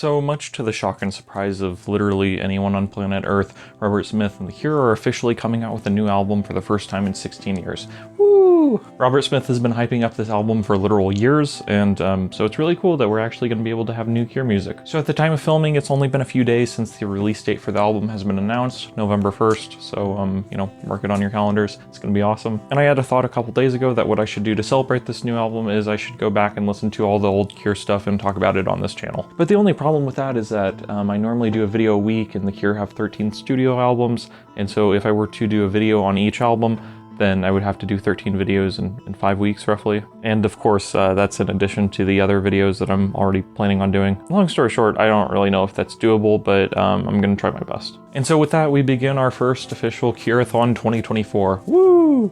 So much to the shock and surprise of literally anyone on planet Earth, Robert Smith and The Cure are officially coming out with a new album for the first time in 16 years. Woo! Robert Smith has been hyping up this album for literal years, and so it's really cool that we're actually going to be able to have new Cure music. So at the time of filming, it's only been a few days since the release date for the album has been announced, November 1st, so you know, mark it on your calendars, it's going to be awesome. And I had a thought a couple days ago that what I should do to celebrate this new album is I should go back and listen to all the old Cure stuff and talk about it on this channel. But the only problem with that is that I normally do a video a week, and The Cure have 13 studio albums, and so if I were to do a video on each album, then I would have to do 13 videos in 5 weeks roughly. And of course, that's in addition to the other videos that I'm already planning on doing. Long story short, I don't really know if that's doable, but I'm gonna try my best. And so with that, we begin our first official Cure-a-thon 2024. Woo!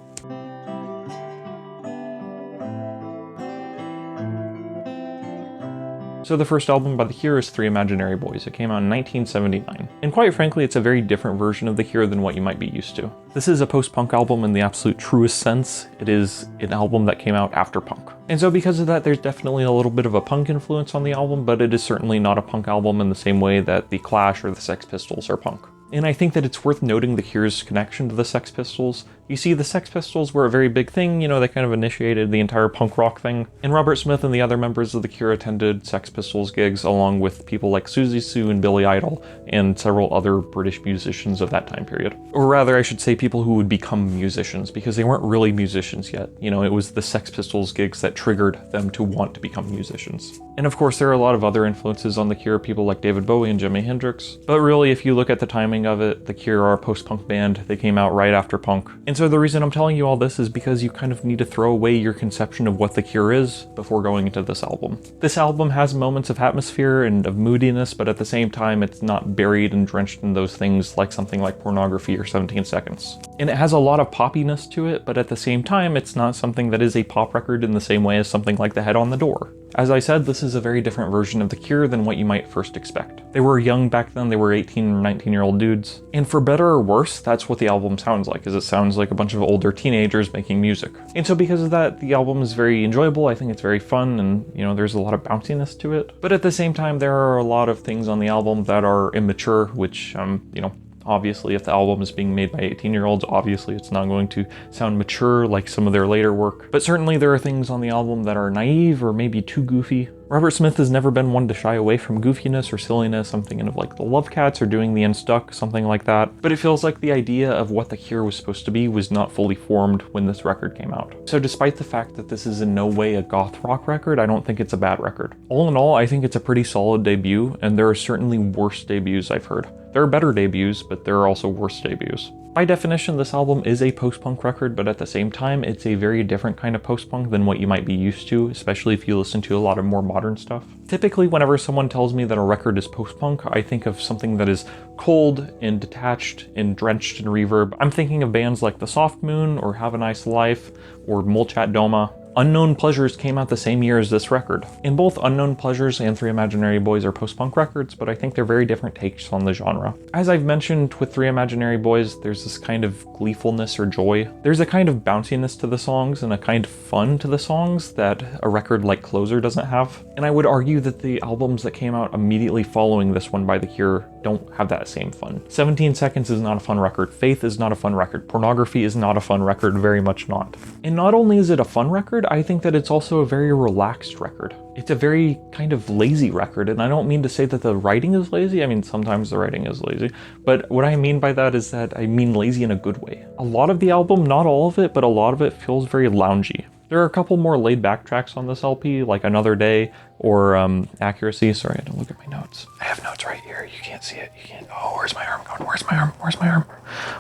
So the first album by The Cure is Three Imaginary Boys. It came out in 1979. And quite frankly, it's a very different version of The Cure than what you might be used to. This is a post-punk album in the absolute truest sense. It is an album that came out after punk. And so because of that, there's definitely a little bit of a punk influence on the album, but it is certainly not a punk album in the same way that The Clash or the Sex Pistols are punk. And I think that it's worth noting The Cure's connection to the Sex Pistols. You see, the Sex Pistols were a very big thing, you know, they kind of initiated the entire punk rock thing. And Robert Smith and the other members of The Cure attended Sex Pistols gigs along with people like Susie Sue and Billy Idol and several other British musicians of that time period. Or rather, I should say people who would become musicians, because they weren't really musicians yet. You know, it was the Sex Pistols gigs that triggered them to want to become musicians. And of course, there are a lot of other influences on The Cure, people like David Bowie and Jimi Hendrix. But really, if you look at the timing of it, The Cure are a post-punk band. They came out right after punk. And so the reason I'm telling you all this is because you kind of need to throw away your conception of what The Cure is before going into this album. This album has moments of atmosphere and of moodiness, but at the same time, it's not buried and drenched in those things like something like Pornography or 17 Seconds. And it has a lot of poppiness to it, but at the same time, it's not something that is a pop record in the same way as something like The Head on the Door. As I said, this is a very different version of The Cure than what you might first expect. They were young back then, they were 18 or 19-year-old dudes. And for better or worse, that's what the album sounds like, is it sounds like a bunch of older teenagers making music. And so because of that, the album is very enjoyable, I think it's very fun, and you know, there's a lot of bounciness to it. But at the same time, there are a lot of things on the album that are immature, which, you know, obviously, if the album is being made by 18-year-olds, obviously it's not going to sound mature like some of their later work. But certainly there are things on the album that are naive or maybe too goofy. Robert Smith has never been one to shy away from goofiness or silliness. I'm thinking of like the Love Cats or Doing the Unstuck, something like that. But it feels like the idea of what The Cure was supposed to be was not fully formed when this record came out. So despite the fact that this is in no way a goth rock record, I don't think it's a bad record. All in all, I think it's a pretty solid debut, and there are certainly worse debuts I've heard. There are better debuts, but there are also worse debuts. By definition, this album is a post-punk record, but at the same time, it's a very different kind of post-punk than what you might be used to, especially if you listen to a lot of more modern stuff. Typically, whenever someone tells me that a record is post-punk, I think of something that is cold and detached and drenched in reverb. I'm thinking of bands like The Soft Moon, or Have a Nice Life, or Molchat Doma. Unknown Pleasures came out the same year as this record. And both Unknown Pleasures and Three Imaginary Boys are post-punk records, but I think they're very different takes on the genre. As I've mentioned with Three Imaginary Boys, there's this kind of gleefulness or joy. There's a kind of bounciness to the songs and a kind of fun to the songs that a record like Closer doesn't have. And I would argue that the albums that came out immediately following this one by The Cure don't have that same fun. 17 Seconds is not a fun record. Faith is not a fun record. Pornography is not a fun record, very much not. And not only is it a fun record, I think that it's also a very relaxed record. It's a very kind of lazy record, and I don't mean to say that the writing is lazy. I mean, sometimes the writing is lazy, but what I mean by that is that I mean lazy in a good way. A lot of the album, not all of it, but a lot of it feels very loungy. There are a couple more laid-back tracks on this LP, like Another Day or Accuracy. Sorry, I don't look at my notes. I have notes right here. You can't see it. You can't. Oh, where's my arm going? Where's my arm? Where's my arm?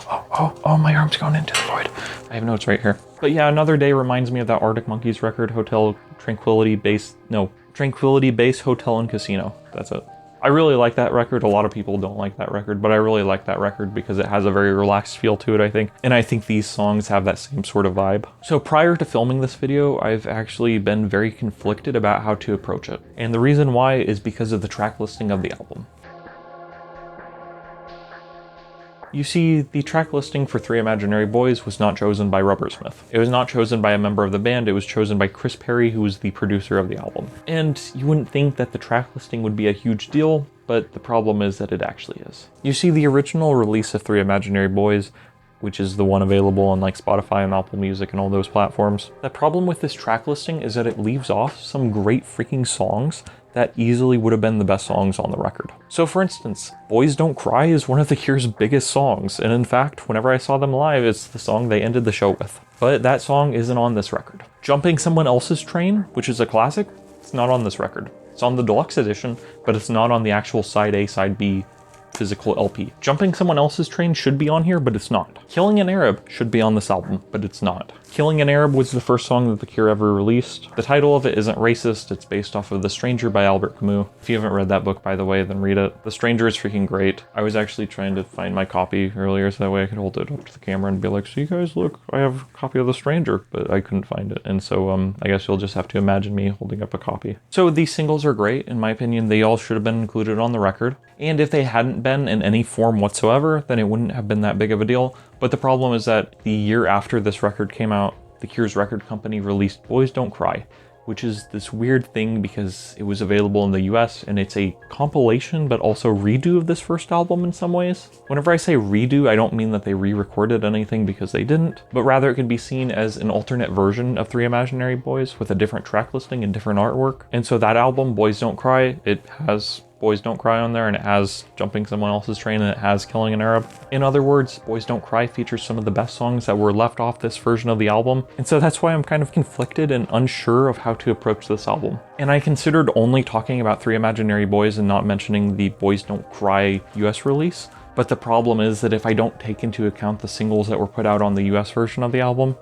Oh, my arm's going into the void. I have notes right here. But yeah, Another Day reminds me of that Arctic Monkeys record, Tranquility Base Hotel and Casino. That's it. I really like that record. A lot of people don't like that record, but I really like that record because it has a very relaxed feel to it, I think. And I think these songs have that same sort of vibe. So prior to filming this video, I've actually been very conflicted about how to approach it. And the reason why is because of the track listing of the album. You see, the track listing for Three Imaginary Boys was not chosen by Rubbersmith. It was not chosen by a member of the band, it was chosen by Chris Perry, who was the producer of the album. And you wouldn't think that the track listing would be a huge deal, but the problem is that it actually is. You see, the original release of Three Imaginary Boys, which is the one available on like Spotify and Apple Music and all those platforms. The problem with this track listing is that it leaves off some great freaking songs that easily would have been the best songs on the record. So for instance, Boys Don't Cry is one of The Cure's biggest songs, and in fact, whenever I saw them live, it's the song they ended the show with. But that song isn't on this record. Jumping Someone Else's Train, which is a classic, it's not on this record. It's on the deluxe edition, but it's not on the actual side A, side B physical LP. Jumping Someone Else's Train should be on here, but it's not. Killing an Arab should be on this album, but it's not. Killing an Arab was the first song that The Cure ever released. The title of it isn't racist, it's based off of The Stranger by Albert Camus. If you haven't read that book, by the way, then read it. The Stranger is freaking great. I was actually trying to find my copy earlier so that way I could hold it up to the camera and be like, "See guys, look, I have a copy of The Stranger," but I couldn't find it. And so I guess you'll just have to imagine me holding up a copy. So these singles are great. In my opinion, they all should have been included on the record. And if they hadn't been in any form whatsoever, then it wouldn't have been that big of a deal. But the problem is that the year after this record came out, The Cure's record company released Boys Don't Cry, which is this weird thing because it was available in the US and it's a compilation but also redo of this first album in some ways. Whenever I say redo, I don't mean that they re-recorded anything because they didn't, but rather it can be seen as an alternate version of Three Imaginary Boys with a different track listing and different artwork. And so that album, Boys Don't Cry, it has Boys Don't Cry on there, and it has Jumping Someone Else's Train, and it has Killing an Arab. In other words, Boys Don't Cry features some of the best songs that were left off this version of the album, and so that's why I'm kind of conflicted and unsure of how to approach this album. And I considered only talking about Three Imaginary Boys and not mentioning the Boys Don't Cry US release, but the problem is that if I don't take into account the singles that were put out on the US version of the album,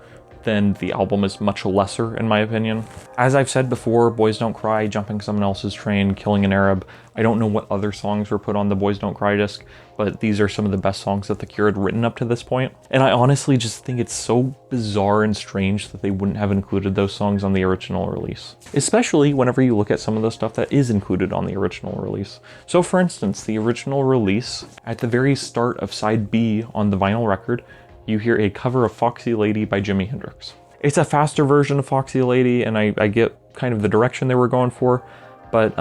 then the album is much lesser in my opinion. As I've said before, Boys Don't Cry, Jumping Someone Else's Train, Killing an Arab, I don't know what other songs were put on the Boys Don't Cry disc, but these are some of the best songs that The Cure had written up to this point. And I honestly just think it's so bizarre and strange that they wouldn't have included those songs on the original release. Especially whenever you look at some of the stuff that is included on the original release. So for instance, the original release, at the very start of side B on the vinyl record, you hear a cover of Foxy Lady by Jimi Hendrix. It's a faster version of Foxy Lady, and I get kind of the direction they were going for, but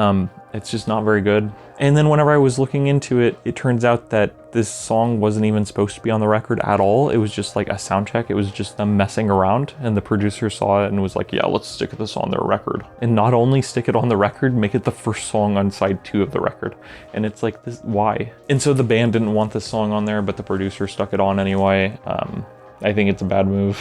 it's just not very good. And then whenever I was looking into it, it turns out that this song wasn't even supposed to be on the record at all. It was just like a sound check. It was just them messing around, and the producer saw it and was like, yeah, let's stick this on their record. And not only stick it on the record, make it the first song on side 2 of the record. And it's like, this, why? And so the band didn't want this song on there, but the producer stuck it on anyway. I think it's a bad move.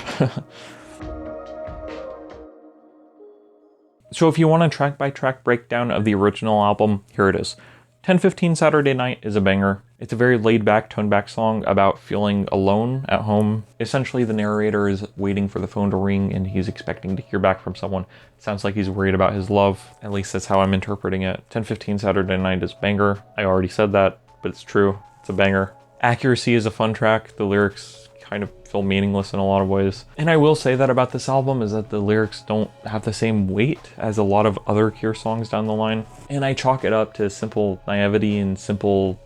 So if you want a track-by-track breakdown of the original album, here it is. 10:15 Saturday Night is a banger. It's a very laid-back, toned-back song about feeling alone at home. Essentially, the narrator is waiting for the phone to ring and he's expecting to hear back from someone. It sounds like he's worried about his love. At least that's how I'm interpreting it. 10:15 Saturday Night is a banger. I already said that, but it's true. It's a banger. Accuracy is a fun track. The lyrics kind of feel meaningless in a lot of ways. And I will say that about this album is that the lyrics don't have the same weight as a lot of other Cure songs down the line. And I chalk it up to simple naivety and simple,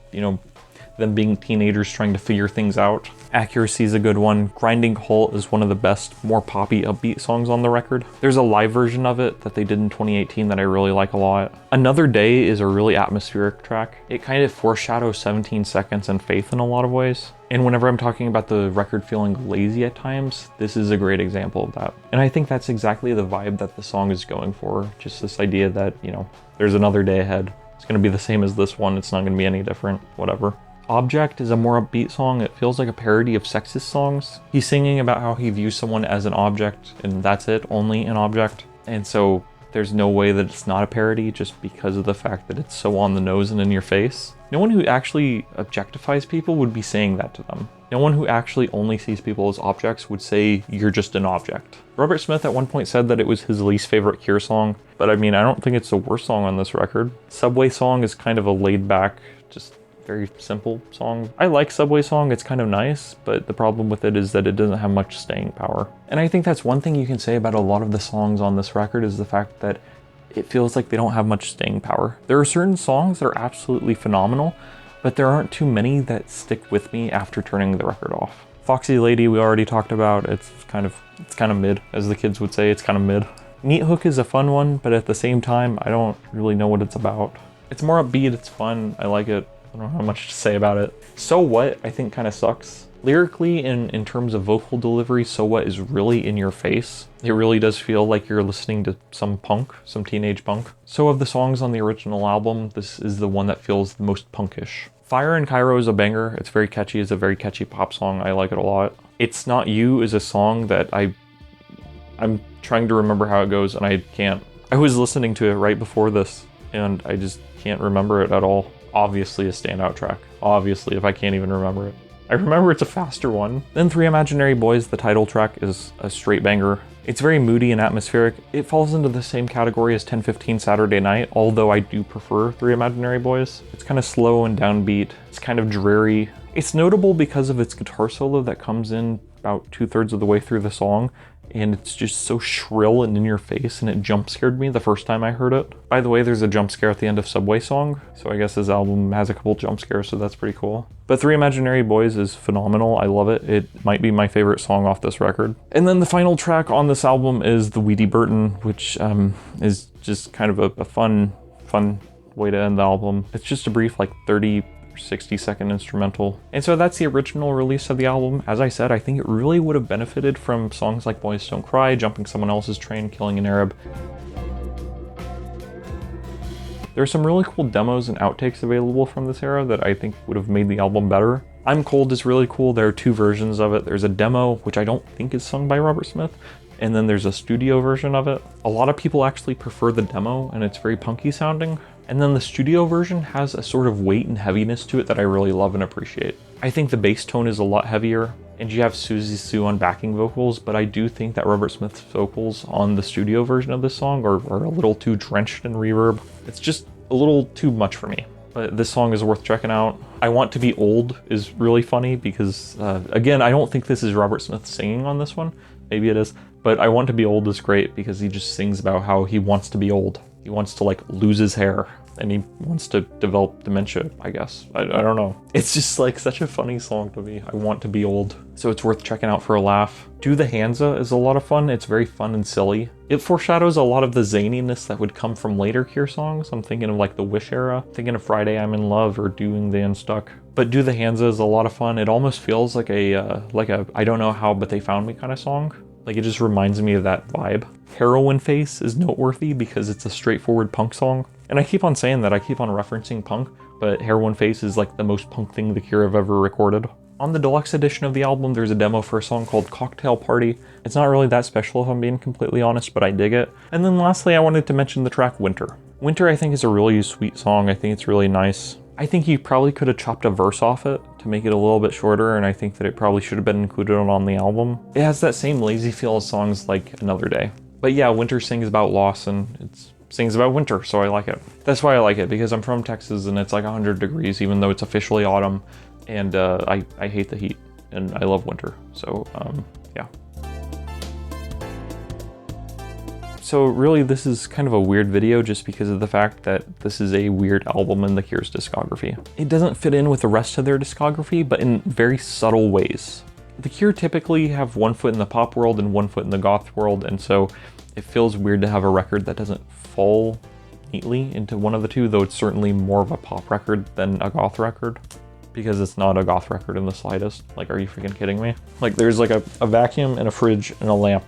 them being teenagers trying to figure things out. Accuracy is a good one. Grinding Halt is one of the best, more poppy, upbeat songs on the record. There's a live version of it that they did in 2018 that I really like a lot. Another Day is a really atmospheric track. It kind of foreshadows 17 Seconds and Faith in a lot of ways. And whenever I'm talking about the record feeling lazy at times, this is a great example of that. And I think that's exactly the vibe that the song is going for. Just this idea that, there's another day ahead. It's going to be the same as this one. It's not going to be any different, whatever. Object is a more upbeat song. It feels like a parody of sexist songs. He's singing about how he views someone as an object, and that's it, only an object. And so there's no way that it's not a parody just because of the fact that it's so on the nose and in your face. No one who actually objectifies people would be saying that to them. No one who actually only sees people as objects would say, you're just an object. Robert Smith at one point said that it was his least favorite Cure song, but I don't think it's the worst song on this record. Subway Song is kind of a laid back, just very simple song. I like Subway Song, it's kind of nice, but the problem with it is that it doesn't have much staying power. And I think that's one thing you can say about a lot of the songs on this record is the fact that it feels like they don't have much staying power. There are certain songs that are absolutely phenomenal, but there aren't too many that stick with me after turning the record off. Foxy Lady we already talked about. It's kind of mid, as the kids would say. It's kind of mid. Meat Hook is a fun one, but at the same time, I don't really know what it's about. It's more upbeat, it's fun, I like it. I don't have much to say about it. So What, I think, kind of sucks. Lyrically, in terms of vocal delivery, So What is really in your face. It really does feel like you're listening to some punk, some teenage punk. So of the songs on the original album, this is the one that feels the most punkish. Fire in Cairo is a banger. It's very catchy. It's a very catchy pop song. I like it a lot. It's Not You is a song that I'm trying to remember how it goes and I can't. I was listening to it right before this and I just can't remember it at all. Obviously a standout track. Obviously, if I can't even remember it. I remember it's a faster one. Then Three Imaginary Boys, the title track, is a straight banger. It's very moody and atmospheric. It falls into the same category as 10:15 Saturday Night, although I do prefer Three Imaginary Boys. It's kind of slow and downbeat. It's kind of dreary. It's notable because of its guitar solo that comes in about 2/3 of the way through the song, and it's just so shrill and in your face, and it jump scared me the first time I heard it. By the way, there's a jump scare at the end of Subway Song, so I guess this album has a couple jump scares, so that's pretty cool. But Three Imaginary Boys is phenomenal. I love it. It might be my favorite song off this record. And then the final track on this album is The Weedy Burton, which is just kind of a fun way to end the album. It's just a brief, like 30 or 60-second instrumental. And so that's the original release of the album. As I said, I think it really would have benefited from songs like Boys Don't Cry, Jumping Someone Else's Train, Killing an Arab. There are some really cool demos and outtakes available from this era that I think would have made the album better. I'm Cold is really cool. There are two versions of it. There's a demo, which I don't think is sung by Robert Smith, and then there's a studio version of it. A lot of people actually prefer the demo, and it's very punky sounding. And then the studio version has a sort of weight and heaviness to it that I really love and appreciate. I think the bass tone is a lot heavier, and you have Susie Sue on backing vocals, but I do think that Robert Smith's vocals on the studio version of this song are a little too drenched in reverb. It's just a little too much for me. But this song is worth checking out. I Want to Be Old is really funny because, again, I don't think this is Robert Smith singing on this one. Maybe it is. But I Want to Be Old is great because he just sings about how he wants to be old. He wants to, like, lose his hair. And he wants to develop dementia, I guess. I don't know. It's just like such a funny song to me. I Want to Be Old. So it's worth checking out for a laugh. Do the Hansa is a lot of fun. It's very fun and silly. It foreshadows a lot of the zaniness that would come from later Cure songs. I'm thinking of like the Wish era. I'm thinking of Friday I'm in Love or Doing the Unstuck. But Do the Hansa is a lot of fun. It almost feels like a I don't know how but they found me kind of song. Like it just reminds me of that vibe. Heroin Face is noteworthy because it's a straightforward punk song. And I keep on saying that, I keep on referencing punk, but Heroin Face is like the most punk thing The Cure have ever recorded. On the deluxe edition of the album, there's a demo for a song called Cocktail Party. It's not really that special if I'm being completely honest, but I dig it. And then lastly, I wanted to mention the track Winter. Winter I think is a really sweet song. I think it's really nice. I think you probably could have chopped a verse off it to make it a little bit shorter, and I think that it probably should have been included on the album. It has that same lazy feel as songs like Another Day. But yeah, Winter sings about loss and it sings about winter, so I like it. That's why I like it, because I'm from Texas and it's like 100 degrees, even though it's officially autumn, and I hate the heat, and I love winter, so yeah. So really this is kind of a weird video just because of the fact that this is a weird album in The Cure's discography. It doesn't fit in with the rest of their discography, but in very subtle ways. The Cure typically have one foot in the pop world and one foot in the goth world, and so it feels weird to have a record that doesn't fall neatly into one of the two, though it's certainly more of a pop record than a goth record, because it's not a goth record in the slightest. Like, are you freaking kidding me? Like, there's like a vacuum and a fridge and a lamp.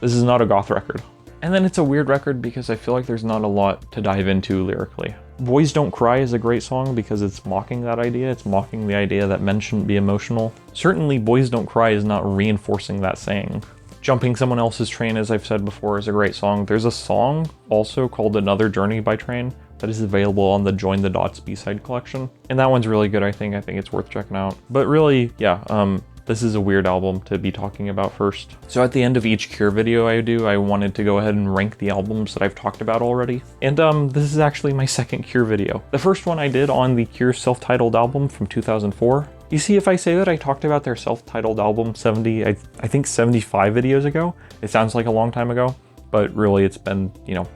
This is not a goth record. And then it's a weird record because I feel like there's not a lot to dive into lyrically. Boys Don't Cry is a great song because it's mocking that idea. It's mocking the idea that men shouldn't be emotional. Certainly Boys Don't Cry is not reinforcing that saying. Jumping Someone Else's Train, as I've said before, is a great song. There's a song also called Another Journey by Train that is available on the Join the Dots B-side collection. And that one's really good, I think. I think it's worth checking out. But really, yeah, this is a weird album to be talking about first. So at the end of each Cure video I wanted to go ahead and rank the albums that I've talked about already. And this is actually my second Cure video. The first one I did on the Cure self-titled album from 2004. You see, if I say that I talked about their self-titled album I think 75 videos ago, it sounds like a long time ago, but really it's been, you know,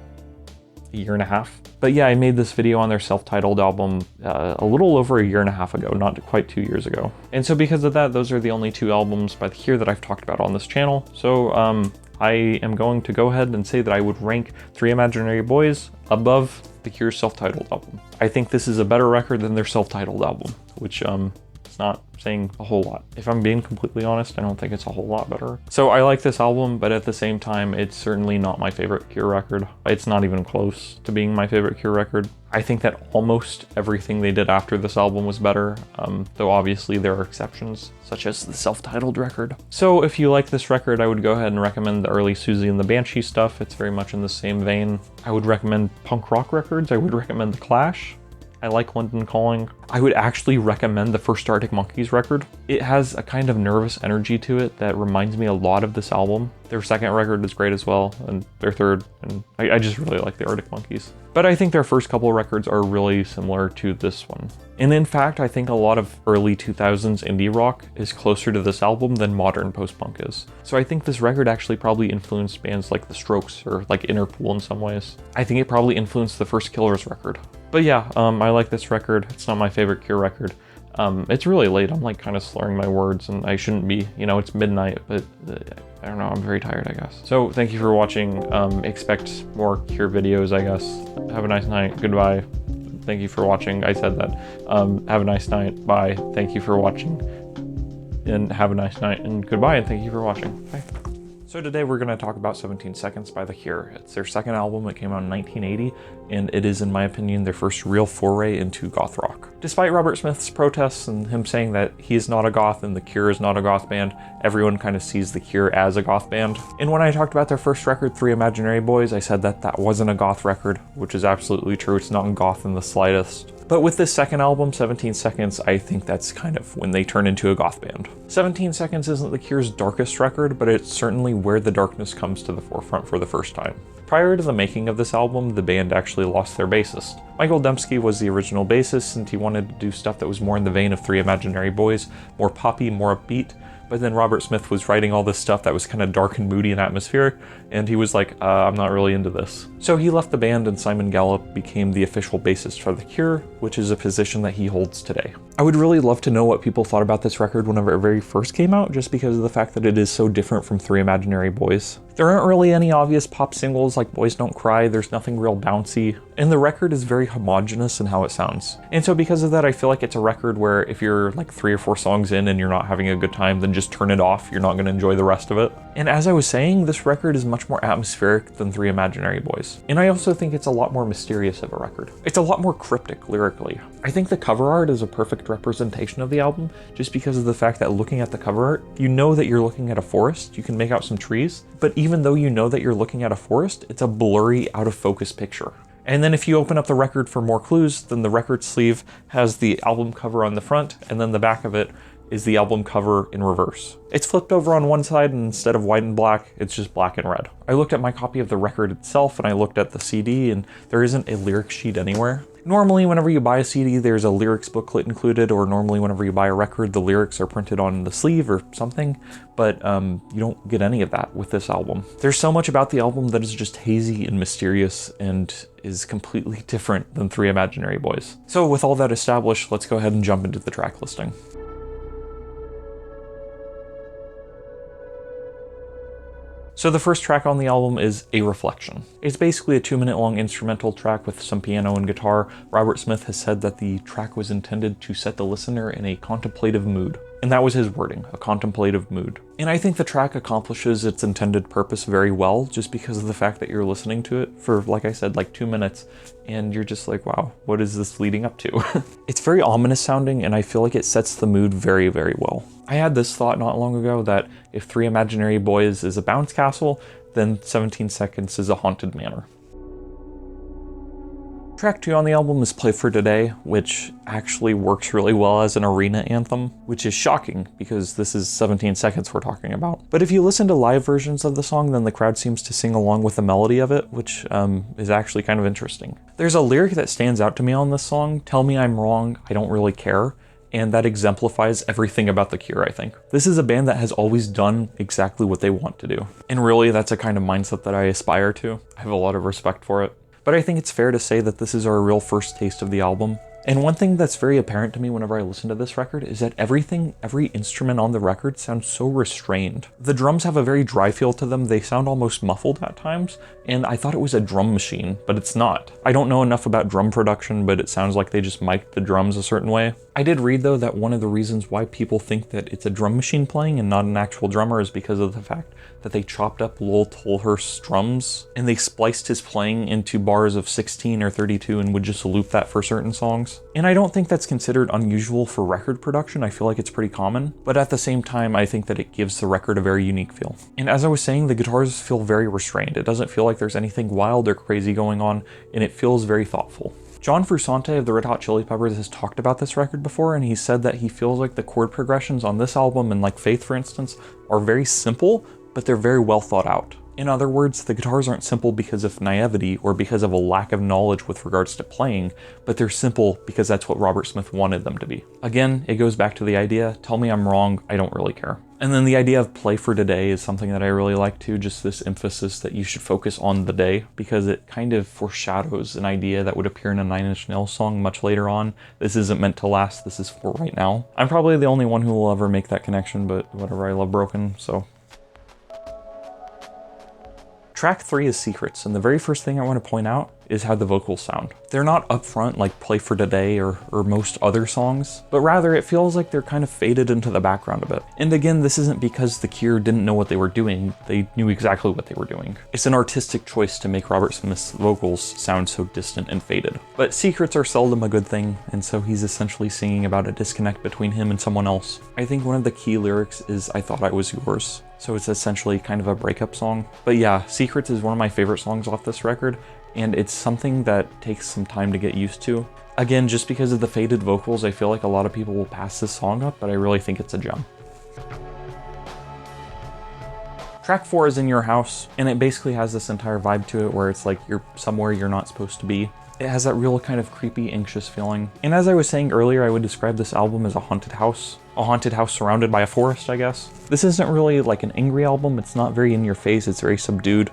a year and a half. But yeah, I made this video on their self-titled album a little over a year and a half ago, not quite 2 years ago. And so because of that, those are the only 2 albums by The Cure that I've talked about on this channel. So I am going to go ahead and say that I would rank Three Imaginary Boys above The Cure's self-titled album. I think this is a better record than their self-titled album, which it's not saying a whole lot. If I'm being completely honest, I don't think it's a whole lot better. So I like this album, but at the same time, it's certainly not my favorite Cure record. It's not even close to being my favorite Cure record. I think that almost everything they did after this album was better, though obviously there are exceptions, such as the self-titled record. So if you like this record, I would go ahead and recommend the early Susie and the Banshee stuff. It's very much in the same vein. I would recommend punk rock records. I would recommend The Clash. I like London Calling. I would actually recommend the first Arctic Monkeys record. It has a kind of nervous energy to it that reminds me a lot of this album. Their second record is great as well, and their third, and I just really like the Arctic Monkeys. But I think their first couple records are really similar to this one. And in fact, I think a lot of early 2000s indie rock is closer to this album than modern post-punk is. So I think this record actually probably influenced bands like The Strokes or like Interpol in some ways. I think it probably influenced the first Killers record. But yeah, I like this record. It's not my favorite Cure record. It's really late. I'm like kind of slurring my words and I shouldn't be, you know, it's midnight, but I don't know, I'm very tired, I guess. So thank you for watching. Expect more Cure videos, I guess. Have a nice night. Goodbye. Thank you for watching. I said that. Have a nice night. Bye. Thank you for watching. And have a nice night and goodbye and thank you for watching. Bye. So today we're going to talk about 17 Seconds by The Cure. It's their second album. It came out in 1980, and it is, in my opinion, their first real foray into goth rock. Despite Robert Smith's protests and him saying that he is not a goth and The Cure is not a goth band, everyone kind of sees The Cure as a goth band. And when I talked about their first record, Three Imaginary Boys, I said that that wasn't a goth record, which is absolutely true. It's not goth in the slightest. But with this second album, 17 Seconds, I think that's kind of when they turn into a goth band. 17 Seconds isn't The Cure's darkest record, but it's certainly where the darkness comes to the forefront for the first time. Prior to the making of this album, the band actually lost their bassist. Michael Dembski was the original bassist, and he wanted to do stuff that was more in the vein of Three Imaginary Boys, more poppy, more upbeat. But then Robert Smith was writing all this stuff that was kind of dark and moody and atmospheric, and he was like, I'm not really into this. So he left the band and Simon Gallup became the official bassist for The Cure, which is a position that he holds today. I would really love to know what people thought about this record whenever it very first came out, just because of the fact that it is so different from Three Imaginary Boys. There aren't really any obvious pop singles like Boys Don't Cry, there's nothing real bouncy, and the record is very homogenous in how it sounds. And so because of that, I feel like it's a record where if you're like 3 or 4 songs in and you're not having a good time, then just turn it off, you're not going to enjoy the rest of it. And as I was saying, this record is much more atmospheric than Three Imaginary Boys. And I also think it's a lot more mysterious of a record. It's a lot more cryptic lyrically. I think the cover art is a perfect representation of the album, just because of the fact that looking at the cover art, you know that you're looking at a forest, you can make out some trees, but even though you know that you're looking at a forest, it's a blurry, out of focus picture. And then if you open up the record for more clues, then the record sleeve has the album cover on the front, and then the back of it is the album cover in reverse. It's flipped over on one side, and instead of white and black, it's just black and red. I looked at my copy of the record itself, and I looked at the CD, and there isn't a lyric sheet anywhere. Normally, whenever you buy a CD, there's a lyrics booklet included, or normally whenever you buy a record, the lyrics are printed on the sleeve or something, but you don't get any of that with this album. There's so much about the album that is just hazy and mysterious and is completely different than Three Imaginary Boys. So with all that established, let's go ahead and jump into the track listing. So the first track on the album is A Reflection. It's basically a 2-minute long instrumental track with some piano and guitar. Robert Smith has said that the track was intended to set the listener in a contemplative mood. And that was his wording, a contemplative mood. And I think the track accomplishes its intended purpose very well, just because of the fact that you're listening to it for, like I said, like 2 minutes, and you're just like, wow, what is this leading up to? It's very ominous sounding, and I feel like it sets the mood very, very well. I had this thought not long ago that if Three Imaginary Boys is a bounce castle, then 17 Seconds is a haunted manor. Track 2 on the album is Play for Today, which actually works really well as an arena anthem, which is shocking because this is 17 Seconds we're talking about. But if you listen to live versions of the song, then the crowd seems to sing along with the melody of it, which is actually kind of interesting. There's a lyric that stands out to me on this song, "Tell me I'm wrong, I don't really care," and that exemplifies everything about The Cure, I think. This is a band that has always done exactly what they want to do. And really, that's a kind of mindset that I aspire to. I have a lot of respect for it. but I think it's fair to say that this is our real first taste of the album. And one thing that's very apparent to me whenever I listen to this record is that every instrument on the record sounds so restrained. The drums have a very dry feel to them, they sound almost muffled at times, and I thought it was a drum machine, but it's not. I don't know enough about drum production, but it sounds like they just mic'd the drums a certain way. I did read though that one of the reasons why people think that it's a drum machine playing and not an actual drummer is because of the fact that they chopped up Lowell Tolhurst's drums and they spliced his playing into bars of 16 or 32 and would just loop that for certain songs. And I don't think that's considered unusual for record production, I feel like it's pretty common, but at the same time I think that it gives the record a very unique feel. And as I was saying, the guitars feel very restrained. It doesn't feel like there's anything wild or crazy going on, and it feels very thoughtful. John Frusciante of the Red Hot Chili Peppers has talked about this record before, and he said that he feels like the chord progressions on this album, and like Faith for instance, are very simple, but they're very well thought out. In other words, the guitars aren't simple because of naivety or because of a lack of knowledge with regards to playing, but they're simple because that's what Robert Smith wanted them to be. Again, it goes back to the idea, tell me I'm wrong, I don't really care. And then the idea of play for today is something that I really like too, just this emphasis that you should focus on the day, because it kind of foreshadows an idea that would appear in a Nine Inch Nails song much later on. This isn't meant to last, this is for right now. I'm probably the only one who will ever make that connection, but whatever, I love Broken, so. Track 3 is Secrets, and the very first thing I want to point out is how the vocals sound. They're not upfront like Play for Today or most other songs, but rather it feels like they're kind of faded into the background a bit. And again, this isn't because The Cure didn't know what they were doing, they knew exactly what they were doing. It's an artistic choice to make Robert Smith's vocals sound so distant and faded. But secrets are seldom a good thing, and so he's essentially singing about a disconnect between him and someone else. I think one of the key lyrics is I Thought I Was Yours. So it's essentially kind of a breakup song. But yeah, Secrets is one of my favorite songs off this record, and it's something that takes some time to get used to. Again, just because of the faded vocals, I feel like a lot of people will pass this song up, but I really think it's a gem. Track 4 is In Your House, and it basically has this entire vibe to it where it's like you're somewhere you're not supposed to be. It has that real kind of creepy, anxious feeling. And as I was saying earlier, I would describe this album as a haunted house surrounded by a forest, I guess. This isn't really like an angry album, it's not very in your face, it's very subdued,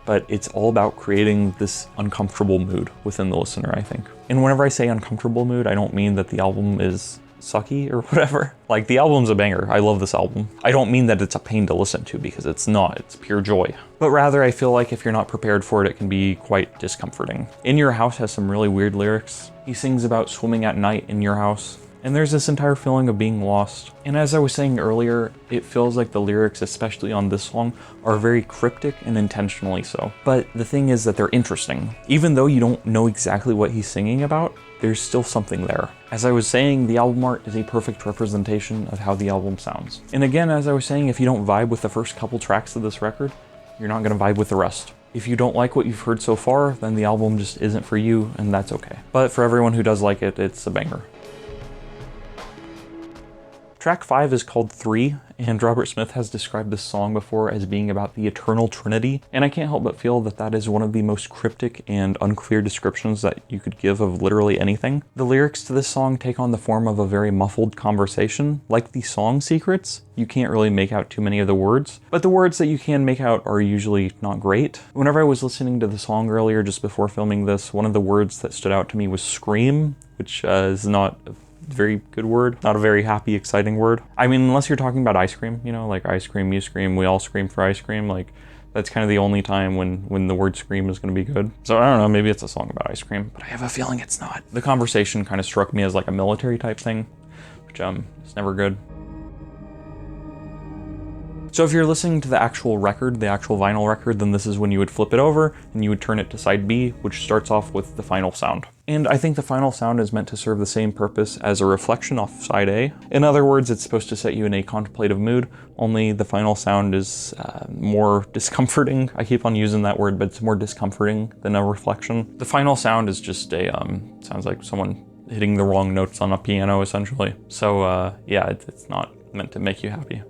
but it's all about creating this uncomfortable mood within the listener, I think. And whenever I say uncomfortable mood, I don't mean that the album is sucky or whatever. Like, the album's a banger, I love this album. I don't mean that it's a pain to listen to, because it's not, it's pure joy. But rather, I feel like if you're not prepared for it, it can be quite discomforting. In Your House has some really weird lyrics. He sings about swimming at night in your house, and there's this entire feeling of being lost. And as I was saying earlier, it feels like the lyrics, especially on this song, are very cryptic and intentionally so. But the thing is that they're interesting. Even though you don't know exactly what he's singing about, there's still something there. As I was saying, the album art is a perfect representation of how the album sounds. And again, as I was saying, if you don't vibe with the first couple tracks of this record, you're not gonna vibe with the rest. If you don't like what you've heard so far, then the album just isn't for you, and that's okay. But for everyone who does like it, it's a banger. Track 5 is called 3, and Robert Smith has described this song before as being about the eternal trinity, and I can't help but feel that that is one of the most cryptic and unclear descriptions that you could give of literally anything. The lyrics to this song take on the form of a very muffled conversation. Like the song Secrets, you can't really make out too many of the words, but the words that you can make out are usually not great. Whenever I was listening to the song earlier just before filming this, one of the words that stood out to me was scream, which is not a very good word, not a very happy, exciting word. I mean, unless you're talking about ice cream, you know, like I scream, you scream, we all scream for ice cream, like that's kind of the only time when the word scream is going to be good. So I don't know, maybe it's a song about ice cream, but I have a feeling it's not. The conversation kind of struck me as like a military type thing, which is never good. So if you're listening to the actual record, the actual vinyl record, then this is when you would flip it over and you would turn it to side B, which starts off with the final sound. And I think the final sound is meant to serve the same purpose as a reflection off side A. In other words, it's supposed to set you in a contemplative mood, only the final sound is more discomforting. I keep on using that word, but it's more discomforting than a reflection. The final sound is just a, sounds like someone hitting the wrong notes on a piano, essentially. So yeah, it's not meant to make you happy.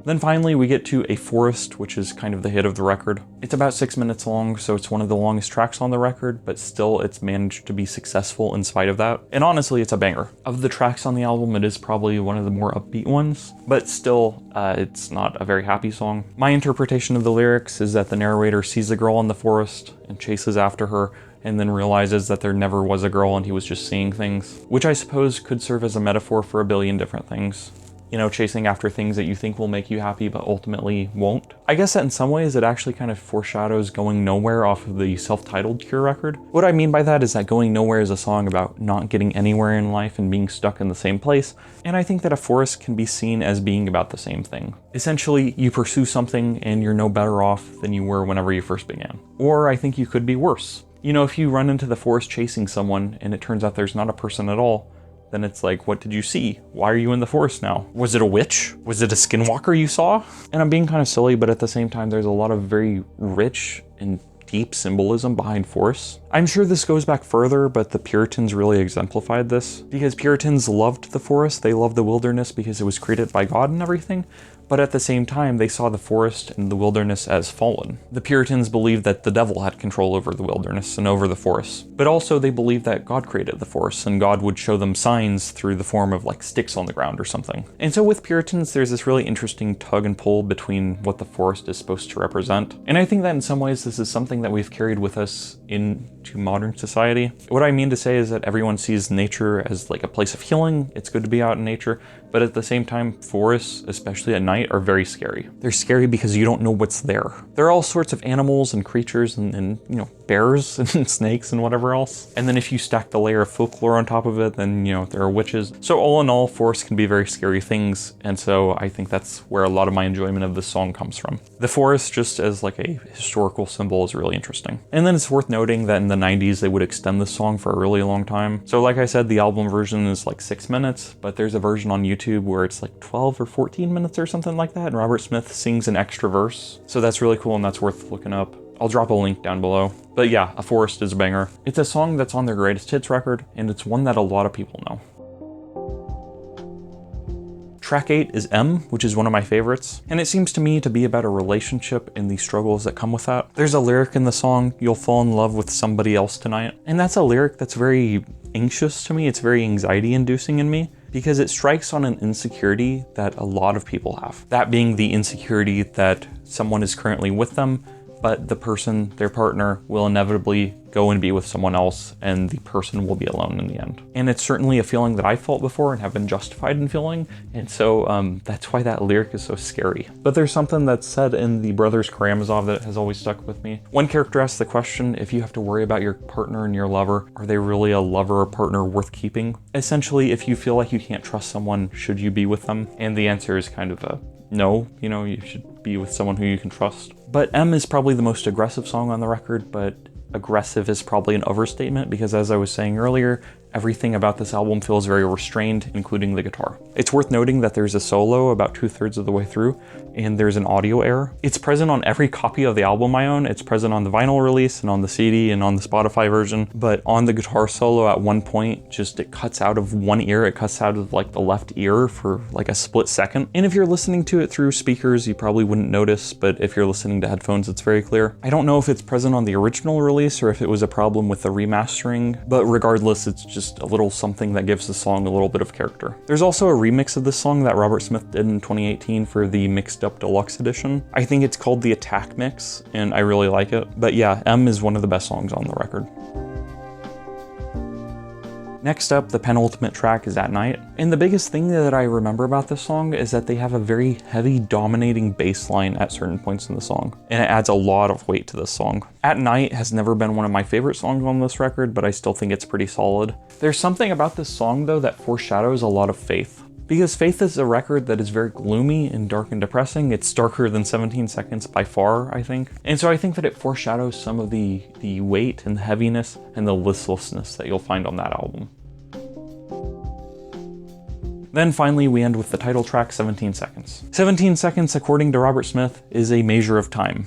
Then finally we get to A Forest, which is kind of the hit of the record. It's about 6 minutes long, so it's one of the longest tracks on the record, but still it's managed to be successful in spite of that. And honestly, it's a banger. Of the tracks on the album, it is probably one of the more upbeat ones, but still, it's not a very happy song. My interpretation of the lyrics is that the narrator sees a girl in the forest and chases after her, and then realizes that there never was a girl and he was just seeing things, which I suppose could serve as a metaphor for a billion different things. You know, chasing after things that you think will make you happy but ultimately won't. I guess that in some ways it actually kind of foreshadows Going Nowhere off of the self-titled Cure record. What I mean by that is that Going Nowhere is a song about not getting anywhere in life and being stuck in the same place, and I think that A Forest can be seen as being about the same thing. Essentially, you pursue something and you're no better off than you were whenever you first began. Or I think you could be worse. You know, if you run into the forest chasing someone and it turns out there's not a person at all, then it's like, what did you see? Why are you in the forest now? Was it a witch? Was it a skinwalker you saw? And I'm being kind of silly, but at the same time, there's a lot of very rich and deep symbolism behind forests. I'm sure this goes back further, but the Puritans really exemplified this, because Puritans loved the forest, they loved the wilderness because it was created by God and everything, but at the same time, they saw the forest and the wilderness as fallen. The Puritans believed that the devil had control over the wilderness and over the forest, but also they believed that God created the forest and God would show them signs through the form of like sticks on the ground or something. And so with Puritans, there's this really interesting tug and pull between what the forest is supposed to represent. And I think that in some ways, this is something that we've carried with us into modern society. What I mean to say is that everyone sees nature as like a place of healing. It's good to be out in nature, but at the same time, forests, especially at night, are very scary. They're scary because you don't know what's there. There are all sorts of animals and creatures and you know, bears and snakes and whatever else. And then if you stack the layer of folklore on top of it, then, you know, there are witches. So all in all, forests can be very scary things. And so I think that's where a lot of my enjoyment of this song comes from. The forest, just as like a historical symbol, is really interesting. And then it's worth noting that in the 90s, they would extend this song for a really long time. So like I said, the album version is like 6 minutes, but there's a version on YouTube where it's like 12 or 14 minutes or something like that. And Robert Smith sings an extra verse. So that's really cool and that's worth looking up. I'll drop a link down below. But yeah, A Forest is a banger. It's a song that's on their greatest hits record, and it's one that a lot of people know. Track 8 is M, which is one of my favorites, and it seems to me to be about a relationship and the struggles that come with that. There's a lyric in the song, "You'll fall in love with somebody else tonight," and that's a lyric that's very anxious to me. It's very anxiety inducing in me, because it strikes on an insecurity that a lot of people have. That being the insecurity that someone is currently with them, but the person, their partner, will inevitably go and be with someone else, and the person will be alone in the end. And it's certainly a feeling that I felt before and have been justified in feeling, and so that's why that lyric is so scary. But there's something that's said in the Brothers Karamazov that has always stuck with me. One character asks the question, if you have to worry about your partner and your lover, are they really a lover or partner worth keeping? Essentially, if you feel like you can't trust someone, should you be with them? And the answer is kind of a no, you know, you should be with someone who you can trust. But M is probably the most aggressive song on the record, but aggressive is probably an overstatement because, as I was saying earlier, everything about this album feels very restrained, including the guitar. It's worth noting that there's a solo about 2/3 of the way through, and there's an audio error. It's present on every copy of the album I own. It's present on the vinyl release and on the CD and on the Spotify version, but on the guitar solo at one point, just it cuts out of one ear. It cuts out of like the left ear for like a split second. And if you're listening to it through speakers, you probably wouldn't notice, but if you're listening to headphones, it's very clear. I don't know if it's present on the original release or if it was a problem with the remastering, but regardless, it's just a little something that gives the song a little bit of character. There's also a remix of this song that Robert Smith did in 2018 for the Mixed Up Deluxe Edition. I think it's called the Attack Mix, and I really like it. But yeah, M is one of the best songs on the record. Next up, the penultimate track is At Night. And the biggest thing that I remember about this song is that they have a very heavy, dominating bass line at certain points in the song. And it adds a lot of weight to this song. At Night has never been one of my favorite songs on this record, but I still think it's pretty solid. There's something about this song, though, that foreshadows a lot of Faith. Because Faith is a record that is very gloomy and dark and depressing. It's darker than 17 Seconds by far, I think. And so I think that it foreshadows some of the weight and the heaviness and the listlessness that you'll find on that album. Then finally, we end with the title track, 17 Seconds. 17 seconds, according to Robert Smith, is a measure of time.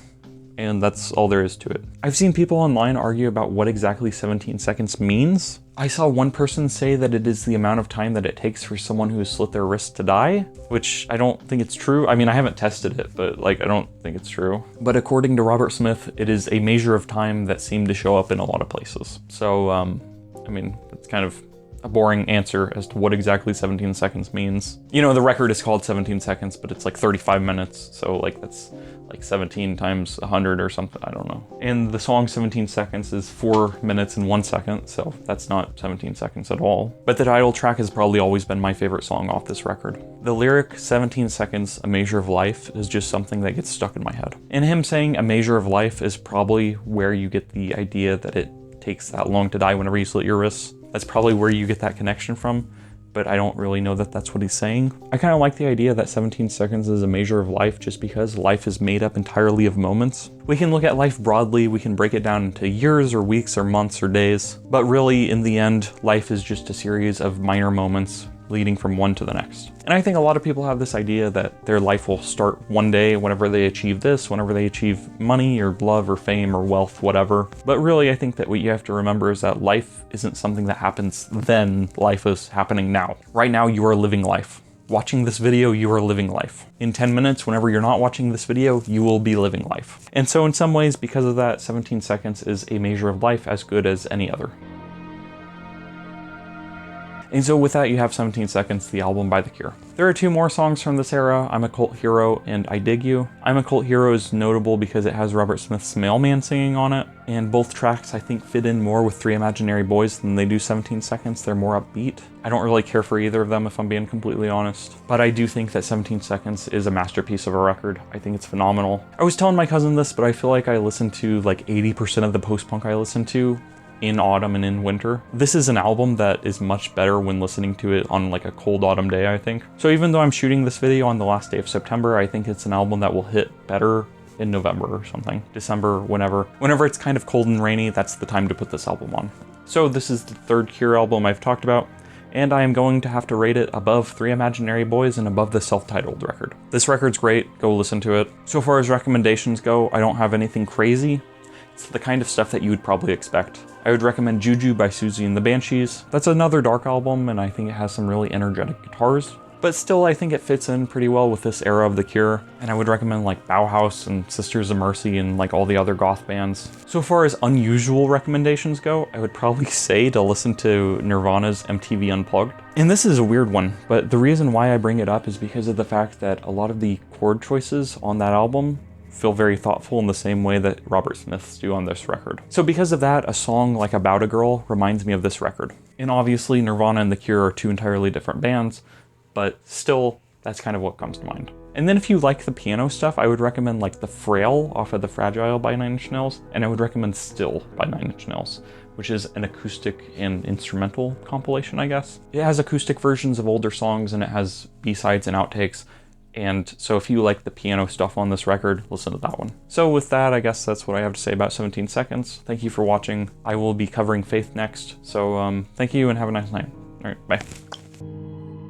and that's all there is to it. I've seen people online argue about what exactly 17 seconds means. I saw one person say that it is the amount of time that it takes for someone who has slit their wrist to die, which I don't think it's true. I mean, I haven't tested it, but like, I don't think it's true. But according to Robert Smith, it is a measure of time that seemed to show up in a lot of places. So, I mean, it's kind of a boring answer as to what exactly 17 seconds means. You know, the record is called 17 seconds, but it's like 35 minutes. So like that's like 17 times 100 or something, I don't know. And the song 17 seconds is 4 minutes and 1 second, so that's not 17 seconds at all. But the title track has probably always been my favorite song off this record. The lyric 17 seconds, a measure of life, is just something that gets stuck in my head. And him saying a measure of life is probably where you get the idea that it takes that long to die whenever you slit your wrists. That's probably where you get that connection from, but I don't really know that that's what he's saying. I kind of like the idea that 17 seconds is a measure of life just because life is made up entirely of moments. We can look at life broadly, we can break it down into years or weeks or months or days, but really in the end, life is just a series of minor moments leading from one to the next. And I think a lot of people have this idea that their life will start one day whenever they achieve this, whenever they achieve money or love or fame or wealth, whatever. But really, I think that what you have to remember is that life isn't something that happens then, life is happening now. Right now, you are living life. Watching this video, you are living life. In 10 minutes, whenever you're not watching this video, you will be living life. And so in some ways, because of that, 17 seconds is a measure of life as good as any other. And so with that, you have 17 Seconds, the album by The Cure. There are two more songs from this era, I'm a Cult Hero and I Dig You. I'm a Cult Hero is notable because it has Robert Smith's Mailman singing on it, and both tracks I think fit in more with Three Imaginary Boys than they do 17 Seconds. They're more upbeat. I don't really care for either of them if I'm being completely honest, but I do think that 17 Seconds is a masterpiece of a record. I think it's phenomenal. I was telling my cousin this, but I feel like I listen to like 80% of the post-punk I listen to in autumn and in winter. This is an album that is much better when listening to it on like a cold autumn day, I think. So even though I'm shooting this video on the last day of September, I think it's an album that will hit better in November or something. December, whenever. Whenever it's kind of cold and rainy, that's the time to put this album on. So this is the third Cure album I've talked about, and I am going to have to rate it above Three Imaginary Boys and above the self-titled record. This record's great, go listen to it. So far as recommendations go, I don't have anything crazy. It's the kind of stuff that you would probably expect. I would recommend Juju by Susie and the Banshees. That's another dark album, and I think it has some really energetic guitars. But still, I think it fits in pretty well with this era of The Cure, and I would recommend like Bauhaus and Sisters of Mercy and like all the other goth bands. So far as unusual recommendations go, I would probably say to listen to Nirvana's MTV Unplugged. And this is a weird one, but the reason why I bring it up is because of the fact that a lot of the chord choices on that album feel very thoughtful in the same way that Robert Smith's do on this record. So because of that, a song like About a Girl reminds me of this record. And obviously Nirvana and The Cure are two entirely different bands, but still, that's kind of what comes to mind. And then if you like the piano stuff, I would recommend like The Frail off of The Fragile by Nine Inch Nails, and I would recommend Still by Nine Inch Nails, which is an acoustic and instrumental compilation, I guess. It has acoustic versions of older songs, and it has B-sides and outtakes. And so if you like the piano stuff on this record, listen to that one. So with that, I guess that's what I have to say about 17 Seconds. Thank you for watching. I will be covering Faith next. So thank you and have a nice night. All right, bye.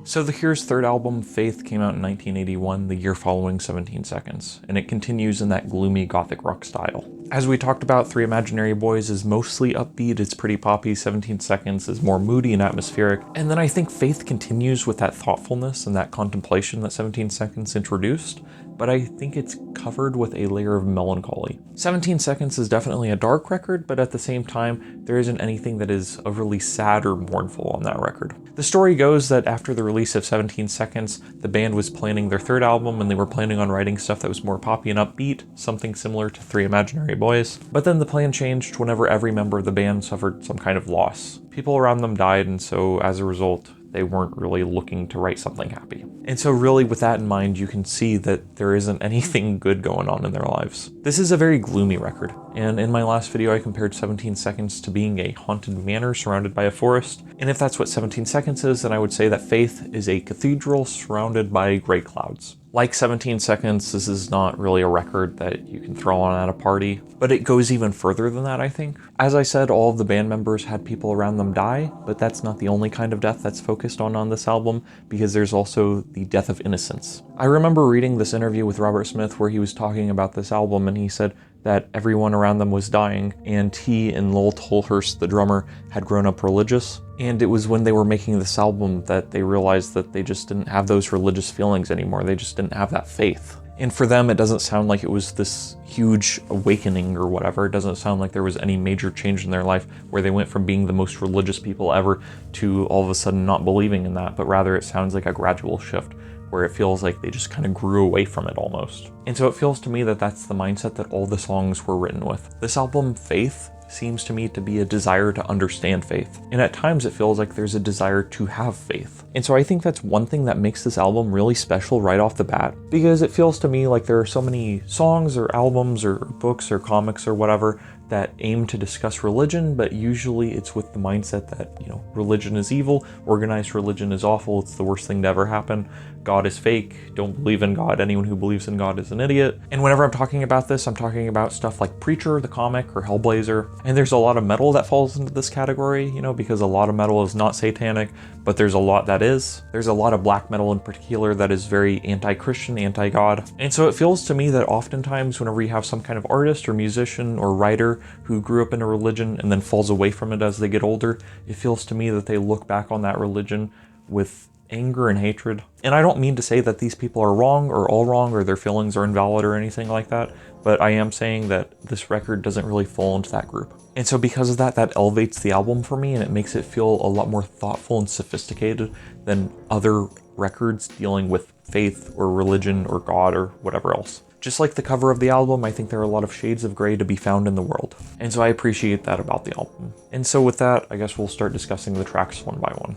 So The Cure's third album, Faith, came out in 1981, the year following 17 Seconds, and it continues in that gloomy gothic rock style. As we talked about, Three Imaginary Boys is mostly upbeat, it's pretty poppy, 17 Seconds is more moody and atmospheric, and then I think Faith continues with that thoughtfulness and that contemplation that 17 Seconds introduced, but I think it's covered with a layer of melancholy. 17 Seconds is definitely a dark record, but at the same time, there isn't anything that is overly sad or mournful on that record. The story goes that after the release of 17 Seconds, the band was planning their third album and they were planning on writing stuff that was more poppy and upbeat, something similar to Three Imaginary Boys. But then the plan changed whenever every member of the band suffered some kind of loss. People around them died, and so as a result, they weren't really looking to write something happy. And so really with that in mind, you can see that there isn't anything good going on in their lives. This is a very gloomy record, and in my last video I compared 17 Seconds to being a haunted manor surrounded by a forest, and if that's what 17 Seconds is, then I would say that Faith is a cathedral surrounded by gray clouds. Like 17 Seconds, this is not really a record that you can throw on at a party, but it goes even further than that, I think. As I said, all of the band members had people around them die, but that's not the only kind of death that's focused on this album, because there's also the death of innocence. I remember reading this interview with Robert Smith where he was talking about this album, and he said, that everyone around them was dying, and he and Lowell Tolhurst, the drummer, had grown up religious. And it was when they were making this album that they realized that they just didn't have those religious feelings anymore. They just didn't have that faith. And for them, it doesn't sound like it was this huge awakening or whatever. It doesn't sound like there was any major change in their life where they went from being the most religious people ever to all of a sudden not believing in that, but rather it sounds like a gradual shift where it feels like they just kind of grew away from it almost. And so it feels to me that that's the mindset that all the songs were written with. This album, Faith, seems to me to be a desire to understand faith. And at times it feels like there's a desire to have faith. And so I think that's one thing that makes this album really special right off the bat, because it feels to me like there are so many songs or albums or books or comics or whatever that aim to discuss religion, but usually it's with the mindset that, religion is evil, organized religion is awful, it's the worst thing to ever happen, God is fake, don't believe in God, anyone who believes in God is an idiot. And whenever I'm talking about this, I'm talking about stuff like Preacher, the comic, or Hellblazer. And there's a lot of metal that falls into this category, because a lot of metal is not satanic, but there's a lot that is. There's a lot of black metal in particular that is very anti-Christian, anti-God. And so it feels to me that oftentimes whenever you have some kind of artist or musician or writer who grew up in a religion and then falls away from it as they get older, it feels to me that they look back on that religion with anger and hatred. And I don't mean to say that these people are wrong or all wrong or their feelings are invalid or anything like that, but I am saying that this record doesn't really fall into that group. And so because of that, that elevates the album for me and it makes it feel a lot more thoughtful and sophisticated than other records dealing with faith or religion or God or whatever else. Just like the cover of the album, I think there are a lot of shades of gray to be found in the world. And so I appreciate that about the album. And so with that, I guess we'll start discussing the tracks one by one.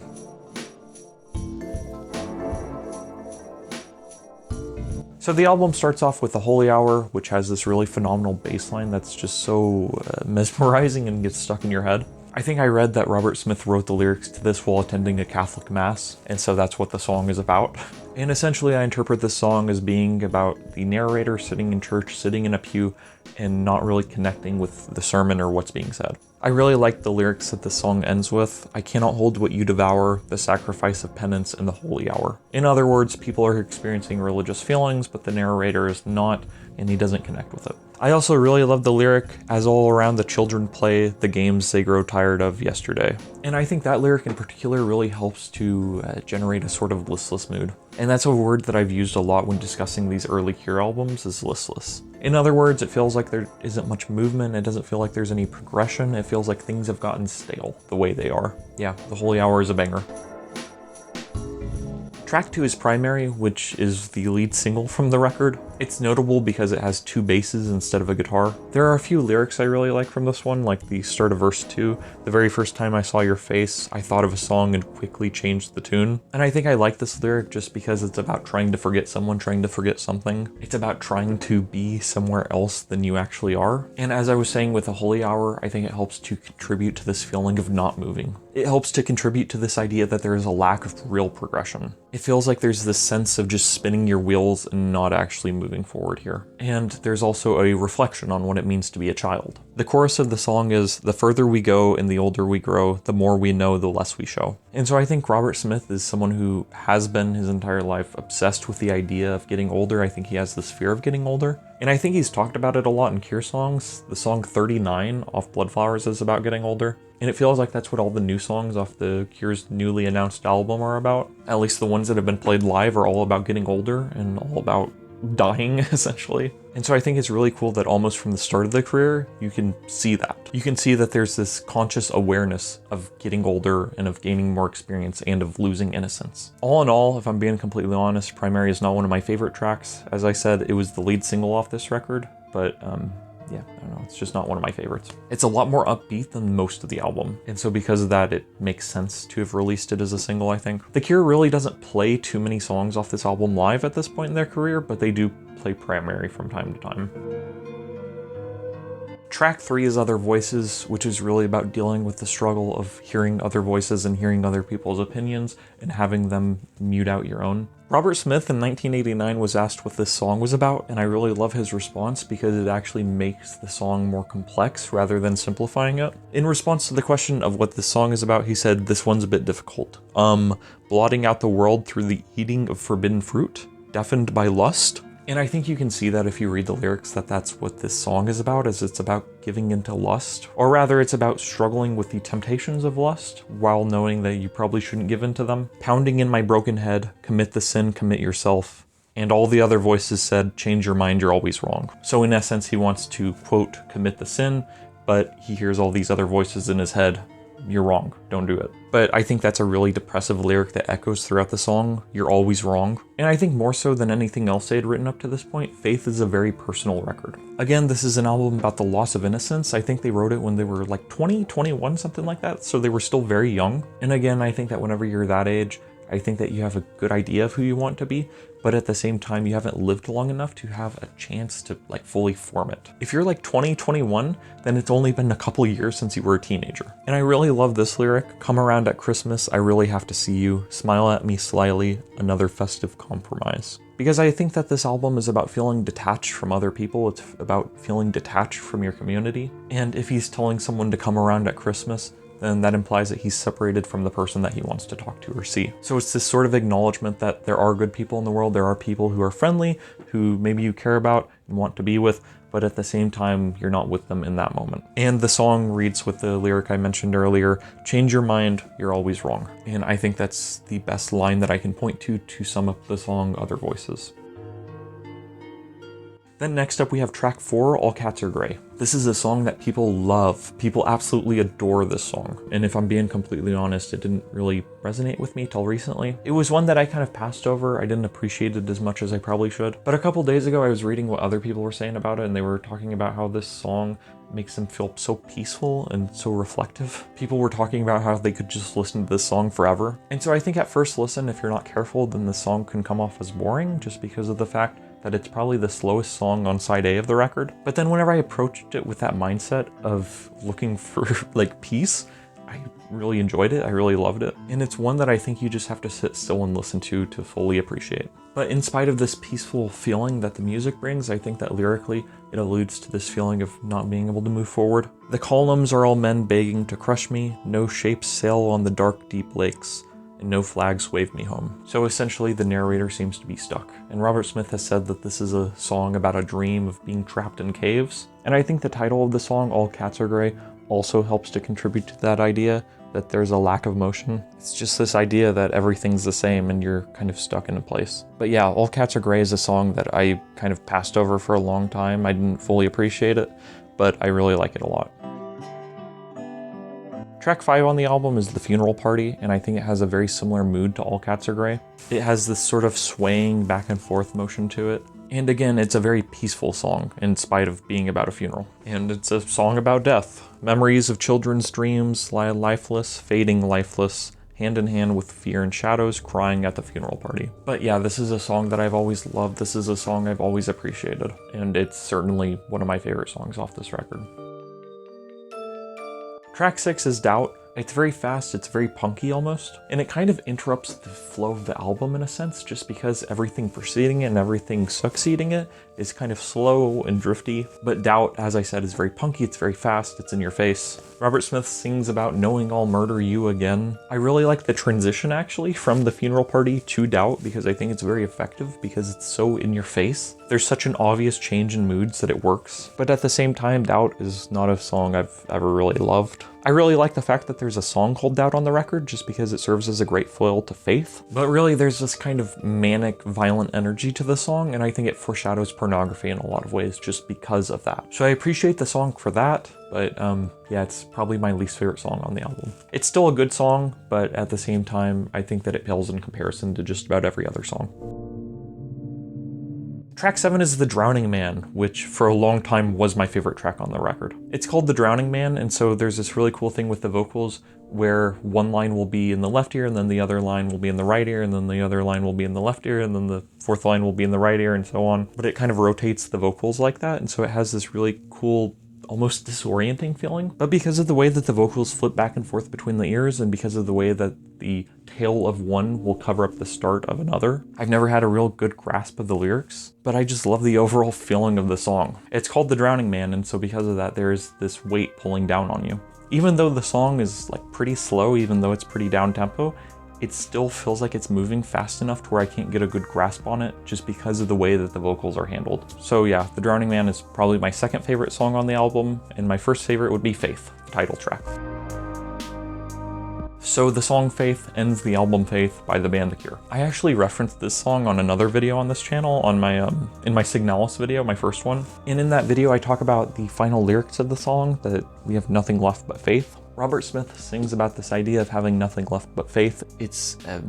So the album starts off with The Holy Hour, which has this really phenomenal bass line that's just so mesmerizing and gets stuck in your head. I think I read that Robert Smith wrote the lyrics to this while attending a Catholic mass, and so that's what the song is about. And essentially I interpret this song as being about the narrator sitting in church, sitting in a pew, and not really connecting with the sermon or what's being said. I really like the lyrics that the song ends with. I cannot hold what you devour, the sacrifice of penance and the holy hour. In other words, people are experiencing religious feelings, but the narrator is not, and he doesn't connect with it. I also really love the lyric, as all around the children play the games they grow tired of yesterday. And I think that lyric in particular really helps to generate a sort of listless mood. And that's a word that I've used a lot when discussing these early Cure albums, is listless. In other words, it feels like there isn't much movement, it doesn't feel like there's any progression, it feels like things have gotten stale the way they are. Yeah, The Holy Hour is a banger. Track 2 is Primary, which is the lead single from the record. It's notable because it has two basses instead of a guitar. There are a few lyrics I really like from this one, like the start of verse 2. The very first time I saw your face, I thought of a song and quickly changed the tune. And I think I like this lyric just because it's about trying to forget someone, trying to forget something. It's about trying to be somewhere else than you actually are. And as I was saying with The Holy Hour, I think it helps to contribute to this feeling of not moving. It helps to contribute to this idea that there is a lack of real progression. It feels like there's this sense of just spinning your wheels and not actually moving forward here. And there's also a reflection on what it means to be a child. The chorus of the song is, the further we go and the older we grow, the more we know, the less we show. And so I think Robert Smith is someone who has been his entire life obsessed with the idea of getting older. I think he has this fear of getting older. And I think he's talked about it a lot in Cure songs. The song 39 off Bloodflowers is about getting older. And it feels like that's what all the new songs off the Cure's newly announced album are about. At least the ones that have been played live are all about getting older and all about dying, essentially. And so I think it's really cool that almost from the start of the career, you can see that. You can see that there's this conscious awareness of getting older and of gaining more experience and of losing innocence. All in all, if I'm being completely honest, Primary is not one of my favorite tracks. As I said, it was the lead single off this record, but yeah, I don't know, it's just not one of my favorites. It's a lot more upbeat than most of the album, and so because of that, it makes sense to have released it as a single, I think. The Cure really doesn't play too many songs off this album live at this point in their career, but they do play Primary from time to time. Track 3 is Other Voices, which is really about dealing with the struggle of hearing other voices and hearing other people's opinions and having them mute out your own. Robert Smith in 1989 was asked what this song was about, and I really love his response because it actually makes the song more complex rather than simplifying it. In response to the question of what this song is about, he said, "This one's a bit difficult. Blotting out the world through the eating of forbidden fruit? Deafened by lust? And I think you can see that if you read the lyrics, that that's what this song is about, is it's about giving into lust. Or rather, it's about struggling with the temptations of lust while knowing that you probably shouldn't give into them. Pounding in my broken head, commit the sin, commit yourself. And all the other voices said, change your mind, you're always wrong. So in essence, he wants to, quote, commit the sin, but he hears all these other voices in his head. You're wrong, don't do it. But I think that's a really depressive lyric that echoes throughout the song, you're always wrong. And I think more so than anything else they had written up to this point, Faith is a very personal record. Again, this is an album about the loss of innocence. I think they wrote it when they were like 20, 21, something like that, so they were still very young. And again, I think that whenever you're that age, I think that you have a good idea of who you want to be, but at the same time, you haven't lived long enough to have a chance to like fully form it. If you're like 20, 21, then it's only been a couple years since you were a teenager. And I really love this lyric, come around at Christmas, I really have to see you, smile at me slyly, another festive compromise. Because I think that this album is about feeling detached from other people, it's about feeling detached from your community. And if he's telling someone to come around at Christmas, then that implies that he's separated from the person that he wants to talk to or see. So it's this sort of acknowledgement that there are good people in the world, there are people who are friendly, who maybe you care about and want to be with, but at the same time, you're not with them in that moment. And the song reads with the lyric I mentioned earlier, change your mind, you're always wrong. And I think that's the best line that I can point to sum up the song Other Voices. Then next up we have track 4, All Cats Are Grey. This is a song that people love. People absolutely adore this song. And if I'm being completely honest, it didn't really resonate with me till recently. It was one that I kind of passed over. I didn't appreciate it as much as I probably should. But a couple days ago I was reading what other people were saying about it, and they were talking about how this song makes them feel so peaceful and so reflective. People were talking about how they could just listen to this song forever. And so I think at first listen, if you're not careful, then the song can come off as boring just because of the fact that it's probably the slowest song on side A of the record. But then whenever I approached it with that mindset of looking for like peace, I really enjoyed it, I really loved it. And it's one that I think you just have to sit still and listen to fully appreciate. But in spite of this peaceful feeling that the music brings, I think that lyrically it alludes to this feeling of not being able to move forward. The columns are all men begging to crush me, no shapes sail on the dark deep lakes, and no flags wave me home. So essentially the narrator seems to be stuck. And Robert Smith has said that this is a song about a dream of being trapped in caves. And I think the title of the song, All Cats Are Grey, also helps to contribute to that idea that there's a lack of motion. It's just this idea that everything's the same and you're kind of stuck in a place. But yeah, All Cats Are Grey is a song that I kind of passed over for a long time. I didn't fully appreciate it, but I really like it a lot. Track 5 on the album is The Funeral Party, and I think it has a very similar mood to All Cats Are Grey. It has this sort of swaying back and forth motion to it. And again, it's a very peaceful song in spite of being about a funeral. And it's a song about death. Memories of children's dreams lie lifeless, fading lifeless, hand in hand with fear and shadows, crying at the funeral party. But yeah, this is a song that I've always loved. This is a song I've always appreciated. And it's certainly one of my favorite songs off this record. Track 6 is Doubt. It's very fast, it's very punky almost, and it kind of interrupts the flow of the album in a sense, just because everything preceding it and everything succeeding it is kind of slow and drifty. But Doubt, as I said, is very punky, it's very fast, it's in your face. Robert Smith sings about knowing I'll murder you again. I really like the transition actually from The Funeral Party to Doubt, because I think it's very effective because it's so in your face. There's such an obvious change in moods that it works. But at the same time, Doubt is not a song I've ever really loved. I really like the fact that there's a song called Doubt on the record just because it serves as a great foil to Faith. But really there's this kind of manic, violent energy to the song, and I think it foreshadows Pornography in a lot of ways just because of that. So I appreciate the song for that, but yeah, it's probably my least favorite song on the album. It's still a good song, but at the same time, I think that it pales in comparison to just about every other song. Track 7 is The Drowning Man, which for a long time was my favorite track on the record. It's called The Drowning Man, and so there's this really cool thing with the vocals where one line will be in the left ear, and then the other line will be in the right ear, and then the other line will be in the left ear, and then the fourth line will be in the right ear, and so on. But it kind of rotates the vocals like that, and so it has this really cool, almost disorienting feeling. But because of the way that the vocals flip back and forth between the ears, and because of the way that the tail of one will cover up the start of another, I've never had a real good grasp of the lyrics, but I just love the overall feeling of the song. It's called The Drowning Man, and so because of that, there's this weight pulling down on you. Even though the song is like pretty slow, even though it's pretty down tempo, it still feels like it's moving fast enough to where I can't get a good grasp on it just because of the way that the vocals are handled. So yeah, The Drowning Man is probably my second favorite song on the album, and my first favorite would be Faith, the title track. So the song Faith ends the album Faith by the band The Cure. I actually referenced this song on another video on this channel, on my in my Signalis video, my first one. And in that video I talk about the final lyrics of the song, that we have nothing left but faith. Robert Smith sings about this idea of having nothing left but faith. It's a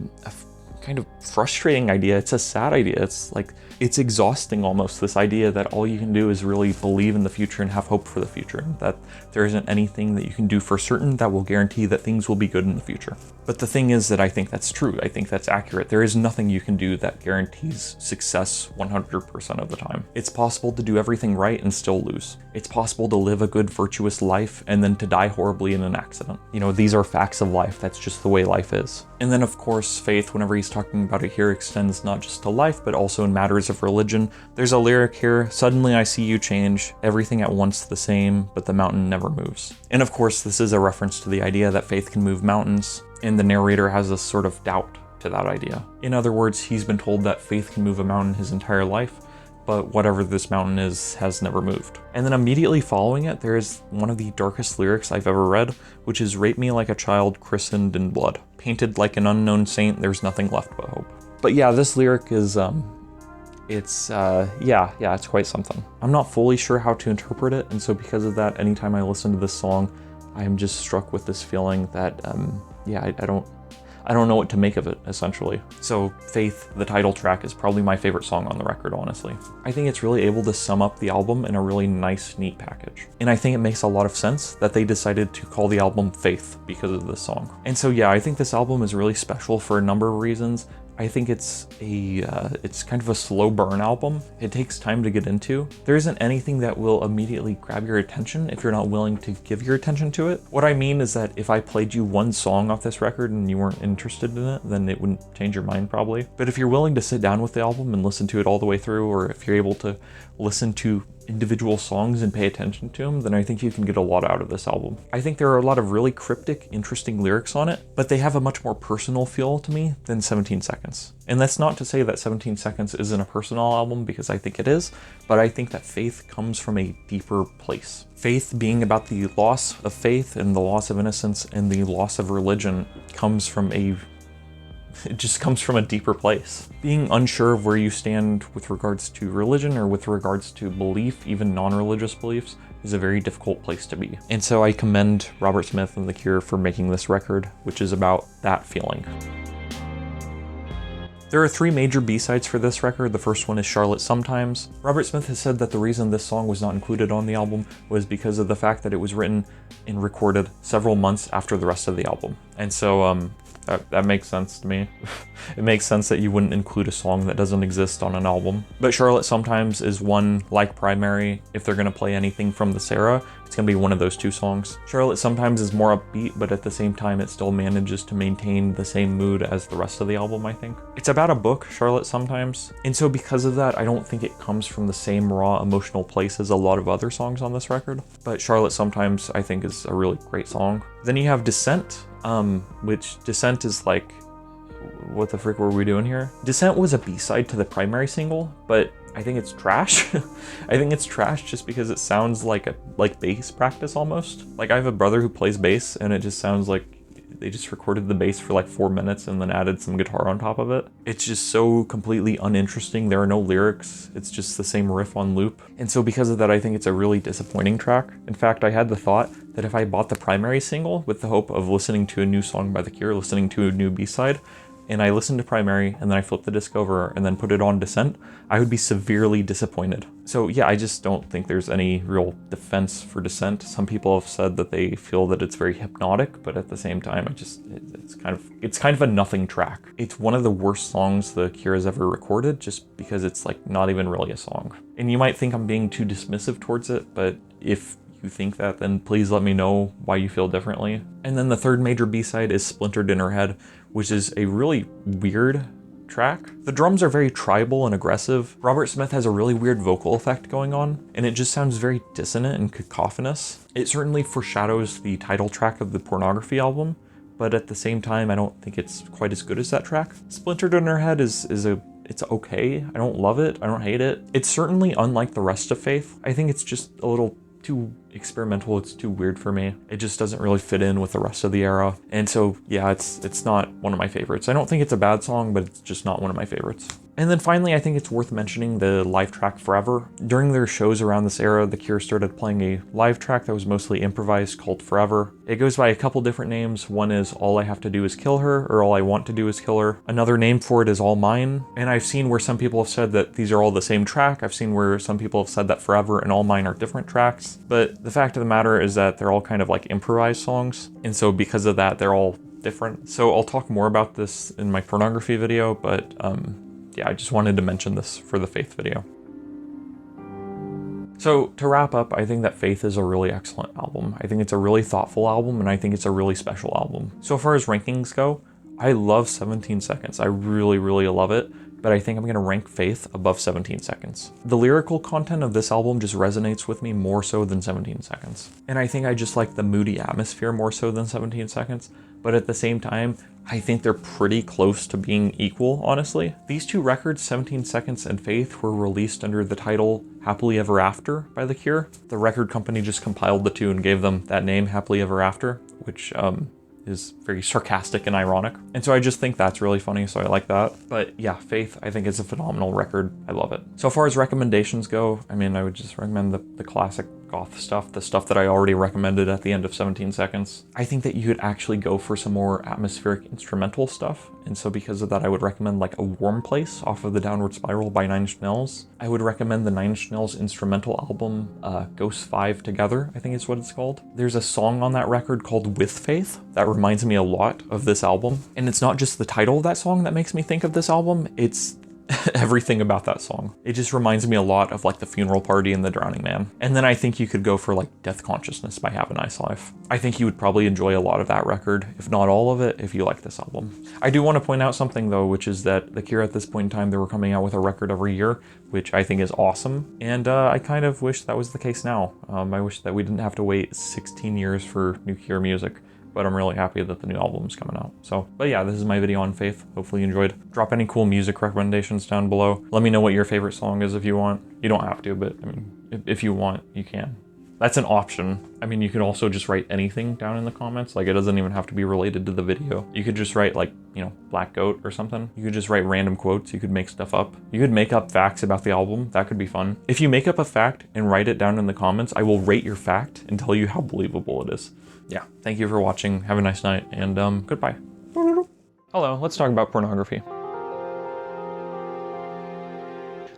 kind of frustrating idea. It's a sad idea. It's like, it's exhausting almost, this idea that all you can do is really believe in the future and have hope for the future, that there isn't anything that you can do for certain that will guarantee that things will be good in the future. But the thing is that I think that's true. I think that's accurate. There is nothing you can do that guarantees success 100% of the time. It's possible to do everything right and still lose. It's possible to live a good, virtuous life and then to die horribly in an accident. You know, these are facts of life. That's just the way life is. And then of course, faith, whenever he's talking about it here, extends not just to life, but also in matters of religion. There's a lyric here: suddenly I see you change, everything at once the same, but the mountain never moves. And of course, this is a reference to the idea that faith can move mountains, and the narrator has this sort of doubt to that idea. In other words, he's been told that faith can move a mountain his entire life, but whatever this mountain is has never moved. And then immediately following it, there is one of the darkest lyrics I've ever read, which is "Rape me like a child christened in blood. Painted like an unknown saint, there's nothing left but hope." But yeah, this lyric is, it's quite something. I'm not fully sure how to interpret it, and so because of that, anytime I listen to this song, I am just struck with this feeling that, I don't know what to make of it, essentially. So Faith, the title track, is probably my favorite song on the record, honestly. I think it's really able to sum up the album in a really nice, neat package. And I think it makes a lot of sense that they decided to call the album Faith because of this song. And so yeah, I think this album is really special for a number of reasons. I think it's kind of a slow burn album. It takes time to get into. There isn't anything that will immediately grab your attention if you're not willing to give your attention to it. What I mean is that if I played you one song off this record and you weren't interested in it, then it wouldn't change your mind probably. But if you're willing to sit down with the album and listen to it all the way through, or if you're able to listen to individual songs and pay attention to them, then I think you can get a lot out of this album. I think there are a lot of really cryptic, interesting lyrics on it, but they have a much more personal feel to me than 17 Seconds. And that's not to say that 17 Seconds isn't a personal album, because I think it is, but I think that Faith comes from a deeper place. Faith being about the loss of faith and the loss of innocence and the loss of religion comes from it just comes from a deeper place. Being unsure of where you stand with regards to religion or with regards to belief, even non-religious beliefs, is a very difficult place to be. And so I commend Robert Smith and The Cure for making this record, which is about that feeling. There are 3 major B-sides for this record. The first one is Charlotte Sometimes. Robert Smith has said that the reason this song was not included on the album was because of the fact that it was written and recorded several months after the rest of the album. And so that makes sense to me. It makes sense that you wouldn't include a song that doesn't exist on an album. But Charlotte Sometimes is one, like Primary, if they're gonna play anything from this era, it's gonna be one of those 2 songs. Charlotte Sometimes is more upbeat, but at the same time it still manages to maintain the same mood as the rest of the album, I think. It's about a book, Charlotte Sometimes, and so because of that, I don't think it comes from the same raw emotional place as a lot of other songs on this record. But Charlotte Sometimes, I think, is a really great song. Then you have Descent, which Descent is like, what the frick were we doing here? Descent was a B-side to the Primary single, but I think it's trash. I think it's trash just because it sounds like bass practice almost. Like, I have a brother who plays bass, and it just sounds like they just recorded the bass for like 4 minutes and then added some guitar on top of it. It's just so completely uninteresting. There are no lyrics. It's just the same riff on loop. And so because of that, I think it's a really disappointing track. In fact, I had the thought that if I bought the Primary single with the hope of listening to a new song by The Cure, listening to a new B-side, and I listened to Primary and then I flipped the disc over and then put it on Descent, I would be severely disappointed. So yeah, I just don't think there's any real defense for Descent. Some people have said that they feel that it's very hypnotic, but at the same time, it's kind of a nothing track. It's one of the worst songs The Cure has ever recorded, just because it's like not even really a song. And you might think I'm being too dismissive towards it, but if you think that, then please let me know why you feel differently. And then the third major B-side is Splintered in Her Head, which is a really weird track. The drums are very tribal and aggressive. Robert Smith has a really weird vocal effect going on, and it just sounds very dissonant and cacophonous. It certainly foreshadows the title track of the Pornography album, but at the same time, I don't think it's quite as good as that track. Splintered in Her Head it's okay. I don't love it. I don't hate it. It's certainly unlike the rest of Faith. I think it's just a little too experimental. It's too weird for me. It just doesn't really fit in with the rest of the era. And so, yeah, it's not one of my favorites. I don't think it's a bad song, but it's just not one of my favorites. And then finally, I think it's worth mentioning the live track Forever. During their shows around this era, The Cure started playing a live track that was mostly improvised called Forever. It goes by a couple different names. One is All I Have to Do Is Kill Her, or All I Want to Do Is Kill Her. Another name for it is All Mine. And I've seen where some people have said that these are all the same track. I've seen where some people have said that Forever and All Mine are different tracks. But the fact of the matter is that they're all kind of like improvised songs. And so because of that, they're all different. So I'll talk more about this in my Pornography video, but yeah, I just wanted to mention this for the Faith video. So to wrap up, I think that Faith is a really excellent album. I think it's a really thoughtful album, and I think it's a really special album. So far as rankings go, I love 17 Seconds. I really, really love it, but I think I'm gonna rank Faith above 17 Seconds. The lyrical content of this album just resonates with me more so than 17 Seconds. And I think I just like the moody atmosphere more so than 17 Seconds, but at the same time, I think they're pretty close to being equal, honestly. These two records, 17 Seconds and Faith, were released under the title Happily Ever After by The Cure. The record company just compiled the two and gave them that name, Happily Ever After, which is very sarcastic and ironic. And so I just think that's really funny, so I like that. But yeah, Faith, I think it's a phenomenal record. I love it. So far as recommendations go, I mean, I would just recommend the classic Goth stuff, the stuff that I already recommended at the end of 17 Seconds. I think that you could actually go for some more atmospheric instrumental stuff. And so because of that, I would recommend like A Warm Place off of the Downward Spiral by Nine Inch Nails. I would recommend the Nine Inch Nails instrumental album, Ghost 5 Together, I think is what it's called. There's a song on that record called With Faith that reminds me a lot of this album. And it's not just the title of that song that makes me think of this album, it's everything about that song. It just reminds me a lot of like The Funeral Party and The Drowning Man. And then I think you could go for like Death Consciousness by Have a Nice Life. I think you would probably enjoy a lot of that record, if not all of it, if you like this album. I do want to point out something though, which is that The Cure at this point in time, they were coming out with a record every year, which I think is awesome. And I kind of wish that was the case now. I wish that we didn't have to wait 16 years for new Cure music. But I'm really happy that the new album's coming out. So, but yeah, this is my video on Faith. Hopefully you enjoyed. Drop any cool music recommendations down below. Let me know what your favorite song is if you want. You don't have to, but I mean, if you want, you can. That's an option. I mean, you could also just write anything down in the comments. Like, it doesn't even have to be related to the video. You could just write like, you know, Black Goat or something. You could just write random quotes. You could make stuff up. You could make up facts about the album. That could be fun. If you make up a fact and write it down in the comments, I will rate your fact and tell you how believable it is. Yeah, thank you for watching. Have a nice night, and goodbye. Hello, let's talk about Pornography.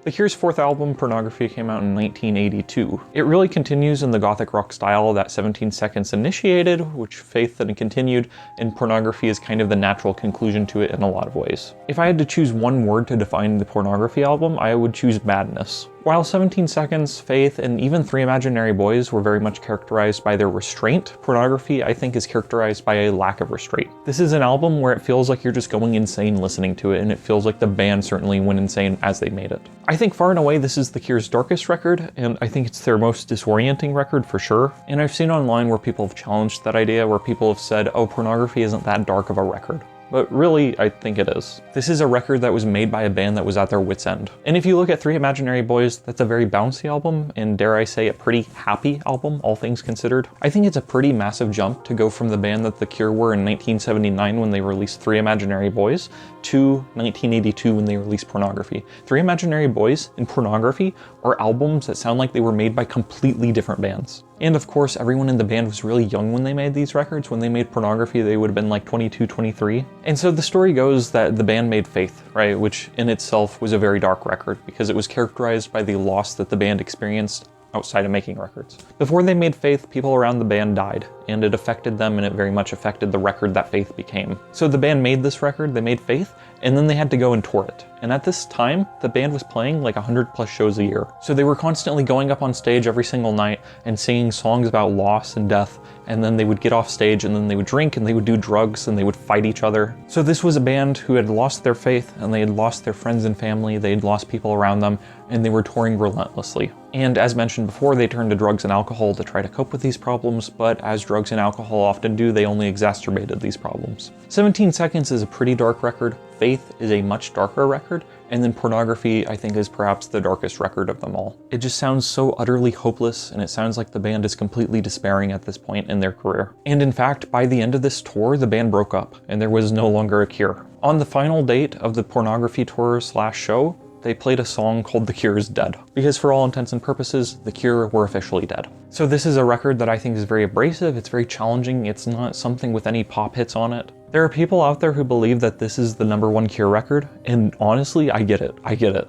The Cure's fourth album, Pornography, came out in 1982. It really continues in the gothic rock style that 17 Seconds initiated, which Faith then continued, and Pornography is kind of the natural conclusion to it in a lot of ways. If I had to choose one word to define the Pornography album, I would choose madness. While 17 Seconds, Faith, and even Three Imaginary Boys were very much characterized by their restraint, Pornography, I think, is characterized by a lack of restraint. This is an album where it feels like you're just going insane listening to it, and it feels like the band certainly went insane as they made it. I think far and away this is The Cure's darkest record, and I think it's their most disorienting record for sure. And I've seen online where people have challenged that idea, where people have said, oh, Pornography isn't that dark of a record. But really, I think it is. This is a record that was made by a band that was at their wit's end. And if you look at Three Imaginary Boys, that's a very bouncy album, and dare I say, a pretty happy album, all things considered. I think it's a pretty massive jump to go from the band that The Cure were in 1979 when they released Three Imaginary Boys to 1982 when they released Pornography. Three Imaginary Boys and Pornography are albums that sound like they were made by completely different bands. And of course, everyone in the band was really young when they made these records. When they made Pornography, they would have been like 22, 23. And so the story goes that the band made Faith, right? Which in itself was a very dark record because it was characterized by the loss that the band experienced outside of making records. Before they made Faith, people around the band died, and it affected them, and it very much affected the record that Faith became. So the band made this record, they made Faith, and then they had to go and tour it. And at this time, the band was playing like 100+ shows a year. So they were constantly going up on stage every single night and singing songs about loss and death, and then they would get off stage and then they would drink and they would do drugs and they would fight each other. So this was a band who had lost their faith, and they had lost their friends and family, they had lost people around them, and they were touring relentlessly. And as mentioned before, they turned to drugs and alcohol to try to cope with these problems, but as drugs drugs and alcohol often do, they only exacerbated these problems. 17 Seconds is a pretty dark record, Faith is a much darker record, and then Pornography, I think, is perhaps the darkest record of them all. It just sounds so utterly hopeless, and it sounds like the band is completely despairing at this point in their career. And in fact, by the end of this tour, the band broke up, and there was no longer a Cure. On the final date of the Pornography tour / show, they played a song called The Cure is Dead, because for all intents and purposes, The Cure were officially dead. So this is a record that I think is very abrasive, it's very challenging, it's not something with any pop hits on it. There are people out there who believe that this is the #1 Cure record, and honestly, I get it.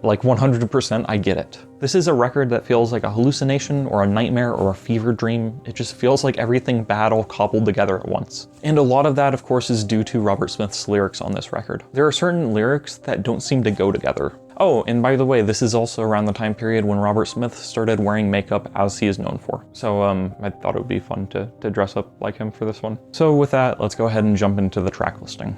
Like 100% I get it. This is a record that feels like a hallucination or a nightmare or a fever dream. It just feels like everything bad all cobbled together at once. And a lot of that, of course, is due to Robert Smith's lyrics on this record. There are certain lyrics that don't seem to go together. Oh, and by the way, this is also around the time period when Robert Smith started wearing makeup as he is known for. So I thought it would be fun to dress up like him for this one. So with that, let's go ahead and jump into the track listing.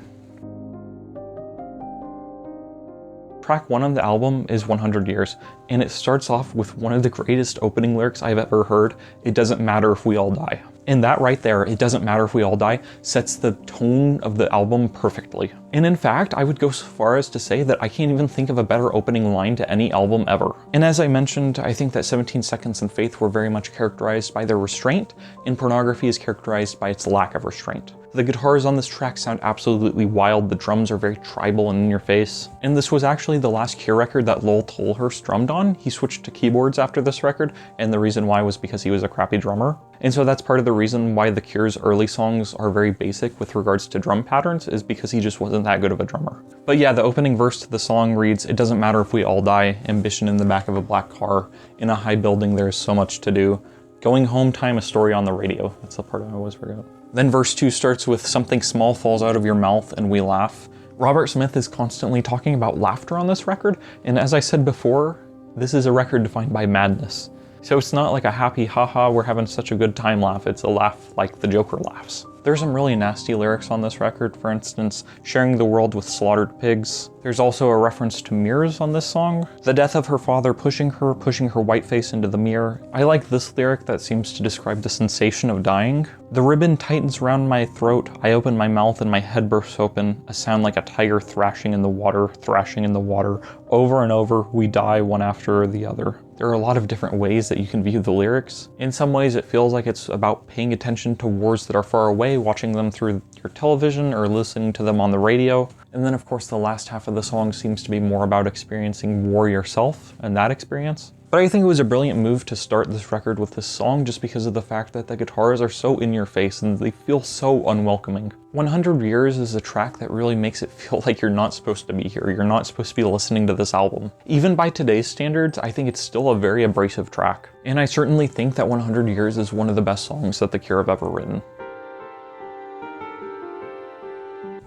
Track 1 of the album is 100 Years, and it starts off with one of the greatest opening lyrics I've ever heard. It doesn't matter if we all die. And that right there, it doesn't matter if we all die, sets the tone of the album perfectly. And in fact, I would go so far as to say that I can't even think of a better opening line to any album ever. And as I mentioned, I think that 17 Seconds and Faith were very much characterized by their restraint, and Pornography is characterized by its lack of restraint. The guitars on this track sound absolutely wild, the drums are very tribal and in your face. And this was actually the last Cure record that Lol Tolhurst drummed on. He switched to keyboards after this record, and the reason why was because he was a crappy drummer. And so that's part of the reason why the Cure's early songs are very basic with regards to drum patterns, is because he just wasn't that good of a drummer. But yeah, the opening verse to the song reads, "It doesn't matter if we all die, ambition in the back of a black car, in a high building there is so much to do, going home time a story on the radio." That's the part I always forget. Then verse 2 starts with, "Something small falls out of your mouth and we laugh." Robert Smith is constantly talking about laughter on this record, and as I said before, this is a record defined by madness. So it's not like a happy haha we're having such a good time laugh, it's a laugh like the Joker laughs. There's some really nasty lyrics on this record, for instance, sharing the world with slaughtered pigs. There's also a reference to mirrors on this song. The death of her father pushing her white face into the mirror. I like this lyric that seems to describe the sensation of dying. The ribbon tightens around my throat, I open my mouth and my head bursts open, a sound like a tiger thrashing in the water, over and over, we die one after the other. There are a lot of different ways that you can view the lyrics. In some ways it feels like it's about paying attention to wars that are far away, watching them through your television or listening to them on the radio. And then of course the last half of the song seems to be more about experiencing war yourself and that experience. But I think it was a brilliant move to start this record with this song just because of the fact that the guitars are so in your face and they feel so unwelcoming. 100 Years is a track that really makes it feel like you're not supposed to be here, you're not supposed to be listening to this album. Even by today's standards, I think it's still a very abrasive track. And I certainly think that 100 Years is one of the best songs that the Cure have ever written.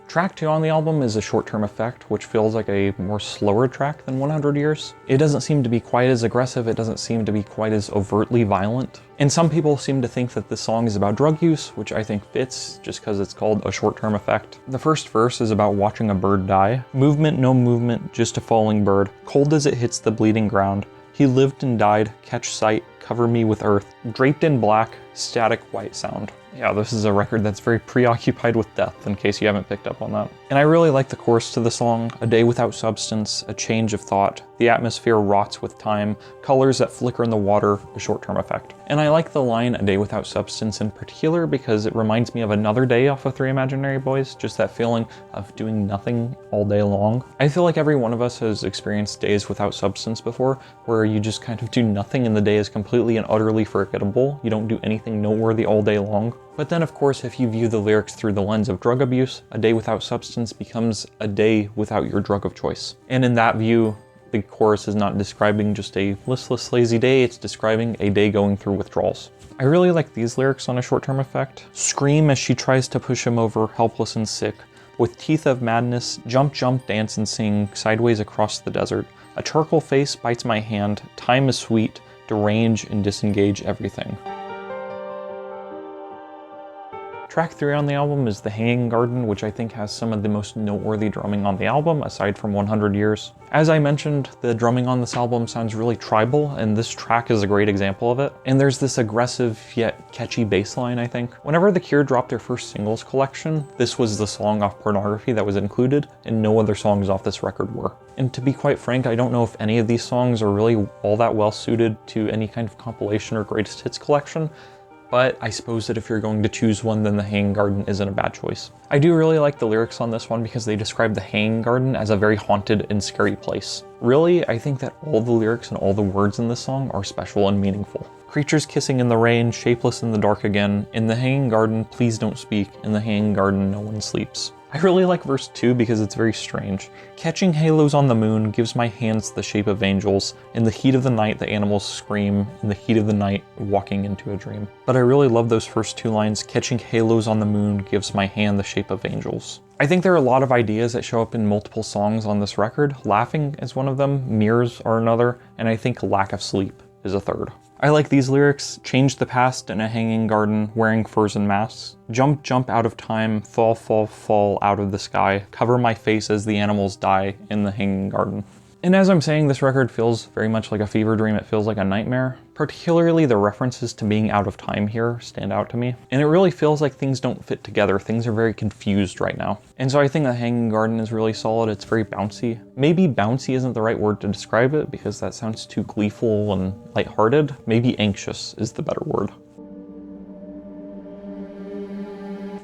Track 2 on the album is A Short-Term Effect, which feels like a more slower track than 100 Years. It doesn't seem to be quite as aggressive, it doesn't seem to be quite as overtly violent. And some people seem to think that this song is about drug use, which I think fits, just because it's called A Short-Term Effect. The first verse is about watching a bird die. Movement, no movement, just a falling bird. Cold as it hits the bleeding ground. He lived and died, catch sight, cover me with earth. Draped in black, static white sound. Yeah, this is a record that's very preoccupied with death, in case you haven't picked up on that. And I really like the chorus to the song. A day without substance, a change of thought. The atmosphere rots with time. Colors that flicker in the water, a short-term effect. And I like the line, a day without substance, in particular because it reminds me of Another Day off of Three Imaginary Boys, just that feeling of doing nothing all day long. I feel like every one of us has experienced days without substance before, where you just kind of do nothing and the day is completely and utterly forgettable. You don't do anything noteworthy all day long. But then of course, if you view the lyrics through the lens of drug abuse, a day without substance becomes a day without your drug of choice. And in that view, the chorus is not describing just a listless, lazy day, it's describing a day going through withdrawals. I really like these lyrics on A Short-Term Effect. Scream as she tries to push him over, helpless and sick. With teeth of madness, jump, jump, dance and sing, sideways across the desert. A charcoal face bites my hand, time is sweet, derange and disengage everything. Track 3 on the album is The Hanging Garden, which I think has some of the most noteworthy drumming on the album, aside from 100 Years. As I mentioned, the drumming on this album sounds really tribal, and this track is a great example of it. And there's this aggressive yet catchy bass line, I think. Whenever The Cure dropped their first singles collection, this was the song off Pornography that was included, and no other songs off this record were. And to be quite frank, I don't know if any of these songs are really all that well suited to any kind of compilation or greatest hits collection, but I suppose that if you're going to choose one, then The Hanging Garden isn't a bad choice. I do really like the lyrics on this one because they describe the Hanging Garden as a very haunted and scary place. Really, I think that all the lyrics and all the words in this song are special and meaningful. Creatures kissing in the rain, shapeless in the dark again. In the hanging garden, please don't speak. In the hanging garden, no one sleeps. I really like verse 2 because it's very strange. Catching halos on the moon gives my hands the shape of angels. In the heat of the night, the animals scream. In the heat of the night, walking into a dream. But I really love those first two lines. Catching halos on the moon gives my hand the shape of angels. I think there are a lot of ideas that show up in multiple songs on this record. Laughing is one of them, mirrors are another, and I think lack of sleep is a third. I like these lyrics. Change the past in a hanging garden, wearing furs and masks. Jump, jump out of time, fall, fall, fall out of the sky. Cover my face as the animals die in the hanging garden. And as I'm saying, this record feels very much like a fever dream. It feels like a nightmare. Particularly the references to being out of time here stand out to me. And it really feels like things don't fit together. Things are very confused right now. And so I think The Hanging Garden is really solid. It's very bouncy. Maybe bouncy isn't the right word to describe it because that sounds too gleeful and lighthearted. Maybe anxious is the better word.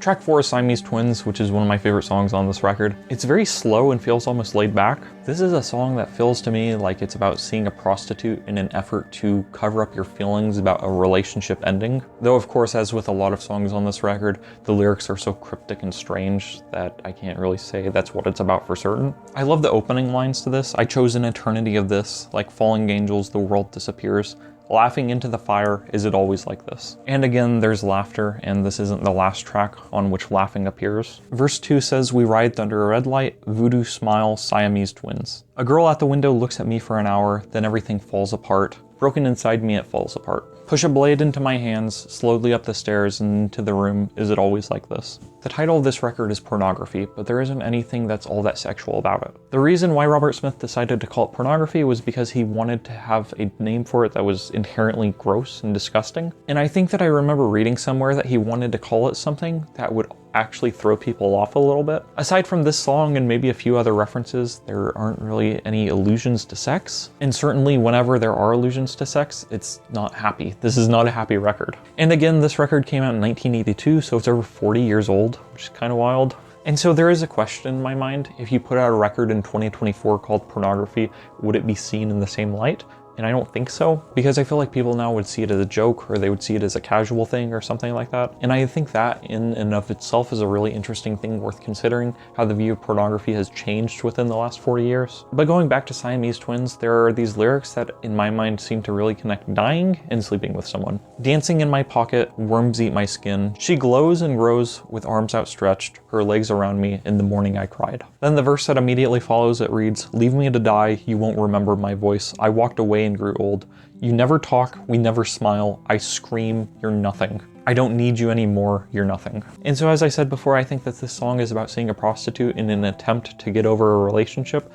Track 4 is Siamese Twins, which is one of my favorite songs on this record. It's very slow and feels almost laid back. This is a song that feels to me like it's about seeing a prostitute in an effort to cover up your feelings about a relationship ending. Though of course, as with a lot of songs on this record, the lyrics are so cryptic and strange that I can't really say that's what it's about for certain. I love the opening lines to this. I chose an eternity of this, like falling angels, the world disappears. Laughing into the fire, is it always like this? And again, there's laughter, and this isn't the last track on which laughing appears. Verse 2 says, we ride under a red light, voodoo smile, Siamese twins. A girl at the window looks at me for an hour, then everything falls apart. Broken inside me, it falls apart. Push a blade into my hands, slowly up the stairs and into the room, is it always like this? The title of this record is Pornography, but there isn't anything that's all that sexual about it. The reason why Robert Smith decided to call it Pornography was because he wanted to have a name for it that was inherently gross and disgusting. And I think that I remember reading somewhere that he wanted to call it something that would actually throw people off a little bit. Aside from this song and maybe a few other references, there aren't really any allusions to sex. And certainly whenever there are allusions to sex, it's not happy. This is not a happy record. And again, this record came out in 1982, so it's over 40 years old, which is kind of wild. And so there is a question in my mind. If you put out a record in 2024 called Pornography, would it be seen in the same light? And I don't think so, because I feel like people now would see it as a joke, or they would see it as a casual thing or something like that. And I think that in and of itself is a really interesting thing worth considering, how the view of pornography has changed within the last 40 years. But going back to Siamese Twins, there are these lyrics that in my mind seem to really connect dying and sleeping with someone. Dancing in my pocket, worms eat my skin. She glows and grows with arms outstretched, her legs around me, in the morning I cried. Then the verse that immediately follows, it reads, leave me to die, you won't remember my voice. I walked away and grew old. You never talk, we never smile. I scream, you're nothing. I don't need you anymore, you're nothing. And so as I said before, I think that this song is about seeing a prostitute in an attempt to get over a relationship,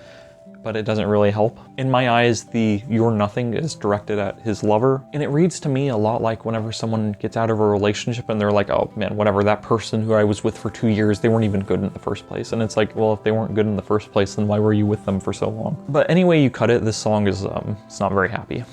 but it doesn't really help. In my eyes, the you're nothing is directed at his lover. And it reads to me a lot like whenever someone gets out of a relationship and they're like, oh man, whatever, that person who I was with for 2 years, they weren't even good in the first place. And it's like, well, if they weren't good in the first place, then why were you with them for so long? But any way you cut it, this song is it's not very happy.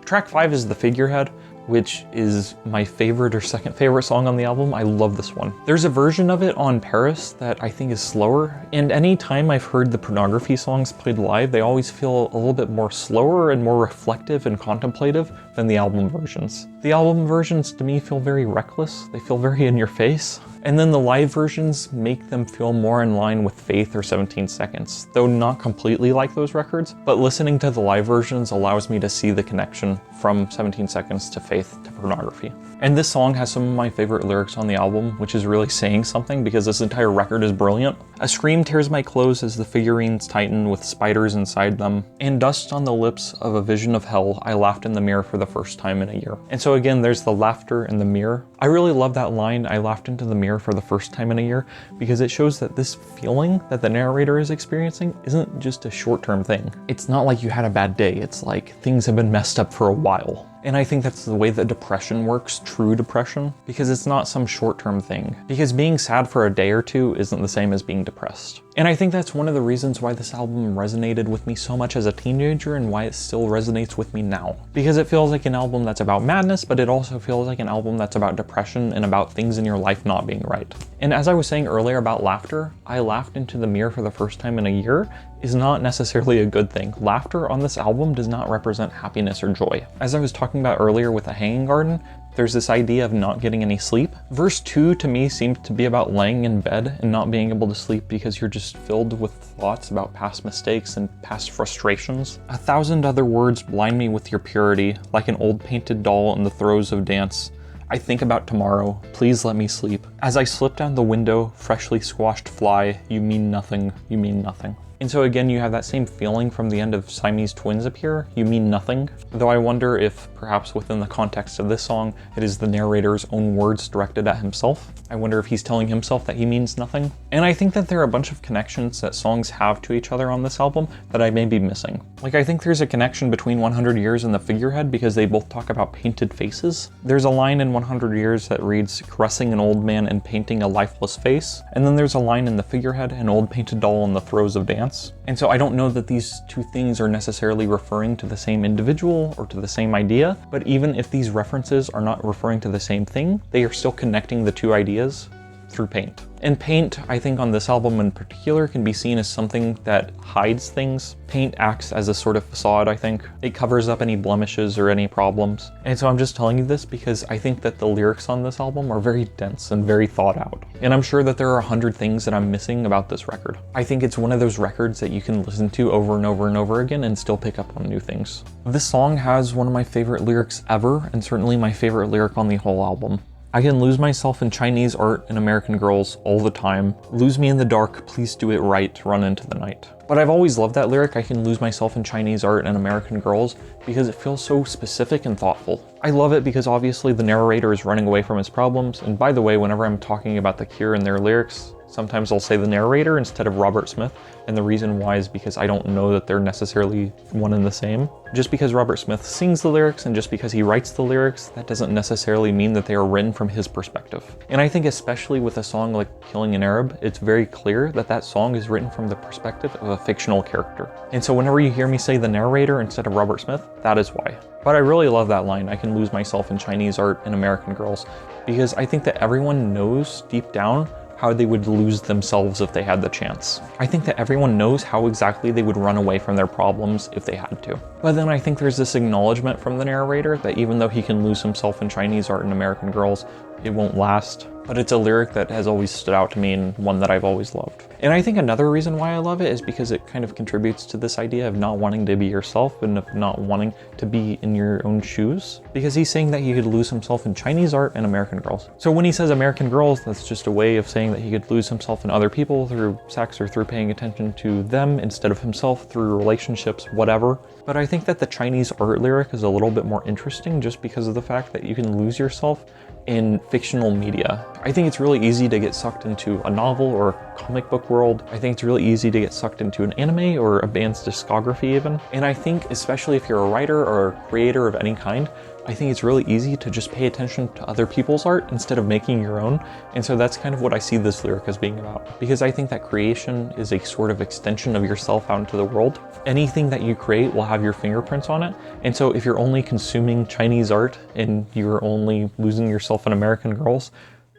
Track 5 is The Figurehead, which is my favorite or second favorite song on the album. I love this one. There's a version of it on Paris that I think is slower, and any time I've heard the Pornography songs played live, they always feel a little bit more slower and more reflective and contemplative than the album versions. The album versions to me feel very reckless. They feel very in your face. And then the live versions make them feel more in line with Faith or 17 Seconds, though not completely like those records, but listening to the live versions allows me to see the connection from 17 Seconds to Faith to Pornography. And this song has some of my favorite lyrics on the album, which is really saying something because this entire record is brilliant. A scream tears my clothes as the figurines tighten with spiders inside them, and dust on the lips of a vision of hell, I laughed in the mirror for the first time in a year. And so again, there's the laughter in the mirror. I really love that line, I laughed into the mirror for the first time in a year, because it shows that this feeling that the narrator is experiencing isn't just a short-term thing. It's not like you had a bad day, it's like things have been messed up for a while. And I think that's the way that depression works, true depression, because it's not some short-term thing. Because being sad for a day or two isn't the same as being depressed. And I think that's one of the reasons why this album resonated with me so much as a teenager and why it still resonates with me now. Because it feels like an album that's about madness, but it also feels like an album that's about depression and about things in your life not being right. And as I was saying earlier about laughter, I laughed into the mirror for the first time in a year is not necessarily a good thing. Laughter on this album does not represent happiness or joy. As I was talking about earlier with The Hanging Garden, there's this idea of not getting any sleep. Verse 2 to me seemed to be about laying in bed and not being able to sleep because you're just filled with thoughts about past mistakes and past frustrations. 1,000 other words blind me with your purity, like an old painted doll in the throes of dance. I think about tomorrow, please let me sleep. As I slip down the window, freshly squashed fly, you mean nothing, you mean nothing. And so again, you have that same feeling from the end of Siamese Twins appear, you mean nothing. Though I wonder if perhaps within the context of this song, it is the narrator's own words directed at himself. I wonder if he's telling himself that he means nothing. And I think that there are a bunch of connections that songs have to each other on this album that I may be missing. Like I think there's a connection between 100 Years and The Figurehead because they both talk about painted faces. There's a line in 100 Years that reads, caressing an old man and painting a lifeless face. And then there's a line in The Figurehead, an old painted doll in the throes of dance. And so I don't know that these two things are necessarily referring to the same individual or to the same idea, but even if these references are not referring to the same thing, they are still connecting the two ideas through paint. And paint, I think on this album in particular, can be seen as something that hides things. Paint acts as a sort of facade, I think. It covers up any blemishes or any problems. And so I'm just telling you this because I think that the lyrics on this album are very dense and very thought out. And I'm sure that there are 100 things that I'm missing about this record. I think it's one of those records that you can listen to over and over and over again and still pick up on new things. This song has one of my favorite lyrics ever, and certainly my favorite lyric on the whole album. I can lose myself in Chinese art and American girls all the time. Lose me in the dark, please do it right, run into the night. But I've always loved that lyric, I can lose myself in Chinese art and American girls, because it feels so specific and thoughtful. I love it because obviously the narrator is running away from his problems, and by the way, whenever I'm talking about The Cure and their lyrics, sometimes I'll say the narrator instead of Robert Smith, and the reason why is because I don't know that they're necessarily one and the same. Just because Robert Smith sings the lyrics and just because he writes the lyrics, that doesn't necessarily mean that they are written from his perspective. And I think especially with a song like Killing an Arab, it's very clear that that song is written from the perspective of a fictional character. And so whenever you hear me say the narrator instead of Robert Smith, that is why. But I really love that line, I can lose myself in Chinese art and American girls, because I think that everyone knows deep down how they would lose themselves if they had the chance. I think that everyone knows how exactly they would run away from their problems if they had to. But then I think there's this acknowledgement from the narrator that even though he can lose himself in Chinese art and American girls, it won't last. But it's a lyric that has always stood out to me and one that I've always loved. And I think another reason why I love it is because it kind of contributes to this idea of not wanting to be yourself and of not wanting to be in your own shoes. Because he's saying that he could lose himself in Chinese art and American girls. So when he says American girls, that's just a way of saying that he could lose himself in other people through sex or through paying attention to them instead of himself through relationships, whatever. But I think that the Chinese art lyric is a little bit more interesting just because of the fact that you can lose yourself in fictional media. I think it's really easy to get sucked into a novel or a comic book world. I think it's really easy to get sucked into an anime or a band's discography even. And I think especially if you're a writer or a creator of any kind, I think it's really easy to just pay attention to other people's art instead of making your own. And so that's kind of what I see this lyric as being about. Because I think that creation is a sort of extension of yourself out into the world. Anything that you create will have your fingerprints on it. And so if you're only consuming Chinese art and you're only losing yourself in American girls,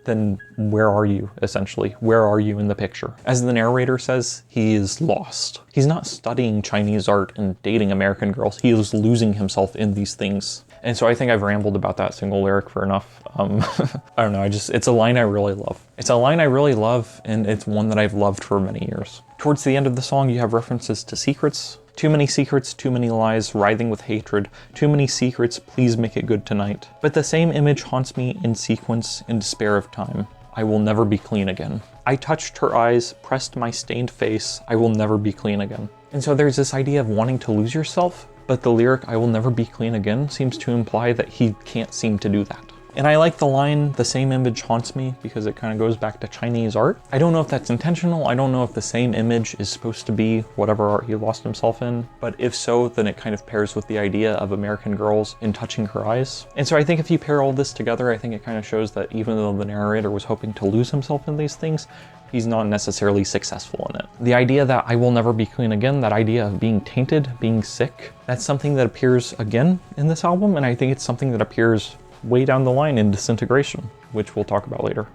then where are you, essentially? Where are you in the picture? As the narrator says, he is lost. He's not studying Chinese art and dating American girls. He is losing himself in these things. And so I think I've rambled about that single lyric for enough. I don't know, it's a line I really love. It's a line I really love, and it's one that I've loved for many years. Towards the end of the song, you have references to secrets. Too many secrets, too many lies, writhing with hatred. Too many secrets, please make it good tonight. But the same image haunts me in sequence, in despair of time. I will never be clean again. I touched her eyes, pressed my stained face. I will never be clean again. And so there's this idea of wanting to lose yourself, but the lyric, I will never be clean again, seems to imply that he can't seem to do that. And I like the line, the same image haunts me, because it kind of goes back to Chinese art. I don't know if that's intentional. I don't know if the same image is supposed to be whatever art he lost himself in. But if so, then it kind of pairs with the idea of American girls in touching her eyes. And so I think if you pair all this together, I think it kind of shows that even though the narrator was hoping to lose himself in these things, he's not necessarily successful in it. The idea that I will never be clean again, that idea of being tainted, being sick, that's something that appears again in this album. And I think it's something that appears way down the line in Disintegration, which we'll talk about later.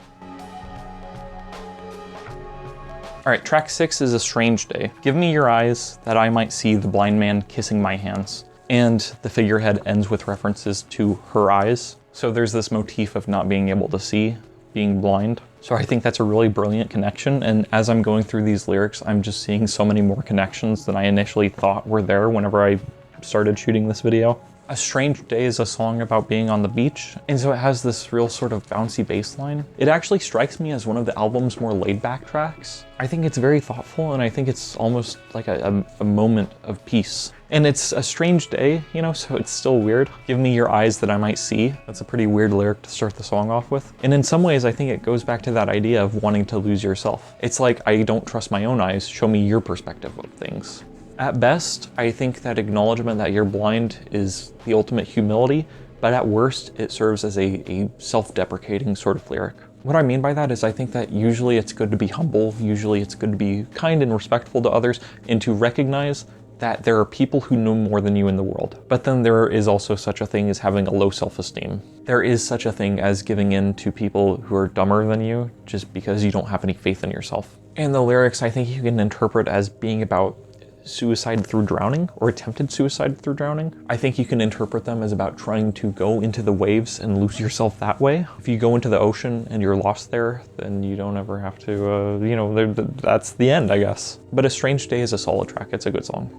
All right, track 6 is A Strange Day. Give me your eyes that I might see the blind man kissing my hands. And the figurehead ends with references to her eyes. So there's this motif of not being able to see, being blind. So I think that's a really brilliant connection. And as I'm going through these lyrics, I'm just seeing so many more connections than I initially thought were there whenever I started shooting this video. A Strange Day is a song about being on the beach, and so it has this real sort of bouncy bass line. It actually strikes me as one of the album's more laid-back tracks. I think it's very thoughtful, and I think it's almost like a moment of peace. And it's a strange day, you know, so it's still weird. Give me your eyes that I might see. That's a pretty weird lyric to start the song off with. And in some ways, I think it goes back to that idea of wanting to lose yourself. It's like, I don't trust my own eyes, show me your perspective of things. At best, I think that acknowledgement that you're blind is the ultimate humility, but at worst, it serves as a self-deprecating sort of lyric. What I mean by that is I think that usually it's good to be humble, usually it's good to be kind and respectful to others, and to recognize that there are people who know more than you in the world. But then there is also such a thing as having a low self-esteem. There is such a thing as giving in to people who are dumber than you just because you don't have any faith in yourself. And the lyrics I think you can interpret as being about suicide through drowning or attempted suicide through drowning. I think you can interpret them as about trying to go into the waves and lose yourself that way. If you go into the ocean and you're lost there, then you don't ever have to, you know, that's the end, I guess. But A Strange Day is a solid track. It's a good song.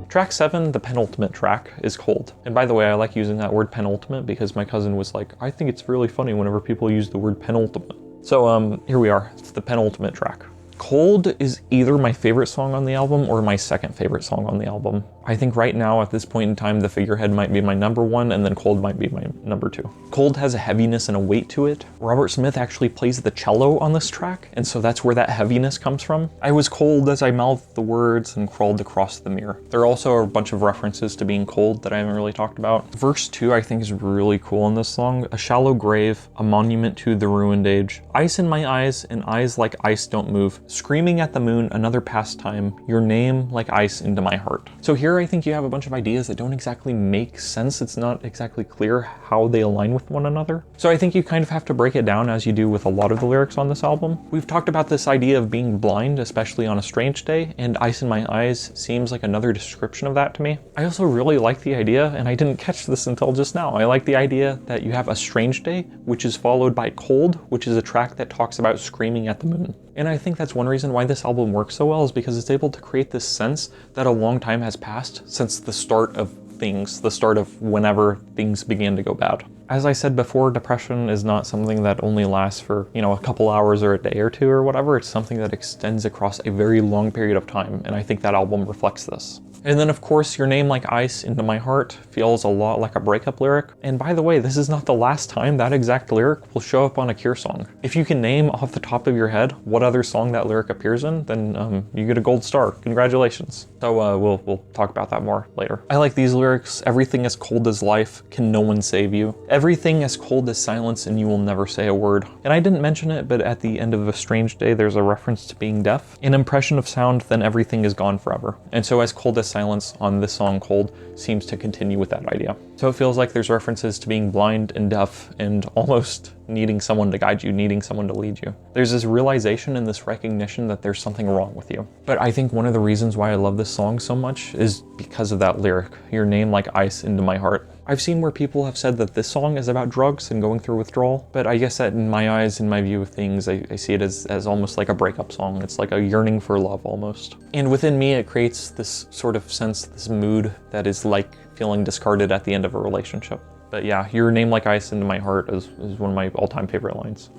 Track 7, the penultimate track, is Cold. And by the way, I like using that word penultimate because my cousin was like, I think it's really funny whenever people use the word penultimate. So here we are, it's the penultimate track. Cold is either my favorite song on the album or my second favorite song on the album. I think right now at this point in time, the figurehead might be my number 1 and then Cold might be my number 2. Cold has a heaviness and a weight to it. Robert Smith actually plays the cello on this track, and so that's where that heaviness comes from. I was cold as I mouthed the words and crawled across the mirror. There are also a bunch of references to being cold that I haven't really talked about. Verse 2 I think is really cool in this song. A shallow grave, a monument to the ruined age. Ice in my eyes and eyes like ice don't move. Screaming at the moon, another pastime. Your name like ice into my heart. So here I think you have a bunch of ideas that don't exactly make sense. It's not exactly clear how they align with one another. So I think you kind of have to break it down as you do with a lot of the lyrics on this album. We've talked about this idea of being blind, especially on a strange day, and ice in my eyes seems like another description of that to me. I also really like the idea, and I didn't catch this until just now, I like the idea that you have A Strange Day, which is followed by Cold, which is a track that talks about screaming at the moon. And I think that's one reason why this album works so well is because it's able to create this sense that a long time has passed since the start of things, the start of whenever things began to go bad. As I said before, depression is not something that only lasts for, you know, a couple hours or a day or two or whatever. It's something that extends across a very long period of time, and I think that album reflects this. And then of course, Your Name Like Ice into My Heart feels a lot like a breakup lyric. And by the way, this is not the last time that exact lyric will show up on a Cure song. If you can name off the top of your head what other song that lyric appears in, then you get a gold star. Congratulations. So we'll talk about that more later. I like these lyrics. Everything as cold as life. Can no one save you? Everything as cold as silence and you will never say a word. And I didn't mention it, but at the end of A Strange Day, there's a reference to being deaf. An impression of sound, then everything is gone forever. And so As Cold as Silence on this song Cold seems to continue with that idea. So it feels like there's references to being blind and deaf and almost needing someone to guide you, needing someone to lead you. There's this realization and this recognition that there's something wrong with you. But I think one of the reasons why I love this song so much is because of that lyric, your name like ice into my heart. I've seen where people have said that this song is about drugs and going through withdrawal, but I guess that in my eyes, in my view of things, I see it as almost like a breakup song. It's like a yearning for love almost. And within me, it creates this sort of sense, this mood that is like feeling discarded at the end of a relationship. But yeah, your name like ice into my heart is one of my all-time favorite lines.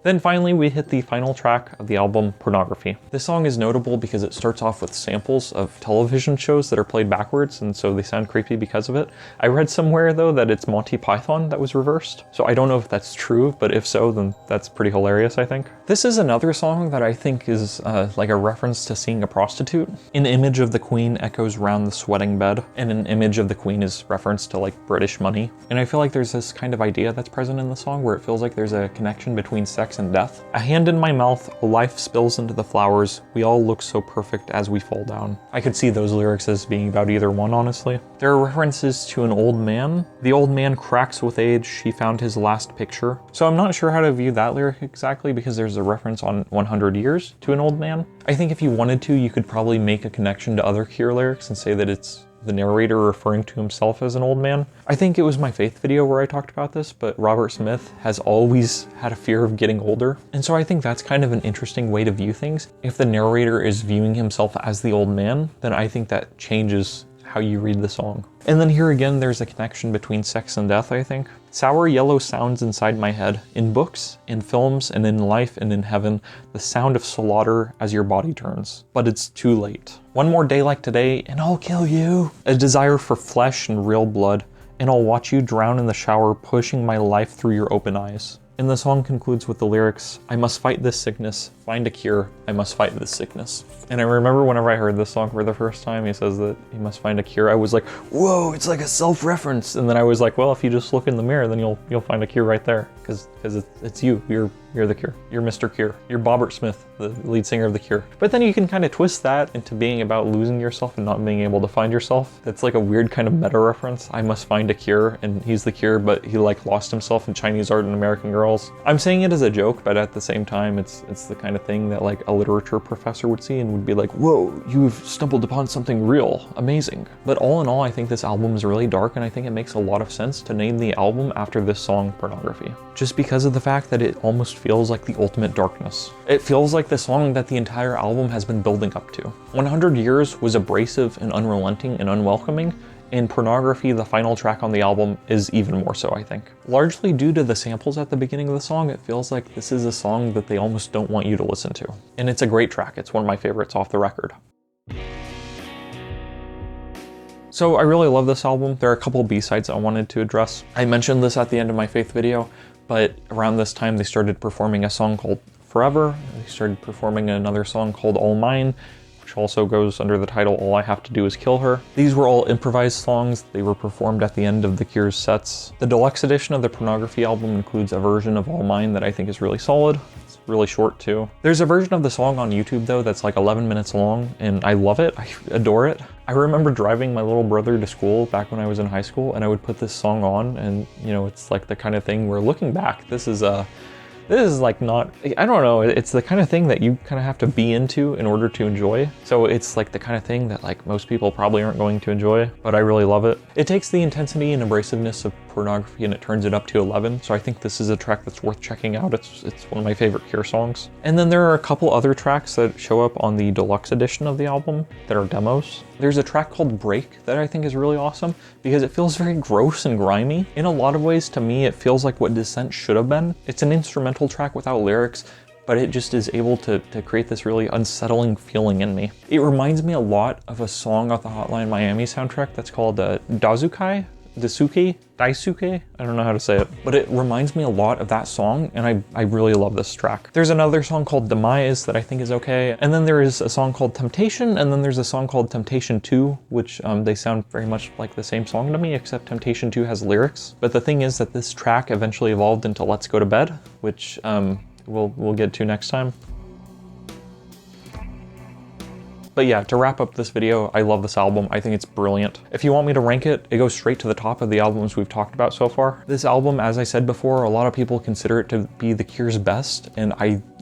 Then finally, we hit the final track of the album, Pornography. This song is notable because it starts off with samples of television shows that are played backwards, and so they sound creepy because of it. I read somewhere, though, that it's Monty Python that was reversed, so I don't know if that's true, but if so, then that's pretty hilarious, I think. This is another song that I think is like a reference to seeing a prostitute. An image of the queen echoes round the sweating bed, and an image of the queen is reference to like British money. And I feel like there's this kind of idea that's present in the song where it feels like there's a connection between sex and death. A hand in my mouth, a life spills into the flowers. We all look so perfect as we fall down. I could see those lyrics as being about either one, honestly. There are references to an old man. The old man cracks with age. She found his last picture. So I'm not sure how to view that lyric exactly because there's a reference on 100 years to an old man. I think if you wanted to, you could probably make a connection to other Cure lyrics and say that it's the narrator referring to himself as an old man. I think it was my Faith video where I talked about this, but Robert Smith has always had a fear of getting older. And so I think that's kind of an interesting way to view things. If the narrator is viewing himself as the old man, then I think that changes how you read the song. And then here again, there's a connection between sex and death, I think. Sour yellow sounds inside my head. In books, in films, and in life and in heaven, the sound of slaughter as your body turns. But it's too late. One more day like today, and I'll kill you. A desire for flesh and real blood, and I'll watch you drown in the shower, pushing my life through your open eyes. And the song concludes with the lyrics, I must fight this sickness, find a cure, I must fight this sickness. And I remember whenever I heard this song for the first time, he says that he must find a cure, I was like, whoa, it's like a self-reference. And then I was like, well, if you just look in the mirror, then you'll find a cure right there. Because it's you, you're the Cure. You're Mr. Cure. You're Bobbert Smith, the lead singer of the Cure. But then you can kind of twist that into being about losing yourself and not being able to find yourself. It's like a weird kind of meta reference. I must find a cure, and he's the Cure, but he like lost himself in Chinese art and American Girls. I'm saying it as a joke, but at the same time, it's the kind of thing that like a literature professor would see and would be like, whoa, you've stumbled upon something real, amazing. But all in all, I think this album is really dark, and I think it makes a lot of sense to name the album after this song, Pornography. Just because of the fact that it almost feels like the ultimate darkness. It feels like the song that the entire album has been building up to. 100 Years was abrasive and unrelenting and unwelcoming, and Pornography, the final track on the album, is even more so, I think. Largely due to the samples at the beginning of the song, it feels like this is a song that they almost don't want you to listen to. And it's a great track. It's one of my favorites off the record. So I really love this album. There are a couple B-sides I wanted to address. I mentioned this at the end of my Faith video, but around this time they started performing a song called Forever. They started performing another song called All Mine, which also goes under the title All I Have to Do Is Kill Her. These were all improvised songs. They were performed at the end of the Cure's sets. The deluxe edition of the Pornography album includes a version of All Mine that I think is really solid. It's really short too. There's a version of the song on YouTube though that's like 11 minutes long, and I love it. I adore it. I remember driving my little brother to school back when I was in high school, and I would put this song on, and you know, it's like the kind of thing where looking back, this is like not, I don't know, it's the kind of thing that you kind of have to be into in order to enjoy. So it's like the kind of thing that like most people probably aren't going to enjoy, but I really love it. It takes the intensity and abrasiveness of Pornography and it turns it up to 11. So I think this is a track that's worth checking out. It's one of my favorite Cure songs. And then there are a couple other tracks that show up on the deluxe edition of the album that are demos. There's a track called Break that I think is really awesome because it feels very gross and grimy. In a lot of ways, to me, it feels like what Descent should have been. It's an instrumental track without lyrics, but it just is able to create this really unsettling feeling in me. It reminds me a lot of a song off the Hotline Miami soundtrack that's called Dazukai. Daisuke? I don't know how to say it, but it reminds me a lot of that song, and I really love this track. There's another song called Demise that I think is okay, and then there is a song called Temptation, and then there's a song called Temptation 2, which they sound very much like the same song to me, except Temptation 2 has lyrics. But the thing is that this track eventually evolved into Let's Go to Bed, which we'll get to next time. But yeah, to wrap up this video, I love this album. I think it's brilliant. If you want me to rank it, it goes straight to the top of the albums we've talked about so far. This album, as I said before, a lot of people consider it to be The Cure's best, and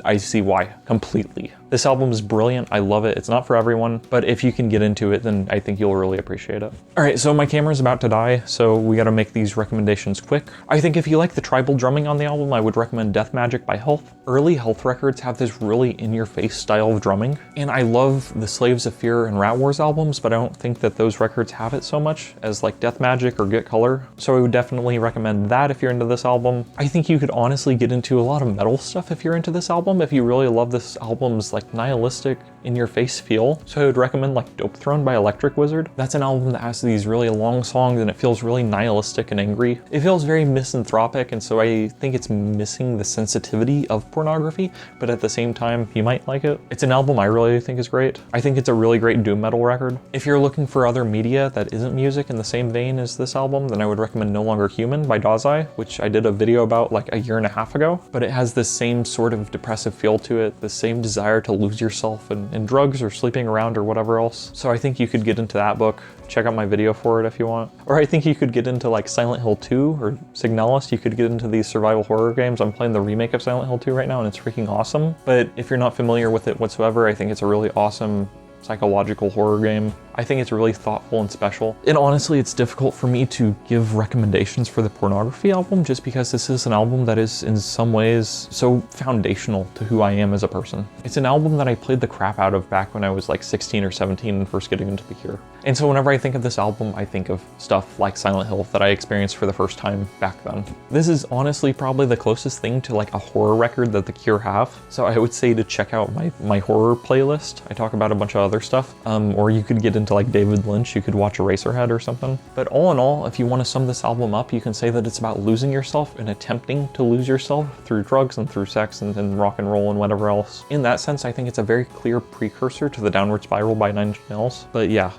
I see why completely. This album is brilliant. I love it. It's not for everyone, but if you can get into it, then I think you'll really appreciate it. All right, so my camera's about to die, so we gotta make these recommendations quick. I think if you like the tribal drumming on the album, I would recommend Death Magic by Health. Early Health records have this really in-your-face style of drumming, and I love the Slaves of Fear and Rat Wars albums, but I don't think that those records have it so much as like Death Magic or Get Color, so I would definitely recommend that if you're into this album. I think you could honestly get into a lot of metal stuff if you're into this album, if you really love this album's like nihilistic, in-your-face feel. So I would recommend like Dope Throne by Electric Wizard. That's an album that has these really long songs and it feels really nihilistic and angry. It feels very misanthropic, and so I think it's missing the sensitivity of Pornography, but at the same time, you might like it. It's an album I really think is great. I think it's a really great doom metal record. If you're looking for other media that isn't music in the same vein as this album, then I would recommend No Longer Human by Dazai, which I did a video about like a year and a half ago, but it has this same sort of depressive feel to it, the same desire to lose yourself in drugs or sleeping around or whatever else. So I think you could get into that book. Check out my video for it if you want. Or I think you could get into like Silent Hill 2 or Signalis. You could get into these survival horror games. I'm playing the remake of Silent Hill 2 right now and it's freaking awesome. But if you're not familiar with it whatsoever, I think it's a really awesome psychological horror game. I think it's really thoughtful and special. And honestly, it's difficult for me to give recommendations for the Pornography album just because this is an album that is in some ways so foundational to who I am as a person. It's an album that I played the crap out of back when I was like 16 or 17 and first getting into The Cure. And so whenever I think of this album, I think of stuff like Silent Hill that I experienced for the first time back then. This is honestly probably the closest thing to like a horror record that The Cure have. So I would say to check out my horror playlist. I talk about a bunch of other stuff, or you could get into like David Lynch, you could watch Eraserhead or something. But all in all, if you want to sum this album up, you can say that it's about losing yourself and attempting to lose yourself through drugs and through sex and rock and roll and whatever else. In that sense, I think it's a very clear precursor to The Downward Spiral by Nine Inch Nails. But yeah,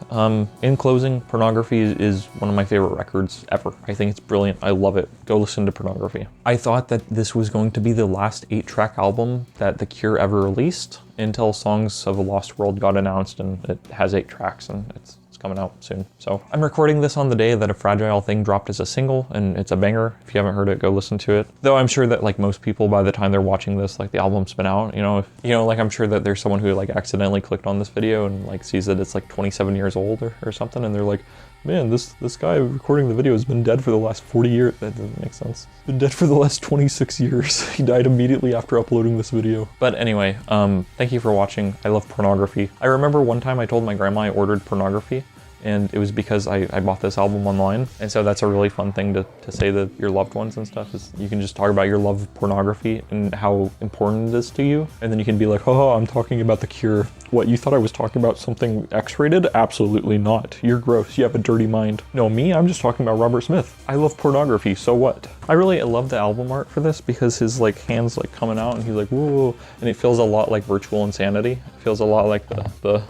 in closing, Pornography is one of my favorite records ever. I think it's brilliant. I love it. Go listen to Pornography. I thought that this was going to be the last 8-track album that The Cure ever released until Songs of a Lost World got announced, and it has 8 tracks and it's coming out soon. So I'm recording this on the day that A Fragile Thing dropped as a single, and it's a banger. If you haven't heard it, go listen to it. Though I'm sure that like most people, by the time they're watching this, like the album's been out, like I'm sure that there's someone who like accidentally clicked on this video and like sees that it's like 27 years old or something, and they're like, man, this guy recording the video has been dead for the last 40 years. That doesn't make sense. Been dead for the last 26 years. He died immediately after uploading this video. But anyway, thank you for watching. I love Pornography. I remember one time I told my grandma I ordered Pornography, and it was because I bought this album online. And so that's a really fun thing to say to your loved ones and stuff, is you can just talk about your love of Pornography and how important it is to you. And then you can be like, oh, I'm talking about The Cure. What, you thought I was talking about something X-rated? Absolutely not. You're gross. You have a dirty mind. No, me, I'm just talking about Robert Smith. I love Pornography, so what? I really love the album art for this because his like hands like coming out and he's like, whoa, and it feels a lot like Virtual Insanity. It feels a lot like the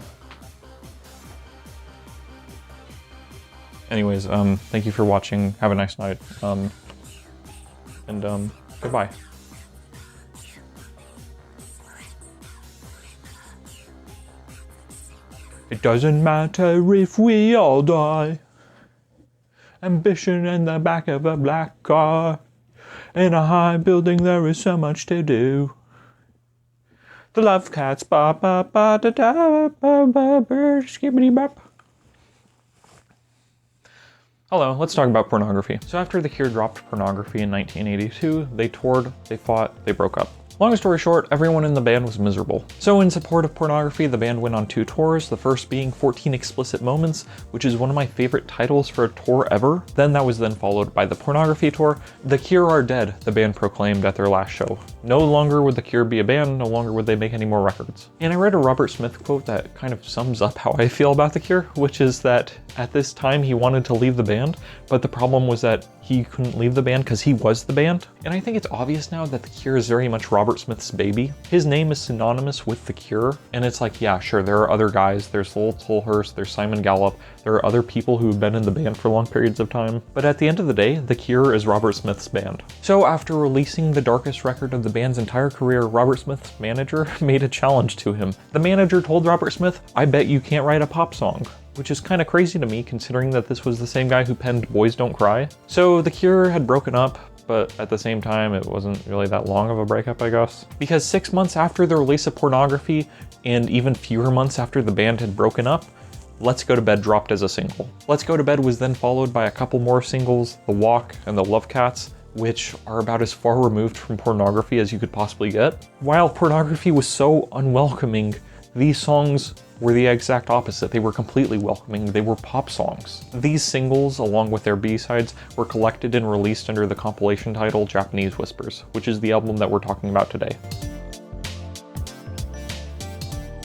Anyways, thank you for watching. Have a nice night. Goodbye. It doesn't matter if we all die. Ambition in the back of a black car. In a high building there is so much to do. The love cats, ba ba ba da da ba ba ba skibbity bop. Hello, let's talk about Pornography. So after The Cure dropped Pornography in 1982, they toured, they fought, they broke up. Long story short, everyone in the band was miserable. So in support of Pornography, the band went on 2 tours, the first being 14 Explicit Moments, which is one of my favorite titles for a tour ever. Then that was then followed by the Pornography tour. The Cure are dead, the band proclaimed at their last show. No longer would the Cure be a band, no longer would they make any more records. And I read a Robert Smith quote that kind of sums up how I feel about the Cure, which is that at this time he wanted to leave the band, but the problem was that he couldn't leave the band because he was the band. And I think it's obvious now that the Cure is very much Robert Smith's baby. His name is synonymous with the Cure, and it's like, yeah, sure, there are other guys, there's Lowell Tolhurst, there's Simon Gallup, there are other people who've been in the band for long periods of time, but at the end of the day, the Cure is Robert Smith's band. So after releasing the darkest record of the band's entire career, Robert Smith's manager made a challenge to him. The manager told Robert Smith, "I bet you can't write a pop song." Which is kind of crazy to me considering that this was the same guy who penned Boys Don't Cry. So the Cure had broken up, but at the same time, it wasn't really that long of a breakup, I guess. Because 6 months after the release of Pornography, and even fewer months after the band had broken up, Let's Go to Bed dropped as a single. Let's Go to Bed was then followed by a couple more singles, The Walk and The Love Cats, which are about as far removed from Pornography as you could possibly get. While Pornography was so unwelcoming, these songs were the exact opposite. They were completely welcoming. They were pop songs. These singles, along with their B-sides, were collected and released under the compilation title Japanese Whispers, which is the album that we're talking about today.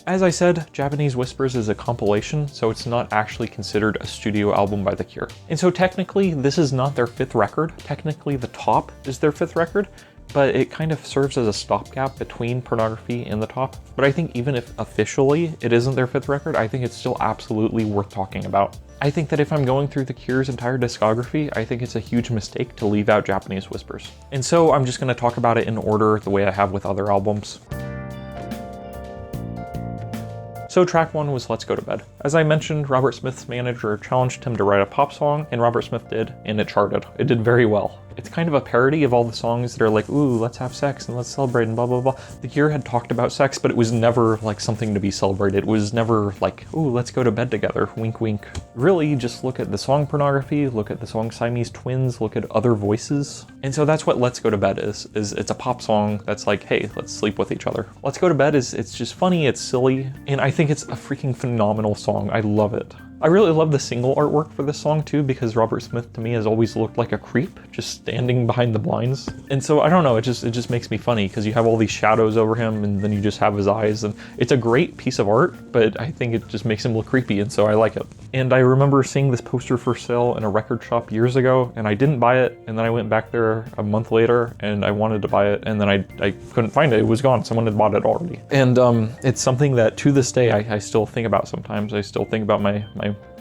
As I said, Japanese Whispers is a compilation, so it's not actually considered a studio album by The Cure. And so technically, this is not their 5th record. Technically, The Top is their 5th record, but it kind of serves as a stopgap between Pornography and The Top. But I think even if officially it isn't their 5th record, I think it's still absolutely worth talking about. I think that if I'm going through The Cure's entire discography, I think it's a huge mistake to leave out Japanese Whispers. And so I'm just going to talk about it in order the way I have with other albums. So track 1 was Let's Go to Bed. As I mentioned, Robert Smith's manager challenged him to write a pop song, and Robert Smith did, and it charted. It did very well. It's kind of a parody of all the songs that are like, ooh, let's have sex and let's celebrate and blah, blah, blah. The Cure had talked about sex, but it was never like something to be celebrated. It was never like, ooh, let's go to bed together, wink, wink. Really, just look at the song Pornography, look at the song Siamese Twins, look at other voices. And so that's what Let's Go to Bed is it's a pop song that's like, hey, let's sleep with each other. Let's Go to Bed it's just funny, it's silly, and I think it's a freaking phenomenal song. I love it. I really love the single artwork for this song too, because Robert Smith to me has always looked like a creep, just standing behind the blinds. And so I don't know, it just makes me funny because you have all these shadows over him and then you just have his eyes, and it's a great piece of art, but I think it just makes him look creepy, and so I like it. And I remember seeing this poster for sale in a record shop years ago, and I didn't buy it, and then I went back there a month later and I wanted to buy it, and then I couldn't find it. It was gone. Someone had bought it already. And it's something that to this day I still think about sometimes. I still think about my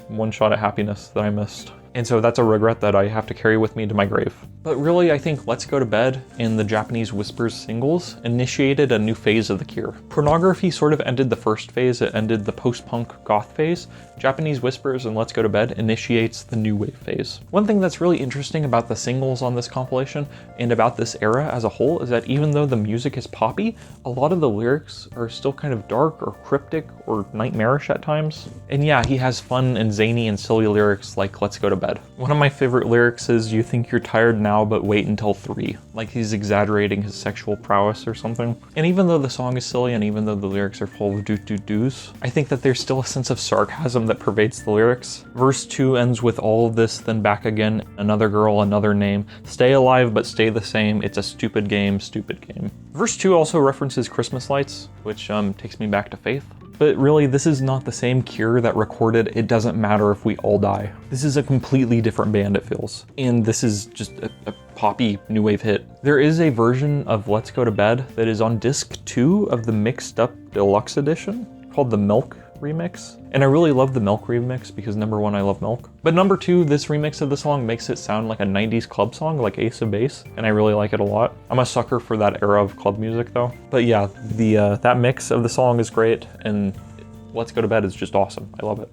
one shot at happiness that I missed. And so that's a regret that I have to carry with me to my grave. But really, I think Let's Go to Bed and the Japanese Whispers singles initiated a new phase of The Cure. Pornography sort of ended the first phase. It ended the post-punk goth phase. Japanese Whispers and Let's Go to Bed initiates the new wave phase. One thing that's really interesting about the singles on this compilation and about this era as a whole is that even though the music is poppy, a lot of the lyrics are still kind of dark or cryptic or nightmarish at times. And yeah, he has fun and zany and silly lyrics like Let's Go to Bed. One of my favorite lyrics is, "You think you're tired now, but wait until 3. Like he's exaggerating his sexual prowess or something. And even though the song is silly and even though the lyrics are full of doos, I think that there's still a sense of sarcasm that pervades the lyrics. Verse 2 ends with all of this, then back again, another girl, another name. Stay alive, but stay the same. It's a stupid game, stupid game. Verse 2 also references Christmas lights, which takes me back to Faith. But really, this is not the same Cure that recorded It Doesn't Matter If We All Die. This is a completely different band, it feels. And this is just a poppy new wave hit. There is a version of Let's Go to Bed that is on disc 2 of the mixed up deluxe edition called the Milk remix. And I really love the Milk remix because number 1, I love Milk. But number 2, this remix of the song makes it sound like a 90s club song, like Ace of Base, and I really like it a lot. I'm a sucker for that era of club music though. But yeah, that mix of the song is great, and Let's Go to Bed is just awesome. I love it.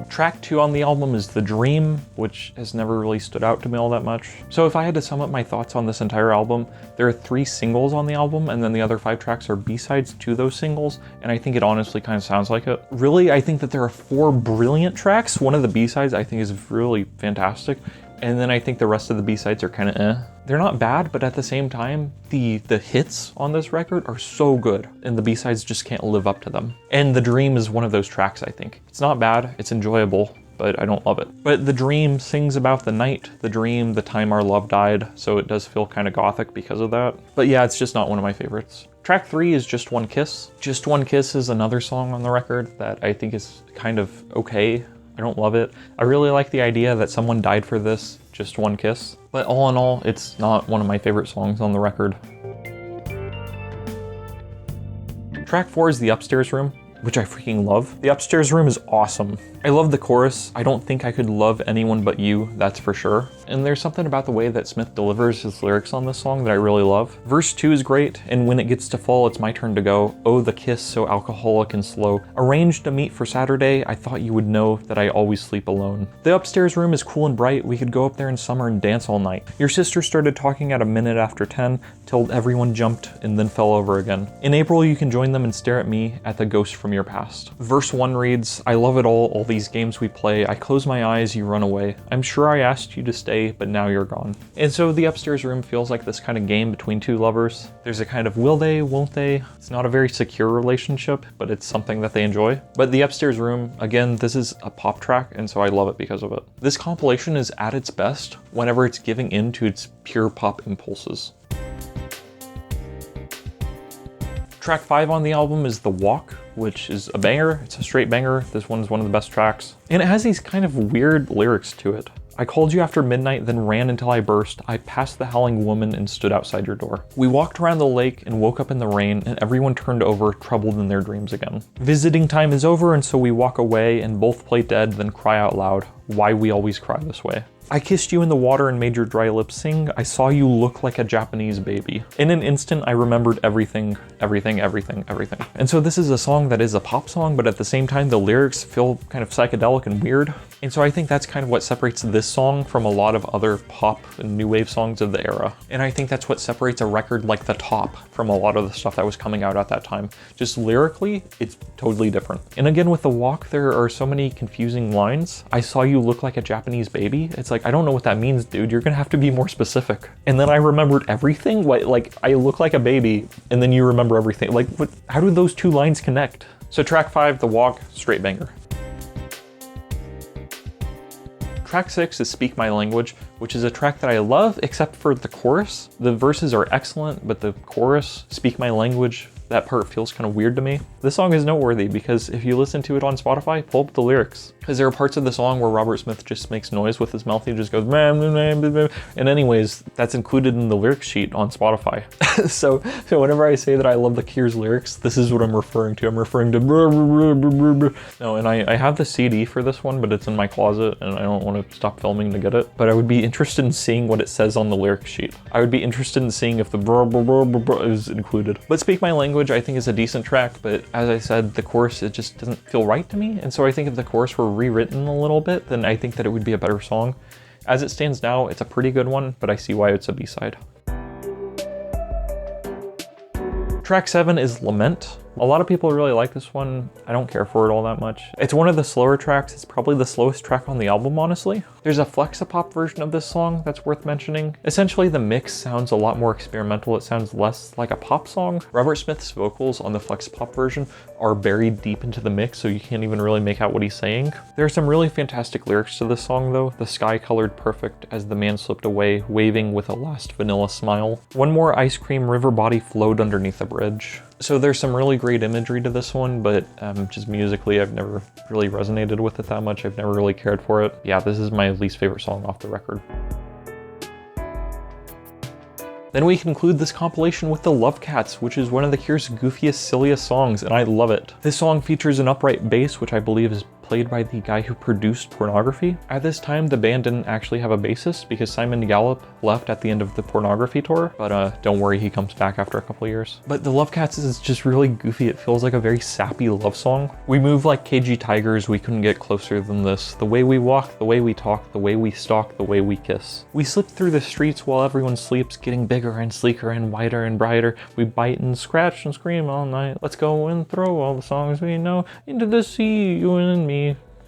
Track 2 on the album is The Dream, which has never really stood out to me all that much. So if I had to sum up my thoughts on this entire album, there are 3 singles on the album, and then the other 5 tracks are B-sides to those singles, and I think it honestly kind of sounds like it. Really, I think that there are 4 brilliant tracks. One of the B-sides I think is really fantastic, And then I think the rest of the B-sides are kind of eh. They're not bad, but at the same time, the hits on this record are so good, and the B-sides just can't live up to them. And The Dream is one of those tracks, I think. It's not bad, it's enjoyable, but I don't love it. But The Dream sings about the night, the dream, the time our love died, so it does feel kind of gothic because of that. But yeah, it's just not one of my favorites. Track 3 is Just One Kiss. Just One Kiss is another song on the record that I think is kind of okay. I don't love it. I really like the idea that someone died for this, just one kiss. But all in all, it's not one of my favorite songs on the record. Track 4 is The Upstairs Room, which I freaking love. The Upstairs Room is awesome. I love the chorus. I don't think I could love anyone but you, that's for sure. And there's something about the way that Smith delivers his lyrics on this song that I really love. Verse 2 is great, and when it gets to fall, it's my turn to go. Oh, the kiss so alcoholic and slow. Arranged to meet for Saturday, I thought you would know that I always sleep alone. The upstairs room is cool and bright. We could go up there in summer and dance all night. Your sister started talking at a minute after 10, till everyone jumped and then fell over again. In April, you can join them and stare at me at the ghost from your past. Verse 1 reads, I love it all these games we play. I close my eyes, you run away. I'm sure I asked you to stay, but now you're gone. And so the upstairs room feels like this kind of game between two lovers. There's a kind of will they, won't they? It's not a very secure relationship, but it's something that they enjoy. But the upstairs room, again, this is a pop track, and so I love it because of it. This compilation is at its best whenever it's giving in to its pure pop impulses. Track 5 on the album is The Walk, which is a banger. It's a straight banger. This one is one of the best tracks. And it has these kind of weird lyrics to it. I called you after midnight, then ran until I burst. I passed the howling woman and stood outside your door. We walked around the lake and woke up in the rain, and everyone turned over, troubled in their dreams again. Visiting time is over, and so we walk away and both play dead, then cry out loud, why we always cry this way. I kissed you in the water and made your dry lips sing. I saw you look like a Japanese baby. In an instant, I remembered everything. And so this is a song that is a pop song, but at the same time, the lyrics feel kind of psychedelic and weird. And so I think that's kind of what separates this song from a lot of other pop and new wave songs of the era. And I think that's what separates a record like The Top from a lot of the stuff that was coming out at that time. Just lyrically, it's totally different. And again, with The Walk, there are so many confusing lines. I saw you look like a Japanese baby. It's like, I don't know what that means, dude. You're gonna have to be more specific. And then I remembered everything. What, like, I look like a baby, and then you remember everything. Like, what? How do those two lines connect? So track 5, The Walk, straight banger. Track 6 is Speak My Language, which is a track that I love except for the chorus. The verses are excellent, but the chorus, Speak My Language, that part feels kind of weird to me. This song is noteworthy because if you listen to it on Spotify, pull up the lyrics. Because there are parts of the song where Robert Smith just makes noise with his mouth. He just goes, and anyways, that's included in the lyrics sheet on Spotify. so whenever I say that I love the Cure's lyrics, this is what I'm referring to. I'm referring to No, and I have the CD for this one, but it's in my closet and I don't want to stop filming to get it. But I would be interested in seeing what it says on the lyrics sheet. I would be interested in seeing if the is included. But Speak My Language, I think, is a decent track, but as I said, the chorus, it just doesn't feel right to me. And so I think if the chorus were rewritten a little bit, then I think that it would be a better song. As it stands now, it's a pretty good one, but I see why it's a B-side. Track 7 is Lament. A lot of people really like this one. I don't care for it all that much. It's one of the slower tracks. It's probably the slowest track on the album, honestly. There's a flexipop version of this song that's worth mentioning. Essentially, the mix sounds a lot more experimental. It sounds less like a pop song. Robert Smith's vocals on the flexipop version are buried deep into the mix, so you can't even really make out what he's saying. There are some really fantastic lyrics to this song, though. The sky colored perfect as the man slipped away, waving with a last vanilla smile. One more ice cream river body flowed underneath the bridge. So there's some really great imagery to this one, but just musically, I've never really resonated with it that much. I've never really cared for it. Yeah, this is my least favorite song off the record. Then we conclude this compilation with The Love Cats, which is one of The Cure's goofiest, silliest songs, and I love it. This song features an upright bass, which I believe is played by the guy who produced Pornography. At this time, the band didn't actually have a bassist because Simon Gallup left at the end of the Pornography tour, but don't worry, he comes back after a couple years. But The Love Cats is just really goofy. It feels like a very sappy love song. We move like cagey tigers, we couldn't get closer than this. The way we walk, the way we talk, the way we stalk, the way we kiss. We slip through the streets while everyone sleeps, getting bigger and sleeker and wider and brighter. We bite and scratch and scream all night. Let's go and throw all the songs we know into the sea, you and me.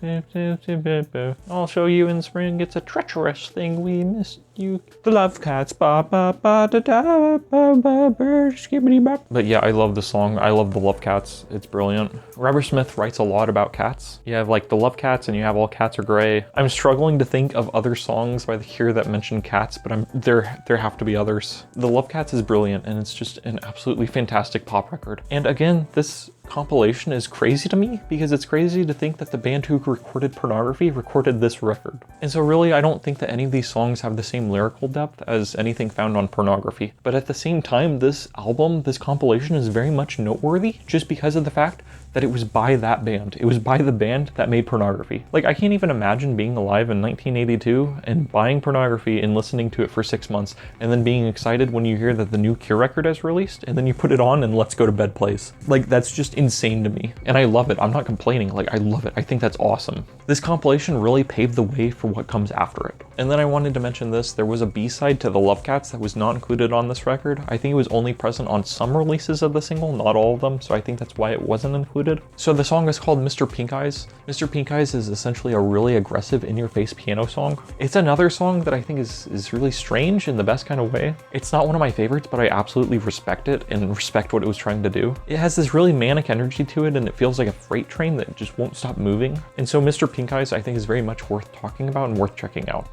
I'll show you in spring, it's a treacherous thing, we missed you. The Love Cats, ba ba ba da da ba ba ba skibbity bop. But yeah, I love the song. I love the Love Cats. It's brilliant. Robert Smith writes a lot about cats. You have like the Love Cats and you have All Cats Are Gray. I'm struggling to think of other songs by The Cure that mention cats, but there have to be others. The Love Cats is brilliant and it's just an absolutely fantastic pop record. And again, this compilation is crazy to me because it's crazy to think that the band who recorded Pornography recorded this record. And so really, I don't think that any of these songs have the same lyrical depth as anything found on Pornography. But at the same time, this album, this compilation is very much noteworthy just because of the fact that it was by that band. It was by the band that made Pornography. Like, I can't even imagine being alive in 1982 and buying Pornography and listening to it for 6 months and then being excited when you hear that the new Cure record is released and then you put it on and Let's Go to Bed plays. Like, that's just insane to me. And I love it. I'm not complaining. Like, I love it. I think that's awesome. This compilation really paved the way for what comes after it. And then I wanted to mention this. There was a B-side to the Love Cats that was not included on this record. I think it was only present on some releases of the single, not all of them. So I think that's why it wasn't included. So the song is called Mr. Pink Eyes. Mr. Pink Eyes is essentially a really aggressive in-your-face piano song. It's another song that I think is really strange in the best kind of way. It's not one of my favorites, but I absolutely respect it and respect what it was trying to do. It has this really manic energy to it and it feels like a freight train that just won't stop moving. And so Mr. Pink Eyes I think is very much worth talking about and worth checking out.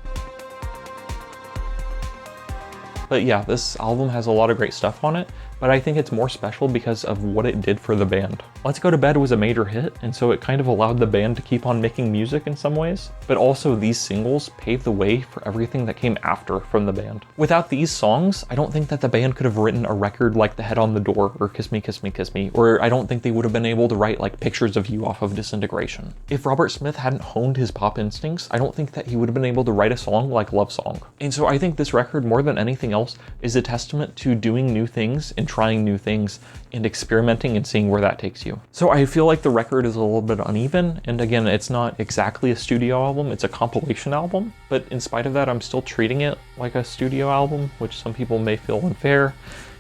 But yeah, this album has a lot of great stuff on it, but I think it's more special because of what it did for the band. Let's Go to Bed was a major hit, and so it kind of allowed the band to keep on making music in some ways, but also these singles paved the way for everything that came after from the band. Without these songs, I don't think that the band could have written a record like The Head on the Door or Kiss Me, Kiss Me, Kiss Me, or I don't think they would have been able to write like Pictures of You off of Disintegration. If Robert Smith hadn't honed his pop instincts, I don't think that he would have been able to write a song like Love Song. And so I think this record, more than anything else, is a testament to doing new things and trying new things and experimenting and seeing where that takes you. So I feel like the record is a little bit uneven, and again, it's not exactly a studio album, it's a compilation album, but in spite of that, I'm still treating it like a studio album, which some people may feel unfair.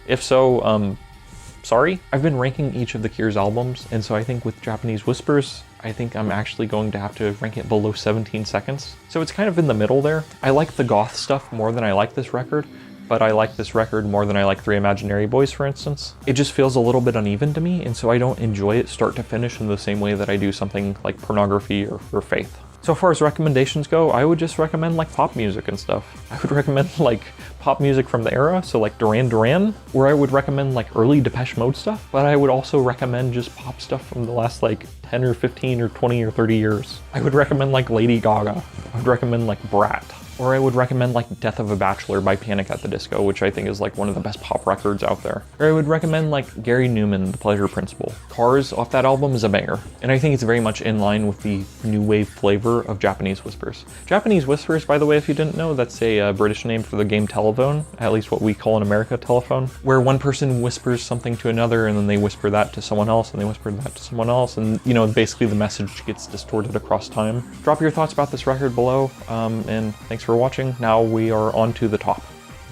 If so, sorry. I've been ranking each of the Cure's albums, and so I think with Japanese Whispers, I think I'm actually going to have to rank it below 17 seconds. So it's kind of in the middle there. I like the goth stuff more than I like this record, but I like this record more than I like Three Imaginary Boys, for instance. It just feels a little bit uneven to me, and so I don't enjoy it start to finish in the same way that I do something like Pornography or Faith. So far as recommendations go, I would just recommend like pop music and stuff. I would recommend like pop music from the era, so like Duran Duran, or I would recommend like early Depeche Mode stuff, but I would also recommend just pop stuff from the last like 10 or 15 or 20 or 30 years. I would recommend like Lady Gaga. I would recommend like Brat. Or I would recommend like Death of a Bachelor by Panic at the Disco, which I think is like one of the best pop records out there. Or I would recommend like Gary Newman, The Pleasure Principle. Cars off that album is a banger. And I think it's very much in line with the new wave flavor of Japanese Whispers. Japanese Whispers, by the way, if you didn't know, that's a British name for the game telephone, at least what we call in America telephone, where one person whispers something to another and then they whisper that to someone else and they whisper that to someone else, and you know, basically the message gets distorted across time. Drop your thoughts about this record below, and thanks for watching. Now we are on to The Top,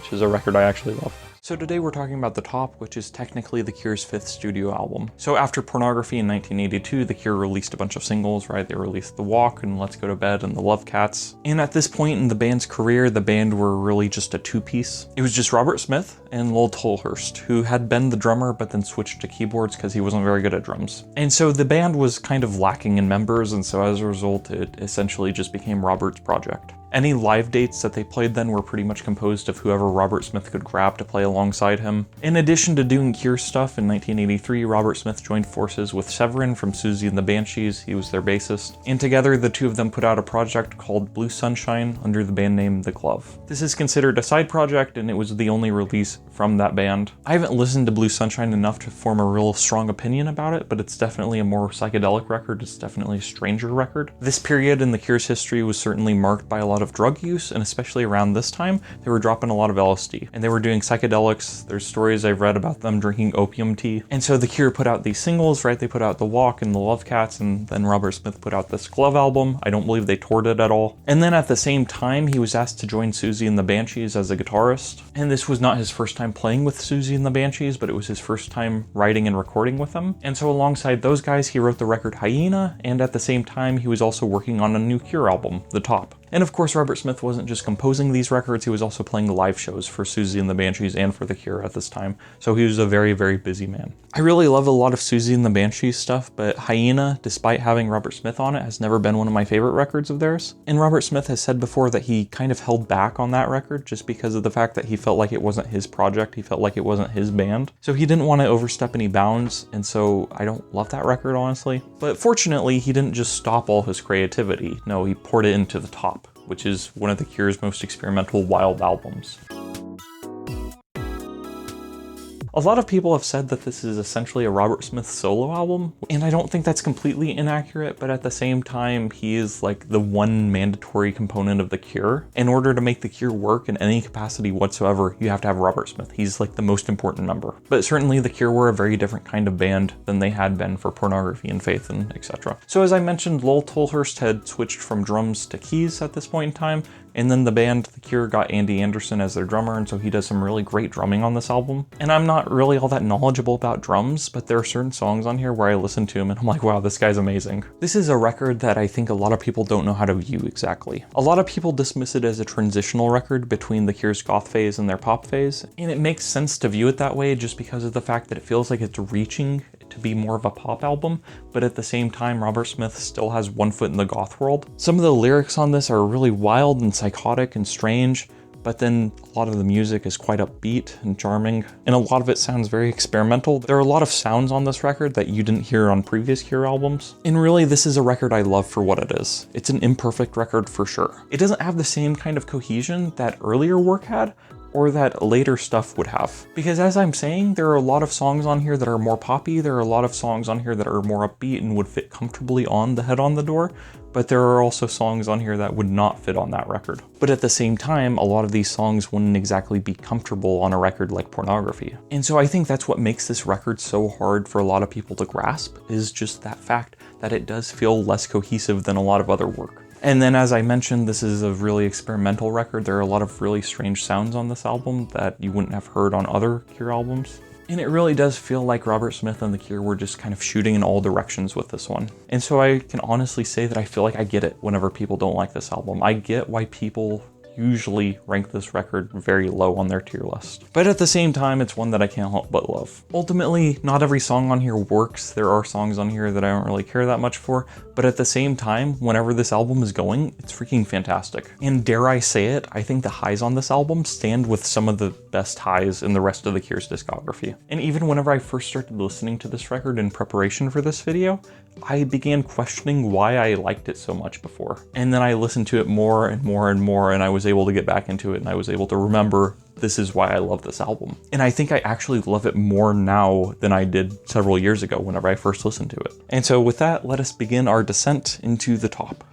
which is a record I actually love. So today we're talking about The Top, which is technically The Cure's 5th studio album. So after Pornography in 1982, The Cure released a bunch of singles, right? They released The Walk and Let's Go to Bed and The Love Cats. And at this point in the band's career, the band were really just a two-piece. It was just Robert Smith and Lowell Tolhurst, who had been the drummer but then switched to keyboards because he wasn't very good at drums. And so the band was kind of lacking in members, and so as a result, it essentially just became Robert's project. Any live dates that they played then were pretty much composed of whoever Robert Smith could grab to play alongside him. In addition to doing Cure stuff, in 1983, Robert Smith joined forces with Severin from Susie and the Banshees. He was their bassist. And together, the two of them put out a project called Blue Sunshine under the band name The Glove. This is considered a side project, and it was the only release from that band. I haven't listened to Blue Sunshine enough to form a real strong opinion about it, but it's definitely a more psychedelic record. It's definitely a stranger record. This period in the Cure's history was certainly marked by a lot of drug use, and especially around this time, they were dropping a lot of LSD, and they were doing psychedelics. There's stories I've read about them drinking opium tea. And so The Cure put out these singles, right? They put out The Walk and The Love Cats, and then Robert Smith put out this Glove album. I don't believe they toured it at all. And then at the same time, he was asked to join Siouxsie and the Banshees as a guitarist. And this was not his first time playing with Siouxsie and the Banshees, but it was his first time writing and recording with them. And so alongside those guys, he wrote the record Hyena, and at the same time, he was also working on a new Cure album, The Top. And of course, Robert Smith wasn't just composing these records, he was also playing live shows for Siouxsie and the Banshees and for The Cure at this time. So he was a very, very busy man. I really love a lot of Siouxsie and the Banshees stuff, but Hyena, despite having Robert Smith on it, has never been one of my favorite records of theirs. And Robert Smith has said before that he kind of held back on that record just because of the fact that he felt like it wasn't his project, he felt like it wasn't his band. So he didn't want to overstep any bounds, and so I don't love that record, honestly. But fortunately, he didn't just stop all his creativity. No, he poured it into The Top, which is one of The Cure's most experimental, wild albums. A lot of people have said that this is essentially a Robert Smith solo album, and I don't think that's completely inaccurate, but at the same time, he is like the one mandatory component of The Cure. In order to make The Cure work in any capacity whatsoever, you have to have Robert Smith. He's like the most important member. But certainly The Cure were a very different kind of band than they had been for Pornography and Faith and etc. So as I mentioned, Lowell Tolhurst had switched from drums to keys at this point in time, and then the band, The Cure, got Andy Anderson as their drummer, and so he does some really great drumming on this album. And I'm not really all that knowledgeable about drums, but there are certain songs on here where I listen to him and I'm like, wow, this guy's amazing. This is a record that I think a lot of people don't know how to view exactly. A lot of people dismiss it as a transitional record between The Cure's goth phase and their pop phase, and it makes sense to view it that way just because of the fact that it feels like it's reaching to be more of a pop album, but at the same time, Robert Smith still has one foot in the goth world. Some of the lyrics on this are really wild and psychotic and strange, but then a lot of the music is quite upbeat and charming, and a lot of it sounds very experimental. There are a lot of sounds on this record that you didn't hear on previous Cure albums, and really this is a record I love for what it is. It's an imperfect record for sure. It doesn't have the same kind of cohesion that earlier work had, or that later stuff would have. Because as I'm saying, there are a lot of songs on here that are more poppy, there are a lot of songs on here that are more upbeat and would fit comfortably on The Head on the Door, but there are also songs on here that would not fit on that record. But at the same time, a lot of these songs wouldn't exactly be comfortable on a record like Pornography. And so I think that's what makes this record so hard for a lot of people to grasp, is just that fact that it does feel less cohesive than a lot of other work. And then as I mentioned, this is a really experimental record. There are a lot of really strange sounds on this album that you wouldn't have heard on other Cure albums. And it really does feel like Robert Smith and The Cure were just kind of shooting in all directions with this one. And so I can honestly say that I feel like I get it whenever people don't like this album. I get why people usually rank this record very low on their tier list. But at the same time, it's one that I can't help but love. Ultimately, not every song on here works. There are songs on here that I don't really care that much for, but at the same time, whenever this album is going, it's freaking fantastic. And dare I say it, I think the highs on this album stand with some of the best highs in the rest of The Cure's discography. And even whenever I first started listening to this record in preparation for this video, I began questioning why I liked it so much before. And then I listened to it more and more and more, and I was able to get back into it, and I was able to remember this is why I love this album. And I think I actually love it more now than I did several years ago whenever I first listened to it. And so with that, let us begin our descent into The Top.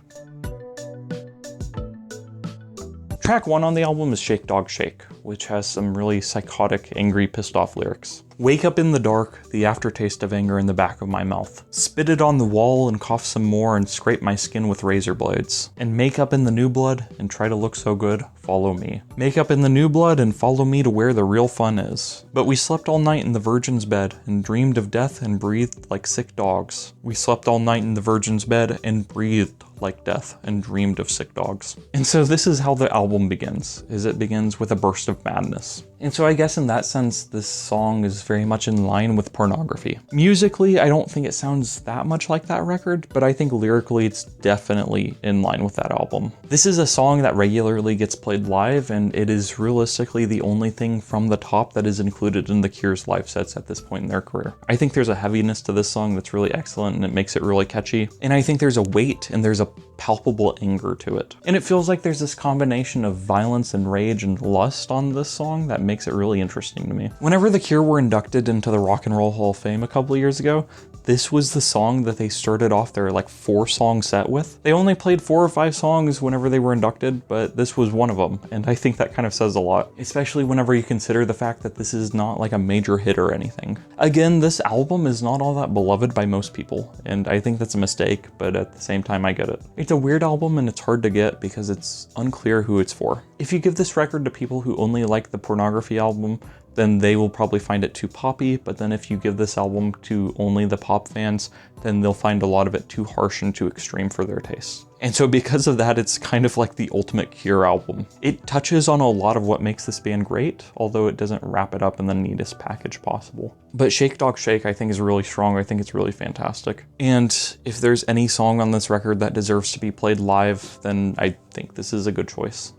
Track 1 on the album is Shake Dog Shake, which has some really psychotic, angry, pissed off lyrics. Wake up in the dark, the aftertaste of anger in the back of my mouth. Spit it on the wall and cough some more and scrape my skin with razor blades. And make up in the new blood and try to look so good, follow me. Make up in the new blood and follow me to where the real fun is. But we slept all night in the virgin's bed and dreamed of death and breathed like sick dogs. We slept all night in the virgin's bed and breathed like death and dreamed of sick dogs. And so this is how the album begins, is it begins with a burst of madness. And so I guess in that sense, this song is very much in line with Pornography. Musically, I don't think it sounds that much like that record, but I think lyrically it's definitely in line with that album. This is a song that regularly gets played live, and it is realistically the only thing from The Top that is included in The Cure's live sets at this point in their career. I think there's a heaviness to this song that's really excellent, and it makes it really catchy. And I think there's a weight and there's a palpable anger to it. And it feels like there's this combination of violence and rage and lust on this song that makes it really interesting to me. Whenever The Cure were inducted into the Rock and Roll Hall of Fame a couple of years ago, this was the song that they started off their like 4-song set with. They only played 4 or 5 songs whenever they were inducted, but this was one of them, and I think that kind of says a lot, especially whenever you consider the fact that this is not like a major hit or anything. Again, this album is not all that beloved by most people, and I think that's a mistake, but at the same time I get it. It's a weird album and it's hard to get because it's unclear who it's for. If you give this record to people who only like the Pornography album, then they will probably find it too poppy, but then if you give this album to only the pop fans, then they'll find a lot of it too harsh and too extreme for their tastes. And so because of that, it's kind of like the ultimate Cure album. It touches on a lot of what makes this band great, although it doesn't wrap it up in the neatest package possible. But Shake Dog Shake I think is really strong. I think it's really fantastic. And if there's any song on this record that deserves to be played live, then I think this is a good choice.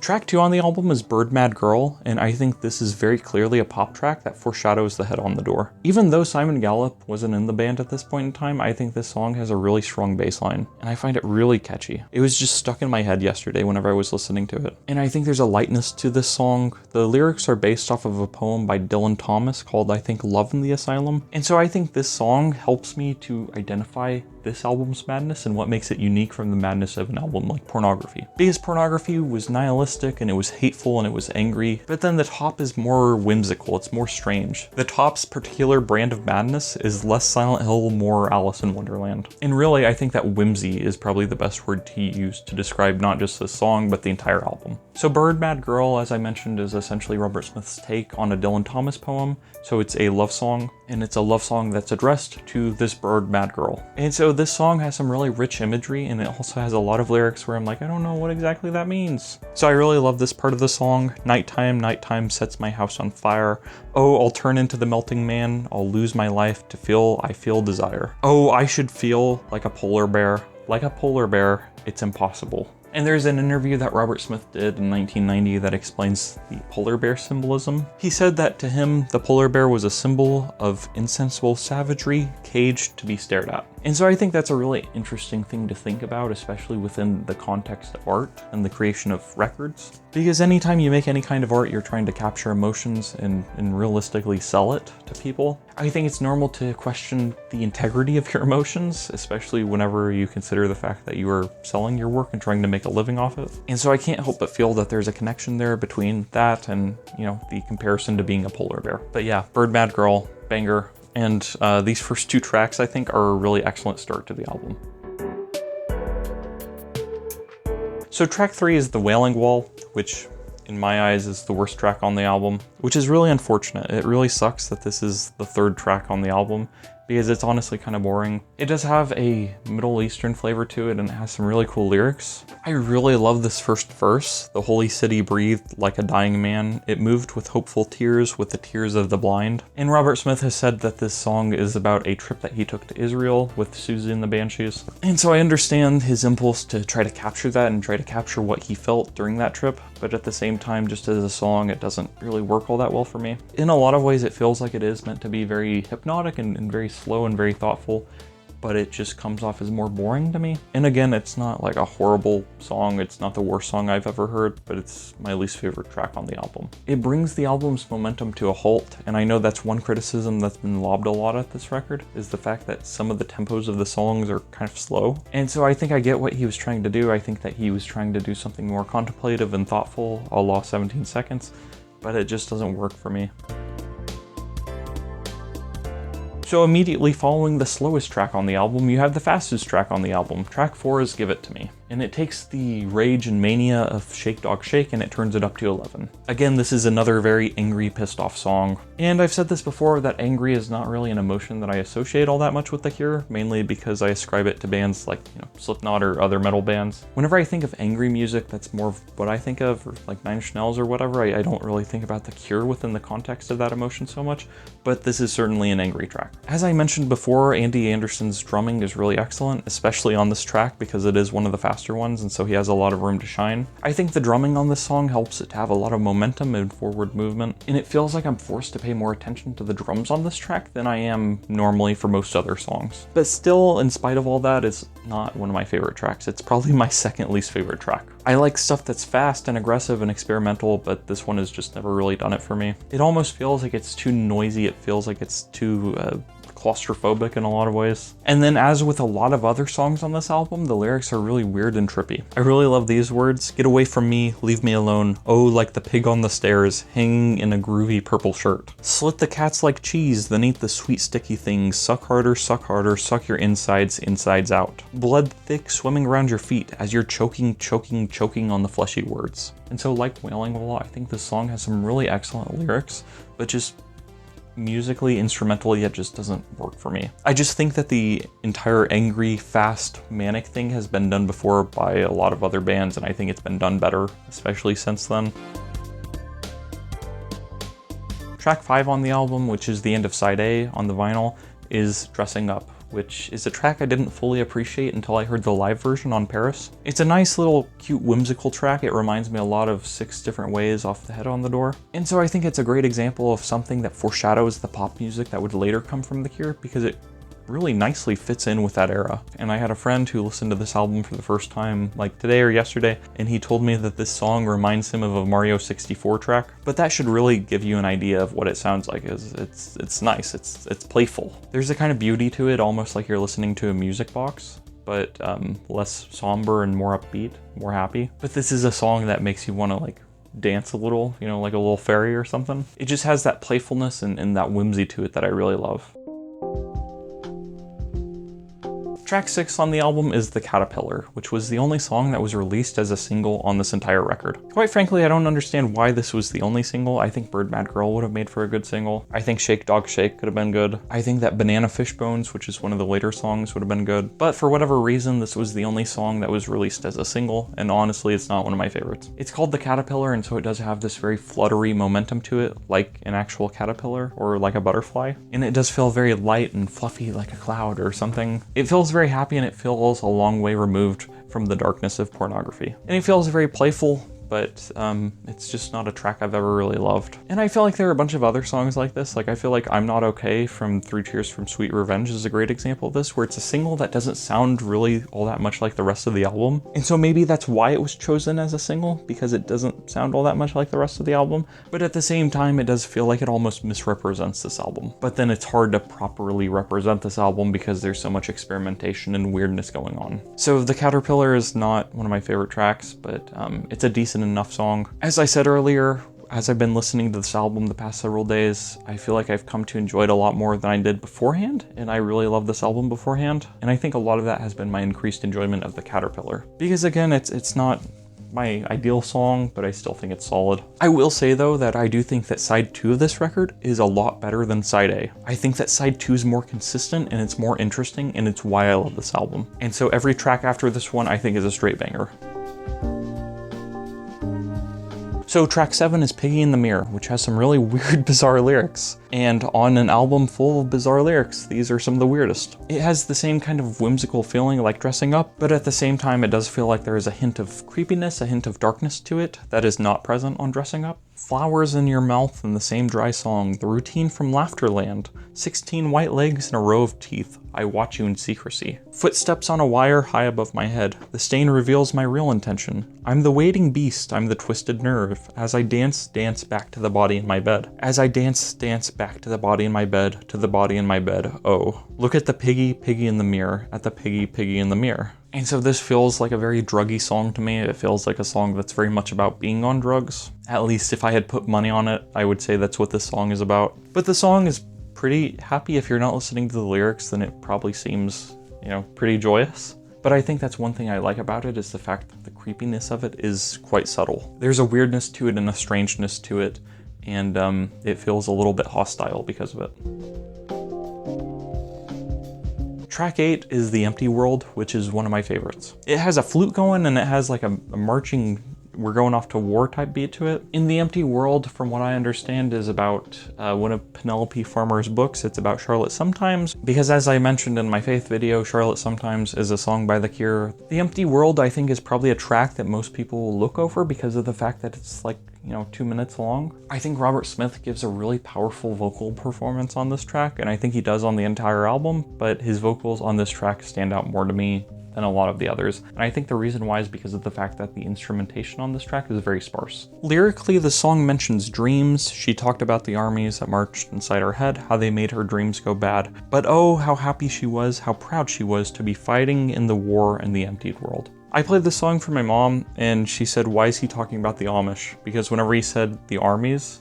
Track 2 on the album is Bird Mad Girl, and I think this is very clearly a pop track that foreshadows The Head on the Door. Even though Simon Gallup wasn't in the band at this point in time, I think this song has a really strong bass line, and I find it really catchy. It was just stuck in my head yesterday whenever I was listening to it. And I think there's a lightness to this song. The lyrics are based off of a poem by Dylan Thomas called, I think, Love in the Asylum. And so I think this song helps me to identify this album's madness and what makes it unique from the madness of an album like Pornography. Because Pornography was nihilistic and it was hateful and it was angry, but then the Top is more whimsical, it's more strange. The Top's particular brand of madness is less Silent Hill, more Alice in Wonderland. And really, I think that whimsy is probably the best word to use to describe not just this song, but the entire album. So Bird Mad Girl, as I mentioned, is essentially Robert Smith's take on a Dylan Thomas poem. So it's a love song, and it's a love song that's addressed to this bird mad girl. And so this song has some really rich imagery, and it also has a lot of lyrics where I'm like, I don't know what exactly that means. So I really love this part of the song. Nighttime, nighttime sets my house on fire. Oh, I'll turn into the melting man. I'll lose my life to feel I feel desire. Oh, I should feel like a polar bear. Like a polar bear, it's impossible. And there's an interview that Robert Smith did in 1990 that explains the polar bear symbolism. He said that to him, the polar bear was a symbol of insensible savagery, caged to be stared at. And so I think that's a really interesting thing to think about, especially within the context of art and the creation of records. Because anytime you make any kind of art, you're trying to capture emotions and realistically sell it to people. I think it's normal to question the integrity of your emotions, especially whenever you consider the fact that you are selling your work and trying to make a living off it. And so I can't help but feel that there's a connection there between that and, you know, the comparison to being a polar bear. But yeah, Bird Mad Girl, banger. And these first 2 tracks, I think, are a really excellent start to the album. So track 3 is The Wailing Wall, which in my eyes is the worst track on the album, which is really unfortunate. It really sucks that this is the 3rd track on the album, because it's honestly kind of boring. It does have a Middle Eastern flavor to it, and it has some really cool lyrics. I really love this first verse. The holy city breathed like a dying man. It moved with hopeful tears, with the tears of the blind. And Robert Smith has said that this song is about a trip that he took to Israel with Susie and the Banshees. And so I understand his impulse to try to capture that and try to capture what he felt during that trip, but at the same time, just as a song, it doesn't really work all that well for me. In a lot of ways, it feels like it is meant to be very hypnotic and very slow and very thoughtful, but it just comes off as more boring to me. And again, it's not like a horrible song. It's not the worst song I've ever heard, but it's my least favorite track on the album. It brings the album's momentum to a halt, and I know that's one criticism that's been lobbed a lot at this record, is the fact that some of the tempos of the songs are kind of slow. And so I think I get what he was trying to do. I think that he was trying to do something more contemplative and thoughtful, a la 17 Seconds, but it just doesn't work for me. So immediately following the slowest track on the album, you have the fastest track on the album. Track 4 is Give It To Me. And it takes the rage and mania of Shake Dog Shake and it turns it up to 11. Again, this is another very angry, pissed off song. And I've said this before, that angry is not really an emotion that I associate all that much with The Cure, mainly because I ascribe it to bands like, Slipknot or other metal bands. Whenever I think of angry music, that's more of what I think of, or like Nine Inch Nails or whatever. I don't really think about The Cure within the context of that emotion so much, but this is certainly an angry track. As I mentioned before, Andy Anderson's drumming is really excellent, especially on this track because it is one of the fastest faster ones, and so he has a lot of room to shine. I think the drumming on this song helps it to have a lot of momentum and forward movement, and it feels like I'm forced to pay more attention to the drums on this track than I am normally for most other songs. But still, in spite of all that, it's not one of my favorite tracks. It's probably my second least favorite track. I like stuff that's fast and aggressive and experimental, but this one has just never really done it for me. It almost feels like it's too noisy. It feels like it's too claustrophobic in a lot of ways. And then, as with a lot of other songs on this album, the lyrics are really weird and trippy. I really love these words. Get away from me, leave me alone. Oh, like the pig on the stairs, hanging in a groovy purple shirt. Slit the cats like cheese, then eat the sweet sticky things. Suck harder, suck your insides out. Blood thick swimming around your feet as you're choking on the fleshy words. And so, like Wailing Wall, I think this song has some really excellent lyrics, but just musically, instrumentally, it just doesn't work for me. I just think that the entire angry, fast, manic thing has been done before by a lot of other bands, and I think it's been done better, especially since then. Track 5 on the album, which is the end of side A on the vinyl, is Dressing Up, which is a track I didn't fully appreciate until I heard the live version on Paris. It's a nice little cute whimsical track. It reminds me a lot of 6 Different Ways Off the Head on the Door. And so I think it's a great example of something that foreshadows the pop music that would later come from The Cure, because it really nicely fits in with that era. And I had a friend who listened to this album for the first time like today or yesterday, and he told me that this song reminds him of a Mario 64 track. But that should really give you an idea of what it sounds like. It's nice, it's playful. There's a kind of beauty to it, almost like you're listening to a music box, but less somber and more upbeat, more happy. But this is a song that makes you want to like dance a little, you know, like a little fairy or something. It just has that playfulness and that whimsy to it that I really love. Track 6 on the album is The Caterpillar, which was the only song that was released as a single on this entire record. Quite frankly, I don't understand why this was the only single. I think Bird Mad Girl would have made for a good single. I think Shake Dog Shake could have been good. I think that Banana Fish Bones, which is one of the later songs, would have been good. But for whatever reason, this was the only song that was released as a single, and honestly, it's not one of my favorites. It's called The Caterpillar, and so it does have this very fluttery momentum to it, like an actual caterpillar or like a butterfly. And it does feel very light and fluffy like a cloud or something. It feels very happy, and it feels a long way removed from the darkness of Pornography. And it feels very playful, but it's just not a track I've ever really loved. And I feel like there are a bunch of other songs like this. Like I feel like I'm Not Okay from Three Cheers from Sweet Revenge is a great example of this, where it's a single that doesn't sound really all that much like the rest of the album. And so maybe that's why it was chosen as a single, because it doesn't sound all that much like the rest of the album. But at the same time, it does feel like it almost misrepresents this album. But then it's hard to properly represent this album because there's so much experimentation and weirdness going on. So The Caterpillar is not one of my favorite tracks, but it's a decent enough song. As I said earlier, as I've been listening to this album the past several days, I feel like I've come to enjoy it a lot more than I did beforehand, and I really love this album beforehand. And I think a lot of that has been my increased enjoyment of The Caterpillar. Because again, it's not my ideal song, but I still think it's solid. I will say though that I do think that side 2 of this record is a lot better than side A. I think that side 2 is more consistent and it's more interesting, and it's why I love this album. And so every track after this one I think is a straight banger. So track 7 is Piggy in the Mirror, which has some really weird, bizarre lyrics. And on an album full of bizarre lyrics, these are some of the weirdest. It has the same kind of whimsical feeling like Dressing Up, but at the same time it does feel like there is a hint of creepiness, a hint of darkness to it that is not present on Dressing Up. Flowers in your mouth in the same dry song, the routine from Laughterland, 16 white legs and a row of teeth, I watch you in secrecy. Footsteps on a wire high above my head, the stain reveals my real intention. I'm the waiting beast, I'm the twisted nerve, as I dance back to the body in my bed. As I dance back to the body in my bed, to the body in my bed, oh. Look at the piggy in the mirror, at the piggy in the mirror. And so this feels like a very druggy song to me. It feels like a song that's very much about being on drugs. At least if I had put money on it, I would say that's what this song is about. But the song is pretty happy. If you're not listening to the lyrics, then it probably seems, pretty joyous. But I think that's one thing I like about it, is the fact that the creepiness of it is quite subtle. There's a weirdness to it and a strangeness to it, and it feels a little bit hostile because of it. Track 8 is The Empty World, which is one of my favorites. It has a flute going, and it has like a marching we're going off to war type beat to it. In the Empty World, from what I understand, is about one of Penelope Farmer's books. It's about Charlotte Sometimes, because as I mentioned in my Faith video, Charlotte Sometimes is a song by The Cure. The Empty World, I think, is probably a track that most people will look over because of the fact that it's like, you know, 2 minutes long. I think Robert Smith gives a really powerful vocal performance on this track, and I think he does on the entire album, but his vocals on this track stand out more to me than a lot of the others. And I think the reason why is because of the fact that the instrumentation on this track is very sparse. Lyrically, the song mentions dreams. She talked about the armies that marched inside her head, how they made her dreams go bad. But oh, how happy she was, how proud she was to be fighting in the war in the emptied world. I played this song for my mom, and she said, why is he talking about the Amish? Because whenever he said the armies,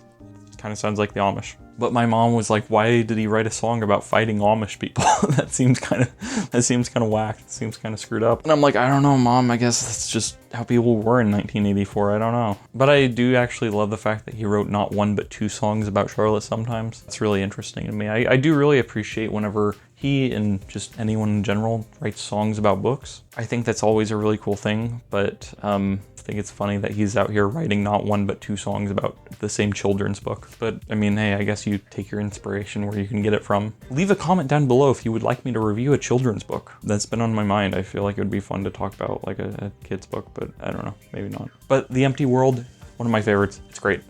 it kind of sounds like the Amish. But my mom was like, why did he write a song about fighting Amish people? that seems kind of whack. It seems kind of screwed up. And I'm like, I don't know, Mom. I guess that's just how people were in 1984. I don't know. But I do actually love the fact that he wrote not 1 but 2 songs about Charlotte Sometimes. It's really interesting to me. I do really appreciate whenever he and just anyone in general writes songs about books. I think that's always a really cool thing, but I think it's funny that he's out here writing not 1 but 2 songs about the same children's book. But I mean, hey, I guess you take your inspiration where you can get it from. Leave a comment down below if you would like me to review a children's book. That's been on my mind. I feel like it would be fun to talk about like a kid's book, but I don't know, maybe not. But The Empty World, one of my favorites. It's great.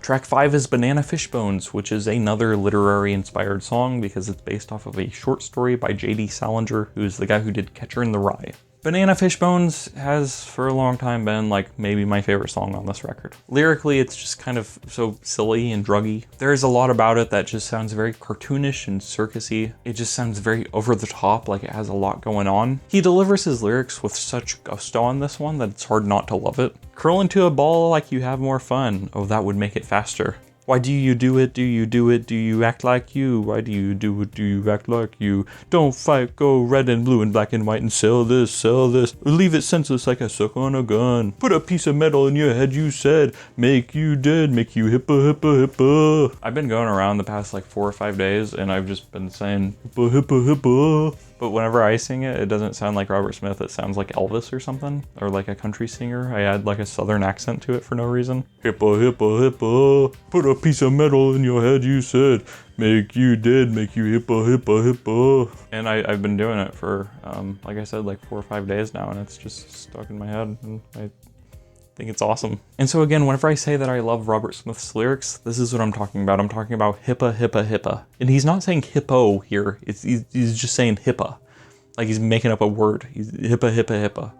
Track 5 is Banana Fishbones, which is another literary inspired song because it's based off of a short story by J.D. Salinger, who's the guy who did Catcher in the Rye. Banana Fishbones has for a long time been like maybe my favorite song on this record. Lyrically, it's just kind of so silly and druggy. There's a lot about it that just sounds very cartoonish and circusy. It just sounds very over the top, like it has a lot going on. He delivers his lyrics with such gusto on this one that it's hard not to love it. Curl into a ball like you have more fun. Oh, that would make it faster. Why do you do it? Do you do it? Do you act like you? Why do you do it? Do you act like you? Don't fight, go red and blue and black and white and sell this, sell this. Or leave it senseless like a suck on a gun. Put a piece of metal in your head, you said. Make you dead, make you hippa, hippa, hippa. I've been going around the past like 4 or 5 days and I've just been saying hippa, hippa, hippa. But whenever I sing it, it doesn't sound like Robert Smith. It sounds like Elvis or something, or like a country singer. I add like a southern accent to it for no reason. Hippa, hippa, hippa. Put a piece of metal in your head, you said. Make you dead, make you hippa, hippa, hippa. And I've been doing it for, like I said, like 4 or 5 days now, and it's just stuck in my head. And I think it's awesome. And so again, whenever I say that I love Robert Smith's lyrics, this is what I'm talking about. I'm talking about hippa, hippa, hippa. And he's not saying hippo here. He's just saying hippa. Like he's making up a word. He's hippa, hippa, hippa.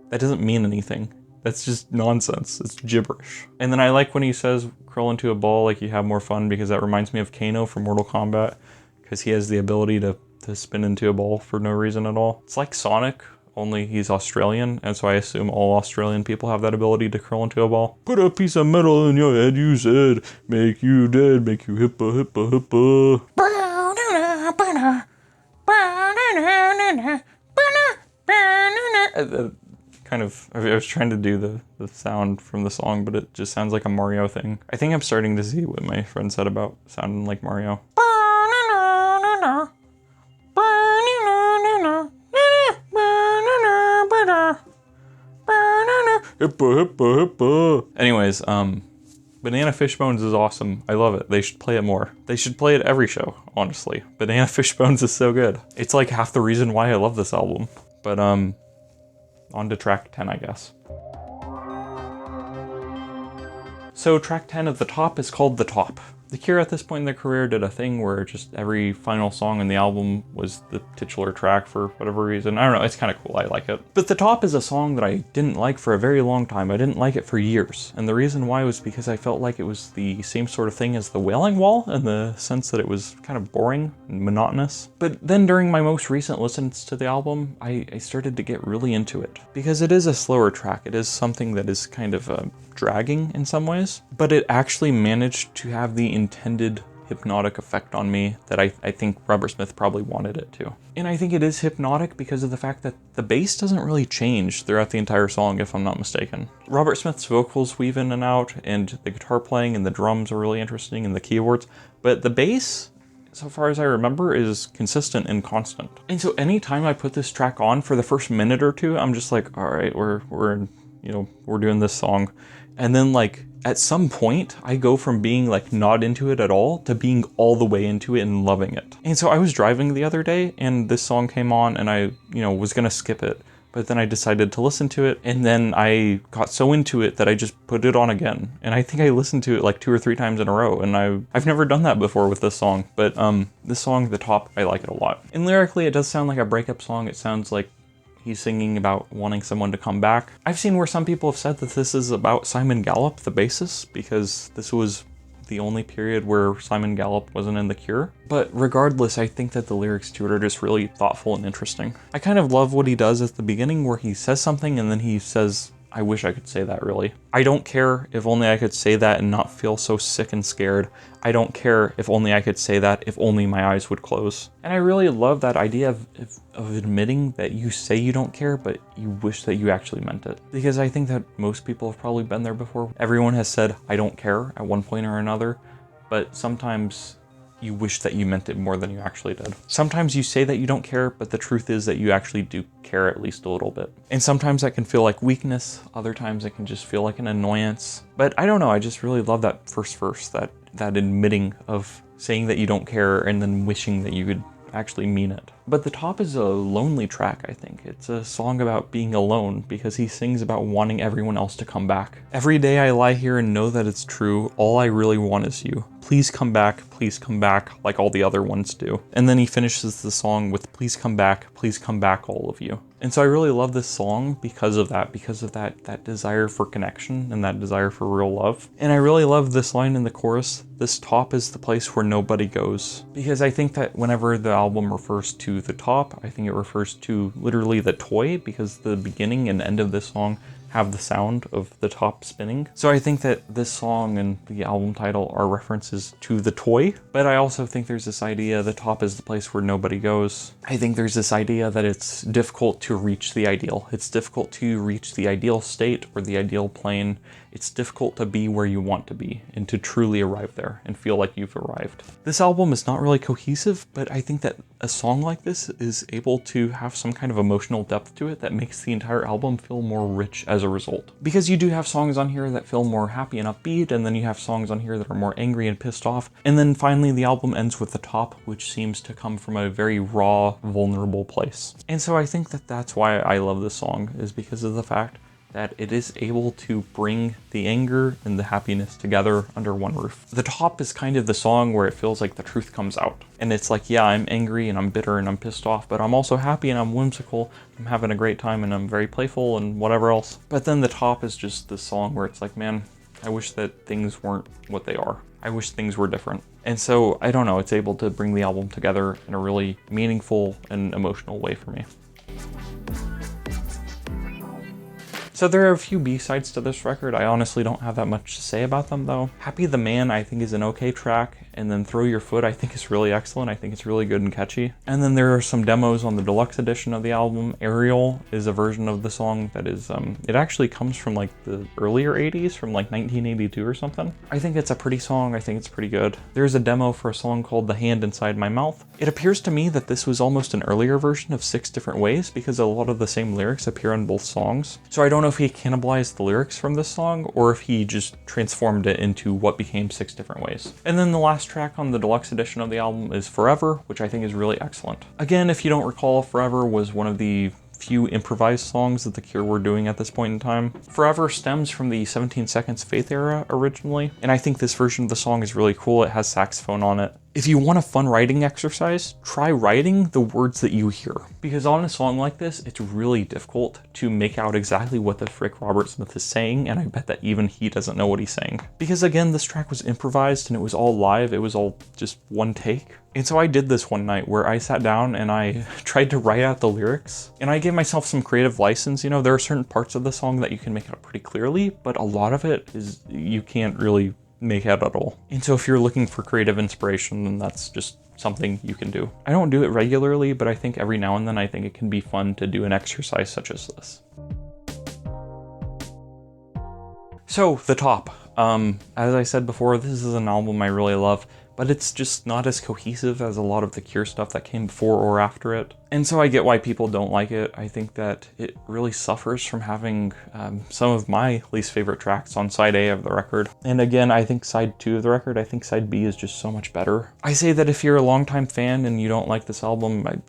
That doesn't mean anything. That's just nonsense. It's gibberish. And then I like when he says, curl into a ball like you have more fun, because that reminds me of Kano from Mortal Kombat, because he has the ability to spin into a ball for no reason at all. It's like Sonic, only he's Australian, and so I assume all Australian people have that ability to curl into a ball. Put a piece of metal in your head, you said. Make you dead, make you hippa, hippa, hippa. I was trying to do the sound from the song, but it just sounds like a Mario thing. I think I'm starting to see what my friend said about sounding like Mario. Hippa, hippa, hippa. Anyways, Banana Fishbones is awesome. I love it. They should play it more. They should play it every show, honestly. Banana Fishbones is so good. It's like half the reason why I love this album. But on to track 10, I guess. So track 10 of The Top is called The Top. The Cure at this point in their career did a thing where just every final song in the album was the titular track for whatever reason. I don't know, it's kind of cool, I like it. But The Top is a song that I didn't like for a very long time. I didn't like it for years. And the reason why was because I felt like it was the same sort of thing as The Wailing Wall, in the sense that it was kind of boring and monotonous. But then during my most recent listens to the album, I started to get really into it. Because it is a slower track. It is something that is kind of dragging in some ways. But it actually managed to have the intended hypnotic effect on me that I think Robert Smith probably wanted it to. And I think it is hypnotic because of the fact that the bass doesn't really change throughout the entire song, if I'm not mistaken. Robert Smith's vocals weave in and out, and the guitar playing and the drums are really interesting, and the keyboards, but the bass so far as I remember, is consistent and constant. And so anytime I put this track on for the first minute or two, I'm just like, all right, we're doing this song. And then like at some point I go from being like not into it at all to being all the way into it and loving it. And so I was driving the other day and this song came on and I, was gonna skip it. But then I decided to listen to it, and then I got so into it that I just put it on again. And I think I listened to it like 2 or 3 times in a row, and I've never done that before with this song. But this song, The Top, I like it a lot. And lyrically, it does sound like a breakup song. It sounds like he's singing about wanting someone to come back. I've seen where some people have said that this is about Simon Gallup, the bassist, because this was the only period where Simon Gallup wasn't in The Cure. But regardless, I think that the lyrics to it are just really thoughtful and interesting. I kind of love what he does at the beginning where he says something and then he says, I wish I could say that really. I don't care if only I could say that and not feel so sick and scared. I don't care if only I could say that, if only my eyes would close. And I really love that idea of admitting that you say you don't care, but you wish that you actually meant it. Because I think that most people have probably been there before. Everyone has said, I don't care at one point or another, but sometimes you wish that you meant it more than you actually did. Sometimes you say that you don't care, but the truth is that you actually do care at least a little bit. And sometimes that can feel like weakness, other times it can just feel like an annoyance. But I don't know, I just really love that first verse, that admitting of saying that you don't care and then wishing that you could actually mean it. But The Top is a lonely track, I think. It's a song about being alone because he sings about wanting everyone else to come back. Every day I lie here and know that it's true. All I really want is you. Please come back, like all the other ones do. And then he finishes the song with please come back, all of you. And so I really love this song because of that desire for connection and that desire for real love. And I really love this line in the chorus, this top is the place where nobody goes. Because I think that whenever the album refers to the top, I think it refers to literally the toy, because the beginning and end of this song have the sound of the top spinning. So I think that this song and the album title are references to the toy, but I also think there's this idea the top is the place where nobody goes. I think there's this idea that it's difficult to reach the ideal. It's difficult to reach the ideal state or the ideal plane. It's difficult to be where you want to be and to truly arrive there and feel like you've arrived. This album is not really cohesive, but I think that a song like this is able to have some kind of emotional depth to it that makes the entire album feel more rich as a result. Because you do have songs on here that feel more happy and upbeat, and then you have songs on here that are more angry and pissed off. And then finally the album ends with The Top, which seems to come from a very raw, vulnerable place. And so I think that that's why I love this song, is because of the fact that it is able to bring the anger and the happiness together under one roof. The Top is kind of the song where it feels like the truth comes out. And it's like, yeah, I'm angry and I'm bitter and I'm pissed off, but I'm also happy and I'm whimsical. I'm having a great time and I'm very playful and whatever else. But then The Top is just the song where it's like, man, I wish that things weren't what they are. I wish things were different. And so, I don't know, it's able to bring the album together in a really meaningful and emotional way for me. So there are a few B-sides to this record. I honestly don't have that much to say about them though. Happy the Man I think is an okay track, and then Throw Your Foot I think is really excellent. I think it's really good and catchy. And then there are some demos on the deluxe edition of the album. Aerial is a version of the song that is, it actually comes from like the earlier 80s, from like 1982 or something. I think it's a pretty song. I think it's pretty good. There's a demo for a song called The Hand Inside My Mouth. It appears to me that this was almost an earlier version of 6 Different Ways, because a lot of the same lyrics appear on both songs. So I don't know if he cannibalized the lyrics from this song or if he just transformed it into what became 6 Different Ways. And then the last track on the deluxe edition of the album is Forever, which I think is really excellent. Again, if you don't recall, Forever was one of the few improvised songs that The Cure were doing at this point in time. Forever stems from the 17 Seconds Faith era originally, and I think this version of the song is really cool. It has saxophone on it. If you want a fun writing exercise, try writing the words that you hear. Because on a song like this, it's really difficult to make out exactly what the frick Robert Smith is saying, and I bet that even he doesn't know what he's saying. Because again, this track was improvised and it was all live, it was all just one take. And so I did this one night where I sat down and I tried to write out the lyrics, and I gave myself some creative license. You know, there are certain parts of the song that you can make out pretty clearly, but a lot of it is you can't really make out at all. And so if you're looking for creative inspiration, then that's just something you can do. I don't do it regularly, but I think every now and then I think it can be fun to do an exercise such as this. So, The Top. As I said before, this is an album I really love, but it's just not as cohesive as a lot of the Cure stuff that came before or after it. And so I get why people don't like it. I think that it really suffers from having some of my least favorite tracks on side A of the record. And again, I think side 2 of the record, I think side B is just so much better. I say that if you're a longtime fan and you don't like this album,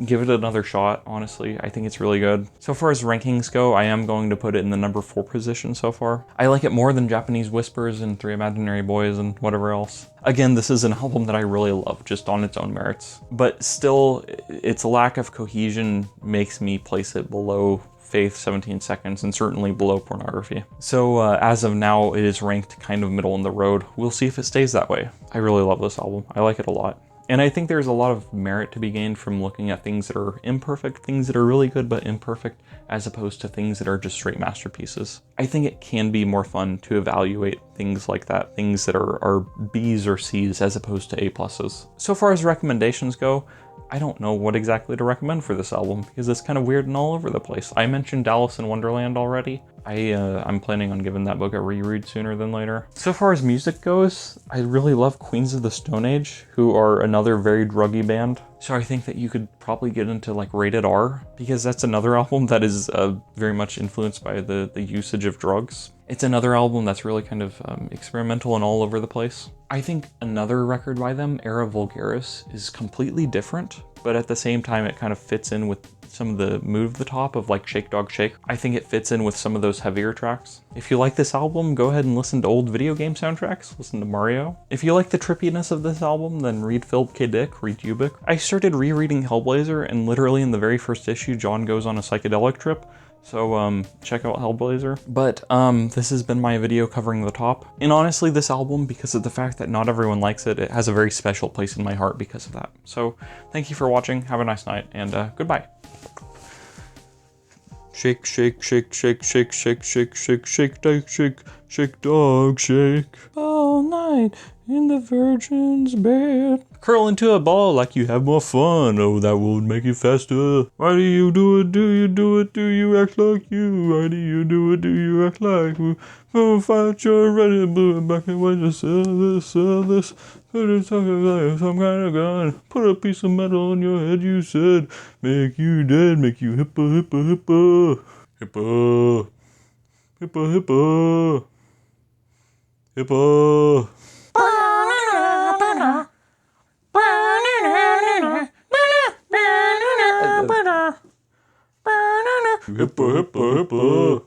give it another shot, honestly. I think it's really good. So far as rankings go, I am going to put it in the number 4 position so far. I like it more than Japanese Whispers and Three Imaginary Boys and whatever else. Again, this is an album that I really love, just on its own merits. But still, its lack of cohesion makes me place it below Faith, 17 Seconds, and certainly below Pornography. So as of now, it is ranked kind of middle in the road. We'll see if it stays that way. I really love this album. I like it a lot. And I think there's a lot of merit to be gained from looking at things that are imperfect, things that are really good but imperfect, as opposed to things that are just straight masterpieces. I think it can be more fun to evaluate things like that, things that are B's or C's as opposed to A+. So far as recommendations go, I don't know what exactly to recommend for this album because it's kind of weird and all over the place. I mentioned Alice in Wonderland already. I'm planning on giving that book a reread sooner than later. So far as music goes, I really love Queens of the Stone Age, who are another very druggy band. So I think that you could probably get into like Rated R, because that's another album that is very much influenced by the usage of drugs. It's another album that's really kind of experimental and all over the place. I think another record by them, Era Vulgaris, is completely different, but at the same time it kind of fits in with some of the mood of the top of like Shake Dog Shake. I think it fits in with some of those heavier tracks. If you like this album, go ahead and listen to old video game soundtracks. Listen to Mario. If you like the trippiness of this album, then read Philip K. Dick, read Ubik. I started rereading Hellblazer, and literally in the very first issue, John goes on a psychedelic trip. So check out Hellblazer. But this has been my video covering the top. And honestly, this album, because of the fact that not everyone likes it, it has a very special place in my heart because of that. So thank you for watching. Have a nice night, and goodbye. Shake, shake, shake, shake, shake, shake, shake, shake, shake, dog, shake, dog, shake. All night in the virgin's bed. Curl into a ball like you have more fun. Oh, that will make you faster. Why do you do it? Do you do it? Do you act like you? Why do you do it? Do you act like you? Oh, fight your ready blue and back and wait to sell this. Put it something like some kind of gun. Put a piece of metal on your head, you said. Make you dead, make you hippo, hippo, hippo. Hippo. Hippo, hippo. Hippo. Hippo, hippo, hippo.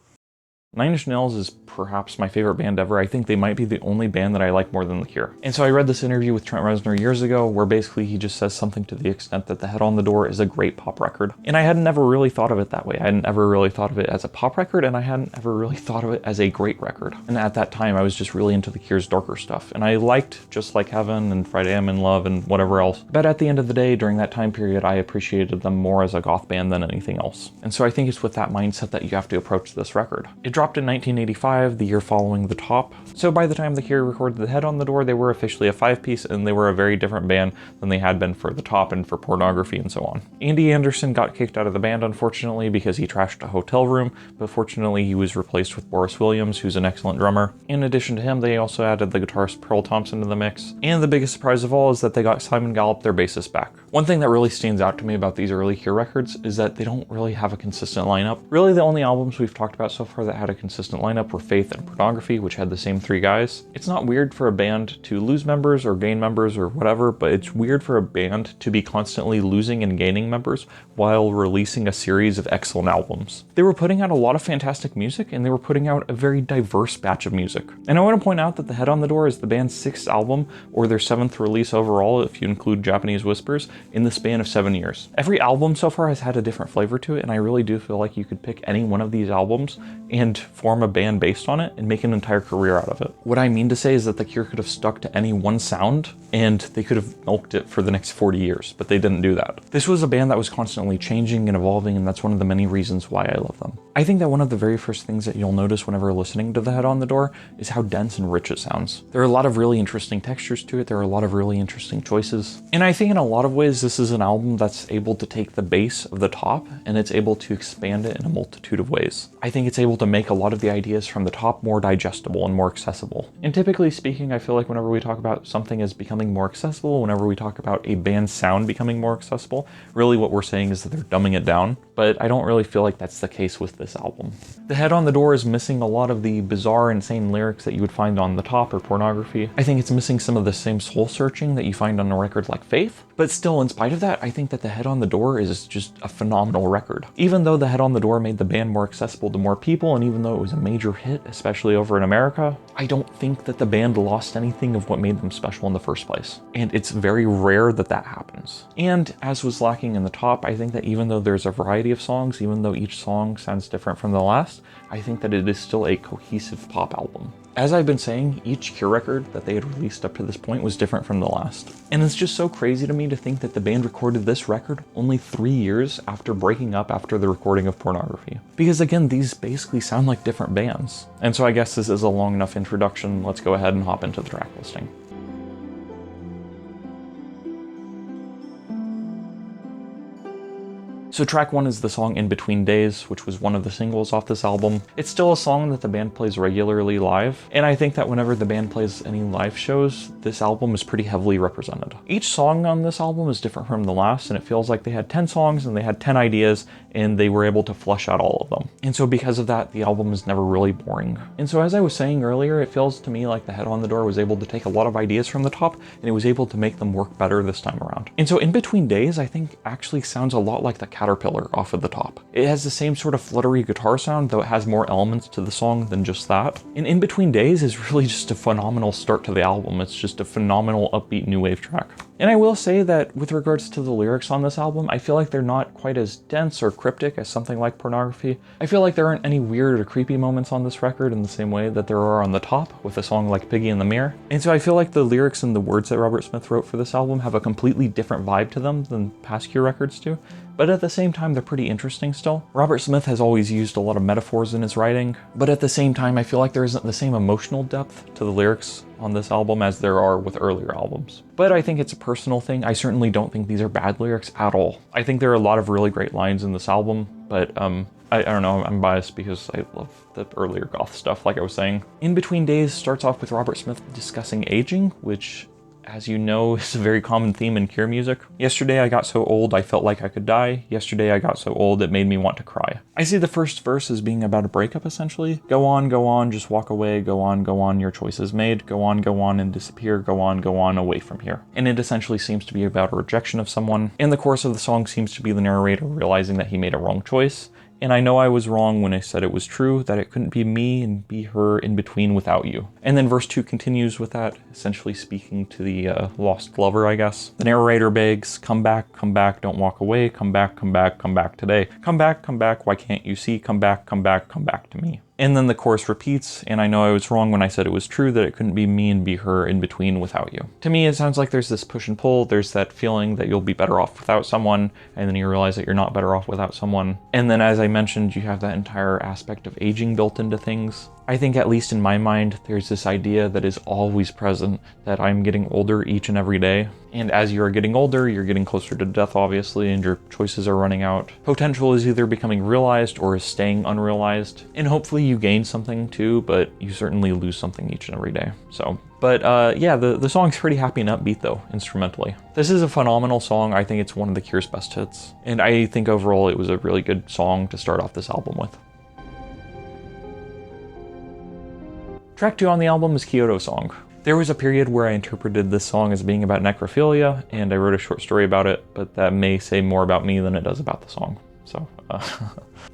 Nine Inch Nails is perhaps my favorite band ever. I think they might be the only band that I like more than The Cure. And so I read this interview with Trent Reznor years ago where basically he just says something to the extent that The Head on the Door is a great pop record. And I hadn't ever really thought of it that way. I hadn't ever really thought of it as a pop record, and I hadn't ever really thought of it as a great record. And at that time, I was just really into The Cure's darker stuff. And I liked Just Like Heaven and Friday I'm in Love and whatever else. But at the end of the day, during that time period, I appreciated them more as a goth band than anything else. And so I think it's with that mindset that you have to approach this record. It dropped in 1985, the year following The Top. So by the time The Cure recorded The Head on the Door, they were officially a 5-piece, and they were a very different band than they had been for The Top and for Pornography and so on. Andy Anderson got kicked out of the band, unfortunately, because he trashed a hotel room, but fortunately he was replaced with Boris Williams, who's an excellent drummer. In addition to him, they also added the guitarist Pearl Thompson to the mix, and the biggest surprise of all is that they got Simon Gallup, their bassist, back. One thing that really stands out to me about these early Cure records is that they don't really have a consistent lineup. Really, the only albums we've talked about so far that had a consistent lineup were Faith and Pornography, which had the same 3 guys. It's not weird for a band to lose members or gain members or whatever, but it's weird for a band to be constantly losing and gaining members while releasing a series of excellent albums. They were putting out a lot of fantastic music, and they were putting out a very diverse batch of music. And I want to point out that The Head on the Door is the band's 6th album, or their 7th release overall if you include Japanese Whispers, in the span of 7 years. Every album so far has had a different flavor to it, and I really do feel like you could pick any one of these albums and form a band based on it and make an entire career out of it. What I mean to say is that The Cure could have stuck to any one sound and they could have milked it for the next 40 years, but they didn't do that. This was a band that was constantly changing and evolving, and that's one of the many reasons why I love them. I think that one of the very first things that you'll notice whenever listening to The Head on the Door is how dense and rich it sounds. There are a lot of really interesting textures to it, there are a lot of really interesting choices, and I think in a lot of ways this is an album that's able to take the bass of The Top and it's able to expand it in a multitude of ways. I think it's able to make a lot of the ideas from the top more digestible and more accessible. And typically speaking, I feel like whenever we talk about something as becoming more accessible, whenever we talk about a band's sound becoming more accessible, really what we're saying is that they're dumbing it down, but I don't really feel like that's the case with this album. The Head on the Door is missing a lot of the bizarre, insane lyrics that you would find on The Top or Pornography. I think it's missing some of the same soul searching that you find on a record like Faith, but still, in spite of that, I think that The Head on the Door is just a phenomenal record. Even though The Head on the Door made the band more accessible to more people, and even though it was a major hit, especially over in America, I don't think that the band lost anything of what made them special in the first place. And it's very rare that that happens. And as was lacking in The Top, I think that even though there's a variety of songs, even though each song sounds different from the last, I think that it is still a cohesive pop album. As I've been saying, each Cure record that they had released up to this point was different from the last. And it's just so crazy to me to think that the band recorded this record only 3 years after breaking up after the recording of Pornography. Because again, these basically sound like different bands. And so I guess this is a long enough introduction. Let's go ahead and hop into the track listing. So track 1 is the song In Between Days, which was one of the singles off this album. It's still a song that the band plays regularly live, and I think that whenever the band plays any live shows, this album is pretty heavily represented. Each song on this album is different from the last, and it feels like they had 10 songs and they had 10 ideas, and they were able to flesh out all of them. And so because of that, the album is never really boring. And so as I was saying earlier, it feels to me like The Head on the Door was able to take a lot of ideas from The Top, and it was able to make them work better this time around. And so In Between Days, I think actually sounds a lot like the Caterpillar off of The Top. It has the same sort of fluttery guitar sound, though it has more elements to the song than just that. And In Between Days is really just a phenomenal start to the album. It's just a phenomenal upbeat new wave track. And I will say that with regards to the lyrics on this album, I feel like they're not quite as dense or cryptic as something like Pornography. I feel like there aren't any weird or creepy moments on this record in the same way that there are on The Top with a song like Piggy in the Mirror. And so I feel like the lyrics and the words that Robert Smith wrote for this album have a completely different vibe to them than past Cure records do. But at the same time, they're pretty interesting still. Robert Smith has always used a lot of metaphors in his writing, but at the same time, I feel like there isn't the same emotional depth to the lyrics on this album as there are with earlier albums. But I think it's a personal thing. I certainly don't think these are bad lyrics at all. I think there are a lot of really great lines in this album, but I don't know, I'm biased because I love the earlier goth stuff, like I was saying. In Between Days starts off with Robert Smith discussing aging, which, as you know, is a very common theme in Cure music. Yesterday I got so old I felt like I could die. Yesterday I got so old it made me want to cry. I see the first verse as being about a breakup essentially. Go on, just walk away. Go on, your choice is made. Go on and disappear. Go on, away from here. And it essentially seems to be about a rejection of someone. And the chorus of the song seems to be the narrator realizing that he made a wrong choice. And I know I was wrong when I said it was true, that it couldn't be me and be her in between without you. And then verse 2 continues with that, essentially speaking to the lost lover, I guess. The narrator begs, come back, don't walk away, come back today. Come back, why can't you see? Come back to me. And then the chorus repeats, and I know I was wrong when I said it was true, that it couldn't be me and be her in between without you. To me, it sounds like there's this push and pull. There's that feeling that you'll be better off without someone, and then you realize that you're not better off without someone. And then, as I mentioned, you have that entire aspect of aging built into things. I think, at least in my mind, there's this idea that is always present, that I'm getting older each and every day. And as you are getting older, you're getting closer to death, obviously, and your choices are running out. Potential is either becoming realized or is staying unrealized. And hopefully you gain something too, but you certainly lose something each and every day. Yeah, the song's pretty happy and upbeat though, instrumentally. This is a phenomenal song. I think it's one of the Cure's best hits. And I think overall it was a really good song to start off this album with. Track 2 on the album is Kyoto Song. There was a period where I interpreted this song as being about necrophilia, and I wrote a short story about it, but that may say more about me than it does about the song. So,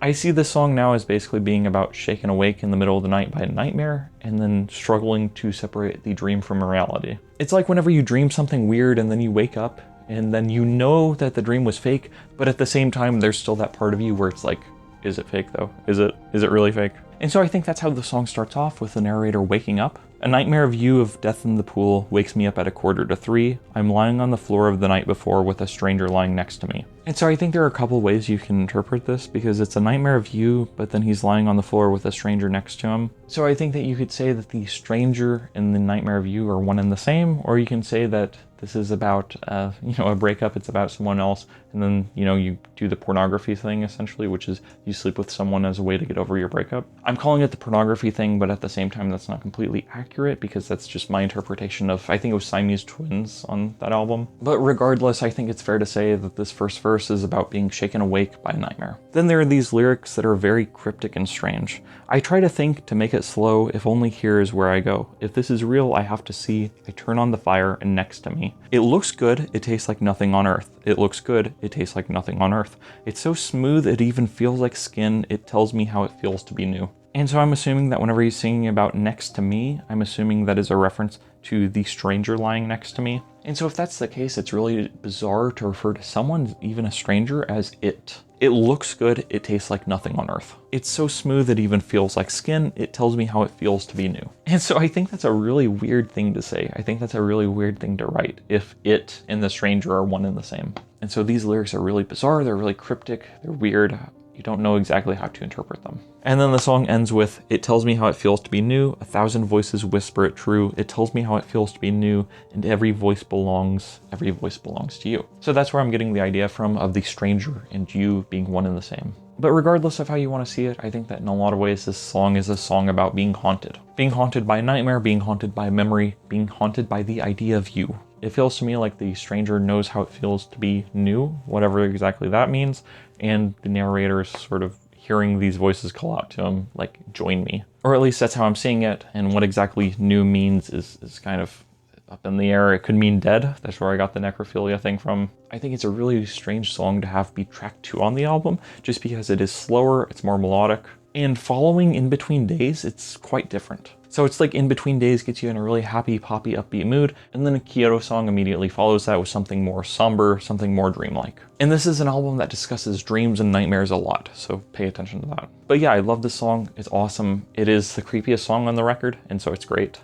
I see this song now as basically being about shaken awake in the middle of the night by a nightmare, and then struggling to separate the dream from reality. It's like whenever you dream something weird and then you wake up, and then you know that the dream was fake, but at the same time there's still that part of you where it's like, is it fake though? Is it really fake? And so I think that's how the song starts off, with the narrator waking up, A nightmare view of death in the pool wakes me up at 2:45. I'm lying on the floor of the night before with a stranger lying next to me. And so I think there are a couple ways you can interpret this, because it's a nightmare view, but then he's lying on the floor with a stranger next to him. So I think that you could say that the stranger and the nightmare view are one and the same, or you can say that this is about, a breakup, it's about someone else, and then, you do the pornography thing, essentially, which is you sleep with someone as a way to get over your breakup. I'm calling it the pornography thing, but at the same time, that's not completely accurate, because that's just my interpretation of, I think it was Siamese twins on that album. But regardless, I think it's fair to say that this first verse is about being shaken awake by a nightmare. Then there are these lyrics that are very cryptic and strange. I try to think to make it slow, if only here is where I go. If this is real, I have to see. I turn on the fire and next to me. It looks good, it tastes like nothing on earth. It looks good, it tastes like nothing on earth. It's so smooth, it even feels like skin. It tells me how it feels to be new. And so I'm assuming that whenever he's singing about next to me, I'm assuming that is a reference to the stranger lying next to me. And so if that's the case, it's really bizarre to refer to someone, even a stranger, as it. It looks good, it tastes like nothing on earth. It's so smooth it even feels like skin. It tells me how it feels to be new. And so I think that's a really weird thing to say. I think that's a really weird thing to write, if it and the stranger are one and the same. And so these lyrics are really bizarre, they're really cryptic, they're weird. You don't know exactly how to interpret them. And then the song ends with, it tells me how it feels to be new, 1,000 voices whisper it true, it tells me how it feels to be new, and every voice belongs to you. So that's where I'm getting the idea from, of the stranger and you being one and the same. But regardless of how you want to see it, I think that in a lot of ways this song is a song about being haunted. Being haunted by a nightmare, being haunted by a memory, being haunted by the idea of you. It feels to me like the stranger knows how it feels to be new, whatever exactly that means, and the narrator is sort of hearing these voices call out to him, like, join me. Or at least that's how I'm seeing it, and what exactly new means is kind of up in the air. It could mean dead. That's where I got the necrophilia thing from. I think it's a really strange song to have be track 2 on the album, just because it is slower, it's more melodic, and following In Between Days, it's quite different. So it's like In Between Days gets you in a really happy, poppy, upbeat mood, and then a Kyoto song immediately follows that with something more somber, something more dreamlike. And this is an album that discusses dreams and nightmares a lot, so pay attention to that. But yeah, I love this song. It's awesome. It is the creepiest song on the record, and so it's great.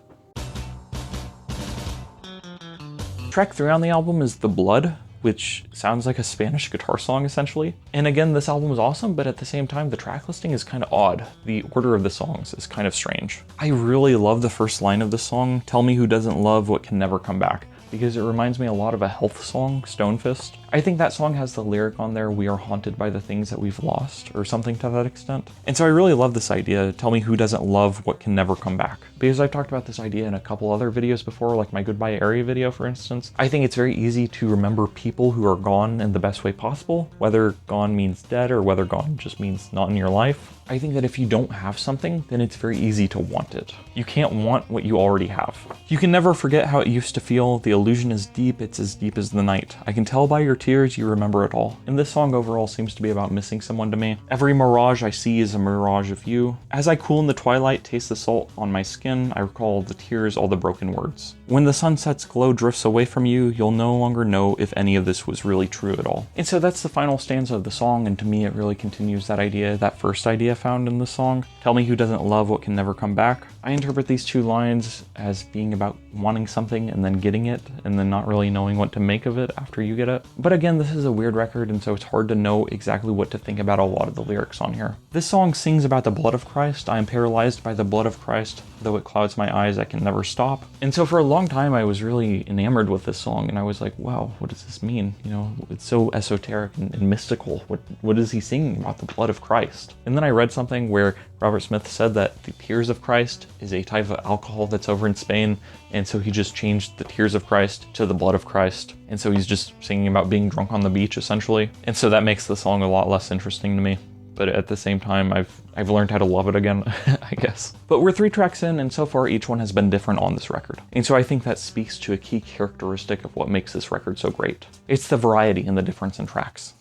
Track 3 on the album is The Blood, which sounds like a Spanish guitar song, essentially. And again, this album is awesome, but at the same time, the track listing is kind of odd. The order of the songs is kind of strange. I really love the first line of the song, tell me who doesn't love what can never come back, because it reminds me a lot of a Health song, Stonefist. I think that song has the lyric on there, we are haunted by the things that we've lost, or something to that extent. And so I really love this idea, tell me who doesn't love what can never come back. Because I've talked about this idea in a couple other videos before, like my Goodbye Area video, for instance. I think it's very easy to remember people who are gone in the best way possible, whether gone means dead or whether gone just means not in your life. I think that if you don't have something, then it's very easy to want it. You can't want what you already have. You can never forget how it used to feel. The illusion is deep, it's as deep as the night. I can tell by your tears you remember it all. And this song overall seems to be about missing someone to me. Every mirage I see is a mirage of you. As I cool in the twilight, taste the salt on my skin, I recall the tears, all the broken words. When the sunset's glow drifts away from you, you'll no longer know if any of this was really true at all. And so that's the final stanza of the song, and to me it really continues that idea, that first idea found in the song. Tell me who doesn't love what can never come back. I interpret these two lines as being about wanting something and then getting it, and then not really knowing what to make of it after you get it. But again, this is a weird record, and so it's hard to know exactly what to think about a lot of the lyrics on here. This song sings about the blood of Christ. I am paralyzed by the blood of Christ, though it clouds my eyes, I can never stop. And so for a long time, I was really enamored with this song, and I was like, wow, what does this mean? You know, it's so esoteric and mystical. What is he singing about, the blood of Christ? And then I read something where Robert Smith said that the Tears of Christ is a type of alcohol that's over in Spain, and so he just changed the Tears of Christ to the blood of Christ. And so he's just singing about being drunk on the beach, essentially. And so that makes the song a lot less interesting to me. But at the same time, I've learned how to love it again, I guess. But we're 3 tracks in, and so far each one has been different on this record. And so I think that speaks to a key characteristic of what makes this record so great. It's the variety and the difference in tracks.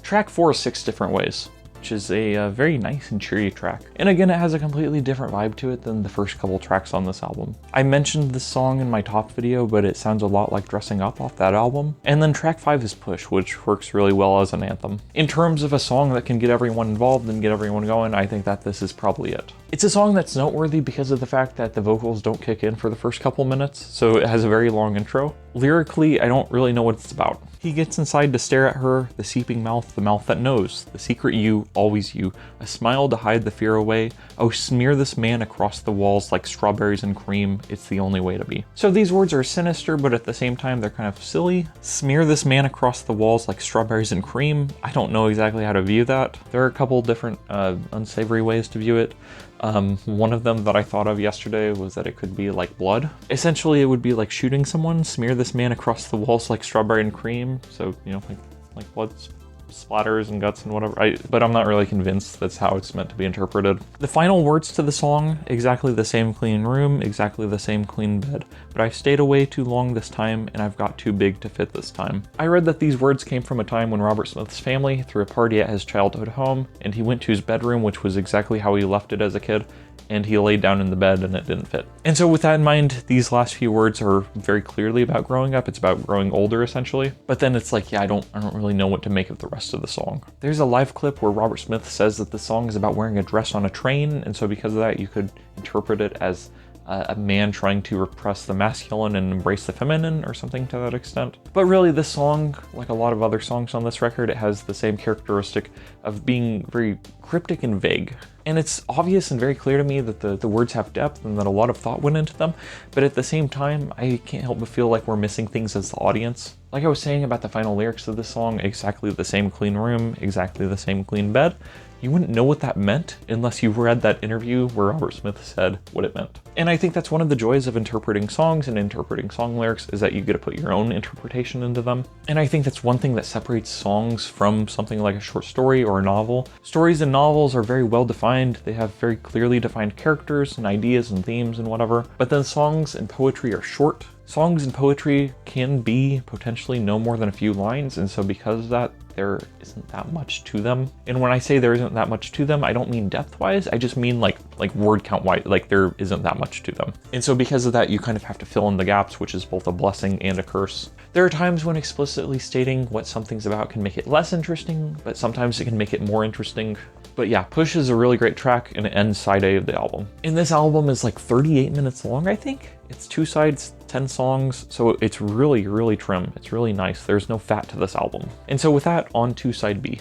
Track 4 is 6 different ways. which is a very nice and cheery track. And again, it has a completely different vibe to it than the first couple tracks on this album. I mentioned this song in my top video, but it sounds a lot like Dressing Up off that album. And then track 5 is Push, which works really well as an anthem. In terms of a song that can get everyone involved and get everyone going, I think that this is probably it. It's a song that's noteworthy because of the fact that the vocals don't kick in for the first couple minutes, so it has a very long intro. Lyrically, I don't really know what it's about. He gets inside to stare at her, the seeping mouth, the mouth that knows, the secret you, always you, a smile to hide the fear away. Oh, smear this man across the walls like strawberries and cream, it's the only way to be. So these words are sinister, but at the same time, they're kind of silly. Smear this man across the walls like strawberries and cream. I don't know exactly how to view that. There are a couple different unsavory ways to view it. One of them that I thought of yesterday was that it could be like blood. Essentially, it would be like shooting someone, smear this man across the walls like strawberry and cream. So, you know, like blood splatters and guts and whatever. But I'm not really convinced that's how it's meant to be interpreted. The final words to the song, exactly the same clean room, exactly the same clean bed. But I've stayed away too long this time and I've got too big to fit this time. I read that these words came from a time when Robert Smith's family threw a party at his childhood home and he went to his bedroom, which was exactly how he left it as a kid, and he laid down in the bed and it didn't fit. And so with that in mind, these last few words are very clearly about growing up. It's about growing older, essentially. But then it's like, yeah, I don't really know what to make of the rest of the song. There's a live clip where Robert Smith says that the song is about wearing a dress on a train, and so because of that, you could interpret it as a man trying to repress the masculine and embrace the feminine or something to that extent. But really this song, like a lot of other songs on this record, it has the same characteristic of being very cryptic and vague. And it's obvious and very clear to me that the words have depth and that a lot of thought went into them, but at the same time, I can't help but feel like we're missing things as the audience. Like I was saying about the final lyrics of this song, exactly the same clean room, exactly the same clean bed, you wouldn't know what that meant unless you read that interview where Robert Smith said what it meant. And I think that's one of the joys of interpreting songs and interpreting song lyrics is that you get to put your own interpretation into them. And I think that's one thing that separates songs from something like a short story or a novel. Stories and novels are very well defined. They have very clearly defined characters and ideas and themes and whatever. But then songs and poetry are short. Songs and poetry can be potentially no more than a few lines, and so because of that, there isn't that much to them. And when I say there isn't that much to them, I don't mean depth-wise, I just mean like word count-wise, like there isn't that much to them. And so because of that, you kind of have to fill in the gaps, which is both a blessing and a curse. There are times when explicitly stating what something's about can make it less interesting, but sometimes it can make it more interesting. But yeah, Push is a really great track and it ends side A of the album. And this album is like 38 minutes long, I think. It's 2 sides, 10 songs, so it's really, really trim. It's really nice. There's no fat to this album. And so with that, on to side B.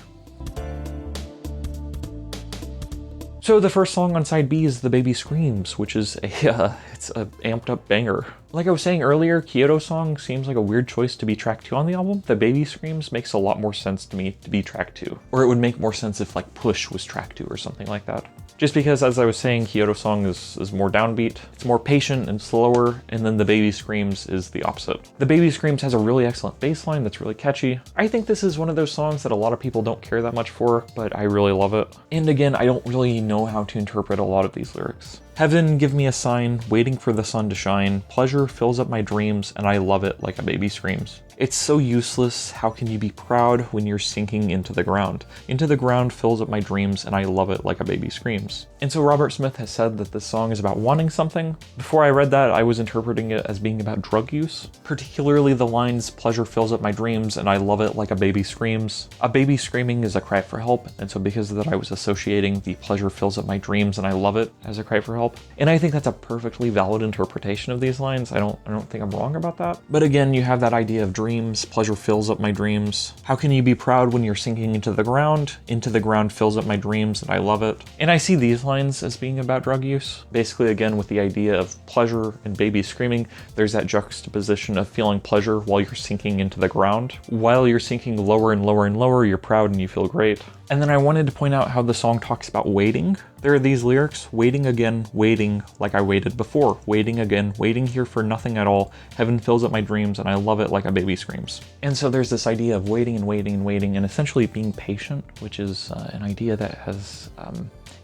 So the first song on side B is The Baby Screams, which is it's a amped up banger. Like I was saying earlier, Kyoto Song seems like a weird choice to be track 2 on the album. The Baby Screams makes a lot more sense to me to be track 2. Or it would make more sense if like Push was track 2 or something like that. Just because, as I was saying, Kyoto Song is more downbeat, it's more patient and slower, and then The Baby Screams is the opposite. The Baby Screams has a really excellent bass line that's really catchy. I think this is one of those songs that a lot of people don't care that much for, but I really love it. And again, I don't really know how to interpret a lot of these lyrics. Heaven, give me a sign, waiting for the sun to shine. Pleasure fills up my dreams, and I love it like a baby screams. It's so useless, how can you be proud when you're sinking into the ground? Into the ground fills up my dreams, and I love it like a baby screams. And so Robert Smith has said that this song is about wanting something. Before I read that, I was interpreting it as being about drug use, particularly the lines, pleasure fills up my dreams, and I love it like a baby screams. A baby screaming is a cry for help, and so because of that, I was associating the pleasure fills up my dreams, and I love it as a cry for help. And I think that's a perfectly valid interpretation of these lines. I don't think I'm wrong about that. But again, you have that idea of dreams, pleasure fills up my dreams. How can you be proud when you're sinking into the ground? Into the ground fills up my dreams, and I love it. And I see these lines as being about drug use. Basically, again, with the idea of pleasure and baby screaming, there's that juxtaposition of feeling pleasure while you're sinking into the ground. While you're sinking lower and lower and lower, you're proud and you feel great. And then I wanted to point out how the song talks about waiting. There are these lyrics, waiting again, waiting like I waited before, waiting again, waiting here for nothing at all. Heaven fills up my dreams and I love it like a baby screams. And so there's this idea of waiting and waiting and waiting and essentially being patient, which is an idea that has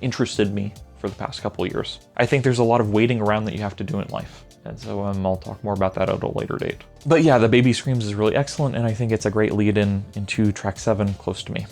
interested me for the past couple of years. I think there's a lot of waiting around that you have to do in life. And so I'll talk more about that at a later date. But yeah, The Baby Screams is really excellent and I think it's a great lead-in into track 7, Close to Me.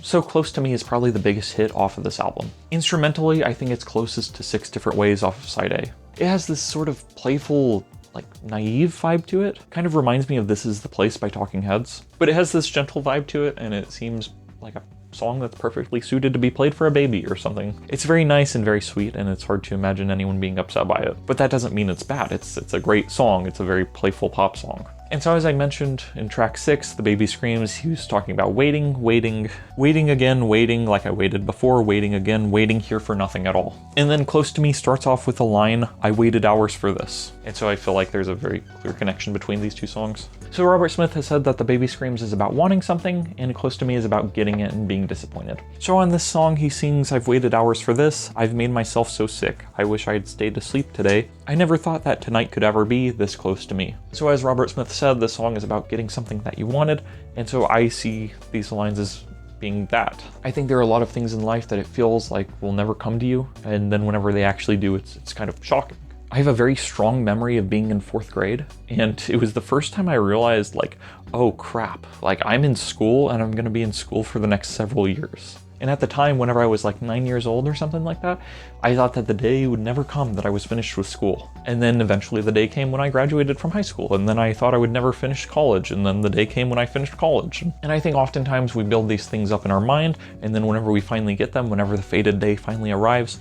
So Close to Me is probably the biggest hit off of this album. Instrumentally, I think it's closest to 6 Different Ways off of side A. It has this sort of playful, like naive vibe to it. Kind of reminds me of This Is the Place by Talking Heads. But it has this gentle vibe to it, and it seems like a song that's perfectly suited to be played for a baby or something. It's very nice and very sweet, and it's hard to imagine anyone being upset by it. But that doesn't mean it's bad. It's a great song. It's a very playful pop song. And so as I mentioned in track 6, The Baby Screams, he was talking about waiting, waiting, waiting again, waiting like I waited before, waiting again, waiting here for nothing at all. And then Close to Me starts off with the line, I waited hours for this. And so I feel like there's a very clear connection between these two songs. So Robert Smith has said that The Baby Screams is about wanting something, and Close to Me is about getting it and being disappointed. So on this song, he sings, I've waited hours for this, I've made myself so sick, I wish I had stayed asleep today. I never thought that tonight could ever be this close to me. So as Robert Smith said, this song is about getting something that you wanted, and so I see these lines as being that. I think there are a lot of things in life that it feels like will never come to you, and then whenever they actually do, it's kind of shocking. I have a very strong memory of being in 4th grade, and it was the first time I realized, like, oh crap, like I'm in school and I'm gonna be in school for the next several years. And at the time, whenever I was like 9 years old or something like that, I thought that the day would never come that I was finished with school. And then eventually the day came when I graduated from high school, and then I thought I would never finish college, and then the day came when I finished college. And I think oftentimes we build these things up in our mind, and then whenever we finally get them, whenever the fated day finally arrives,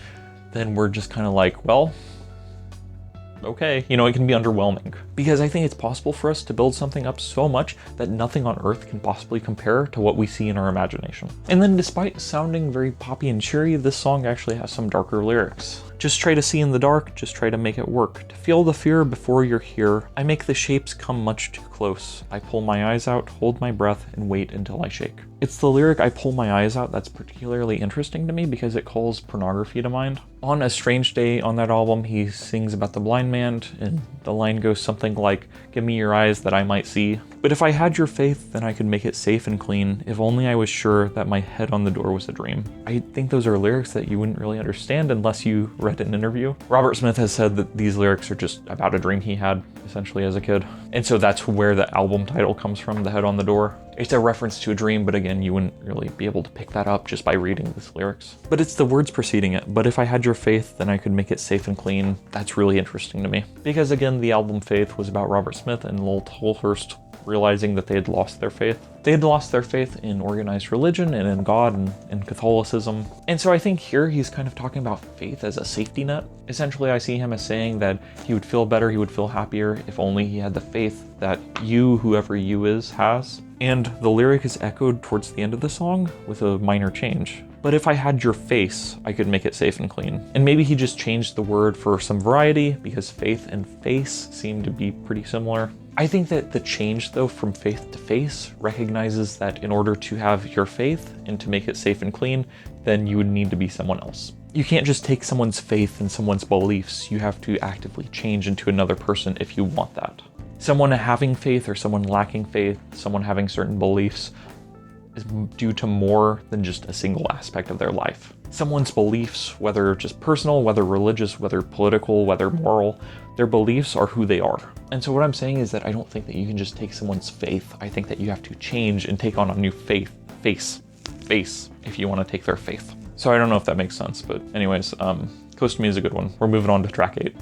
then we're just kind of like, well, okay, you know, it can be underwhelming. Because I think it's possible for us to build something up so much that nothing on earth can possibly compare to what we see in our imagination. And then despite sounding very poppy and cheery, this song actually has some darker lyrics. Just try to see in the dark, just try to make it work. To feel the fear before you're here, I make the shapes come much too close. I pull my eyes out, hold my breath, and wait until I shake. It's the lyric, I pull my eyes out, that's particularly interesting to me because it calls Pornography to mind. On A Strange Day on that album, he sings about the blind man, and the line goes something like, give me your eyes that I might see. But if I had your faith, then I could make it safe and clean, if only I was sure that my head on the door was a dream. I think those are lyrics that you wouldn't really understand unless you read an interview. Robert Smith has said that these lyrics are just about a dream he had, essentially, as a kid. And so that's where the album title comes from, The Head on the Door. It's a reference to a dream, but again, you wouldn't really be able to pick that up just by reading these lyrics. But it's the words preceding it. But if I had your faith, then I could make it safe and clean. That's really interesting to me. Because again, the album Faith was about Robert Smith and Lowell Tolhurst realizing that they had lost their faith. They had lost their faith in organized religion and in God and in Catholicism. And so I think here he's kind of talking about faith as a safety net. Essentially, I see him as saying that he would feel better, he would feel happier if only he had the faith that you, whoever you is, has. And the lyric is echoed towards the end of the song with a minor change. But if I had your face, I could make it safe and clean. And maybe he just changed the word for some variety because faith and face seem to be pretty similar. I think that the change, though, from faith to face recognizes that in order to have your faith and to make it safe and clean, then you would need to be someone else. You can't just take someone's faith and someone's beliefs. You have to actively change into another person if you want that. Someone having faith or someone lacking faith, someone having certain beliefs is due to more than just a single aspect of their life. Someone's beliefs, whether just personal, whether religious, whether political, whether moral, their beliefs are who they are. And so what I'm saying is that I don't think that you can just take someone's faith. I think that you have to change and take on a new face, if you want to take their faith. So I don't know if that makes sense, but anyways, Close to Me is a good one. We're moving on to track 8.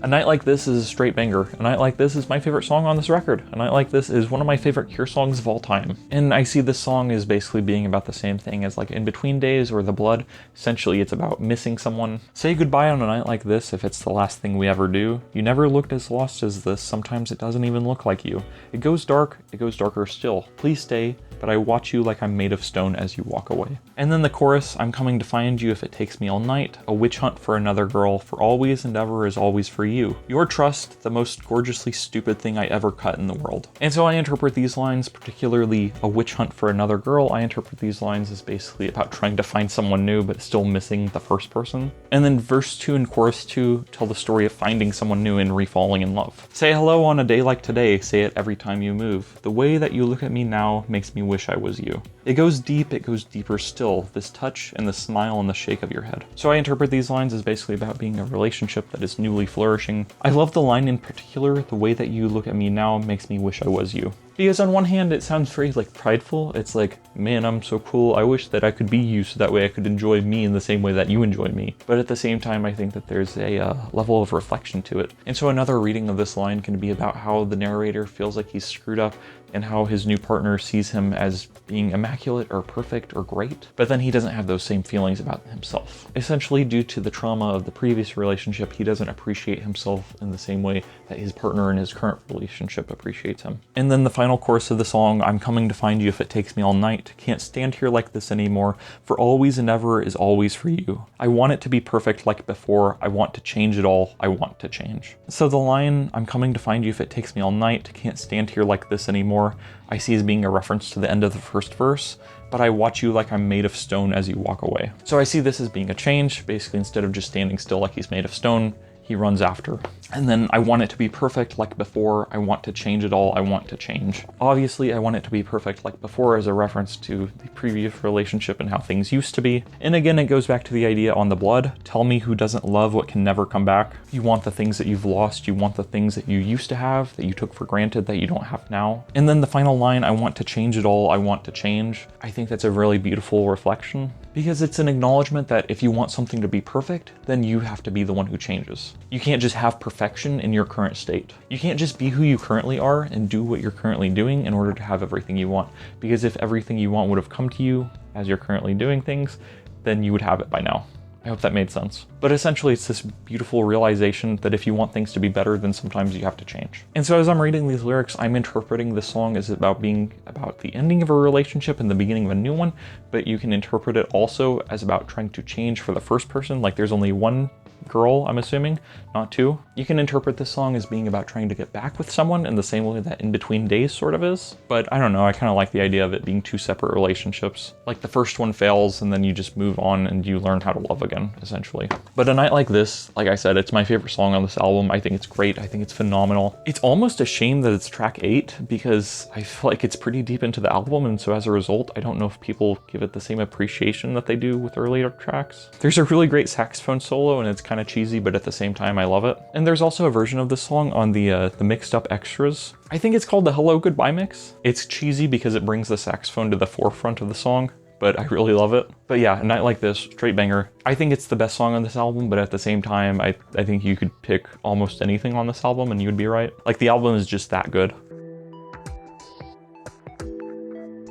A Night Like This is a straight banger. A Night Like This is my favorite song on this record. A Night Like This is one of my favorite Cure songs of all time. And I see this song as basically being about the same thing as like In Between Days or The Blood. Essentially, it's about missing someone. Say goodbye on a night like this if it's the last thing we ever do. You never looked as lost as this. Sometimes it doesn't even look like you. It goes dark, it goes darker still. Please stay, but I watch you like I'm made of stone as you walk away. And then the chorus, I'm coming to find you if it takes me all night. A witch hunt for another girl, for always and ever is always for you. Your trust, the most gorgeously stupid thing I ever cut in the world. And so I interpret these lines, particularly a witch hunt for another girl, I interpret these lines as basically about trying to find someone new but still missing the first person. And then verse 2 and chorus 2 tell the story of finding someone new and refalling in love. Say hello on a day like today, say it every time you move. The way that you look at me now makes me wish I was you. It goes deep, it goes deeper still, this touch and the smile and the shake of your head. So I interpret these lines as basically about being a relationship that is newly flourishing. I love the line in particular, the way that you look at me now makes me wish I was you. Because on one hand, it sounds very like prideful. It's like, man, I'm so cool. I wish that I could be you so that way I could enjoy me in the same way that you enjoy me. But at the same time, I think that there's a level of reflection to it. And so another reading of this line can be about how the narrator feels like he's screwed up and how his new partner sees him as being immaculate or perfect or great, but then he doesn't have those same feelings about himself. Essentially, due to the trauma of the previous relationship, he doesn't appreciate himself in the same way that his partner in his current relationship appreciates him. And then the final chorus of the song, I'm coming to find you if it takes me all night, can't stand here like this anymore, for always and ever is always for you. I want it to be perfect like before, I want to change it all, I want to change. So the line, I'm coming to find you if it takes me all night, can't stand here like this anymore, I see as being a reference to the end of the first verse, but I watch you like I'm made of stone as you walk away. So I see this as being a change. Basically, instead of just standing still like he's made of stone, he runs after. And then I want it to be perfect like before, I want to change it all, I want to change. Obviously, I want it to be perfect like before as a reference to the previous relationship and how things used to be. And again, it goes back to the idea on the blood. Tell me who doesn't love what can never come back. You want the things that you've lost, you want the things that you used to have, that you took for granted that you don't have now. And then the final line, I want to change it all, I want to change. I think that's a really beautiful reflection, because it's an acknowledgement that if you want something to be perfect, then you have to be the one who changes. You can't just have perfection in your current state. You can't just be who you currently are and do what you're currently doing in order to have everything you want. Because if everything you want would have come to you as you're currently doing things, then you would have it by now. I hope that made sense. But essentially, it's this beautiful realization that if you want things to be better, then sometimes you have to change. And so as I'm reading these lyrics, I'm interpreting this song as about being about the ending of a relationship and the beginning of a new one, but you can interpret it also as about trying to change for the first person, like there's only one girl, I'm assuming, not two. You can interpret this song as being about trying to get back with someone in the same way that In Between Days sort of is. But I don't know, I kind of like the idea of it being two separate relationships. Like the first one fails and then you just move on and you learn how to love again, essentially. But A Night Like This, like I said, it's my favorite song on this album. I think it's great. I think it's phenomenal. It's almost a shame that it's track 8 because I feel like it's pretty deep into the album, and so as a result, I don't know if people give it the same appreciation that they do with earlier tracks. There's a really great saxophone solo and it's kind of cheesy, but at the same time I love it. And there's also a version of this song on the mixed up extras. I think it's called the Hello Goodbye mix. It's cheesy because it brings the saxophone to the forefront of the song, but I really love it. But yeah, A Night Like This, straight banger. I think it's the best song on this album, but at the same time, I think you could pick almost anything on this album and you would be right. Like the album is just that good.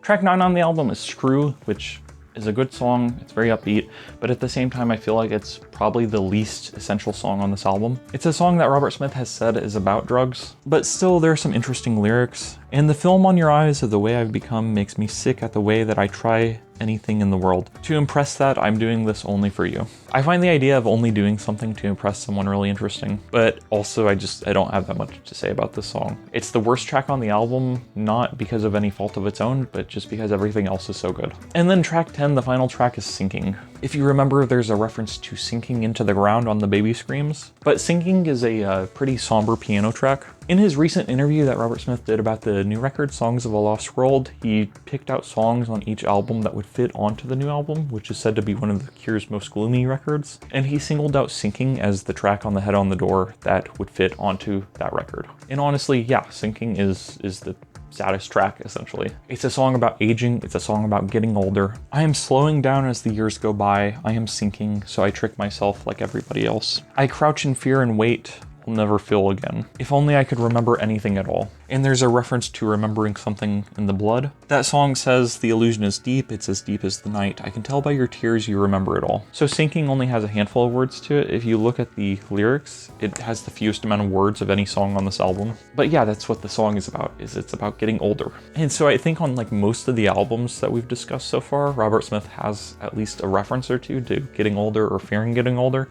Track 9 on the album is Screw, which is a good song. It's very upbeat, but at the same time I feel like it's probably the least essential song on this album. It's a song that Robert Smith has said is about drugs, but still there are some interesting lyrics. And the film on your eyes of the way I've become makes me sick at the way that I try anything in the world. To impress that, I'm doing this only for you. I find the idea of only doing something to impress someone really interesting, but also I don't have that much to say about this song. It's the worst track on the album, not because of any fault of its own, but just because everything else is so good. And then track 10, the final track, is Sinking. If you remember, there's a reference to sinking into the ground on the baby screams, but Sinking is a pretty somber piano track. In his recent interview that Robert Smith did about the new record, Songs of a Lost World, he picked out songs on each album that would fit onto the new album, which is said to be one of The Cure's most gloomy records, and he singled out Sinking as the track on the Head on the Door that would fit onto that record. And honestly, yeah, Sinking is the saddest track, essentially. It's a song about aging, it's a song about getting older. I am slowing down as the years go by, I am sinking, so I trick myself like everybody else. I crouch in fear and wait, I'll never feel again. If only I could remember anything at all. And there's a reference to remembering something in the blood. That song says, the illusion is deep, it's as deep as the night. I can tell by your tears you remember it all. So Sinking only has a handful of words to it. If you look at the lyrics, it has the fewest amount of words of any song on this album. But yeah, that's what the song is about, it's about getting older. And so I think on like most of the albums that we've discussed so far, Robert Smith has at least a reference or two to getting older or fearing getting older.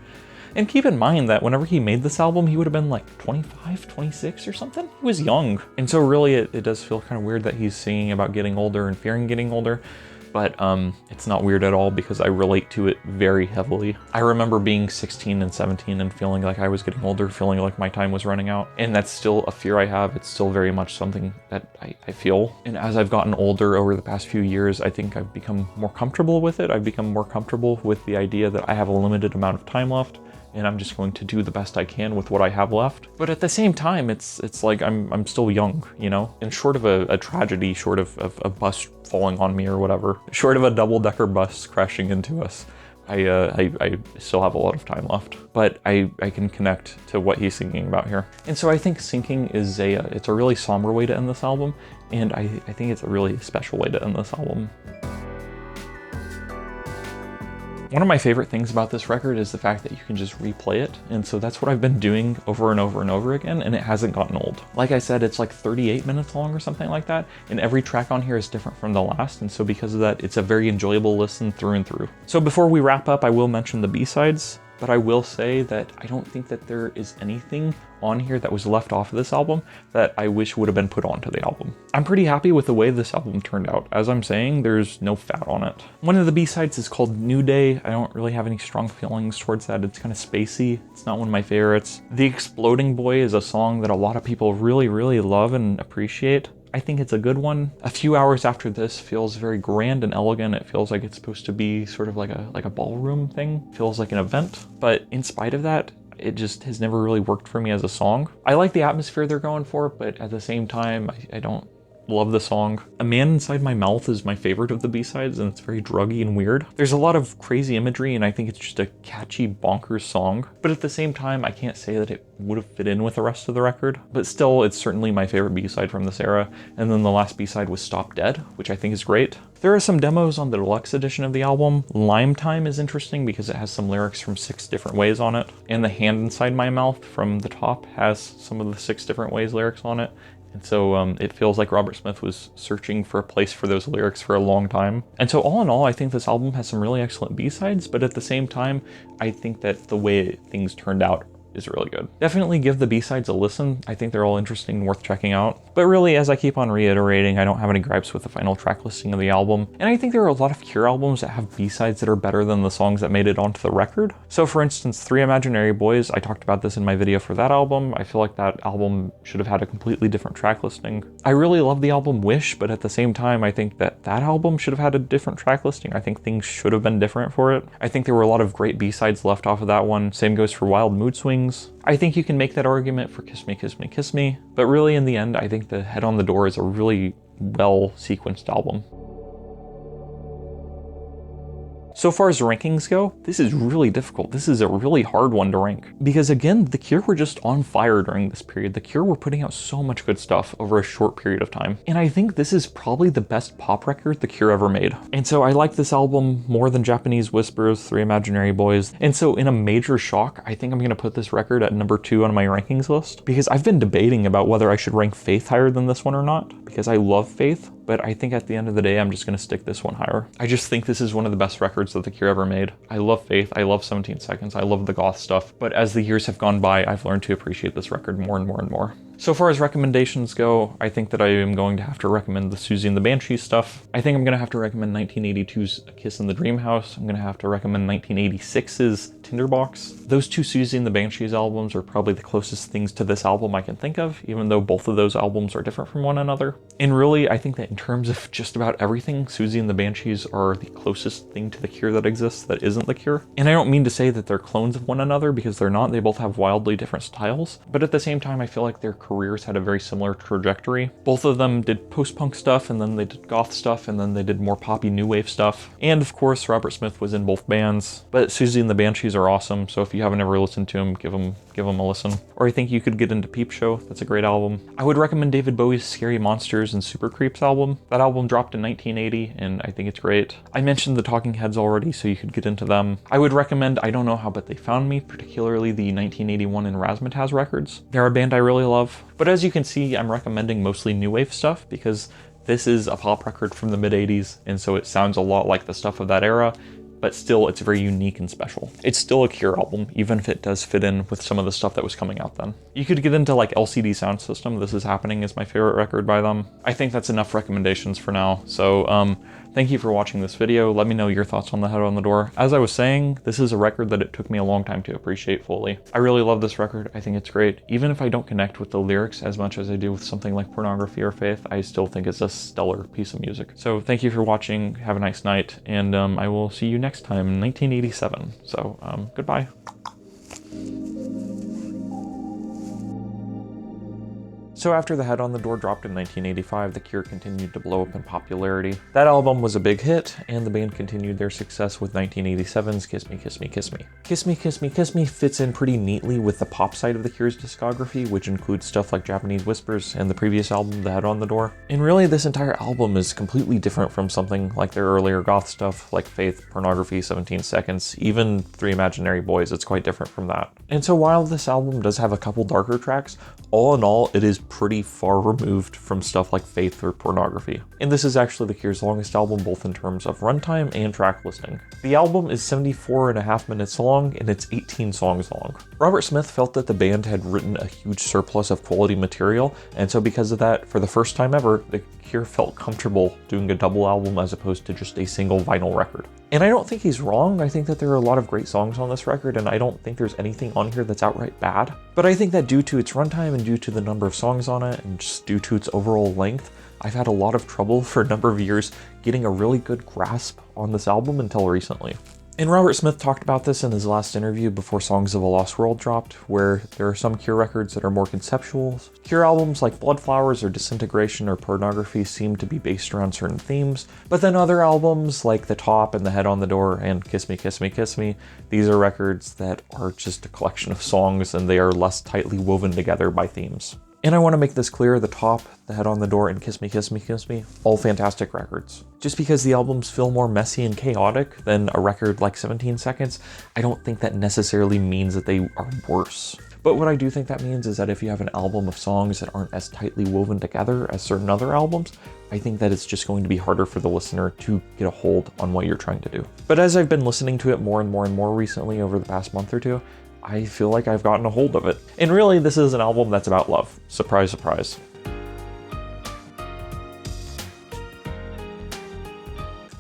And keep in mind that whenever he made this album, he would have been like 25, 26 or something. He was young. And so really it does feel kind of weird that he's singing about getting older and fearing getting older. But it's not weird at all because I relate to it very heavily. I remember being 16 and 17 and feeling like I was getting older, feeling like my time was running out. And that's still a fear I have. It's still very much something that I feel. And as I've gotten older over the past few years, I think I've become more comfortable with it. I've become more comfortable with the idea that I have a limited amount of time left. and I'm just going to do the best I can with what I have left. But at the same time, it's like I'm still young, you know? And short of a tragedy, short of a bus falling on me or whatever, short of a double-decker bus crashing into us, I still have a lot of time left, but I can connect to what he's thinking about here. And so I think Sinking is it's a really somber way to end this album, and I think it's a really special way to end this album. One of my favorite things about this record is the fact that you can just replay it, and so that's what I've been doing over and over and over again, and it hasn't gotten old. Like I said, it's like 38 minutes long or something like that, and every track on here is different from the last, and so because of that, it's a very enjoyable listen through and through. So before we wrap up, I will mention the B-sides, but I will say that I don't think that there is anything on here that was left off of this album that I wish would have been put onto the album. I'm pretty happy with the way this album turned out. As I'm saying, there's no fat on it. One of the B-sides is called New Day. I don't really have any strong feelings towards that. It's kind of spacey. It's not one of my favorites. The Exploding Boy is a song that a lot of people really, really love and appreciate. I think it's a good one. A Few Hours After This feels very grand and elegant. It feels like it's supposed to be sort of like a ballroom thing. It feels like an event. But in spite of that, it just has never really worked for me as a song. I like the atmosphere they're going for, but at the same time, I don't love the song. A Man Inside My Mouth is my favorite of the B-sides, and it's very druggy and weird. There's a lot of crazy imagery, and I think it's just a catchy, bonkers song. But at the same time, I can't say that it would have fit in with the rest of the record. But still, it's certainly my favorite B-side from this era. And then the last B-side was Stop Dead, which I think is great. There are some demos on the deluxe edition of the album. Lime Time is interesting because it has some lyrics from 6 different ways on it. And The Hand Inside My Mouth from the top has some of the 6 different ways lyrics on it. And so it feels like Robert Smith was searching for a place for those lyrics for a long time. And so all in all, I think this album has some really excellent B-sides, but at the same time, I think that the way things turned out is really good. Definitely give the B-sides a listen. I think they're all interesting and worth checking out. But really, as I keep on reiterating, I don't have any gripes with the final track listing of the album. And I think there are a lot of Cure albums that have B-sides that are better than the songs that made it onto the record. So for instance, Three Imaginary Boys, I talked about this in my video for that album. I feel like that album should have had a completely different track listing. I really love the album Wish, but at the same time, I think that that album should have had a different track listing. I think things should have been different for it. I think there were a lot of great B-sides left off of that one. Same goes for Wild Mood Swings. I think you can make that argument for Kiss Me, Kiss Me, Kiss Me, but really in the end, I think the Head on the Door is a really well-sequenced album. So far as rankings go, this is really difficult. This is a really hard one to rank. Because again, The Cure were just on fire during this period. The Cure were putting out so much good stuff over a short period of time. And I think this is probably the best pop record The Cure ever made. And so I like this album more than Japanese Whispers, Three Imaginary Boys. And so in a major shock, I think I'm gonna put this record at number 2 on my rankings list. Because I've been debating about whether I should rank Faith higher than this one or not. Because I love Faith. But I think at the end of the day, I'm just gonna stick this one higher. I just think this is one of the best records that The Cure ever made. I love Faith, I love 17 Seconds, I love the goth stuff, but as the years have gone by, I've learned to appreciate this record more and more and more. So far as recommendations go, I think that I am going to have to recommend the Susie and the Banshees stuff. I think I'm going to have to recommend 1982's A Kiss in the Dream House. I'm going to have to recommend 1986's Tinderbox. Those two Susie and the Banshees albums are probably the closest things to this album I can think of, even though both of those albums are different from one another. And really, I think that in terms of just about everything, Susie and the Banshees are the closest thing to The Cure that exists that isn't The Cure. And I don't mean to say that they're clones of one another, because they're not. They both have wildly different styles. But at the same time, I feel like their careers had a very similar trajectory. Both of them did post-punk stuff, and then they did goth stuff, and then they did more poppy new wave stuff. And of course, Robert Smith was in both bands. But Susie and the Banshees are awesome, so if you haven't ever listened to them, give them a listen. Or I think you could get into Peep Show. That's a great album. I would recommend David Bowie's Scary Monsters and Super Creeps album. That album dropped in 1980, and I think it's great. I mentioned the Talking Heads already, so you could get into them. I would recommend I Don't Know How But They Found Me, particularly the 1981 and Razzmatazz records. They're a band I really love. But as you can see, I'm recommending mostly new wave stuff because this is a pop record from the mid-80s, and so it sounds a lot like the stuff of that era, but still it's very unique and special. It's still a Cure album, even if it does fit in with some of the stuff that was coming out then. You could get into like LCD Sound System. This Is Happening is my favorite record by them. I think that's enough recommendations for now. So thank you for watching this video. Let me know your thoughts on The Head on the Door. As I was saying, this is a record that it took me a long time to appreciate fully. I really love this record. I think it's great. Even if I don't connect with the lyrics as much as I do with something like Pornography or Faith, I still think it's a stellar piece of music. So thank you for watching. Have a nice night, and I will see you next time in 1987. So goodbye. So after The Head on the Door dropped in 1985, The Cure continued to blow up in popularity. That album was a big hit, and the band continued their success with 1987's Kiss Me, Kiss Me, Kiss Me. Kiss Me, Kiss Me, Kiss Me fits in pretty neatly with the pop side of The Cure's discography, which includes stuff like Japanese Whispers and the previous album, The Head on the Door. And really, this entire album is completely different from something like their earlier goth stuff, like Faith, Pornography, 17 Seconds, even Three Imaginary Boys. It's quite different from that. And so while this album does have a couple darker tracks, all in all, it is pretty far removed from stuff like Faith or Pornography. And this is actually The Cure's longest album, both in terms of runtime and track listing. The album is 74.5 minutes long, and it's 18 songs long. Robert Smith felt that the band had written a huge surplus of quality material, and so because of that, for the first time ever, The Cure felt comfortable doing a double album as opposed to just a single vinyl record. And I don't think he's wrong. I think that there are a lot of great songs on this record, and I don't think there's anything on here that's outright bad. But I think that due to its runtime and due to the number of songs on it, and just due to its overall length, I've had a lot of trouble for a number of years getting a really good grasp on this album until recently. And Robert Smith talked about this in his last interview before Songs of a Lost World dropped, where there are some Cure records that are more conceptual. Cure albums like Bloodflowers or Disintegration or Pornography seem to be based around certain themes, but then other albums like The Top and The Head on the Door and Kiss Me, Kiss Me, Kiss Me, these are records that are just a collection of songs and they are less tightly woven together by themes. And I want to make this clear, The Top, The Head on the Door, and Kiss Me, Kiss Me, Kiss Me, all fantastic records. Just because the albums feel more messy and chaotic than a record like 17 Seconds, I don't think that necessarily means that they are worse. But what I do think that means is that if you have an album of songs that aren't as tightly woven together as certain other albums, I think that it's just going to be harder for the listener to get a hold on what you're trying to do. But as I've been listening to it more and more and more recently over the past month or two, I feel like I've gotten a hold of it. And really, this is an album that's about love. Surprise, surprise.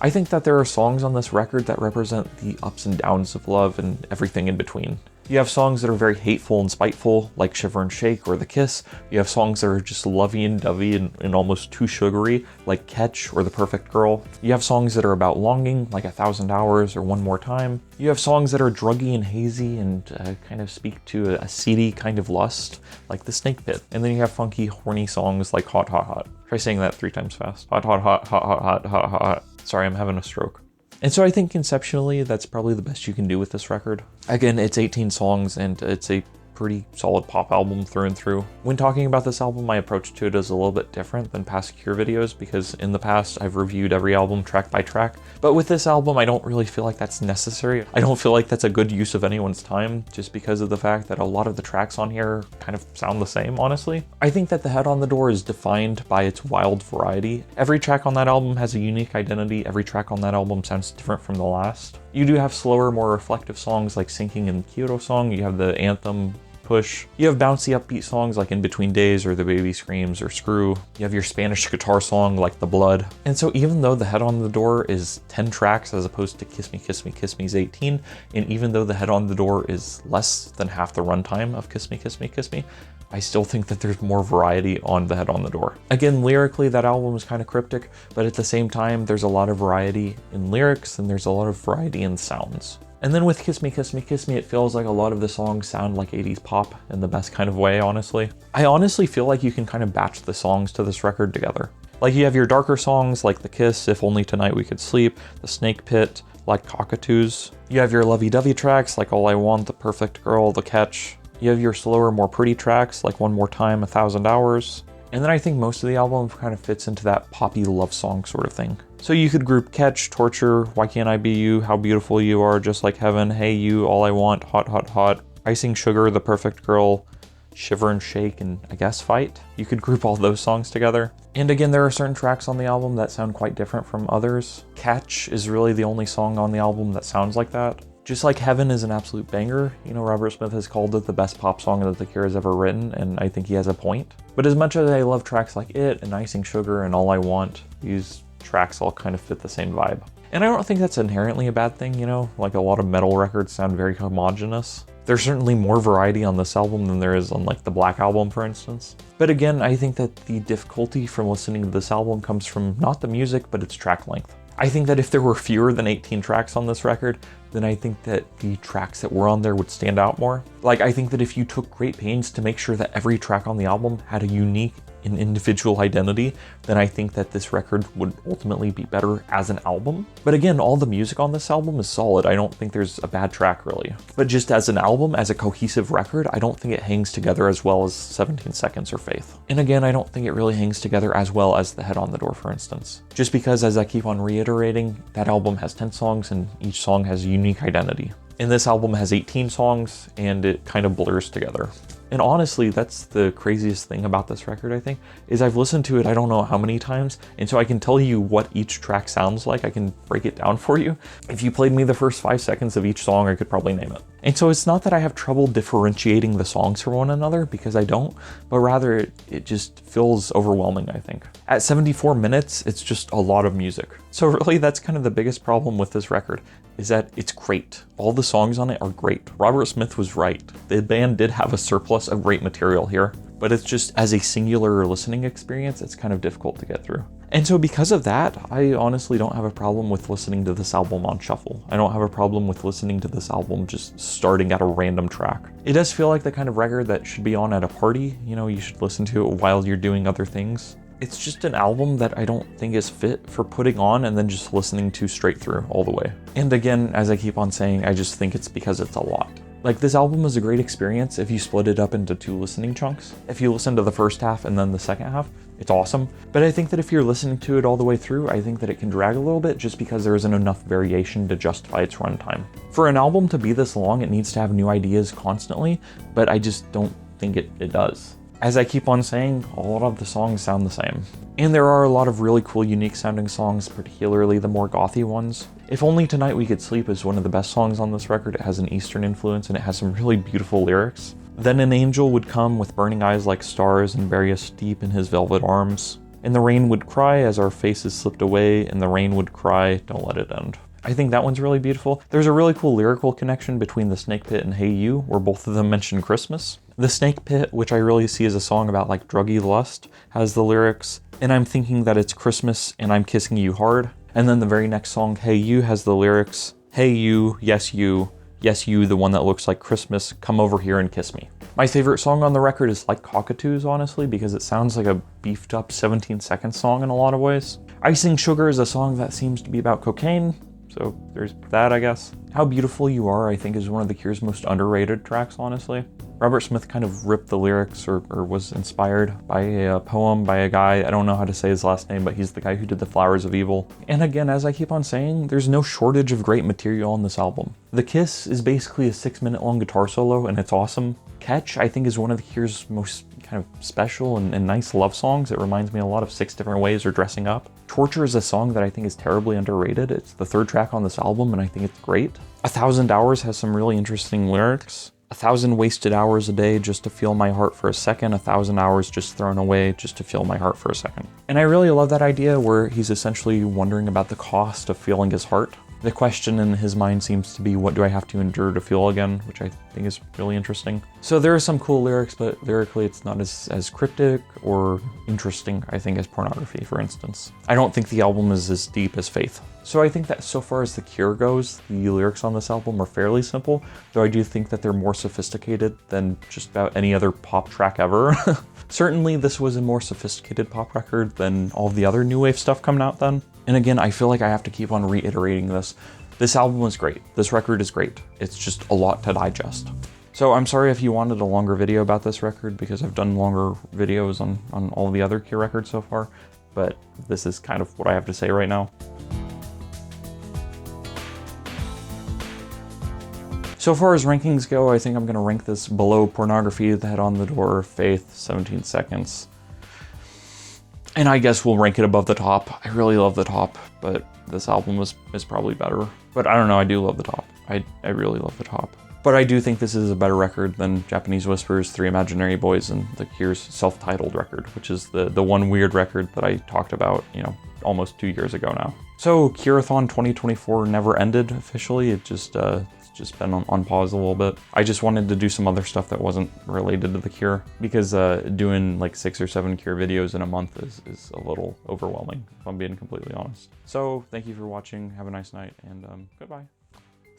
I think that there are songs on this record that represent the ups and downs of love and everything in between. You have songs that are very hateful and spiteful, like Shiver and Shake or The Kiss. You have songs that are just lovey and dovey and almost too sugary, like Catch or The Perfect Girl. You have songs that are about longing, like 1,000 Hours or One More Time. You have songs that are druggy and hazy and kind of speak to a seedy kind of lust, like The Snake Pit. And then you have funky, horny songs like Hot, Hot, Hot. Try saying that 3 times fast. Hot, hot, hot, hot, hot, hot, hot, hot. Sorry, I'm having a stroke. And so I think conceptually, that's probably the best you can do with this record. Again, it's 18 songs and it's a pretty solid pop album through and through. When talking about this album, my approach to it is a little bit different than past Cure videos because in the past I've reviewed every album track by track, but with this album I don't really feel like that's necessary. I don't feel like that's a good use of anyone's time just because of the fact that a lot of the tracks on here kind of sound the same, honestly. I think that The Head on the Door is defined by its wild variety. Every track on that album has a unique identity. Every track on that album sounds different from the last. You do have slower, more reflective songs like Sinking and Kyoto Song. You have the anthem Push. You have bouncy upbeat songs like In Between Days or The Baby Screams or Screw. You have your Spanish guitar song like The Blood. And so even though The Head on the Door is 10 tracks as opposed to Kiss Me, Kiss Me, Kiss Me's 18, and even though The Head on the Door is less than half the runtime of Kiss Me, Kiss Me, Kiss Me, I still think that there's more variety on The Head on the Door. Again, lyrically, that album is kind of cryptic, but at the same time, there's a lot of variety in lyrics and there's a lot of variety in sounds. And then with Kiss Me, Kiss Me, Kiss Me, it feels like a lot of the songs sound like 80s pop in the best kind of way, honestly. I honestly feel like you can kind of batch the songs to this record together. Like you have your darker songs like The Kiss, If Only Tonight We Could Sleep, The Snake Pit, like Cockatoos. You have your lovey-dovey tracks like All I Want, The Perfect Girl, The Catch. You have your slower, more pretty tracks like One More Time, 1,000 Hours. And then I think most of the album kind of fits into that poppy love song sort of thing. So you could group Catch, Torture, Why Can't I Be You, How Beautiful You Are, Just Like Heaven, Hey You, All I Want, Hot, Hot, Hot, Icing Sugar, The Perfect Girl, Shiver and Shake, and I guess Fight. You could group all those songs together. And again, there are certain tracks on the album that sound quite different from others. Catch is really the only song on the album that sounds like that. Just Like Heaven is an absolute banger. You know, Robert Smith has called it the best pop song that The Cure has ever written, and I think he has a point. But as much as I love tracks like It and Icing Sugar and All I Want, these tracks all kind of fit the same vibe. And I don't think that's inherently a bad thing, you know? Like a lot of metal records sound very homogenous. There's certainly more variety on this album than there is on like the Black Album, for instance. But again, I think that the difficulty from listening to this album comes from not the music, but its track length. I think that if there were fewer than 18 tracks on this record, then I think that the tracks that were on there would stand out more. Like, I think that if you took great pains to make sure that every track on the album had a unique and individual identity, then I think that this record would ultimately be better as an album. But again, all the music on this album is solid. I don't think there's a bad track really. But just as an album, as a cohesive record, I don't think it hangs together as well as 17 Seconds or Faith. And again, I don't think it really hangs together as well as The Head on the Door, for instance. Just because, as I keep on reiterating, that album has 10 songs and each song has a unique identity. And this album has 18 songs and it kind of blurs together. And honestly, that's the craziest thing about this record, I think, is I've listened to it I don't know how many times, and so I can tell you what each track sounds like. I can break it down for you. If you played me the first 5 seconds of each song, I could probably name it. And so it's not that I have trouble differentiating the songs from one another, because I don't, but rather it just feels overwhelming, I think. At 74 minutes, it's just a lot of music. So really, that's kind of the biggest problem with this record, is that it's great. All the songs on it are great. Robert Smith was right. The band did have a surplus of great material here, but it's just, as a singular listening experience, it's kind of difficult to get through. And so because of that, I honestly don't have a problem with listening to this album on shuffle. I don't have a problem with listening to this album just starting at a random track. It does feel like the kind of record that should be on at a party. You know, you should listen to it while you're doing other things. It's just an album that I don't think is fit for putting on and then just listening to straight through all the way. And again, as I keep on saying, I just think it's because it's a lot. Like, this album is a great experience if you split it up into 2 listening chunks. If you listen to the first half and then the second half, it's awesome. But I think that if you're listening to it all the way through, I think that it can drag a little bit just because there isn't enough variation to justify its runtime. For an album to be this long, it needs to have new ideas constantly, but I just don't think it does. As I keep on saying, a lot of the songs sound the same. And there are a lot of really cool, unique sounding songs, particularly the more gothy ones. If Only Tonight We Could Sleep is one of the best songs on this record. It has an Eastern influence and it has some really beautiful lyrics. Then An Angel Would Come with burning eyes like stars and bury us deep in his velvet arms. And the rain would cry as our faces slipped away, and the rain would cry, don't let it end. I think that one's really beautiful. There's a really cool lyrical connection between The Snake Pit and Hey You, where both of them mention Christmas. The Snake Pit, which I really see as a song about like druggy lust, has the lyrics, and I'm thinking that it's Christmas and I'm kissing you hard. And then the very next song, Hey You, has the lyrics, hey you, yes you, the one that looks like Christmas, come over here and kiss me. My favorite song on the record is Like Cockatoos, honestly, because it sounds like a beefed up 17 Seconds song in a lot of ways. Icing Sugar is a song that seems to be about cocaine, so there's that, I guess. How Beautiful You Are, I think, is one of The Cure's most underrated tracks, honestly. Robert Smith kind of ripped the lyrics or was inspired by a poem by a guy, I don't know how to say his last name, but he's the guy who did The Flowers of Evil. And again, as I keep on saying, there's no shortage of great material on this album. The Kiss is basically a 6-minute long guitar solo, and it's awesome. Catch, I think, is one of The Cure's most kind of special and nice love songs. It reminds me a lot of 6 Different Ways or Dressing Up. Torture is a song that I think is terribly underrated. It's the 3rd track on this album, and I think it's great. 1,000 Hours has some really interesting lyrics. 1,000 wasted hours a day just to feel my heart for a second, 1,000 hours just thrown away just to feel my heart for a second. And I really love that idea where he's essentially wondering about the cost of feeling his heart. The question in his mind seems to be, what do I have to endure to feel again? Which I think is really interesting. So there are some cool lyrics, but lyrically it's not as cryptic or interesting, I think, as Pornography, for instance. I don't think the album is as deep as Faith. So I think that so far as The Cure goes, the lyrics on this album are fairly simple, though I do think that they're more sophisticated than just about any other pop track ever. Certainly this was a more sophisticated pop record than all of the other new wave stuff coming out then. And again, I feel like I have to keep on reiterating this. This album was great. This record is great. It's just a lot to digest. So I'm sorry if you wanted a longer video about this record, because I've done longer videos on all the other Cure records so far, but this is kind of what I have to say right now. So far as rankings go, I think I'm gonna rank this below Pornography, The Head on the Door, Faith, 17 Seconds. And I guess we'll rank it above the top. I really love the top, but this album is probably better. But I don't know, I do love the top. I really love the top. But I do think this is a better record than Japanese Whispers, Three Imaginary Boys, and The Cure's self-titled record, which is the one weird record that I talked about, you know, almost 2 years ago now. So Cureathon 2024 never ended officially. It's just been on pause a little bit. I just wanted to do some other stuff that wasn't related to The Cure, because doing like 6 or 7 Cure videos in a month is a little overwhelming, if I'm being completely honest. So thank you for watching, have a nice night, and goodbye.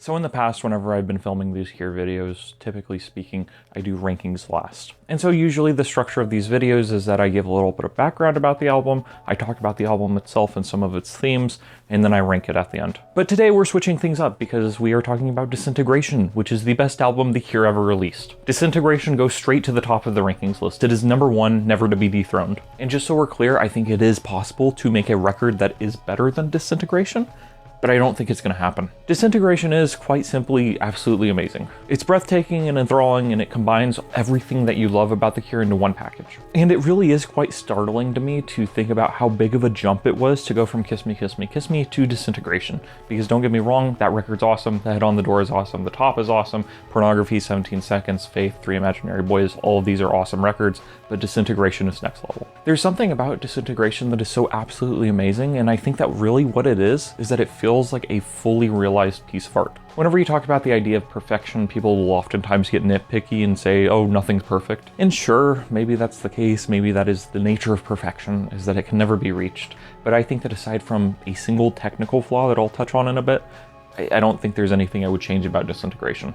So in the past, whenever I've been filming these Cure videos, typically speaking, I do rankings last. And so usually the structure of these videos is that I give a little bit of background about the album, I talk about the album itself and some of its themes, and then I rank it at the end. But today we're switching things up because we are talking about Disintegration, which is the best album The Cure ever released. Disintegration goes straight to the top of the rankings list. It is #1, never to be dethroned. And just so we're clear, I think it is possible to make a record that is better than Disintegration, but I don't think it's going to happen. Disintegration is, quite simply, absolutely amazing. It's breathtaking and enthralling, and it combines everything that you love about The Cure into one package. And it really is quite startling to me to think about how big of a jump it was to go from Kiss Me, Kiss Me, Kiss Me to Disintegration. Because don't get me wrong, that record's awesome, The Head on the Door is awesome, The Top is awesome, Pornography, 17 Seconds, Faith, 3 Imaginary Boys, all of these are awesome records, but Disintegration is next level. There's something about Disintegration that is so absolutely amazing, and I think that really what it is that it feels like a fully realized piece of art. Whenever you talk about the idea of perfection, people will oftentimes get nitpicky and say, oh, nothing's perfect. And sure, maybe that's the case, maybe that is the nature of perfection, is that it can never be reached. But I think that aside from a single technical flaw that I'll touch on in a bit, I don't think there's anything I would change about Disintegration.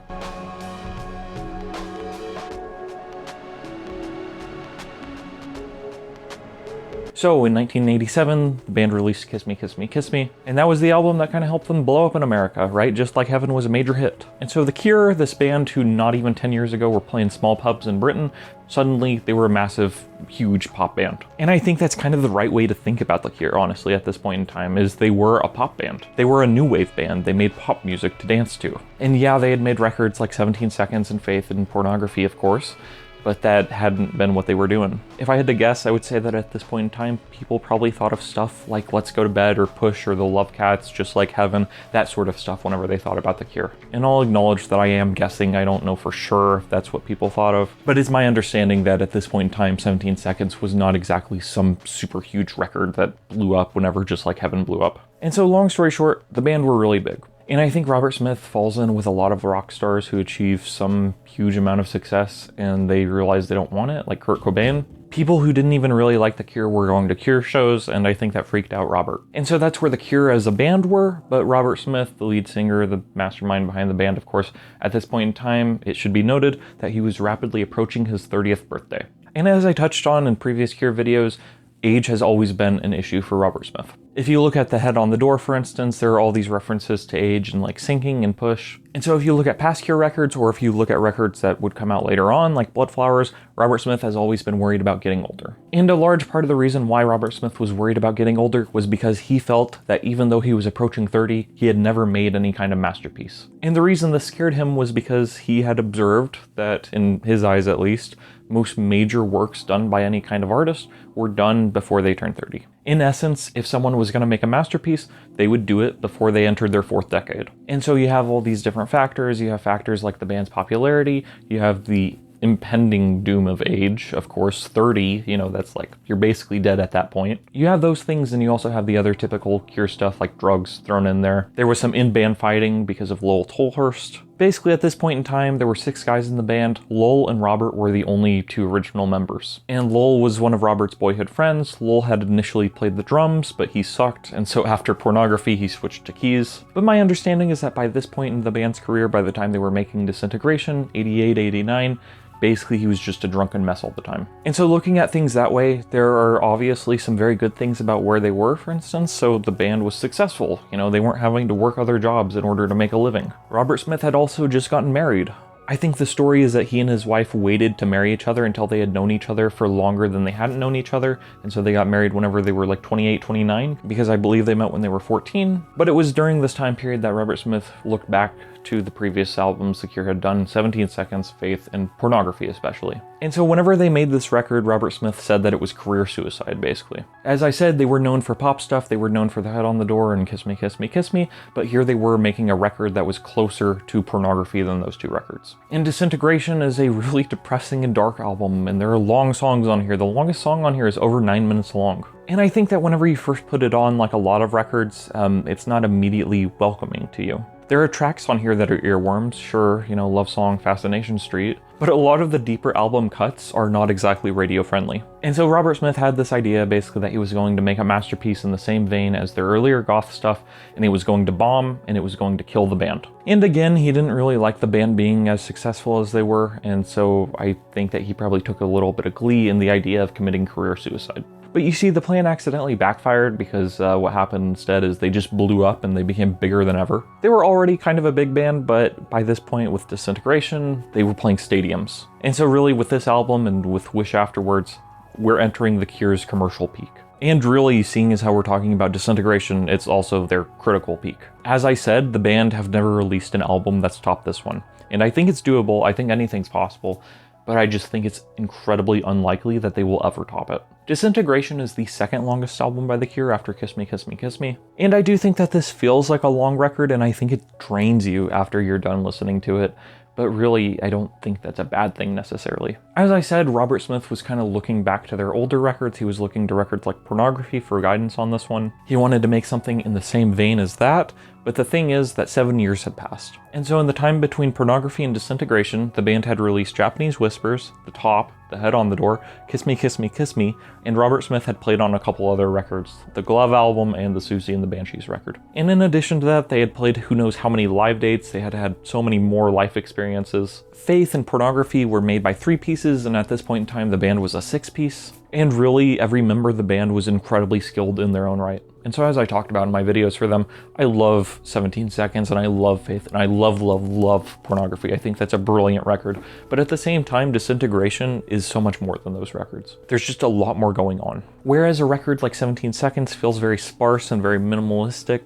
So in 1987, the band released Kiss Me, Kiss Me, Kiss Me, and that was the album that kind of helped them blow up in America, right? Just like Heaven was a major hit. And so The Cure, this band who not even 10 years ago were playing small pubs in Britain, suddenly they were a massive, huge pop band. And I think that's kind of the right way to think about The Cure, honestly, at this point in time, is they were a pop band. They were a new wave band. They made pop music to dance to. And yeah, they had made records like 17 Seconds and Faith and Pornography, of course, but that hadn't been what they were doing. If I had to guess, I would say that at this point in time, people probably thought of stuff like Let's Go to Bed or Push or The Love Cats, Just Like Heaven, that sort of stuff whenever they thought about The Cure. And I'll acknowledge that I am guessing, I don't know for sure if that's what people thought of, but it's my understanding that at this point in time, 17 Seconds was not exactly some super huge record that blew up whenever Just Like Heaven blew up. And so long story short, the band were really big. And I think Robert Smith falls in with a lot of rock stars who achieve some huge amount of success and they realize they don't want it, like Kurt Cobain. People who didn't even really like The Cure were going to Cure shows, and I think that freaked out Robert. And so that's where The Cure as a band were, but Robert Smith, the lead singer, the mastermind behind the band, of course, at this point in time, it should be noted that he was rapidly approaching his 30th birthday. And as I touched on in previous Cure videos, age has always been an issue for Robert Smith. If you look at The Head on the Door, for instance, there are all these references to age and like Sinking and Push. And so if you look at past Cure records, or if you look at records that would come out later on, like Bloodflowers, Robert Smith has always been worried about getting older. And a large part of the reason why Robert Smith was worried about getting older was because he felt that even though he was approaching 30, he had never made any kind of masterpiece. And the reason this scared him was because he had observed that, in his eyes at least, most major works done by any kind of artist were done before they turned 30. In essence, if someone was going to make a masterpiece, they would do it before they entered their 4th decade. And so you have all these different factors. You have factors like the band's popularity, you have the impending doom of age, of course, 30, that's like, you're basically dead at that point. You have those things, and you also have the other typical Cure stuff like drugs thrown in there. There was some in-band fighting because of Lowell Tolhurst. Basically, at this point in time, there were 6 guys in the band. Lowell and Robert were the only 2 original members. And Lowell was one of Robert's boyhood friends. Lowell had initially played the drums, but he sucked, and so after Pornography, he switched to keys. But my understanding is that by this point in the band's career, by the time they were making Disintegration, 88, 89, basically he was just a drunken mess all the time. And so looking at things that way, there are obviously some very good things about where they were, for instance. So the band was successful. They weren't having to work other jobs in order to make a living. Robert Smith had also just gotten married. I think the story is that he and his wife waited to marry each other until they had known each other for longer than they hadn't known each other, and so they got married whenever they were like 28, 29, because I believe they met when they were 14. But it was during this time period that Robert Smith looked back to the previous albums The Cure had done, 17 Seconds, Faith, and Pornography especially. And so whenever they made this record, Robert Smith said that it was career suicide, basically. As I said, they were known for pop stuff, they were known for The Head on the Door and Kiss Me, Kiss Me, Kiss Me, but here they were making a record that was closer to Pornography than those 2 records. And Disintegration is a really depressing and dark album, and there are long songs on here. The longest song on here is over 9 minutes long. And I think that whenever you first put it on, like a lot of records, it's not immediately welcoming to you. There are tracks on here that are earworms, sure, you know, Love Song, Fascination Street, but a lot of the deeper album cuts are not exactly radio friendly. And so Robert Smith had this idea basically that he was going to make a masterpiece in the same vein as their earlier goth stuff, and it was going to bomb, and it was going to kill the band. And again, he didn't really like the band being as successful as they were, and so I think that he probably took a little bit of glee in the idea of committing career suicide. But you see, the plan accidentally backfired because what happened instead is they just blew up and they became bigger than ever. They were already kind of a big band, but by this point with Disintegration, they were playing stadiums. And so really with this album and with Wish Afterwards, we're entering The Cure's commercial peak. And really, seeing as how we're talking about Disintegration, it's also their critical peak. As I said, the band have never released an album that's topped this one. And I think it's doable, I think anything's possible, but I just think it's incredibly unlikely that they will ever top it. Disintegration is the second longest album by The Cure after Kiss Me, Kiss Me, Kiss Me. And I do think that this feels like a long record, and I think it drains you after you're done listening to it. But really, I don't think that's a bad thing necessarily. As I said, Robert Smith was kind of looking back to their older records. He was looking to records like Pornography for guidance on this one. He wanted to make something in the same vein as that, but the thing is that 7 years had passed. And so in the time between Pornography and Disintegration, the band had released Japanese Whispers, The Top, The Head on the Door, Kiss Me, Kiss Me, Kiss Me, and Robert Smith had played on a couple other records, the Glove album and the Susie and the Banshees record. And in addition to that, they had played who knows how many live dates, they had had so many more life experiences. Faith and Pornography were made by 3 pieces, and at this point in time, the band was a 6-piece. And really, every member of the band was incredibly skilled in their own right. And so as I talked about in my videos for them, I love 17 Seconds, and I love Faith, and I love Pornography. I think that's a brilliant record. But at the same time, Disintegration is so much more than those records. There's just a lot more going on. Whereas a record like 17 Seconds feels very sparse and very minimalistic,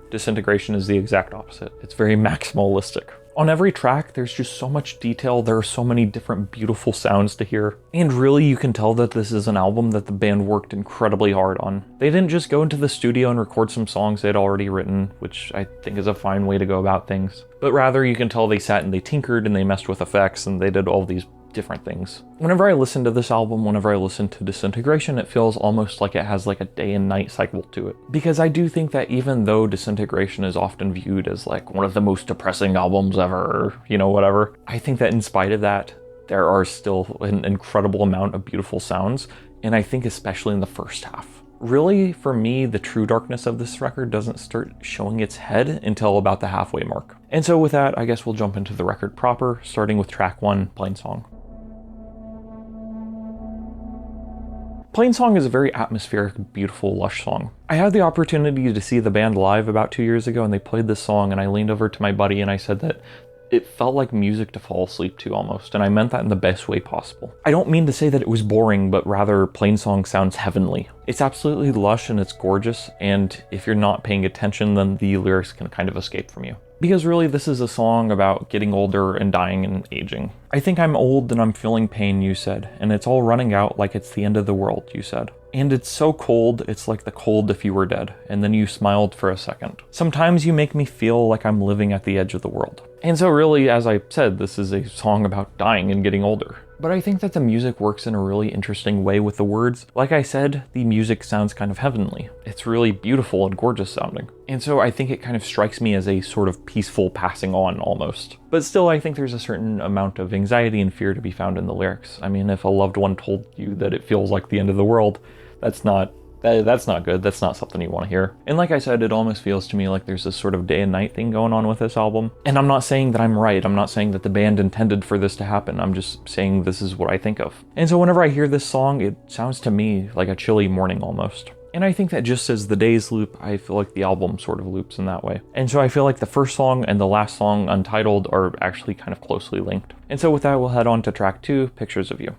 Disintegration is the exact opposite. It's very maximalistic. On every track, there's just so much detail, there are so many different beautiful sounds to hear. And really, you can tell that this is an album that the band worked incredibly hard on. They didn't just go into the studio and record some songs they'd already written, which I think is a fine way to go about things. But rather, you can tell they sat and they tinkered and they messed with effects and they did all these different things. Whenever I listen to this album, whenever I listen to Disintegration, it feels almost like it has like a day and night cycle to it. Because I do think that even though Disintegration is often viewed as like one of the most depressing albums ever, you know, whatever, I think that in spite of that, there are still an incredible amount of beautiful sounds, and I think especially in the first half. Really, for me, the true darkness of this record doesn't start showing its head until about the halfway mark. And so with that, I guess we'll jump into the record proper, starting with track 1, Plain Song. Plain Song is a very atmospheric, beautiful, lush song. I had the opportunity to see the band live about 2 years ago, and they played this song, and I leaned over to my buddy and I said that it felt like music to fall asleep to almost, and I meant that in the best way possible. I don't mean to say that it was boring, but rather Plain Song sounds heavenly. It's absolutely lush and it's gorgeous, and if you're not paying attention, then the lyrics can kind of escape from you. Because really, this is a song about getting older and dying and aging. I think I'm old and I'm feeling pain, you said, and it's all running out like it's the end of the world, you said. And it's so cold, it's like the cold if you were dead, and then you smiled for a second. Sometimes you make me feel like I'm living at the edge of the world. And so really, as I said, this is a song about dying and getting older. But I think that the music works in a really interesting way with the words. Like I said, the music sounds kind of heavenly. It's really beautiful and gorgeous sounding. And so I think it kind of strikes me as a sort of peaceful passing on almost. But still, I think there's a certain amount of anxiety and fear to be found in the lyrics. I mean, if a loved one told you that it feels like the end of the world, that's not good. That's not something you want to hear. And like I said, it almost feels to me like there's this sort of day and night thing going on with this album. And I'm not saying that I'm right. I'm not saying that the band intended for this to happen. I'm just saying this is what I think of. And so whenever I hear this song, it sounds to me like a chilly morning almost. And I think that just as the days loop, I feel like the album sort of loops in that way. And so I feel like the first song and the last song, Untitled, are actually kind of closely linked. And so with that, we'll head on to track 2, Pictures of You.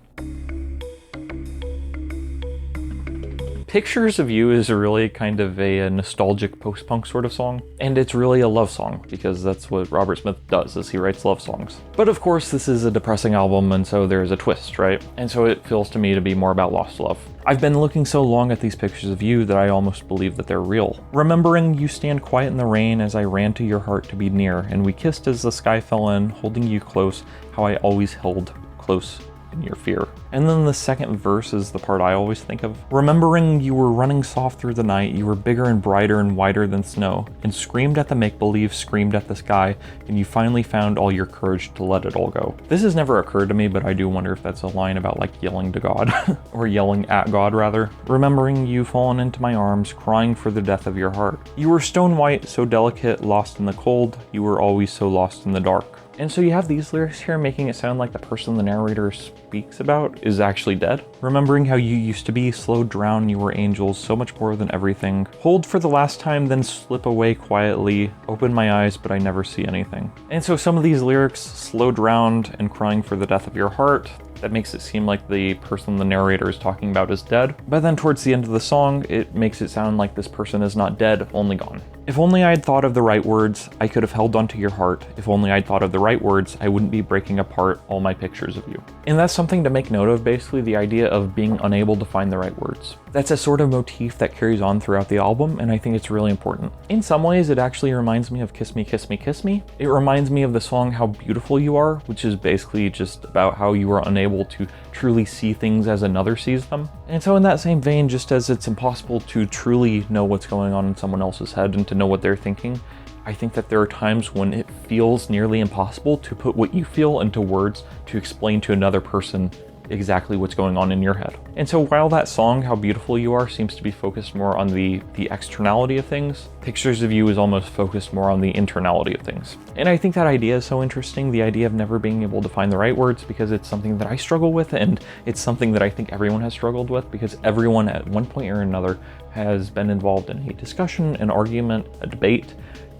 Pictures of You is really kind of a nostalgic post-punk sort of song, and it's really a love song, because that's what Robert Smith does, is he writes love songs. But of course, this is a depressing album, and so there's a twist, right? And so it feels to me to be more about lost love. I've been looking so long at these pictures of you that I almost believe that they're real. Remembering you stand quiet in the rain as I ran to your heart to be near, and we kissed as the sky fell in, holding you close, how I always held close in your fear. And then the second verse is the part I always think of. Remembering you were running soft through the night, you were bigger and brighter and whiter than snow, and screamed at the make-believe, screamed at the sky, and you finally found all your courage to let it all go. This has never occurred to me, but I do wonder if that's a line about like yelling to God, or yelling at God rather. Remembering you fallen into my arms, crying for the death of your heart. You were stone white, so delicate, lost in the cold, you were always so lost in the dark. And so you have these lyrics here making it sound like the person the narrator speaks about is actually dead. Remembering how you used to be, slow drown, you were angels, so much more than everything. Hold for the last time, then slip away quietly. Open my eyes, but I never see anything. And so some of these lyrics, slow drowned and crying for the death of your heart, that makes it seem like the person the narrator is talking about is dead. But then towards the end of the song, it makes it sound like this person is not dead, only gone. If only I had thought of the right words, I could have held onto your heart. If only I'd thought of the right words, I wouldn't be breaking apart all my pictures of you. And that's something to make note of, basically, the idea of being unable to find the right words. That's a sort of motif that carries on throughout the album, and I think it's really important. In some ways, it actually reminds me of Kiss Me, Kiss Me, Kiss Me. It reminds me of the song How Beautiful You Are, which is basically just about how you are unable to truly see things as another sees them. And so in that same vein, just as it's impossible to truly know what's going on in someone else's head and to know what they're thinking, I think that there are times when it feels nearly impossible to put what you feel into words to explain to another person exactly what's going on in your head. And so while that song, How Beautiful You Are, seems to be focused more on the externality of things, Pictures of You is almost focused more on the internality of things. And I think that idea is so interesting, the idea of never being able to find the right words, because it's something that I struggle with, and it's something that I think everyone has struggled with, because everyone at one point or another has been involved in a discussion, an argument, a debate,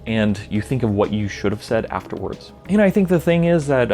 and you think of what you should have said afterwards. And I think the thing is that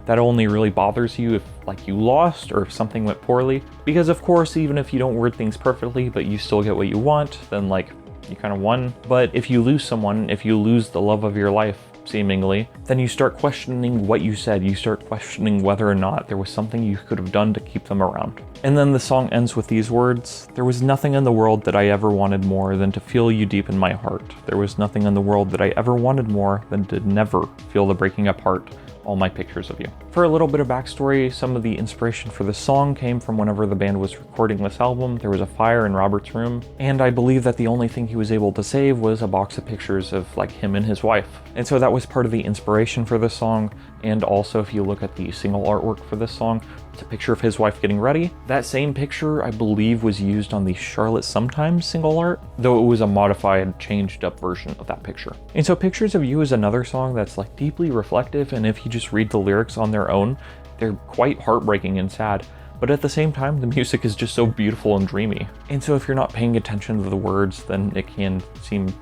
that only really bothers you if like you lost or if something went poorly. Because of course, even if you don't word things perfectly, but you still get what you want, then like you kind of won. But if you lose someone, if you lose the love of your life, seemingly, then you start questioning what you said. You start questioning whether or not there was something you could have done to keep them around. And then the song ends with these words: there was nothing in the world that I ever wanted more than to feel you deep in my heart. There was nothing in the world that I ever wanted more than to never feel the breaking apart all my pictures of you. For a little bit of backstory, some of the inspiration for the song came from whenever the band was recording this album. There was a fire in Robert's room, and I believe that the only thing he was able to save was a box of pictures of like him and his wife. And so that was part of the inspiration for this song. And also, if you look at the single artwork for this song, it's a picture of his wife getting ready. That same picture, I believe, was used on the Charlotte Sometimes single art, though it was a modified, changed up version of that picture. And so Pictures of You is another song that's like deeply reflective, and if you just read the lyrics on their own, they're quite heartbreaking and sad. But at the same time, the music is just so beautiful and dreamy. And so if you're not paying attention to the words, then it can seem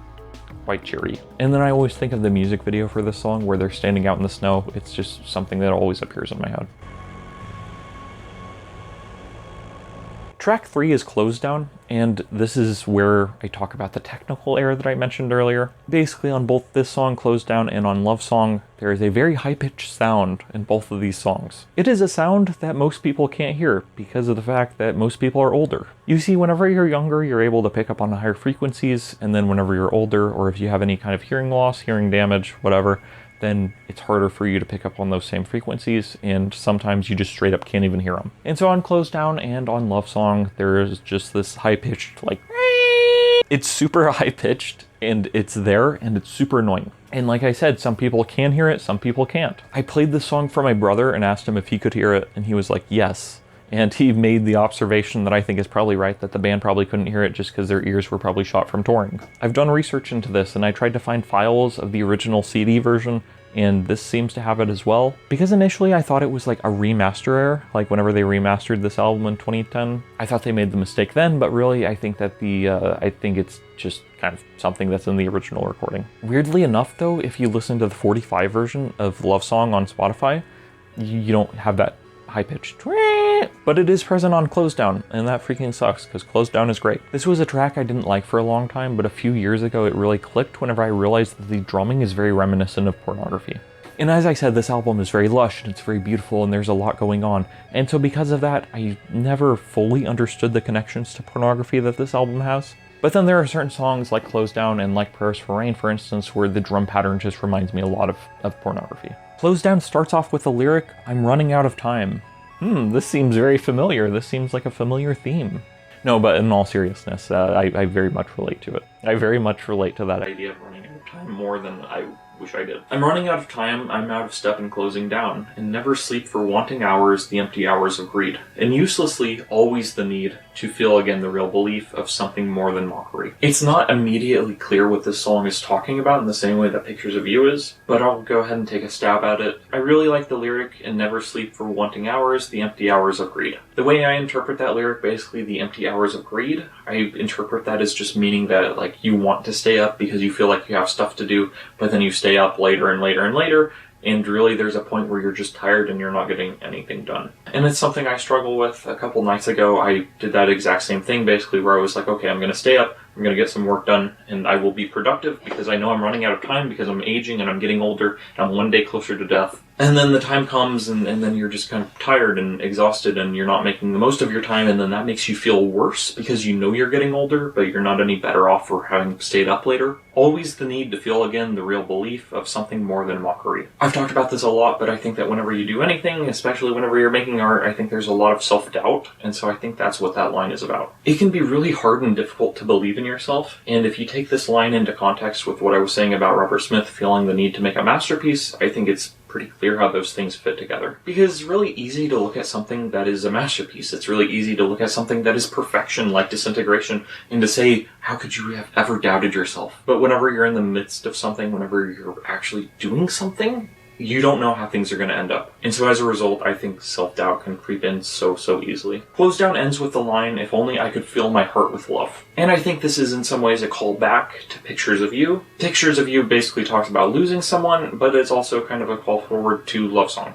quite cheery. And then I always think of the music video for this song where they're standing out in the snow. It's just something that always appears in my head. Track 3 is Closed Down, and this is where I talk about the technical error that I mentioned earlier. Basically, on both this song, Closed Down, and on Love Song, there is a very high-pitched sound in both of these songs. It is a sound that most people can't hear because of the fact that most people are older. You see, whenever you're younger, you're able to pick up on higher frequencies, and then whenever you're older, or if you have any kind of hearing loss, hearing damage, whatever, then it's harder for you to pick up on those same frequencies, and sometimes you just straight up can't even hear them. And so on Closed Down and on Love Song, there is just this high-pitched, like, it's super high-pitched, and it's there, and it's super annoying. And like I said, some people can hear it, some people can't. I played this song for my brother and asked him if he could hear it, and he was like, yes. And he made the observation that I think is probably right, that the band probably couldn't hear it just because their ears were probably shot from touring. I've done research into this, and I tried to find files of the original CD version, and this seems to have it as well. Because initially I thought it was like a remaster error, like whenever they remastered this album in 2010. I thought they made the mistake then, but really I think that I think it's just kind of something that's in the original recording. Weirdly enough though, if you listen to the 45 version of Love Song on Spotify, you don't have that high-pitched, but it is present on Closed Down, and that freaking sucks, because Closed Down is great. This was a track I didn't like for a long time, but a few years ago it really clicked whenever I realized that the drumming is very reminiscent of Pornography. And as I said, this album is very lush, and it's very beautiful, and there's a lot going on, and so because of that, I never fully understood the connections to Pornography that this album has. But then there are certain songs like Closed Down and like Prayers for Rain, for instance, where the drum pattern just reminds me a lot of Pornography. Closed Down starts off with the lyric, "I'm running out of time." This seems very familiar. This seems like a familiar theme. No, but in all seriousness, I very much relate to it. I very much relate to that idea of running out of time more than I wish I did. I'm running out of time, I'm out of step and closing down, and never sleep for wanting hours, the empty hours of greed. And uselessly, always the need to feel again the real belief of something more than mockery. It's not immediately clear what this song is talking about in the same way that Pictures of You is, but I'll go ahead and take a stab at it. I really like the lyric, and never sleep for wanting hours, the empty hours of greed. The way I interpret that lyric, basically the empty hours of greed, I interpret that as just meaning that like you want to stay up because you feel like you have stuff to do, but then you stay up later and later and later, and really there's a point where you're just tired and you're not getting anything done. And it's something I struggle with. A couple nights ago, I did that exact same thing, basically, where I was like, okay, I'm going to stay up, I'm going to get some work done, and I will be productive because I know I'm running out of time because I'm aging and I'm getting older, and I'm one day closer to death. And then the time comes, and then you're just kind of tired and exhausted, and you're not making the most of your time, and then that makes you feel worse because you know you're getting older, but you're not any better off for having stayed up later. Always the need to feel again the real belief of something more than mockery. I've talked about this a lot, but I think that whenever you do anything, especially whenever you're making art, I think there's a lot of self-doubt, and so I think that's what that line is about. It can be really hard and difficult to believe in yourself, and if you take this line into context with what I was saying about Robert Smith feeling the need to make a masterpiece, I think it's pretty clear how those things fit together. Because it's really easy to look at something that is a masterpiece. It's really easy to look at something that is perfection, like Disintegration, and to say, how could you have ever doubted yourself? But whenever you're in the midst of something, whenever you're actually doing something, you don't know how things are going to end up. And so as a result, I think self-doubt can creep in so easily. Close Down ends with the line, if only I could fill my heart with love. And I think this is in some ways a callback to Pictures of You. Pictures of You basically talks about losing someone, but it's also kind of a call forward to Love Song.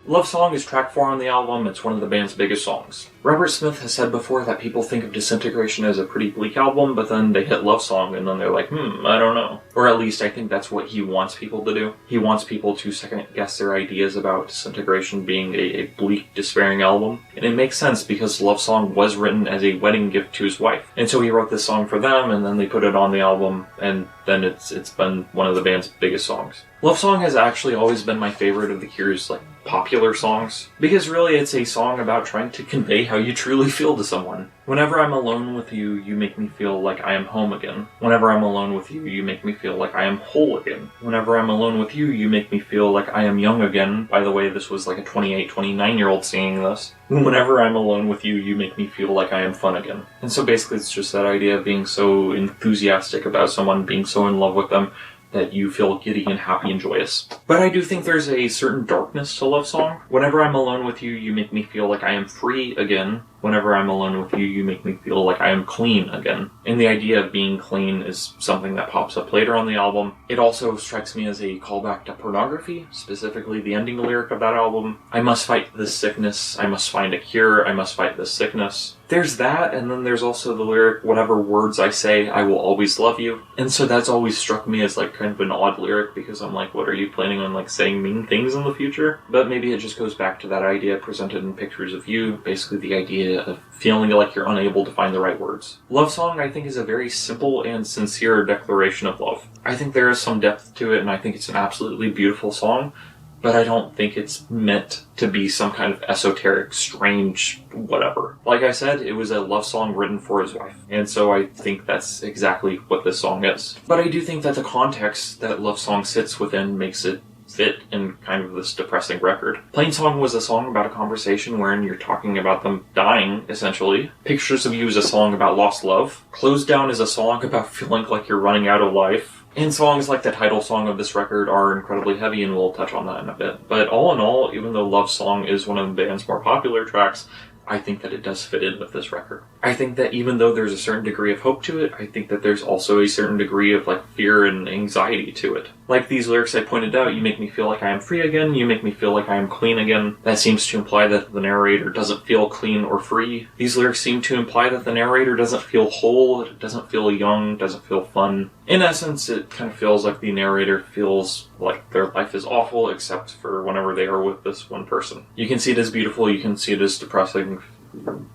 Love Song is track 4 on the album. It's one of the band's biggest songs. Robert Smith has said before that people think of Disintegration as a pretty bleak album, but then they hit Love Song and then they're like, I don't know. Or at least I think that's what he wants people to do. He wants people to second guess their ideas about Disintegration being a bleak, despairing album. And it makes sense because Love Song was written as a wedding gift to his wife. And so he wrote this song for them, and then they put it on the album, and then it's been one of the band's biggest songs. Love Song has actually always been my favorite of the Cure's popular songs, because really it's a song about trying to convey how you truly feel to someone. Whenever I'm alone with you, you make me feel like I am home again. Whenever I'm alone with you, you make me feel like I am whole again. Whenever I'm alone with you, you make me feel like I am young again. By the way, this was like a 28, 29-year-old singing this. Whenever I'm alone with you, you make me feel like I am fun again. And so basically it's just that idea of being so enthusiastic about someone, being so in love with them, that you feel giddy and happy and joyous. But I do think there's a certain darkness to Love Song. Whenever I'm alone with you, you make me feel like I am free again. Whenever I'm alone with you, you make me feel like I am clean again. And the idea of being clean is something that pops up later on the album. It also strikes me as a callback to Pornography, specifically the ending lyric of that album. I must fight this sickness, I must find a cure, I must fight this sickness. There's that, and then there's also the lyric, whatever words I say, I will always love you. And so that's always struck me as kind of an odd lyric, because I'm like, what are you planning on saying mean things in the future? But maybe it just goes back to that idea presented in Pictures of You, basically the idea of feeling like you're unable to find the right words. Love Song, I think, is a very simple and sincere declaration of love. I think there is some depth to it, and I think it's an absolutely beautiful song, but I don't think it's meant to be some kind of esoteric, strange whatever. Like I said, it was a love song written for his wife, and so I think that's exactly what this song is. But I do think that the context that Love Song sits within makes it fit in kind of this depressing record. Plain Song was a song about a conversation wherein you're talking about them dying, essentially. Pictures of You is a song about lost love. Close Down is a song about feeling like you're running out of life. And songs like the title song of this record are incredibly heavy, and we'll touch on that in a bit. But all in all, even though Love Song is one of the band's more popular tracks, I think that it does fit in with this record. I think that even though there's a certain degree of hope to it, I think that there's also a certain degree of fear and anxiety to it. Like these lyrics I pointed out, you make me feel like I am free again, you make me feel like I am clean again. That seems to imply that the narrator doesn't feel clean or free. These lyrics seem to imply that the narrator doesn't feel whole, it doesn't feel young, doesn't feel fun. In essence, it kind of feels like the narrator feels like their life is awful, except for whenever they are with this one person. You can see it as beautiful, you can see it as depressing.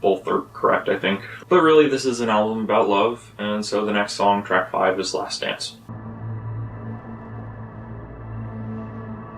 Both are correct, I think. But really, this is an album about love, and so the next song, track 5, is Last Dance.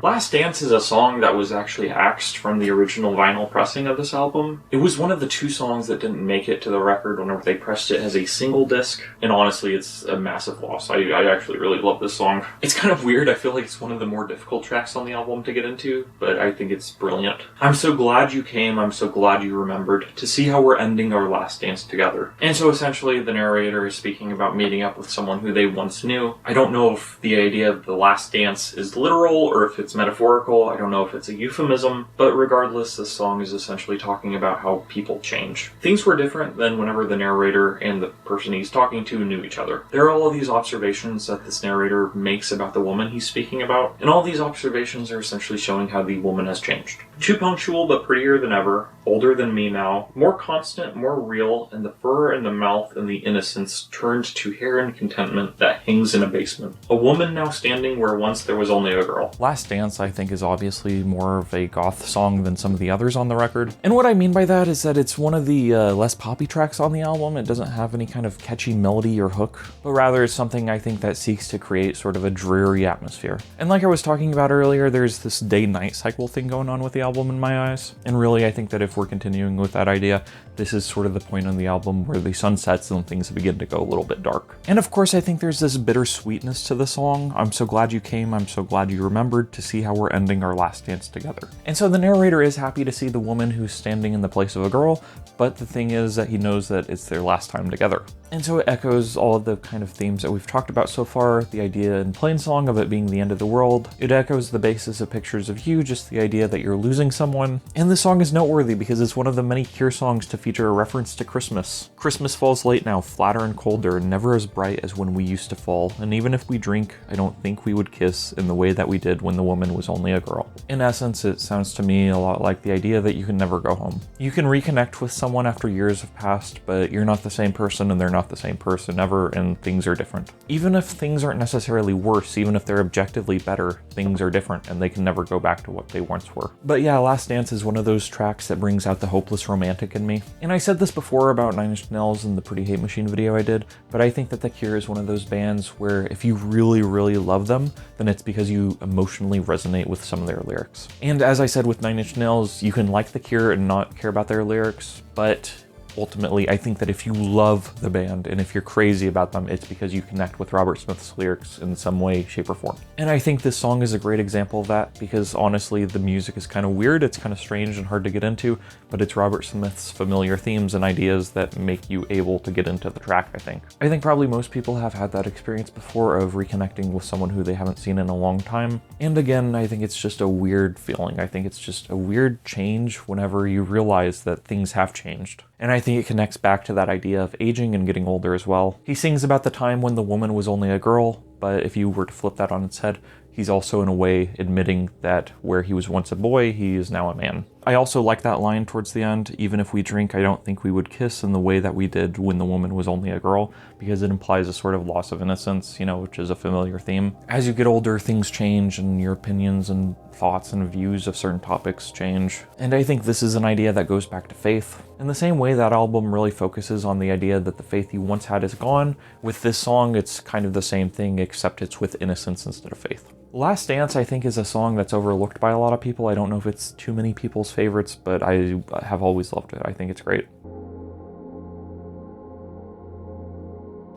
Last Dance is a song that was actually axed from the original vinyl pressing of this album. It was one of the 2 songs that didn't make it to the record whenever they pressed it as a single disc, and honestly, it's a massive loss. I actually really love this song. It's kind of weird. I feel like it's one of the more difficult tracks on the album to get into, but I think it's brilliant. I'm so glad you came, I'm so glad you remembered, to see how we're ending our last dance together. And so essentially, the narrator is speaking about meeting up with someone who they once knew. I don't know if the idea of the last dance is literal or if it's metaphorical. I don't know if it's a euphemism, but regardless, this song is essentially talking about how people change. Things were different than whenever the narrator and the person he's talking to knew each other. There are all of these observations that this narrator makes about the woman he's speaking about, and all these observations are essentially showing how the woman has changed. Too punctual but prettier than ever, older than me now, more constant, more real, and the fur and the mouth and the innocence turned to hair and contentment that hangs in a basement. A woman now standing where once there was only a girl. Last Dance, I think, is obviously more of a goth song than some of the others on the record. And what I mean by that is that it's one of the less poppy tracks on the album. It doesn't have any kind of catchy melody or hook, but rather it's something I think that seeks to create sort of a dreary atmosphere. And like I was talking about earlier, there's this day-night cycle thing going on with the album in my eyes. And really, I think that if we're continuing with that idea, this is sort of the point on the album where the sun sets and things begin to go a little bit dark. And of course, I think there's this bittersweetness to the song. I'm so glad you came, I'm so glad you remembered, to see how we're ending our last dance together. And so the narrator is happy to see the woman who's standing in the place of a girl, but the thing is that he knows that it's their last time together. And so it echoes all of the kind of themes that we've talked about so far, the idea in Plainsong of it being the end of the world. It echoes the basis of Pictures of You, just the idea that you're losing someone. And this song is noteworthy because it's one of the many Cure songs to feature a reference to Christmas. Christmas falls late now, flatter and colder, never as bright as when we used to fall. And even if we drink, I don't think we would kiss in the way that we did when the woman was only a girl. In essence, it sounds to me a lot like the idea that you can never go home. You can reconnect with someone after years have passed, but you're not the same person and they're not the same person ever, and things are different. Even if things aren't necessarily worse, even if they're objectively better, things are different and they can never go back to what they once were. But yeah, Last Dance is one of those tracks that brings out the hopeless romantic in me. And I said this before about Nine Inch Nails and the Pretty Hate Machine video I did, but I think that The Cure is one of those bands where if you really, really love them, then it's because you emotionally resonate with some of their lyrics. And as I said with Nine Inch Nails, you can like The Cure and not care about their lyrics, but ultimately, I think that if you love the band and if you're crazy about them, it's because you connect with Robert Smith's lyrics in some way, shape, or form. And I think this song is a great example of that because honestly, the music is kind of weird, it's kind of strange and hard to get into, but it's Robert Smith's familiar themes and ideas that make you able to get into the track, I think. I think probably most people have had that experience before of reconnecting with someone who they haven't seen in a long time. And again, I think it's just a weird feeling. I think it's just a weird change whenever you realize that things have changed. And I think it connects back to that idea of aging and getting older as well. He sings about the time when the woman was only a girl, but if you were to flip that on its head, he's also in a way admitting that where he was once a boy, he is now a man. I also like that line towards the end, even if we drink, I don't think we would kiss in the way that we did when the woman was only a girl, because it implies a sort of loss of innocence, you know, which is a familiar theme. As you get older, things change and your opinions and thoughts and views of certain topics change. And I think this is an idea that goes back to faith. In the same way that album really focuses on the idea that the faith you once had is gone, with this song it's kind of the same thing, except it's with innocence instead of faith. Last Dance, I think, is a song that's overlooked by a lot of people. I don't know if it's too many people's favorites, but I have always loved it. I think it's great.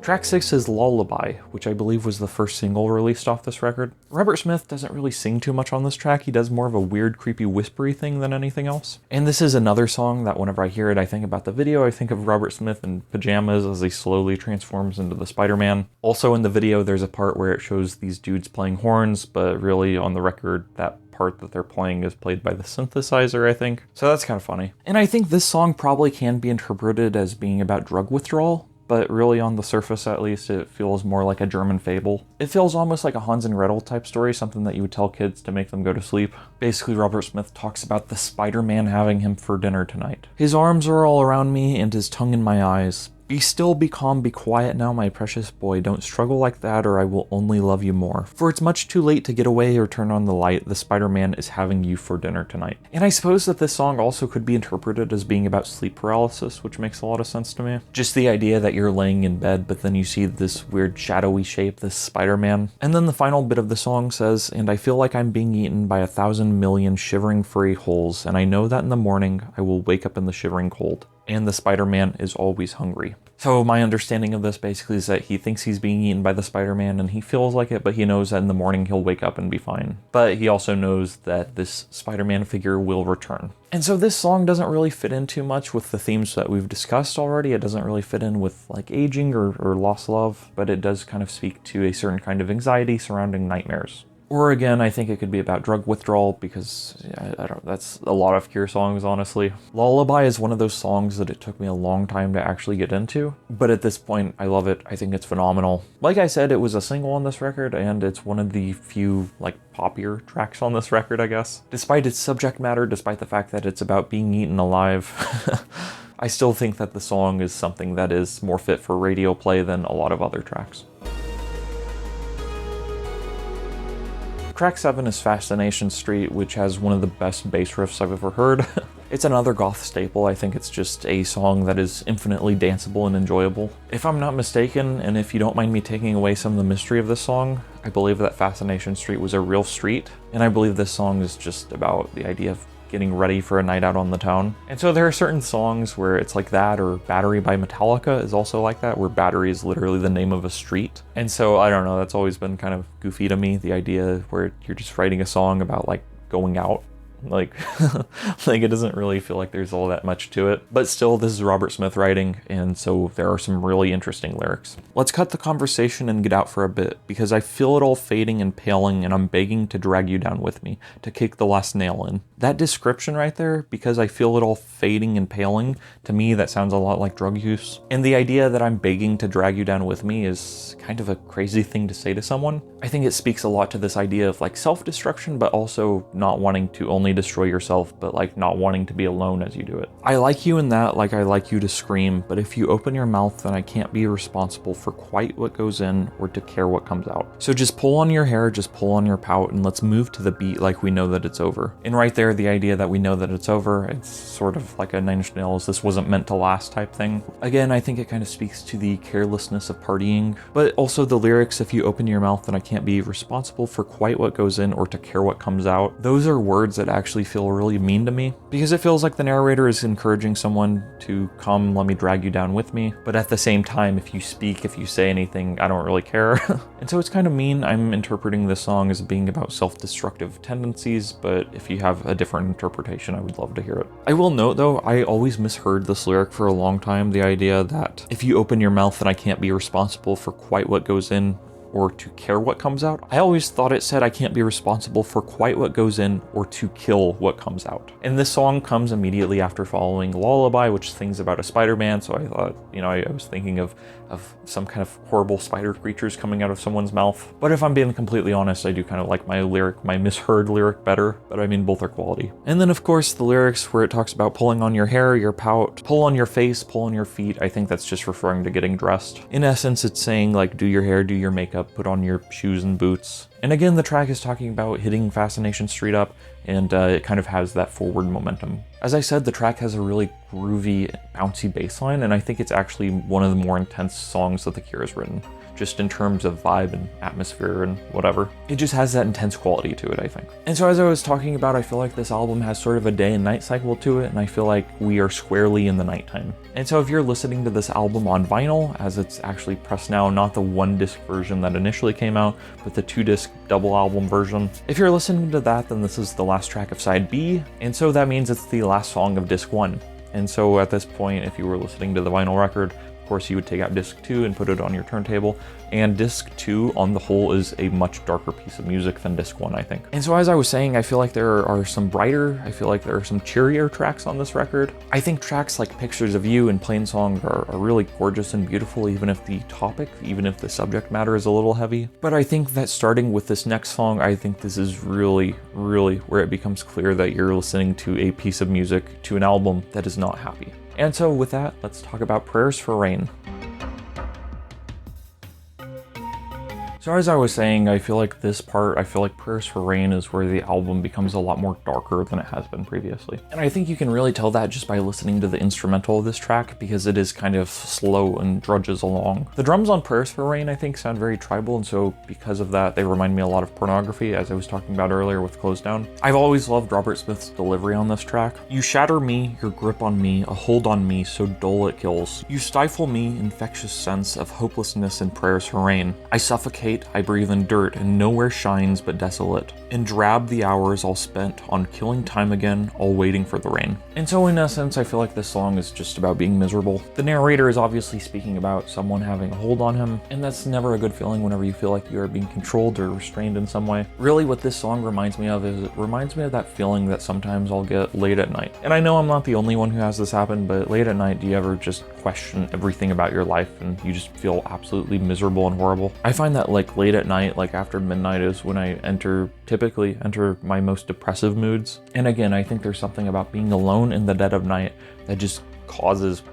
Track 6 is Lullaby, which I believe was the first single released off this record. Robert Smith doesn't really sing too much on this track. He does more of a weird, creepy, whispery thing than anything else. And this is another song that whenever I hear it, I think about the video. I think of Robert Smith in pajamas as he slowly transforms into the Spider-Man. Also in the video, there's a part where it shows these dudes playing horns, but really on the record, that part that they're playing is played by the synthesizer, I think. So that's kind of funny. And I think this song probably can be interpreted as being about drug withdrawal, but really on the surface at least, it feels more like a German fable. It feels almost like a Hans and Gretel type story, something that you would tell kids to make them go to sleep. Basically, Robert Smith talks about the Spider-Man having him for dinner tonight. His arms are all around me and his tongue in my eyes. Be still, be calm, be quiet now, my precious boy. Don't struggle like that, or I will only love you more. For it's much too late to get away or turn on the light. The Spider-Man is having you for dinner tonight. And I suppose that this song also could be interpreted as being about sleep paralysis, which makes a lot of sense to me. Just the idea that you're laying in bed, but then you see this weird shadowy shape, this Spider-Man. And then the final bit of the song says, and I feel like I'm being eaten by 1,000 million shivering furry holes, and I know that in the morning I will wake up in the shivering cold. And the Spider-Man is always hungry. So my understanding of this basically is that he thinks he's being eaten by the Spider-Man and he feels like it, but he knows that in the morning he'll wake up and be fine. But he also knows that this Spider-Man figure will return. And so this song doesn't really fit in too much with the themes that we've discussed already. It doesn't really fit in with like aging or lost love, but it does kind of speak to a certain kind of anxiety surrounding nightmares. Or again, I think it could be about drug withdrawal because, I don't know, that's a lot of Cure songs, honestly. Lullaby is one of those songs that it took me a long time to actually get into, but at this point, I love it. I think it's phenomenal. Like I said, it was a single on this record, and it's one of the few, like, poppier tracks on this record, I guess. Despite its subject matter, despite the fact that it's about being eaten alive, I still think that the song is something that is more fit for radio play than a lot of other tracks. Track 7 is Fascination Street, which has one of the best bass riffs I've ever heard. It's another Goth staple. I think it's just a song that is infinitely danceable and enjoyable. If I'm not mistaken, and if you don't mind me taking away some of the mystery of this song, I believe that Fascination Street was a real street, and I believe this song is just about the idea of getting ready for a night out on the town. And so there are certain songs where it's like that, or Battery by Metallica is also like that, where Battery is literally the name of a street. And so I don't know, that's always been kind of goofy to me, the idea where you're just writing a song about like going out. Like, like it doesn't really feel like there's all that much to it. But still, this is Robert Smith writing, and so there are some really interesting lyrics. Let's cut the conversation and get out for a bit, because I feel it all fading and paling, and I'm begging to drag you down with me, to kick the last nail in. That description right there, because I feel it all fading and paling, to me that sounds a lot like drug use. And the idea that I'm begging to drag you down with me is kind of a crazy thing to say to someone. I think it speaks a lot to this idea of like self-destruction, but also not wanting to only destroy yourself, but like not wanting to be alone as you do it. I like you in that, like I like you to scream, but if you open your mouth, then I can't be responsible for quite what goes in or to care what comes out. So just pull on your hair, just pull on your pout, and let's move to the beat like we know that it's over. And right there, the idea that we know that it's over, it's sort of like a Nine Inch Nails, this wasn't meant to last type thing. Again, I think it kind of speaks to the carelessness of partying, but also the lyrics, if you open your mouth, then I can't be responsible for quite what goes in or to care what comes out. Those are words that actually feel really mean to me, because it feels like the narrator is encouraging someone to come, let me drag you down with me, but at the same time, if you speak, if you say anything, I don't really care. And so it's kind of mean. I'm interpreting this song as being about self-destructive tendencies, but if you have a different interpretation, I would love to hear it. I will note though, I always misheard this lyric for a long time, the idea that if you open your mouth, then I can't be responsible for quite what goes in or to care what comes out. I always thought it said I can't be responsible for quite what goes in or to kill what comes out. And this song comes immediately after following Lullaby, which sings about a Spider-Man, so I thought, you know, I was thinking of some kind of horrible spider creatures coming out of someone's mouth. But if I'm being completely honest, I do kind of like my misheard lyric better, but I mean both are quality. And then of course the lyrics where it talks about pulling on your hair, your pout, pull on your face, pull on your feet, I think that's just referring to getting dressed. In essence, it's saying like do your hair, do your makeup, put on your shoes and boots. And again, the track is talking about hitting Fascination Street up, and it kind of has that forward momentum. As I said, the track has a really groovy, bouncy bass line, and I think it's actually one of the more intense songs that The Cure has written, just in terms of vibe and atmosphere and whatever. It just has that intense quality to it, I think. And so as I was talking about, I feel like this album has sort of a day and night cycle to it, and I feel like we are squarely in the nighttime. And so if you're listening to this album on vinyl, as it's actually pressed now, not the 1-disc version that initially came out, but the 2-disc double album version. If you're listening to that, then this is the last track of side B, and so that means it's the last song of disc 1. And so at this point, if you were listening to the vinyl record, of course you would take out disc 2 and put it on your turntable, and disc 2 on the whole is a much darker piece of music than disc 1, I think. And so as I was saying, I feel like there are some brighter, I feel like there are some cheerier tracks on this record. I think tracks like Pictures of You and Plain Song are really gorgeous and beautiful, even if the topic, even if the subject matter is a little heavy. But I think that starting with this next song, I think this is really where it becomes clear that you're listening to a piece of music, to an album that is not happy. And so with that, let's talk about Prayers for Rain. So as I was saying, I feel like Prayers for Rain is where the album becomes a lot more darker than it has been previously. And I think you can really tell that just by listening to the instrumental of this track, because it is kind of slow and drudges along. The drums on Prayers for Rain, I think, sound very tribal, and so because of that, they remind me a lot of Pornography, as I was talking about earlier with Close Down. I've always loved Robert Smith's delivery on this track. You shatter me, your grip on me, a hold on me, so dull it kills. You stifle me, infectious sense of hopelessness in Prayers for Rain. I suffocate, I breathe in dirt, and nowhere shines but desolate. And drab the hours all spent on killing time again, all waiting for the rain. And so in essence, I feel like this song is just about being miserable. The narrator is obviously speaking about someone having a hold on him, and that's never a good feeling whenever you feel like you are being controlled or restrained in some way. Really what this song reminds me of is it reminds me of that feeling that sometimes I'll get late at night. And I know I'm not the only one who has this happen, but late at night, do you ever just question everything about your life and you just feel absolutely miserable and horrible? I find that like late at night, like after midnight, is when I typically enter my most depressive moods. And again, I think there's something about being alone in the dead of night that just causes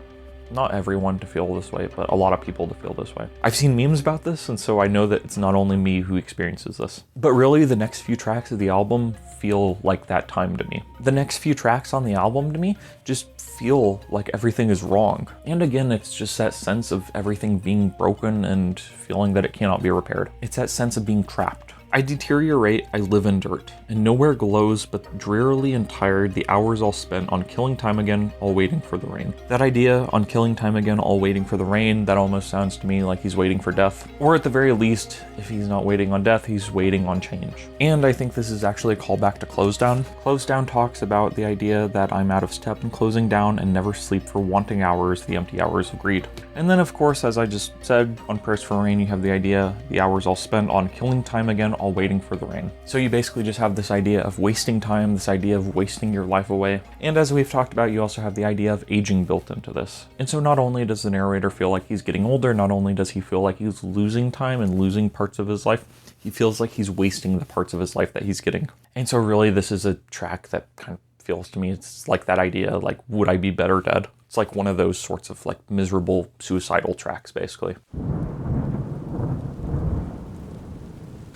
not everyone to feel this way, but a lot of people to feel this way. I've seen memes about this, and so I know that it's not only me who experiences this. But really, the next few tracks of the album feel like that time to me. The next few tracks on the album to me just feel like everything is wrong. And again, it's just that sense of everything being broken and feeling that it cannot be repaired. It's that sense of being trapped. I deteriorate, I live in dirt, and nowhere glows but drearily and tired the hours all spent on killing time again, all waiting for the rain. That idea, on killing time again, all waiting for the rain, that almost sounds to me like he's waiting for death. Or at the very least, if he's not waiting on death, he's waiting on change. And I think this is actually a callback to Close Down. Close Down talks about the idea that I'm out of step and closing down and never sleep for wanting hours, the empty hours of greed. And then of course, as I just said, on Prayers for Rain, you have the idea, the hours all spent on killing time again, all waiting for the rain. So you basically just have this idea of wasting time, this idea of wasting your life away. And as we've talked about, you also have the idea of aging built into this. And so not only does the narrator feel like he's getting older, not only does he feel like he's losing time and losing parts of his life, he feels like he's wasting the parts of his life that he's getting. And so really this is a track that kind of feels to me, it's like that idea, like, would I be better dead? It's like one of those sorts of like miserable suicidal tracks, basically.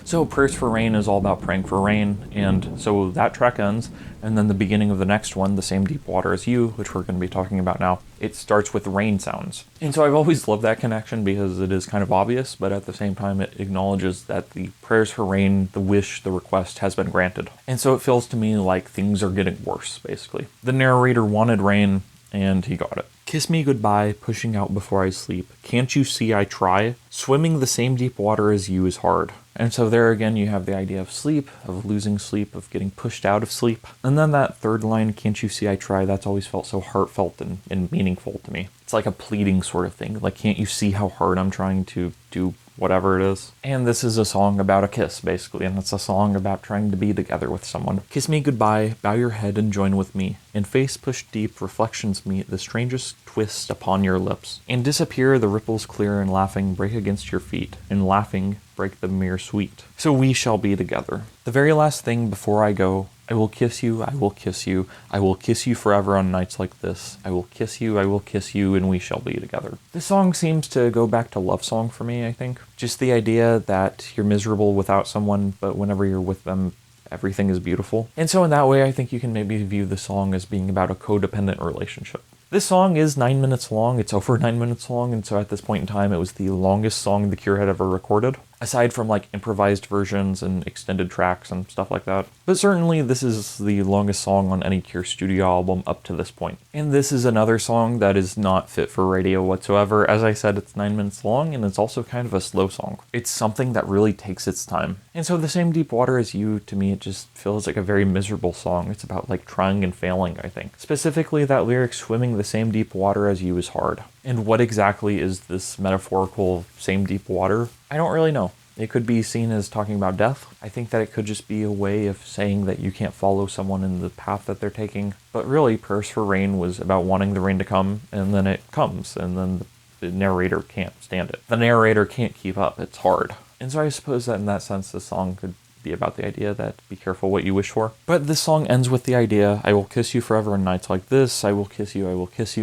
So Prayers for Rain is all about praying for rain, and so that track ends, and then the beginning of the next one, The Same Deep Water as You, which we're going to be talking about now, it starts with rain sounds. And so I've always loved that connection because it is kind of obvious, but at the same time it acknowledges that the prayers for rain, the wish, the request has been granted. And so it feels to me like things are getting worse, basically. The narrator wanted rain, and he got it. Kiss me goodbye, pushing out before I sleep. Can't you see I try? Swimming the same deep water as you is hard. And so there again, you have the idea of sleep, of losing sleep, of getting pushed out of sleep. And then that third line, can't you see I try? That's always felt so heartfelt and meaningful to me. It's like a pleading sort of thing. Like, can't you see how hard I'm trying to do whatever it is? And this is a song about a kiss, basically, and it's a song about trying to be together with someone. Kiss me goodbye, bow your head and join with me. In face pushed deep, reflections meet, the strangest twist upon your lips. And disappear, the ripples clear, and laughing break against your feet, and laughing break the mere sweet. So we shall be together. The very last thing before I go, I will kiss you, I will kiss you, I will kiss you forever on nights like this. I will kiss you, and we shall be together. This song seems to go back to love song for me, I think. Just the idea that you're miserable without someone, but whenever you're with them, everything is beautiful. And so in that way, I think you can maybe view the song as being about a codependent relationship. This song is 9 minutes long, it's over 9 minutes long, and so at this point in time, it was the longest song The Cure had ever recorded, aside from like improvised versions and extended tracks and stuff like that. But certainly this is the longest song on any Cure studio album up to this point. And this is another song that is not fit for radio whatsoever. As I said, it's 9 minutes long, and it's also kind of a slow song. It's something that really takes its time. And so The Same Deep Water as You, to me, it just feels like a very miserable song. It's about like trying and failing, I think. Specifically, that lyric, swimming the same deep water as you is hard. And what exactly is this metaphorical same deep water? I don't really know. It could be seen as talking about death. I think that it could just be a way of saying that you can't follow someone in the path that they're taking. But really, Prayers for Rain was about wanting the rain to come, and then it comes, and then the narrator can't stand it. The narrator can't keep up. It's hard. And so I suppose that in that sense, the song could be about the idea that be careful what you wish for. But this song ends with the idea, I will kiss you forever in nights like this, I will kiss you,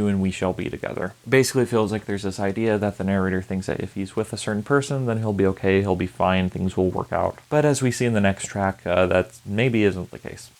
and we shall be together. Basically, it feels like there's this idea that the narrator thinks that if he's with a certain person, then he'll be okay, he'll be fine, things will work out. But as we see in the next track, that maybe isn't the case.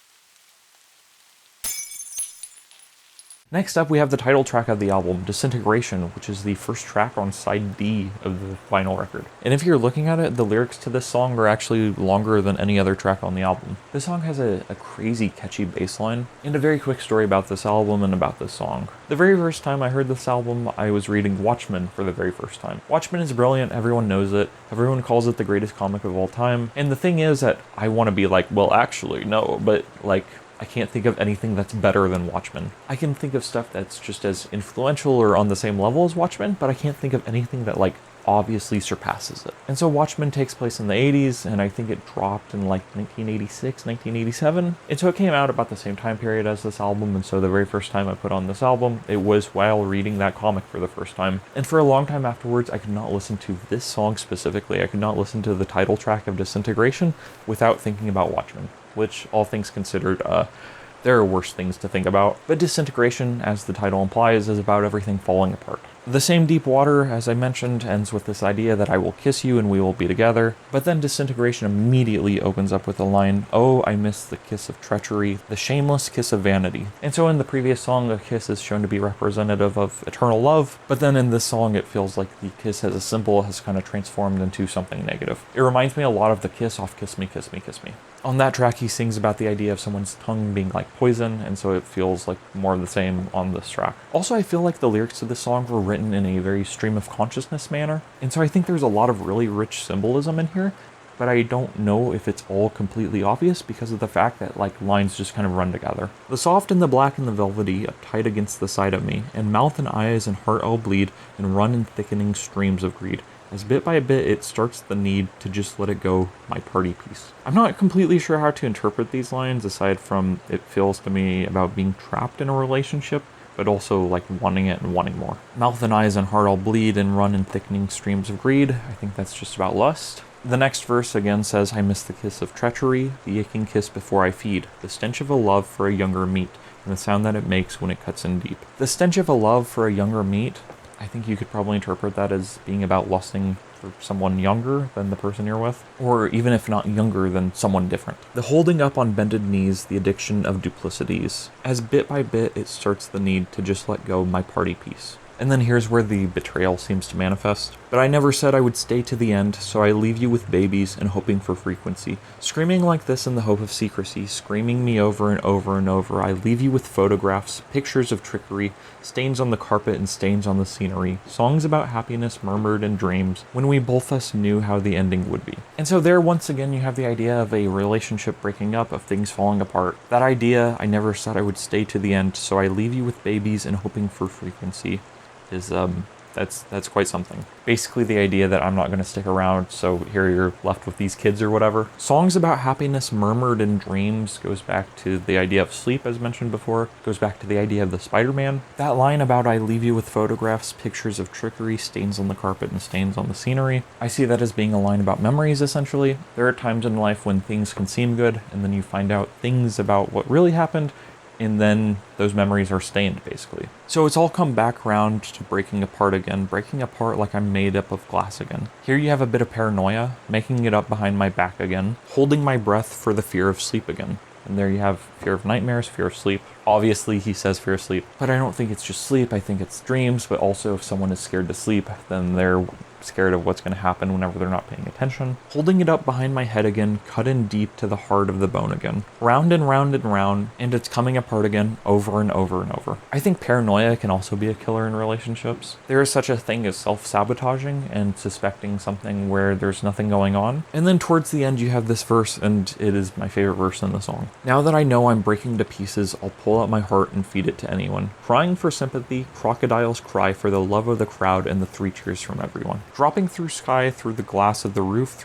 Next up, we have the title track of the album, Disintegration, which is the first track on side D of the vinyl record. And if you're looking at it, the lyrics to this song are actually longer than any other track on the album. This song has a crazy catchy bass line, and a very quick story about this album and about this song. The very first time I heard this album, I was reading Watchmen for the very first time. Watchmen is brilliant, everyone knows it, everyone calls it the greatest comic of all time, and the thing is that I want to be like, well actually, no, but like, I can't think of anything that's better than Watchmen. I can think of stuff that's just as influential or on the same level as Watchmen, but I can't think of anything that like obviously surpasses it. And so Watchmen takes place in the 80s, and I think it dropped in like 1986, 1987. And so it came out about the same time period as this album, and so the very first time I put on this album, it was while reading that comic for the first time. And for a long time afterwards, I could not listen to this song specifically. I could not listen to the title track of Disintegration without thinking about Watchmen, which, all things considered, there are worse things to think about. But Disintegration, as the title implies, is about everything falling apart. The same Deep Water, as I mentioned, ends with this idea that I will kiss you and we will be together, but then Disintegration immediately opens up with the line, oh, I miss the kiss of treachery, the shameless kiss of vanity. And so in the previous song, a kiss is shown to be representative of eternal love, but then in this song, it feels like the kiss as a symbol has kind of transformed into something negative. It reminds me a lot of the kiss off Kiss Me, Kiss Me, Kiss Me. On that track, he sings about the idea of someone's tongue being like poison, and so it feels like more of the same on this track. Also, I feel like the lyrics to this song were written in a very stream of consciousness manner, and so I think there's a lot of really rich symbolism in here, but I don't know if it's all completely obvious because of the fact that like lines just kind of run together. The soft and the black and the velvety uptight against the side of me, and mouth and eyes and heart all bleed and run in thickening streams of greed. As bit by bit it starts the need to just let it go, my party piece. I'm not completely sure how to interpret these lines aside from it feels to me about being trapped in a relationship, but also like wanting it and wanting more. Mouth and eyes and heart all bleed and run in thickening streams of greed. I think that's just about lust. The next verse again says, I miss the kiss of treachery, the aching kiss before I feed, the stench of a love for a younger meat, and the sound that it makes when it cuts in deep. The stench of a love for a younger meat, I think you could probably interpret that as being about lusting for someone younger than the person you're with, or even if not younger, than someone different. The holding up on bended knees, the addiction of duplicities. As bit by bit it starts the need to just let go my party piece. And then here's where the betrayal seems to manifest. But I never said I would stay to the end, so I leave you with babies and hoping for frequency. Screaming like this in the hope of secrecy, screaming me over and over and over. I leave you with photographs, pictures of trickery, stains on the carpet and stains on the scenery, songs about happiness murmured in dreams, when we both us knew how the ending would be. And so there once again you have the idea of a relationship breaking up, of things falling apart. That idea, I never said I would stay to the end, so I leave you with babies and hoping for frequency, is that's quite something. Basically the idea that I'm not going to stick around, so here you're left with these kids or whatever. Songs about happiness murmured in dreams goes back to the idea of sleep, as mentioned before, goes back to the idea of the Spider-Man. That line about I leave you with photographs, pictures of trickery, stains on the carpet and stains on the scenery, I see that as being a line about memories, essentially. There are times in life when things can seem good, and then you find out things about what really happened, and then those memories are stained, basically. So it's all come back around to breaking apart again, breaking apart like I'm made up of glass again. Here you have a bit of paranoia, making it up behind my back again, holding my breath for the fear of sleep again. And there you have fear of nightmares, fear of sleep. Obviously he says fear of sleep, but I don't think it's just sleep, I think it's dreams, but also if someone is scared to sleep, then they're scared of what's going to happen whenever they're not paying attention. Holding it up behind my head again, cut in deep to the heart of the bone again. Round and round and round, and it's coming apart again, over and over and over. I think paranoia can also be a killer in relationships. There is such a thing as self-sabotaging and suspecting something where there's nothing going on. And then towards the end you have this verse, and it is my favorite verse in the song. Now that I know I'm breaking to pieces, I'll pull out my heart and feed it to anyone. Crying for sympathy, crocodiles cry for the love of the crowd and the 3 cheers from everyone. Dropping through sky, through the glass of the roof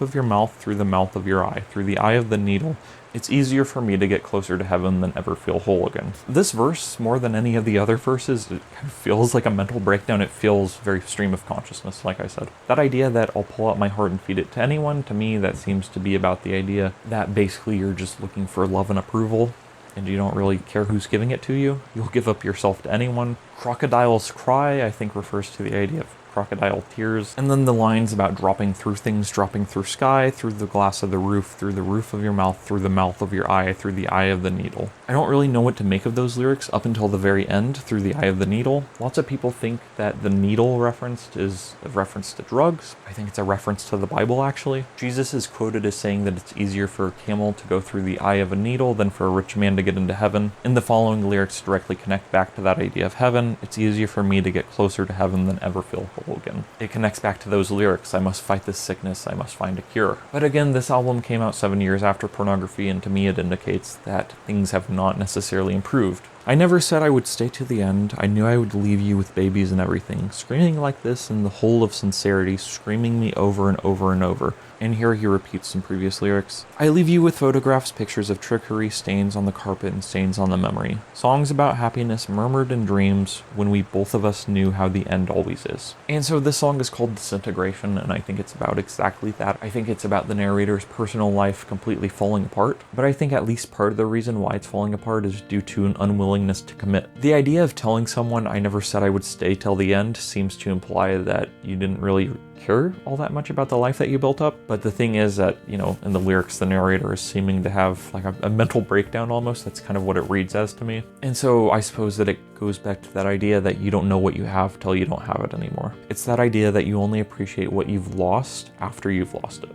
of your mouth, through the mouth of your eye, through the eye of the needle, It's easier for me to get closer to heaven than ever feel whole again. This verse, more than any of the other verses, it kind of feels like a mental breakdown. It feels very stream of consciousness, like I said. That idea that I'll pull out my heart and feed it to anyone, to me, that seems to be about the idea that basically you're just looking for love and approval, and you don't really care who's giving it to you. You'll give up yourself to anyone. Crocodile's cry, I think, refers to the idea of crocodile tears. And then the lines about dropping through things, dropping through sky, through the glass of the roof, through the roof of your mouth, through the mouth of your eye, through the eye of the needle. I don't really know what to make of those lyrics up until the very end, through the eye of the needle. Lots of people think that the needle referenced is a reference to drugs. I think it's a reference to the Bible, actually. Jesus is quoted as saying that it's easier for a camel to go through the eye of a needle than for a rich man to get into heaven. And the following lyrics directly connect back to that idea of heaven. It's easier for me to get closer to heaven than ever feel whole again. It connects back to those lyrics. I must fight this sickness. I must find a cure. But again, this album came out 7 years after Pornography, and to me it indicates that things have not necessarily improved. I never said I would stay to the end. I knew I would leave you with babies and everything. Screaming like this in the whole of sincerity, screaming me over and over and over. And here he repeats some previous lyrics. I leave you with photographs, pictures of trickery, stains on the carpet and stains on the memory. Songs about happiness murmured in dreams when we both of us knew how the end always is. And so this song is called Disintegration, and I think it's about exactly that. I think it's about the narrator's personal life completely falling apart, but I think at least part of the reason why it's falling apart is due to an unwillingness to commit. The idea of telling someone I never said I would stay till the end seems to imply that you didn't really care all that much about the life that you built up. But the thing is that, you know, in the lyrics, the narrator is seeming to have like a mental breakdown almost. That's kind of what it reads as to me. And so I suppose that it goes back to that idea that you don't know what you have till you don't have it anymore. It's that idea that you only appreciate what you've lost after you've lost it.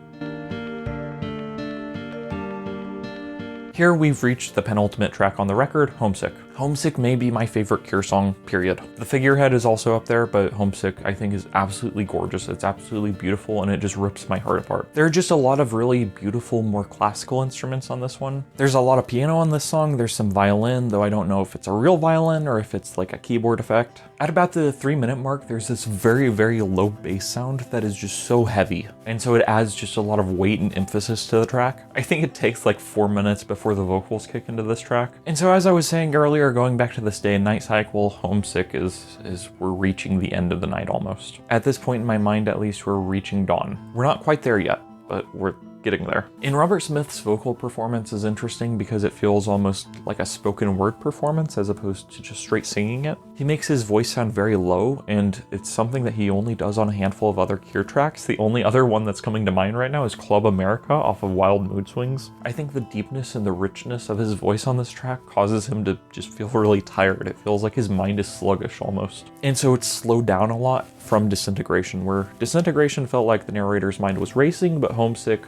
Here we've reached the penultimate track on the record, Homesick. Homesick may be my favorite Cure song, period. The Figurehead is also up there, but Homesick I think is absolutely gorgeous. It's absolutely beautiful, and it just rips my heart apart. There are just a lot of really beautiful, more classical instruments on this one. There's a lot of piano on this song. There's some violin, though I don't know if it's a real violin or if it's like a keyboard effect. At about the 3-minute mark, there's this very, very low bass sound that is just so heavy. And so it adds just a lot of weight and emphasis to the track. I think it takes like 4 minutes before the vocals kick into this track. And so as I was saying earlier, going back to this day and night cycle, Homesick is we're reaching the end of the night almost. At this point in my mind, at least, we're reaching dawn. We're not quite there yet, but we're getting there. And Robert Smith's vocal performance is interesting because it feels almost like a spoken word performance as opposed to just straight singing it. He makes his voice sound very low, and it's something that he only does on a handful of other Cure tracks. The only other one that's coming to mind right now is Club America off of Wild Mood Swings. I think the deepness and the richness of his voice on this track causes him to just feel really tired. It feels like his mind is sluggish almost. And so it's slowed down a lot from Disintegration, where Disintegration felt like the narrator's mind was racing, but Homesick,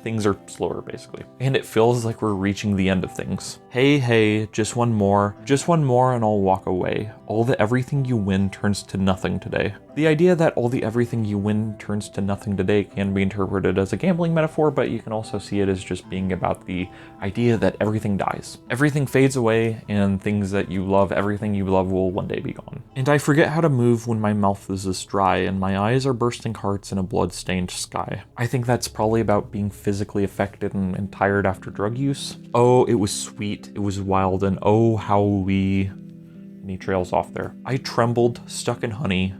things are slower basically. And it feels like we're reaching the end of things. Hey, hey, just one more and I'll walk away. All the everything you win turns to nothing today. The idea that all the everything you win turns to nothing today can be interpreted as a gambling metaphor, but you can also see it as just being about the idea that everything dies. Everything fades away, and things that you love, everything you love will one day be gone. And I forget how to move when my mouth is this dry and my eyes are bursting hearts in a blood-stained sky. I think that's probably about being physically affected and tired after drug use. Oh, it was sweet, it was wild, and oh, how we... And he trails off there. I trembled, stuck in honey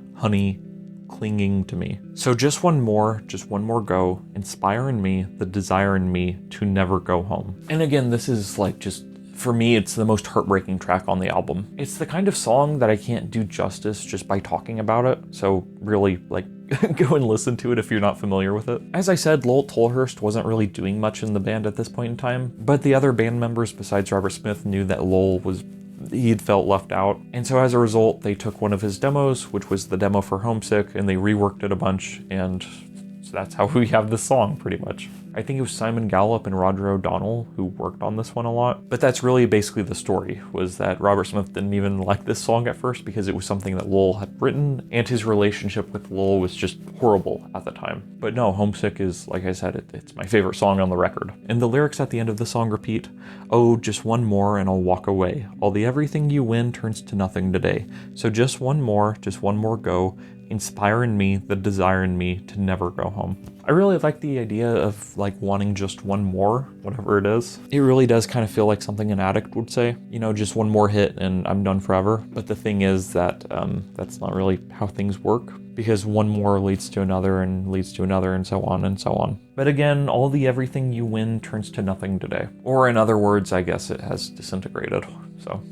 clinging to me. So just one more go, inspire in me the desire in me to never go home. And again, this is like just, for me, it's the most heartbreaking track on the album. It's the kind of song that I can't do justice just by talking about it. So really, like, go and listen to it if you're not familiar with it. As I said, Lowell Tolhurst wasn't really doing much in the band at this point in time, but the other band members besides Robert Smith knew that Lowell he'd felt left out. And so as a result, they took one of his demos, which was the demo for Homesick, and they reworked it a bunch, and so that's how we have this song, pretty much. I think it was Simon Gallup and Roger O'Donnell who worked on this one a lot. But that's really basically the story, was that Robert Smith didn't even like this song at first because it was something that Lowell had written, and his relationship with Lowell was just horrible at the time. But no, Homesick is, like I said, it's my favorite song on the record. And the lyrics at the end of the song repeat, oh, just one more and I'll walk away. All the everything you win turns to nothing today. So just one more go, inspire in me the desire in me to never go home. I really like the idea of like wanting just one more, whatever it is. It really does kind of feel like something an addict would say, you know, just one more hit and I'm done forever. But the thing is that that's not really how things work, because one more leads to another and leads to another and so on and so on. But again, all the everything you win turns to nothing today. Or in other words, I guess it has disintegrated, so.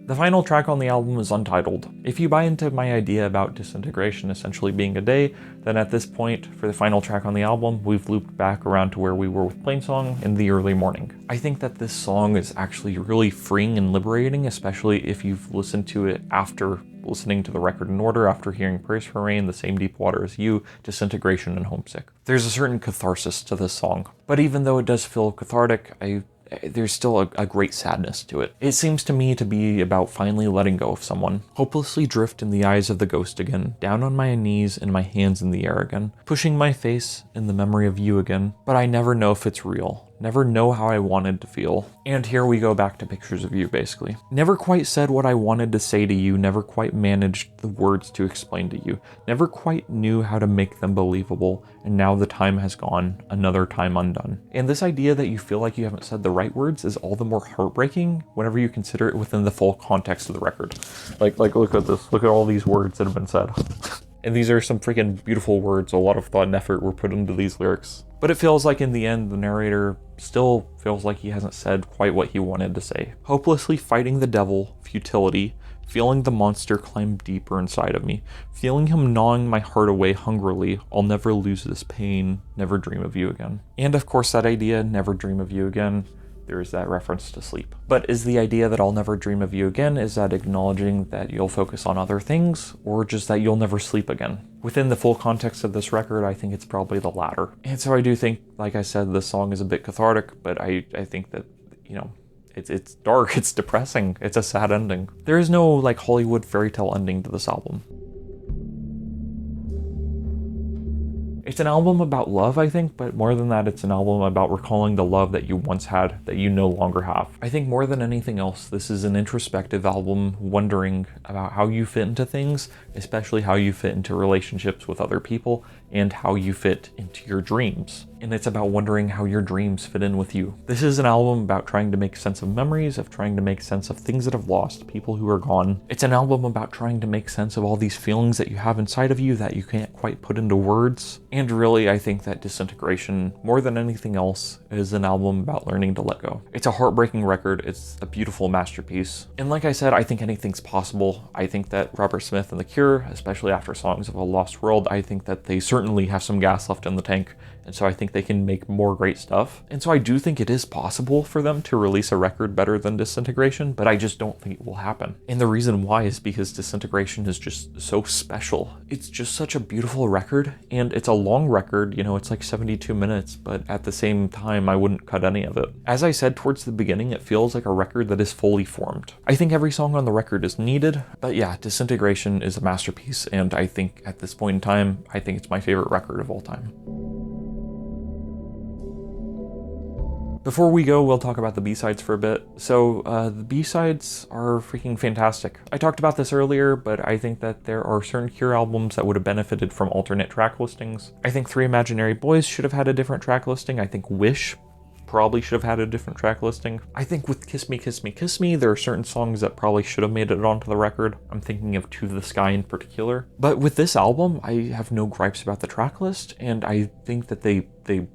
The final track on the album is untitled. If you buy into my idea about Disintegration essentially being a day, then at this point, for the final track on the album, we've looped back around to where we were with Plainsong in the early morning. I think that this song is actually really freeing and liberating, especially if you've listened to it after listening to the record in order, after hearing Praise for Rain, The Same Deep Water as You, Disintegration, and Homesick. There's a certain catharsis to this song, but even though it does feel cathartic, there's still a great sadness to it. It seems to me to be about finally letting go of someone. Hopelessly drift in the eyes of the ghost again, down on my knees and my hands in the air again, pushing my face in the memory of you again, but I never know if it's real. Never know how I wanted to feel. And here we go back to pictures of you, basically. Never quite said what I wanted to say to you, never quite managed the words to explain to you, never quite knew how to make them believable, and now the time has gone, another time undone. And this idea that you feel like you haven't said the right words is all the more heartbreaking whenever you consider it within the full context of the record. Like look at this, look at all these words that have been said. And these are some freaking beautiful words, a lot of thought and effort were put into these lyrics. But it feels like in the end, the narrator still feels like he hasn't said quite what he wanted to say. Hopelessly fighting the devil, futility, feeling the monster climb deeper inside of me, feeling him gnawing my heart away hungrily, I'll never lose this pain, never dream of you again. And of course that idea, never dream of you again, there's that reference to sleep. But is the idea that I'll never dream of you again, is that acknowledging that you'll focus on other things, or just that you'll never sleep again? Within the full context of this record, I think it's probably the latter. And so I do think, like I said, this song is a bit cathartic, but I think that, you know, it's dark, it's depressing, it's a sad ending. There is no like Hollywood fairy tale ending to this album. It's an album about love, I think, but more than that, it's an album about recalling the love that you once had that you no longer have. I think more than anything else, this is an introspective album wondering about how you fit into things, especially how you fit into relationships with other people and how you fit into your dreams. And it's about wondering how your dreams fit in with you. This is an album about trying to make sense of memories, of trying to make sense of things that have lost, people who are gone. It's an album about trying to make sense of all these feelings that you have inside of you that you can't quite put into words. And really, I think that Disintegration, more than anything else, is an album about learning to let go. It's a heartbreaking record, it's a beautiful masterpiece. And like I said, I think anything's possible. I think that Robert Smith and The Cure, especially after Songs of a Lost World, I think that they certainly have some gas left in the tank. And so I think they can make more great stuff. And so I do think it is possible for them to release a record better than Disintegration, but I just don't think it will happen. And the reason why is because Disintegration is just so special. It's just such a beautiful record, and it's a long record, you know, it's like 72 minutes, but at the same time, I wouldn't cut any of it. As I said towards the beginning, it feels like a record that is fully formed. I think every song on the record is needed, but yeah, Disintegration is a masterpiece, and I think at this point in time, I think it's my favorite record of all time. Before we go, we'll talk about the B-sides for a bit. So the B-sides are freaking fantastic. I talked about this earlier, but I think that there are certain Cure albums that would have benefited from alternate track listings. I think Three Imaginary Boys should have had a different track listing. I think Wish probably should have had a different track listing. I think with Kiss Me, Kiss Me, Kiss Me, there are certain songs that probably should have made it onto the record. I'm thinking of To the Sky in particular. But with this album, I have no gripes about the track list, and I think that they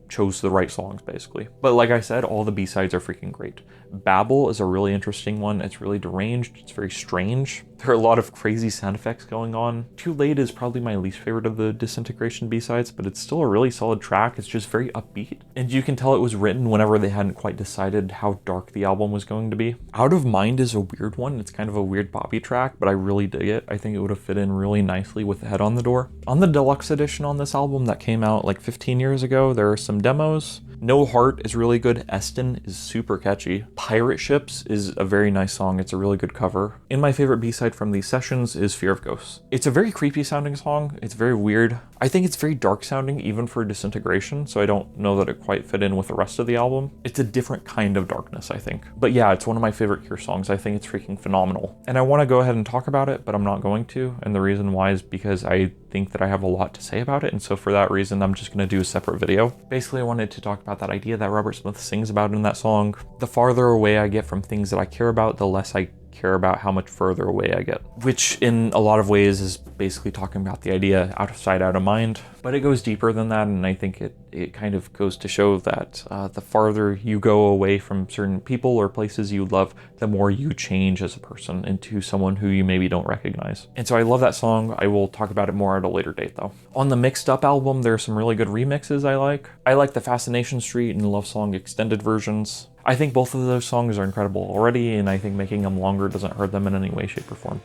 chose the right songs, basically. But like I said, all the B-sides are freaking great. Babel is a really interesting one. It's really deranged. It's very strange. There are a lot of crazy sound effects going on. Too Late is probably my least favorite of the Disintegration B-sides, but it's still a really solid track. It's just very upbeat. And you can tell it was written whenever they hadn't quite decided how dark the album was going to be. Out of Mind is a weird one. It's kind of a weird poppy track, but I really dig it. I think it would have fit in really nicely with the Head on the Door. On the deluxe edition on this album that came out like 15 years ago, there are some demos. No Heart is really good. Eston is super catchy. Pirate Ships is a very nice song. It's a really good cover. And my favorite B-side from these sessions is Fear of Ghosts. It's a very creepy sounding song. It's very weird. I think it's very dark sounding even for Disintegration, so I don't know that it quite fit in with the rest of the album. It's a different kind of darkness, I think. But yeah, it's one of my favorite Cure songs. I think it's freaking phenomenal. And I want to go ahead and talk about it, but I'm not going to. And the reason why is because I think that I have a lot to say about it, and so for that reason I'm just going to do a separate video. Basically, I wanted to talk about that idea that Robert Smith sings about in that song. The farther away I get from things that I care about, the less I care about how much further away I get, which in a lot of ways is basically talking about the idea out of sight, out of mind, but it goes deeper than that, and I think it kind of goes to show that the farther you go away from certain people or places you love, the more you change as a person into someone who you maybe don't recognize. And so I love that song. I will talk about it more at a later date though. On the Mixed Up album, there are some really good remixes I like. I like the Fascination Street and Love Song extended versions. I think both of those songs are incredible already, and I think making them longer doesn't hurt them in any way, shape, or form.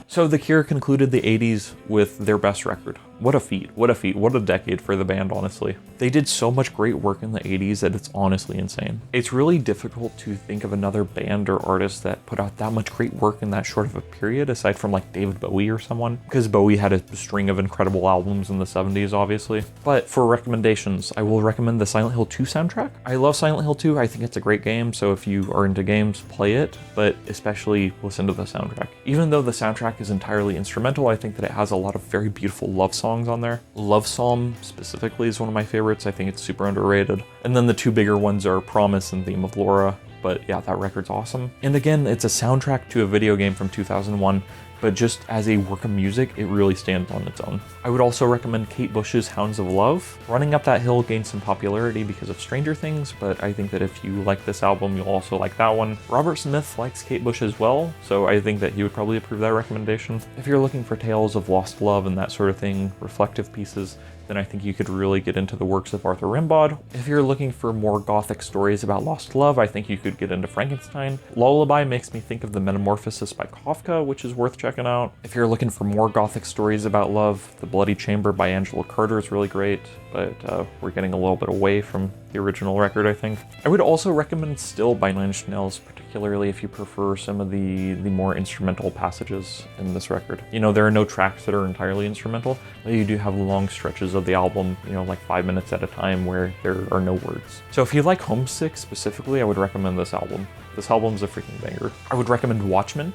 So The Cure concluded the 80s with their best record. What a feat, what a feat, what a decade for the band, honestly. They did so much great work in the 80s that it's honestly insane. It's really difficult to think of another band or artist that put out that much great work in that short of a period, aside from like David Bowie or someone, because Bowie had a string of incredible albums in the 70s, obviously. But for recommendations, I will recommend the Silent Hill 2 soundtrack. I love Silent Hill 2, I think it's a great game, so if you are into games, play it, but especially listen to the soundtrack. Even though the soundtrack is entirely instrumental, I think that it has a lot of very beautiful love songs on there. Love Psalm specifically is one of my favorites. I think it's super underrated. And then the two bigger ones are Promise and Theme of Laura. But yeah, that record's awesome. And again, it's a soundtrack to a video game from 2001, but just as a work of music, it really stands on its own. I would also recommend Kate Bush's Hounds of Love. Running Up That Hill gained some popularity because of Stranger Things, but I think that if you like this album, you'll also like that one. Robert Smith likes Kate Bush as well, so I think that he would probably approve that recommendation. If you're looking for tales of lost love and that sort of thing, reflective pieces, then I think you could really get into the works of Arthur Rimbaud. If you're looking for more gothic stories about lost love, I think you could get into Frankenstein. Lullaby makes me think of The Metamorphosis by Kafka, which is worth checking out. If you're looking for more gothic stories about love, The Bloody Chamber by Angela Carter is really great, but we're getting a little bit away from the original record, I think. I would also recommend Still by Nine Inch Nails, particularly if you prefer some of the more instrumental passages in this record. You know, there are no tracks that are entirely instrumental, but you do have long stretches of the album, you know, like 5 minutes at a time where there are no words. So if you like Homesick specifically, I would recommend this album. This album's a freaking banger. I would recommend Watchmen,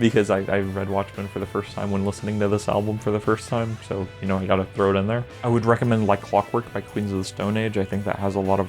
because I read Watchmen for the first time when listening to this album for the first time, so, you know, I gotta throw it in there. I would recommend Like Clockwork by Queens of the Stone Age. I think that has a lot of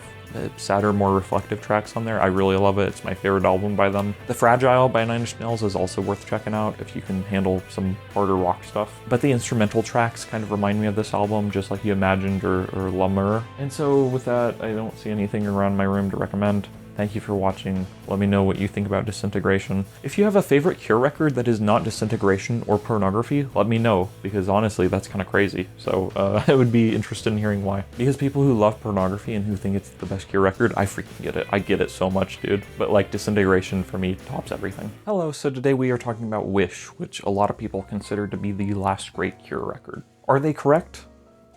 sadder, more reflective tracks on there. I really love it. It's my favorite album by them. The Fragile by Nine Inch Nails is also worth checking out if you can handle some harder rock stuff. But the instrumental tracks kind of remind me of this album, just like You Imagined or L'Amour. And so with that, I don't see anything around my room to recommend. Thank you for watching. Let me know what you think about Disintegration. If you have a favorite Cure record that is not Disintegration or Pornography, let me know, because honestly, that's kind of crazy. So I would be interested in hearing why. Because people who love Pornography and who think it's the best Cure record, I freaking get it. I get it so much, dude. But like, Disintegration for me tops everything. Hello, so today we are talking about Wish, which a lot of people consider to be the last great Cure record. Are they correct?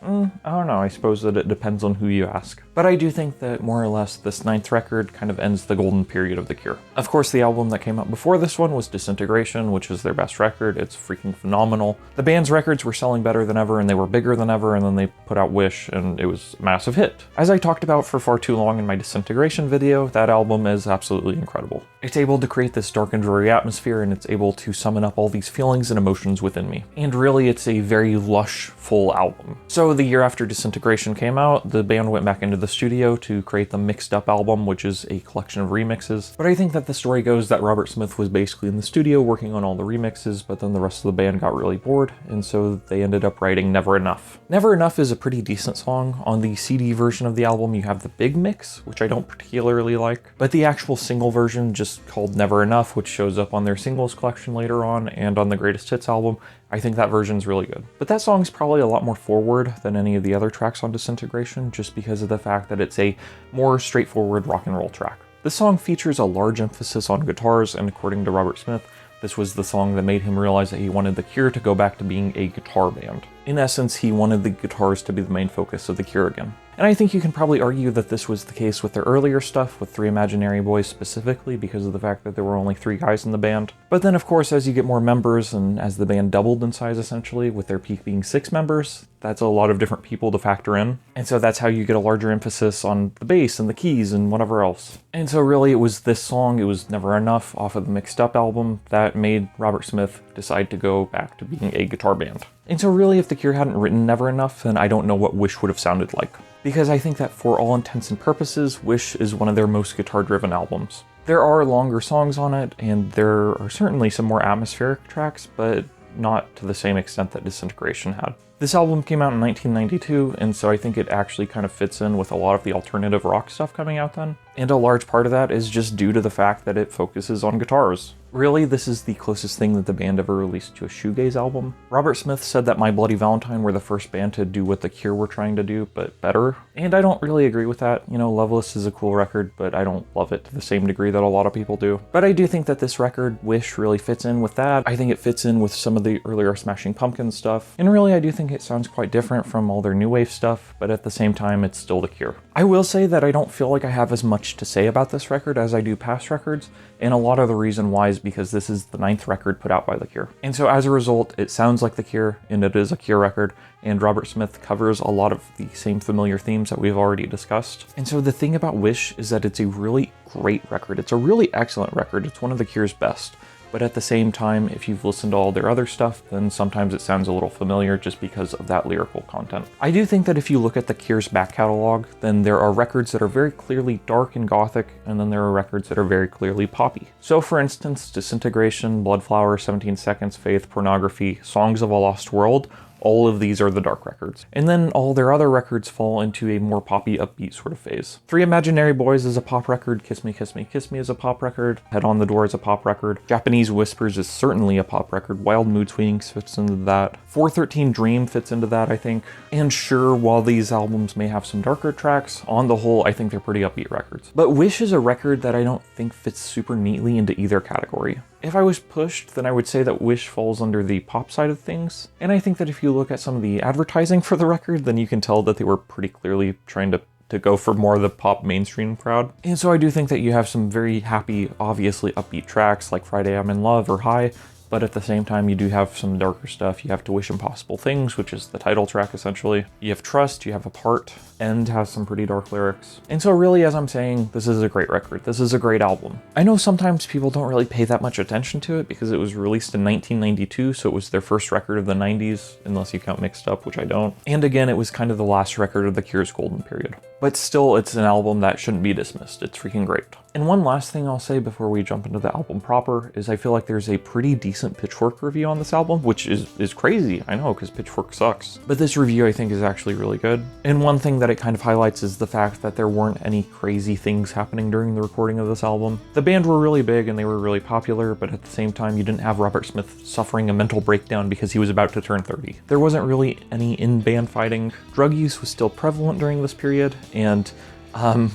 I don't know, I suppose that it depends on who you ask. But I do think that more or less this 9th record kind of ends the golden period of The Cure. Of course, the album that came out before this one was Disintegration, which is their best record. It's freaking phenomenal. The band's records were selling better than ever and they were bigger than ever, and then they put out Wish and it was a massive hit. As I talked about for far too long in my Disintegration video, that album is absolutely incredible. It's able to create this dark and dreary atmosphere, and it's able to summon up all these feelings and emotions within me. And really, it's a very lush, full album. So the year after Disintegration came out, the band went back into the studio to create the Mixed Up album, which is a collection of remixes. But I think that the story goes that Robert Smith was basically in the studio working on all the remixes, but then the rest of the band got really bored, and so they ended up writing Never Enough. Never Enough is a pretty decent song. On the CD version of the album, you have the big mix, which I don't particularly like, but the actual single version, just called Never Enough, which shows up on their singles collection later on and on the Greatest Hits album, I think that version's really good. But that song's probably a lot more forward than any of the other tracks on Disintegration, just because of the fact that it's a more straightforward rock and roll track. This song features a large emphasis on guitars, and according to Robert Smith, this was the song that made him realize that he wanted The Cure to go back to being a guitar band. In essence, he wanted the guitars to be the main focus of The Cure again. And I think you can probably argue that this was the case with their earlier stuff, with Three Imaginary Boys specifically, because of the fact that there were only 3 guys in the band. But then, of course, as you get more members, and as the band doubled in size essentially, with their peak being 6 members, that's a lot of different people to factor in. And so that's how you get a larger emphasis on the bass and the keys and whatever else. And so really it was this song, It Was Never Enough, off of the Mixed Up album, that made Robert Smith decide to go back to being a guitar band. And so really, if The Cure hadn't written Never Enough, then I don't know what Wish would have sounded like. Because I think that for all intents and purposes, Wish is one of their most guitar-driven albums. There are longer songs on it, and there are certainly some more atmospheric tracks, but not to the same extent that Disintegration had. This album came out in 1992, and so I think it actually kind of fits in with a lot of the alternative rock stuff coming out then. And a large part of that is just due to the fact that it focuses on guitars. Really, this is the closest thing that the band ever released to a shoegaze album. Robert Smith said that My Bloody Valentine were the first band to do what The Cure were trying to do, but better. And I don't really agree with that. You know, Loveless is a cool record, but I don't love it to the same degree that a lot of people do. But I do think that this record, Wish, really fits in with that. I think it fits in with some of the earlier Smashing Pumpkins stuff. And really, I do think it sounds quite different from all their new wave stuff, but at the same time, it's still The Cure. I will say that I don't feel like I have as much to say about this record as I do past records, and a lot of the reason why is because this is the 9th record put out by The Cure. And so as a result, it sounds like The Cure, and it is a Cure record, and Robert Smith covers a lot of the same familiar themes that we've already discussed. And so the thing about Wish is that it's a really great record. It's a really excellent record. It's one of The Cure's best. But at the same time, if you've listened to all their other stuff, then sometimes it sounds a little familiar just because of that lyrical content. I do think that if you look at The Cure's back catalog, then there are records that are very clearly dark and gothic, and then there are records that are very clearly poppy. So for instance, Disintegration, Bloodflowers, 17 Seconds, Faith, Pornography, Songs of a Lost World, all of these are the dark records. And then all their other records fall into a more poppy, upbeat sort of phase. Three Imaginary Boys is a pop record, Kiss Me, Kiss Me, Kiss Me is a pop record, Head on the Door is a pop record, Japanese Whispers is certainly a pop record, Wild Mood Swings fits into that, 413 Dream fits into that, I think. And sure, while these albums may have some darker tracks, on the whole, I think they're pretty upbeat records. But Wish is a record that I don't think fits super neatly into either category. If I was pushed, then I would say that Wish falls under the pop side of things. And I think that if you look at some of the advertising for the record, then you can tell that they were pretty clearly trying to go for more of the pop mainstream crowd. And so I do think that you have some very happy, obviously upbeat tracks like Friday I'm in Love or High, but at the same time you do have some darker stuff. You have To Wish Impossible Things, which is the title track essentially. You have Trust, you have Apart, End has some pretty dark lyrics. And so really, as I'm saying, this is a great record. This is a great album. I know sometimes people don't really pay that much attention to it because it was released in 1992, so it was their first record of the 90s, unless you count Mixed Up, which I don't. And again, it was kind of the last record of The Cure's golden period. But still, it's an album that shouldn't be dismissed. It's freaking great. And one last thing I'll say before we jump into the album proper is I feel like there's a pretty decent Pitchfork review on this album, which is crazy, I know, because Pitchfork sucks. But this review I think is actually really good. And one thing that it kind of highlights is the fact that there weren't any crazy things happening during the recording of this album. The band were really big and they were really popular, but at the same time you didn't have Robert Smith suffering a mental breakdown because he was about to turn 30. There wasn't really any in-band fighting. Drug use was still prevalent during this period, and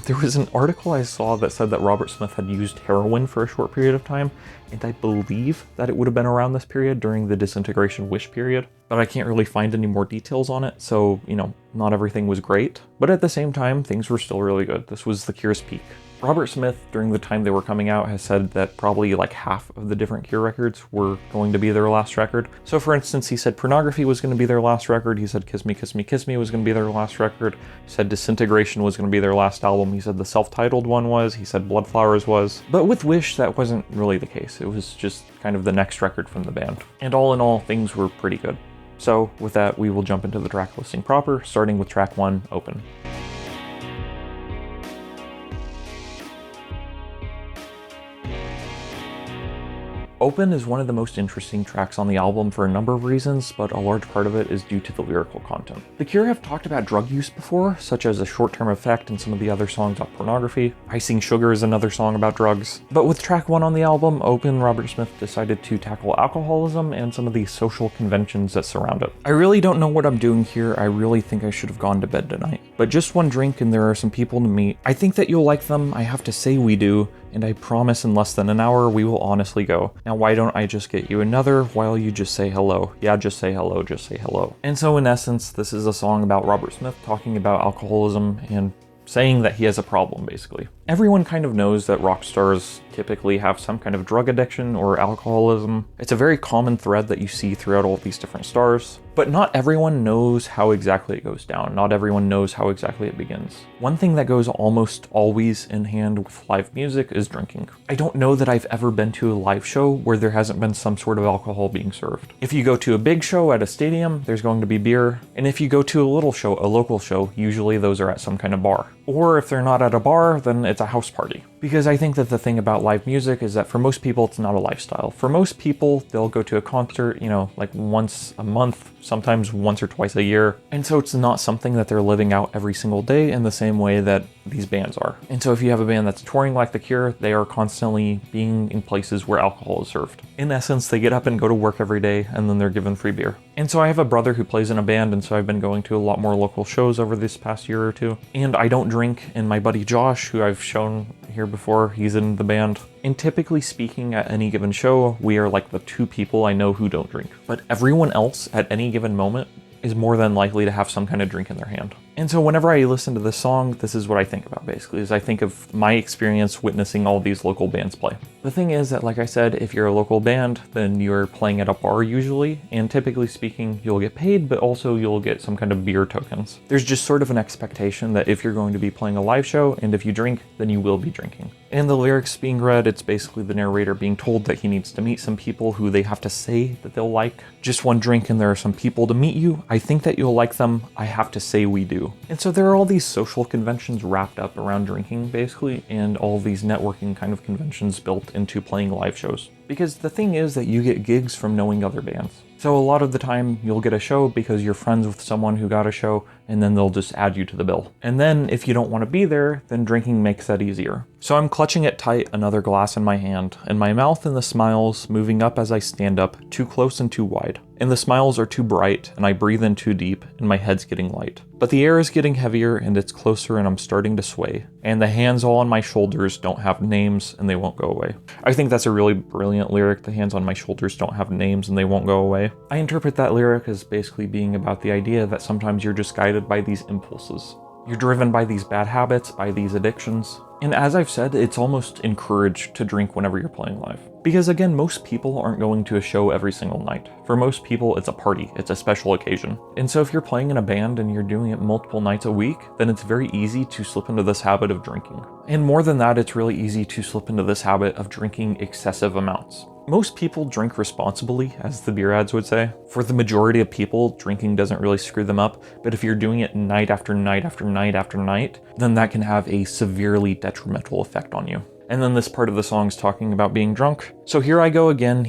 there was an article I saw that said that Robert Smith had used heroin for a short period of time, and I believe that it would have been around this period during the Disintegration Wish period, but I can't really find any more details on it, so, you know, not everything was great, but at the same time, things were still really good. This was The Cure's peak. Robert Smith, during the time they were coming out, has said that probably like half of the different Cure records were going to be their last record. So for instance, he said Pornography was going to be their last record. He said Kiss Me, Kiss Me, Kiss Me was going to be their last record. He said Disintegration was going to be their last album. He said the self-titled one was. He said Bloodflowers was. But with Wish, that wasn't really the case. It was just kind of the next record from the band. And all in all, things were pretty good. So with that, we will jump into the track listing proper, starting with track 1, Open. Open is one of the most interesting tracks on the album for a number of reasons, but a large part of it is due to the lyrical content. The Cure have talked about drug use before, such as A Short-Term Effect and some of the other songs on Pornography. Icing Sugar is another song about drugs. But with track 1 on the album, Open, Robert Smith decided to tackle alcoholism and some of the social conventions that surround it. I really don't know what I'm doing here. I really think I should have gone to bed tonight. but just one drink and there are some people to meet. I think that you'll like them, I have to say we do, and I promise in less than an hour we will honestly go. Now why don't I just get you another while you just say hello? Yeah, just say hello, just say hello. And so in essence, this is a song about Robert Smith talking about alcoholism and saying that he has a problem, basically. Everyone kind of knows that rock stars typically have some kind of drug addiction or alcoholism. It's a very common thread that you see throughout all of these different stars, but not everyone knows how exactly it goes down. Not everyone knows how exactly it begins. One thing that goes almost always in hand with live music is drinking. I don't know that I've ever been to a live show where there hasn't been some sort of alcohol being served. If you go to a big show at a stadium, there's going to be beer, and if you go to a little show, a local show, usually those are at some kind of bar. Or if they're not at a bar, then it's a house party. Because I think that the thing about live music is that for most people, it's not a lifestyle. For most people, they'll go to a concert, like once a month, sometimes once or twice a year. And so it's not something that they're living out every single day in the same way that these bands are. And so if you have a band that's touring like The Cure, they are constantly being in places where alcohol is served. In essence, they get up and go to work every day, and then they're given free beer. And so I have a brother who plays in a band, and so I've been going to a lot more local shows over this past year or two. And I don't drink, and my buddy Josh, who I've shown here before, he's in the band. And typically speaking, at any given show, we are like the two people I know who don't drink. But everyone else at any given moment is more than likely to have some kind of drink in their hand. And so whenever I listen to this song, this is what I think about basically, is I think of my experience witnessing all these local bands play. The thing is that, like I said, if you're a local band, then you're playing at a bar usually, and typically speaking, you'll get paid, but also you'll get some kind of beer tokens. There's just sort of an expectation that if you're going to be playing a live show, and if you drink, then you will be drinking. And the lyrics being read, it's basically the narrator being told that he needs to meet some people who they have to say that they'll like. Just one drink and there are some people to meet you. I think that you'll like them. I have to say we do. And so there are all these social conventions wrapped up around drinking, basically, and all these networking kind of conventions built into playing live shows. Because the thing is that you get gigs from knowing other bands. So a lot of the time you'll get a show because you're friends with someone who got a show, and then they'll just add you to the bill. And then if you don't want to be there, then drinking makes that easier. So I'm clutching it tight, another glass in my hand, and my mouth and the smiles moving up as I stand up, too close and too wide. And the smiles are too bright, and I breathe in too deep, and my head's getting light. But the air is getting heavier, and it's closer, and I'm starting to sway. And the hands all on my shoulders don't have names, and they won't go away. I think that's a really brilliant lyric, the hands on my shoulders don't have names, and they won't go away. I interpret that lyric as basically being about the idea that sometimes you're just guided by these impulses. You're driven by these bad habits, by these addictions. And as I've said, it's almost encouraged to drink whenever you're playing live. Because again, most people aren't going to a show every single night. For most people, it's a party, it's a special occasion. And so if you're playing in a band and you're doing it multiple nights a week, then it's very easy to slip into this habit of drinking. And more than that, it's really easy to slip into this habit of drinking excessive amounts. Most people drink responsibly, as the beer ads would say. For the majority of people, drinking doesn't really screw them up, but if you're doing it night after night after night after night, then that can have a severely detrimental effect on you. And then this part of the song is talking about being drunk. So here I go again,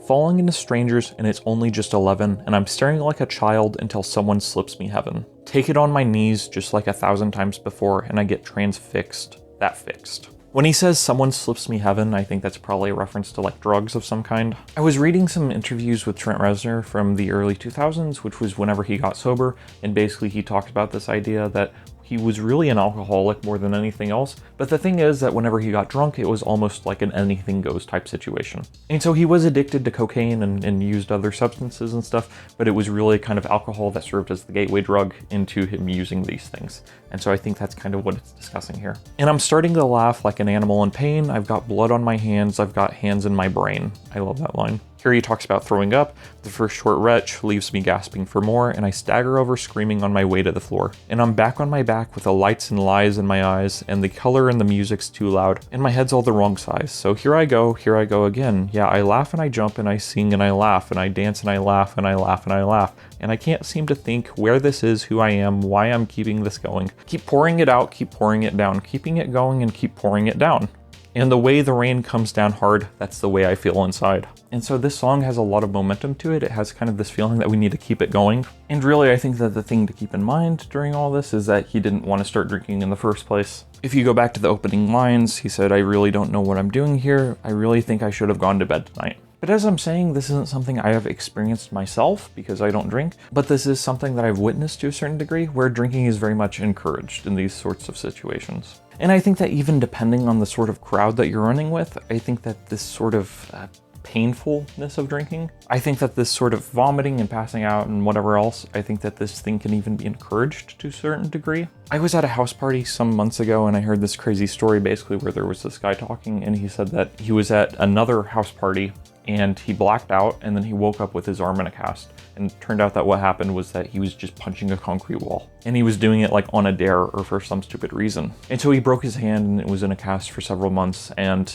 falling into strangers, and it's only just 11, and I'm staring like a child until someone slips me heaven. Take it on my knees just like 1,000 times before, and I get transfixed. That fixed. When he says someone slips me heaven, I think that's probably a reference to like drugs of some kind. I was reading some interviews with Trent Reznor from the early 2000s, which was whenever he got sober, and basically he talked about this idea that he was really an alcoholic more than anything else, but the thing is that whenever he got drunk, it was almost like an anything goes type situation. And so he was addicted to cocaine and used other substances and stuff, but it was really kind of alcohol that served as the gateway drug into him using these things. And so I think that's kind of what it's discussing here. And I'm starting to laugh like an animal in pain. I've got blood on my hands. I've got hands in my brain. I love that line. Here he talks about throwing up. The first short retch leaves me gasping for more, and I stagger over screaming on my way to the floor. And I'm back on my back with the lights and lies in my eyes, and the color and the music's too loud, and my head's all the wrong size. So here I go again. Yeah, I laugh and I jump and I sing and I laugh and I dance and I laugh and I laugh and I laugh. And I can't seem to think where this is, who I am, why I'm keeping this going. Keep pouring it out, keep pouring it down, keeping it going and keep pouring it down. And the way the rain comes down hard, that's the way I feel inside. And so this song has a lot of momentum to it. It has kind of this feeling that we need to keep it going. And really, I think that the thing to keep in mind during all this is that he didn't want to start drinking in the first place. If you go back to the opening lines, he said, "I really don't know what I'm doing here. I really think I should have gone to bed tonight." But as I'm saying, this isn't something I have experienced myself because I don't drink, but this is something that I've witnessed to a certain degree where drinking is very much encouraged in these sorts of situations. And I think that even depending on the sort of crowd that you're running with, I think that this sort of painfulness of drinking, I think that this sort of vomiting and passing out and whatever else, I think that this thing can even be encouraged to a certain degree. I was at a house party some months ago and I heard this crazy story basically where there was this guy talking and he said that he was at another house party and he blacked out and then he woke up with his arm in a cast. And it turned out that what happened was that he was just punching a concrete wall. And he was doing it like on a dare or for some stupid reason. And so he broke his hand and it was in a cast for several months. And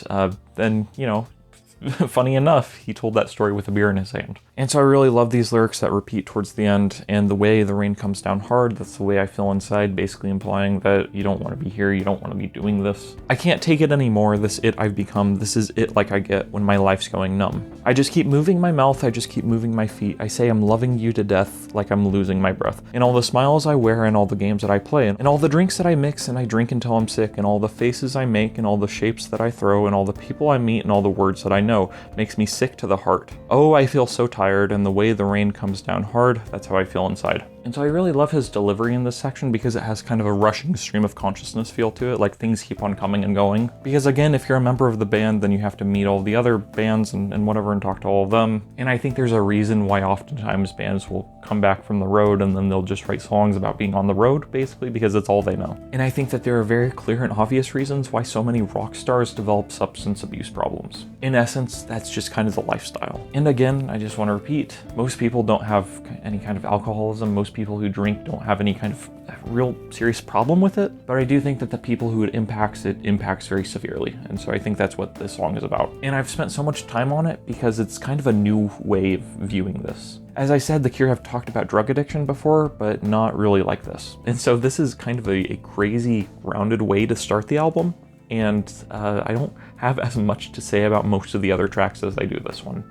then, you know, funny enough, he told that story with a beer in his hand. And so I really love these lyrics that repeat towards the end, and the way the rain comes down hard, that's the way I feel inside, basically implying that you don't want to be here, you don't want to be doing this. I can't take it anymore, this it I've become, this is it like I get when my life's going numb. I just keep moving my mouth, I just keep moving my feet, I say I'm loving you to death like I'm losing my breath. And all the smiles I wear and all the games that I play, and all the drinks that I mix and I drink until I'm sick, and all the faces I make and all the shapes that I throw, and all the people I meet and all the words that I know, makes me sick to the heart. Oh, I feel so tired, and the way the rain comes down hard, that's how I feel inside. And so I really love his delivery in this section because it has kind of a rushing stream of consciousness feel to it, like things keep on coming and going. Because again, if you're a member of the band, then you have to meet all the other bands and whatever and talk to all of them. And I think there's a reason why oftentimes bands will come back from the road and then they'll just write songs about being on the road, basically, because it's all they know. And I think that there are very clear and obvious reasons why so many rock stars develop substance abuse problems. In essence, that's just kind of the lifestyle. And again, I just want to repeat, most people don't have any kind of alcoholism. Most people who drink don't have any kind of real serious problem with it, but I do think that the people who it impacts very severely. And so I think that's what this song is about. And I've spent so much time on it because it's kind of a new way of viewing this. As I said, The Cure have talked about drug addiction before, but not really like this. And so this is kind of a crazy, rounded way to start the album. And I don't have as much to say about most of the other tracks as I do this one.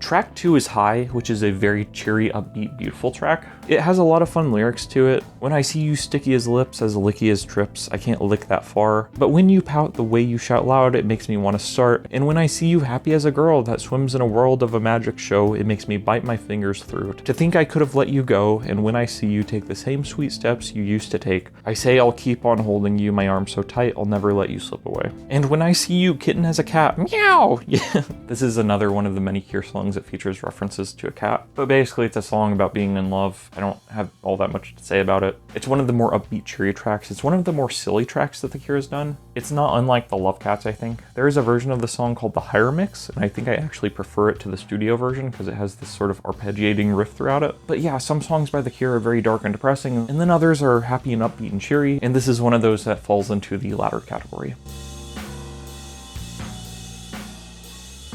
Track 2 is High, which is a very cheery, upbeat, beautiful track. It has a lot of fun lyrics to it. When I see you sticky as lips, as licky as trips, I can't lick that far. But when you pout the way you shout loud, it makes me want to start. And when I see you happy as a girl that swims in a world of a magic show, it makes me bite my fingers through it. To think I could have let you go, and when I see you take the same sweet steps you used to take, I say I'll keep on holding you, my arms so tight, I'll never let you slip away. And when I see you kitten as a cat, meow! Yeah, this is another one of the many Cure songs that features references to a cat. But basically it's a song about being in love. I don't have all that much to say about it. It's one of the more upbeat, cheery tracks. It's one of the more silly tracks that The Cure has done. It's not unlike the Love Cats, I think. There is a version of the song called the Higher Mix, and I think I actually prefer it to the studio version because it has this sort of arpeggiating riff throughout it. But yeah, some songs by The Cure are very dark and depressing, and then others are happy and upbeat and cheery, and this is one of those that falls into the latter category.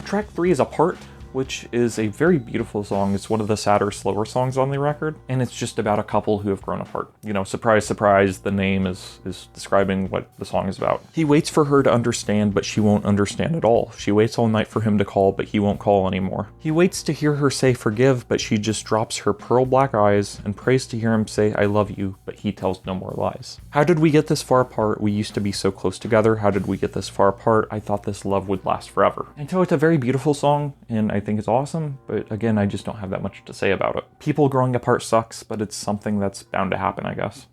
Track 3 is Apart, which is a very beautiful song. It's one of the sadder, slower songs on the record, and it's just about a couple who have grown apart. You know, surprise, surprise, the name is describing what the song is about. He waits for her to understand, but she won't understand at all. She waits all night for him to call, but he won't call anymore. He waits to hear her say forgive, but she just drops her pearl black eyes and prays to hear him say I love you, but he tells no more lies. How did we get this far apart? We used to be so close together. How did we get this far apart? I thought this love would last forever. And so it's a very beautiful song, and I think it's awesome, but again, I just don't have that much to say about it. People growing apart sucks, but it's something that's bound to happen, I guess.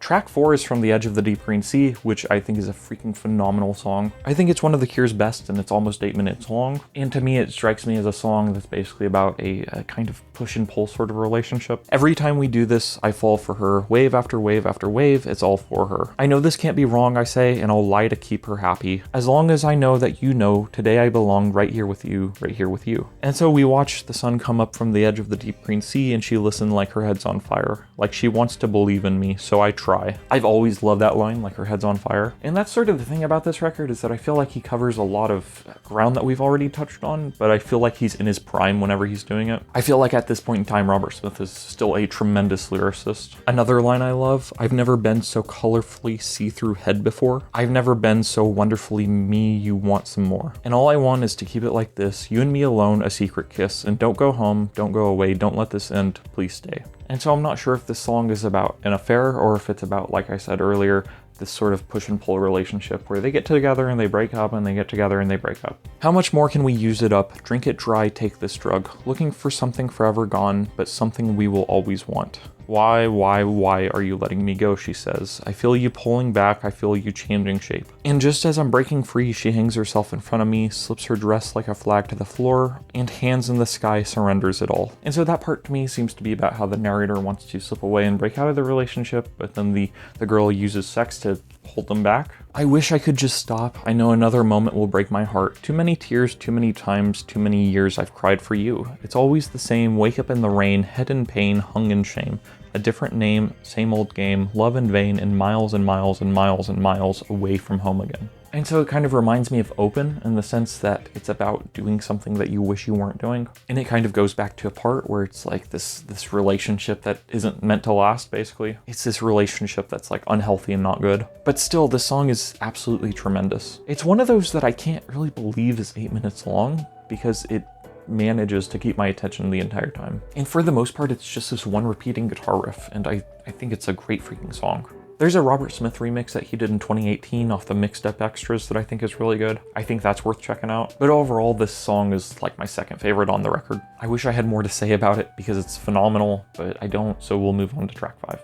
Track 4 is From the Edge of the Deep Green Sea, which I think is a freaking phenomenal song. I think it's one of The Cure's best, and it's almost 8 minutes long. And to me, it strikes me as a song that's basically about a kind of push and pull sort of relationship. Every time we do this, I fall for her. Wave after wave after wave, it's all for her. I know this can't be wrong, I say, and I'll lie to keep her happy. As long as I know that you know, today I belong right here with you, right here with you. And so we watch the sun come up from the edge of the deep green sea, and she listened like her head's on fire. Like she wants to believe in me, so I try. I've always loved that line, like her head's on fire. And that's sort of the thing about this record, is that I feel like he covers a lot of ground that we've already touched on, but I feel like he's in his prime whenever he's doing it. I feel like at this point in time, Robert Smith is still a tremendous lyricist. Another line I love, I've never been so colorfully see-through head before. I've never been so wonderfully me, you want some more. And all I want is to keep it like this, you and me alone, a secret kiss, and don't go home, don't go away, don't let this end, please stay. And so I'm not sure if this song is about an affair or if it's about, like I said earlier, this sort of push and pull relationship where they get together and they break up and they get together and they break up. How much more can we use it up? Drink it dry, take this drug. Looking for something forever gone, but something we will always want. Why are you letting me go, she says. I feel you pulling back, I feel you changing shape. And just as I'm breaking free, she hangs herself in front of me, slips her dress like a flag to the floor, and hands in the sky surrenders it all. And so that part to me seems to be about how the narrator wants to slip away and break out of the relationship, but then the girl uses sex to hold them back. I wish I could just stop. I know another moment will break my heart. Too many tears, too many times, too many years I've cried for you. It's always the same, wake up in the rain, head in pain, hung in shame. A different name, same old game, love in vain, and miles and miles and miles and miles away from home again. And so it kind of reminds me of Open in the sense that it's about doing something that you wish you weren't doing. And it kind of goes back to a part where it's like this relationship that isn't meant to last, basically. It's this relationship that's like unhealthy and not good. But still, this song is absolutely tremendous. It's one of those that I can't really believe is 8 minutes long because it manages to keep my attention the entire time. And for the most part, it's just this one repeating guitar riff, and I think it's a great freaking song. There's a Robert Smith remix that he did in 2018 off the Mixed Up Extras that I think is really good. I think that's worth checking out. But overall, this song is like my second favorite on the record. I wish I had more to say about it because it's phenomenal, but I don't, so we'll move on to track 5.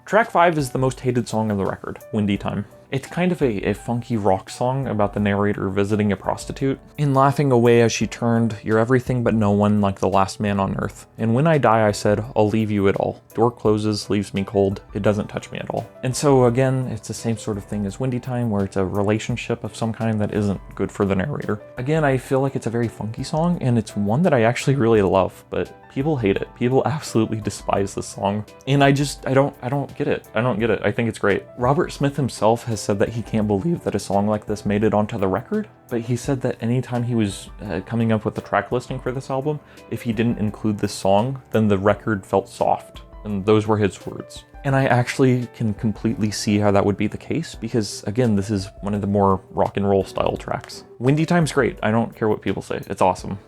Track 5 is the most hated song on the record, Windy Time. It's kind of a funky rock song about the narrator visiting a prostitute and laughing away as she turned, "You're everything but no one, like the last man on earth. And when I die, I said, I'll leave you at all. Door closes, leaves me cold. It doesn't touch me at all." And so again, it's the same sort of thing as Windy Time, where it's a relationship of some kind that isn't good for the narrator. Again, I feel like it's a very funky song, and it's one that I actually really love, but people hate it. People absolutely despise this song. And I don't get it. I don't get it. I think it's great. Robert Smith himself has said that he can't believe that a song like this made it onto the record, but he said that anytime he was coming up with the track listing for this album, if he didn't include this song, then the record felt soft. And those were his words. And I actually can completely see how that would be the case because, again, this is one of the more rock and roll style tracks. Windy Time's great. I don't care what people say. It's awesome.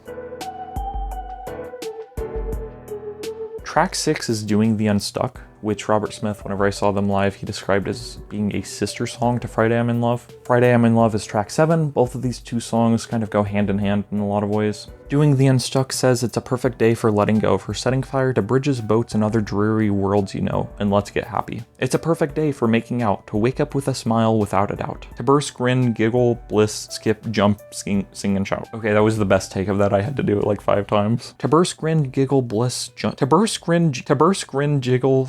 Track 6 is Doing the Unstuck, which Robert Smith, whenever I saw them live, he described as being a sister song to Friday I'm in Love. Friday I'm in Love is track 7. Both of these two songs kind of go hand in hand in a lot of ways. Doing the Unstuck says it's a perfect day for letting go, for setting fire to bridges, boats, and other dreary worlds you know, and let's get happy. It's a perfect day for making out, to wake up with a smile without a doubt. To burst, grin, giggle, bliss, skip, jump, sing and shout. Okay, that was the best take of that. I had to do it like 5 times. To burst, grin, giggle, bliss, jump. To burst, grin, giggle, to burst, grin, giggle,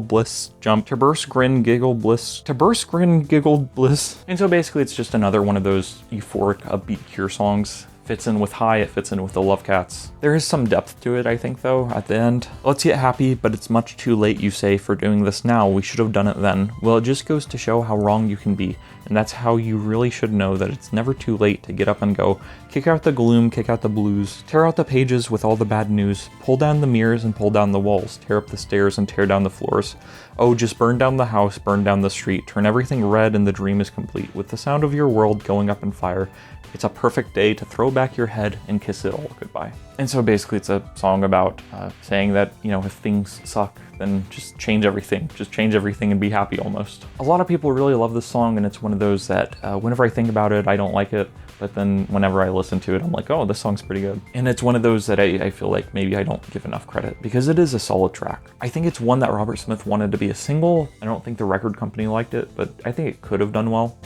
bliss, jump. To burst, grin, giggle, bliss. To burst, grin, giggle, bliss. And so basically it's just another one of those euphoric, upbeat Cure songs. Fits in with High, it fits in with the Love Cats. There is some depth to it, I think, though, at the end. Let's get happy, but it's much too late, you say, for doing this now. We should have done it then. Well, it just goes to show how wrong you can be, and that's how you really should know that it's never too late to get up and go. Kick out the gloom, kick out the blues, tear out the pages with all the bad news, pull down the mirrors and pull down the walls, tear up the stairs and tear down the floors. Oh, just burn down the house, burn down the street, turn everything red and the dream is complete. With the sound of your world going up in fire, it's a perfect day to throw back your head and kiss it all goodbye. And so basically it's a song about saying that, you know, if things suck, then just change everything. Just change everything and be happy almost. A lot of people really love this song, and it's one of those that whenever I think about it, I don't like it. But then whenever I listen to it, I'm like, oh, this song's pretty good. And it's one of those that I feel like maybe I don't give enough credit because it is a solid track. I think it's one that Robert Smith wanted to be a single. I don't think the record company liked it, but I think it could have done well.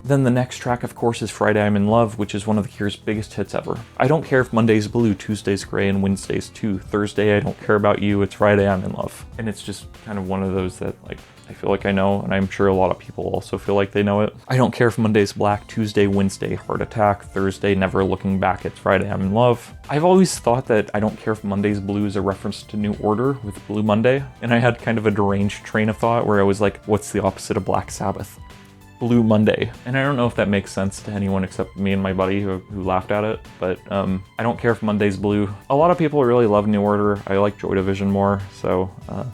Then the next track, of course, is Friday I'm in Love, which is one of the Cure's biggest hits ever. I don't care if Monday's blue, Tuesday's gray, and Wednesday's too. Thursday, I don't care about you, it's Friday I'm in love. And it's just kind of one of those that, like, I feel like I know, and I'm sure a lot of people also feel like they know it. I don't care if Monday's black, Tuesday, Wednesday, heart attack, Thursday, never looking back, it's Friday I'm in love. I've always thought that I don't care if Monday's blue is a reference to New Order with Blue Monday, and I had kind of a deranged train of thought where I was like, what's the opposite of Black Sabbath? Blue Monday. And I don't know if that makes sense to anyone except me and my buddy who laughed at it, but I don't care if Monday's blue. A lot of people really love New Order. I like Joy Division more, so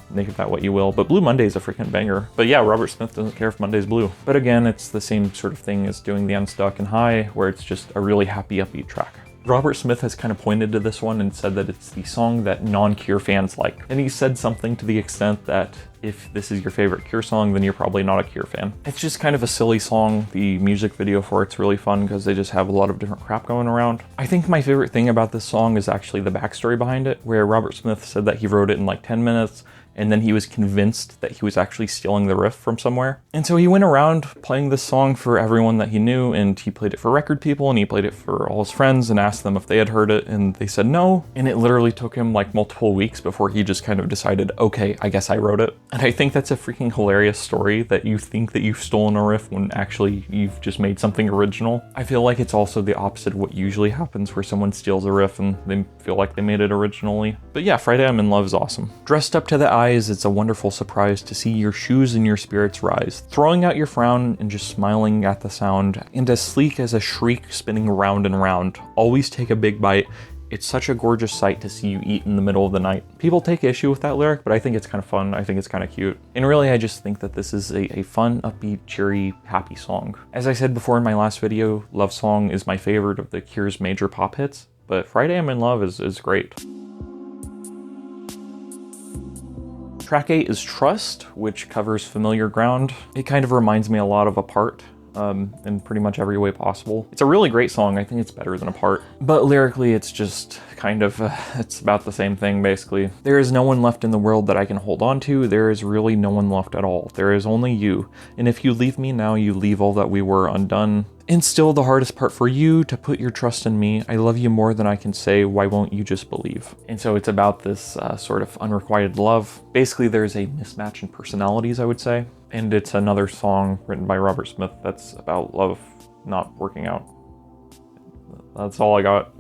make of that what you will. But Blue Monday is a freaking banger. But yeah, Robert Smith doesn't care if Monday's blue. But again, it's the same sort of thing as Doing the Unstuck and High, where it's just a really happy, upbeat track. Robert Smith has kind of pointed to this one and said that it's the song that non-Cure fans like. And he said something to the extent that if this is your favorite Cure song, then you're probably not a Cure fan. It's just kind of a silly song. The music video for it's really fun because they just have a lot of different crap going around. I think my favorite thing about this song is actually the backstory behind it, where Robert Smith said that he wrote it in like 10 minutes, and then he was convinced that he was actually stealing the riff from somewhere. And so he went around playing this song for everyone that he knew, and he played it for record people, and he played it for all his friends and asked them if they had heard it, and they said no. And it literally took him like multiple weeks before he just kind of decided, okay, I guess I wrote it. And I think that's a freaking hilarious story, that you think that you've stolen a riff when actually you've just made something original. I feel like it's also the opposite of what usually happens, where someone steals a riff and they feel like they made it originally. But yeah, Friday I'm in Love is awesome. Dressed up to the eyes, it's a wonderful surprise to see your shoes and your spirits rise, throwing out your frown and just smiling at the sound, and as sleek as a shriek spinning round and round. Always take a big bite. It's such a gorgeous sight to see you eat in the middle of the night. People take issue with that lyric, but I think it's kind of fun. I think it's kind of cute. And really, I just think that this is a fun, upbeat, cheery, happy song. As I said before in my last video, Love Song is my favorite of the Cure's major pop hits, but Friday I'm in Love is great. Track 8 is Trust, which covers Familiar Ground. It kind of reminds me a lot of Apart. In pretty much every way possible. It's a really great song. I think it's better than Apart. But lyrically, it's just kind of, it's about the same thing, basically. There is no one left in the world that I can hold on to. There is really no one left at all. There is only you. And if you leave me now, you leave all that we were undone. And still the hardest part for you, to put your trust in me. I love you more than I can say. Why won't you just believe? And so it's about this sort of unrequited love. Basically, there's a mismatch in personalities, I would say. And it's another song written by Robert Smith that's about love not working out. That's all I got.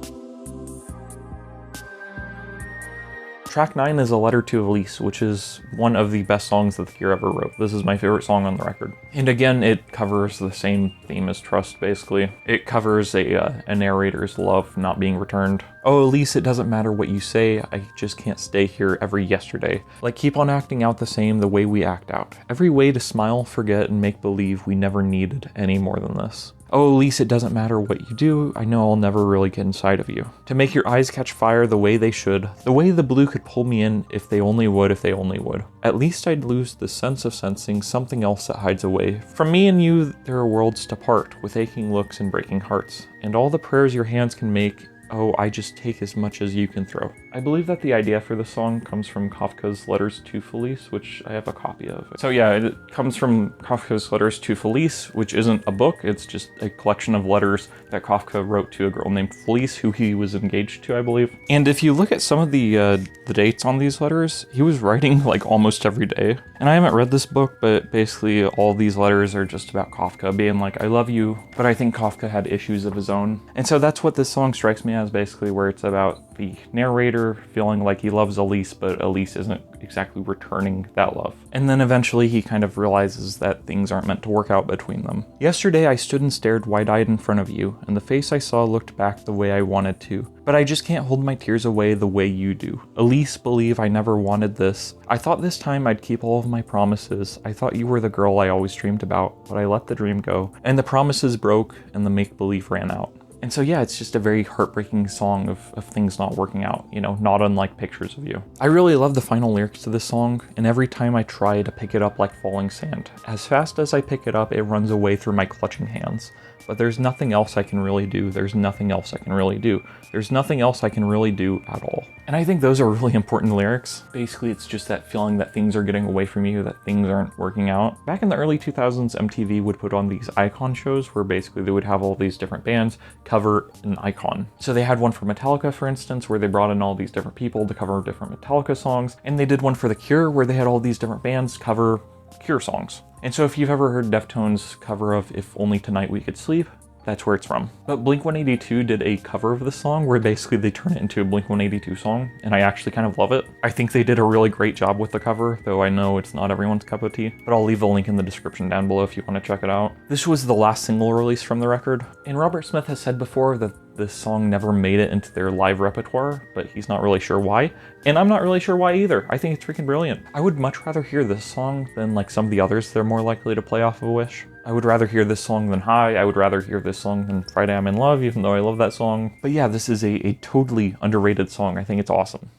Track 9 is A Letter to Elise, which is one of the best songs that the Cure ever wrote. This is my favorite song on the record. And again, it covers the same theme as Trust, basically. It covers a narrator's love not being returned. Oh, Elise, it doesn't matter what you say, I just can't stay here every yesterday. Like, keep on acting out the same the way we act out. Every way to smile, forget, and make believe we never needed any more than this. Oh, Elise, it doesn't matter what you do, I know I'll never really get inside of you. To make your eyes catch fire the way they should, the way the blue could pull me in if they only would, if they only would. At least I'd lose the sense of sensing something else that hides away. From me and you, there are worlds to part, with aching looks and breaking hearts. And all the prayers your hands can make, oh, I just take as much as you can throw. I believe that the idea for the song comes from Kafka's Letters to Felice, which I have a copy of. So yeah, it comes from Kafka's Letters to Felice, which isn't a book, it's just a collection of letters that Kafka wrote to a girl named Felice, who he was engaged to, I believe. And if you look at some of the dates on these letters, he was writing like almost every day. And I haven't read this book, but basically all these letters are just about Kafka being like, I love you, but I think Kafka had issues of his own. And so that's what this song strikes me as, basically, where it's about the narrator feeling like he loves Elise, but Elise isn't exactly returning that love. And then eventually he kind of realizes that things aren't meant to work out between them. Yesterday I stood and stared wide-eyed in front of you, and the face I saw looked back the way I wanted to. But I just can't hold my tears away the way you do. Elise, believe I never wanted this. I thought this time I'd keep all of my promises. I thought you were the girl I always dreamed about, but I let the dream go. And the promises broke, and the make-believe ran out. And so yeah, it's just a very heartbreaking song of things not working out, you know, not unlike Pictures of You. I really love the final lyrics to this song, and every time I try to pick it up like falling sand. As fast as I pick it up, it runs away through my clutching hands. But there's nothing else I can really do. There's nothing else I can really do. There's nothing else I can really do at all. And I think those are really important lyrics. Basically, it's just that feeling that things are getting away from you, that things aren't working out. Back in the early 2000s, MTV would put on these icon shows where basically they would have all these different bands cover an icon. So they had one for Metallica, for instance, where they brought in all these different people to cover different Metallica songs. And they did one for The Cure where they had all these different bands cover Cure songs. And so if you've ever heard Deftones' cover of If Only Tonight We Could Sleep, that's where it's from. But Blink-182 did a cover of this song where basically they turn it into a Blink-182 song, and I actually kind of love it. I think they did a really great job with the cover, though I know it's not everyone's cup of tea, but I'll leave a link in the description down below if you want to check it out. This was the last single release from the record, and Robert Smith has said before that this song never made it into their live repertoire, but he's not really sure why. And I'm not really sure why either. I think it's freaking brilliant. I would much rather hear this song than like some of the others they're more likely to play off of Wish. I would rather hear this song than High. I would rather hear this song than Friday I'm in Love, even though I love that song. But yeah, this is a totally underrated song. I think it's awesome.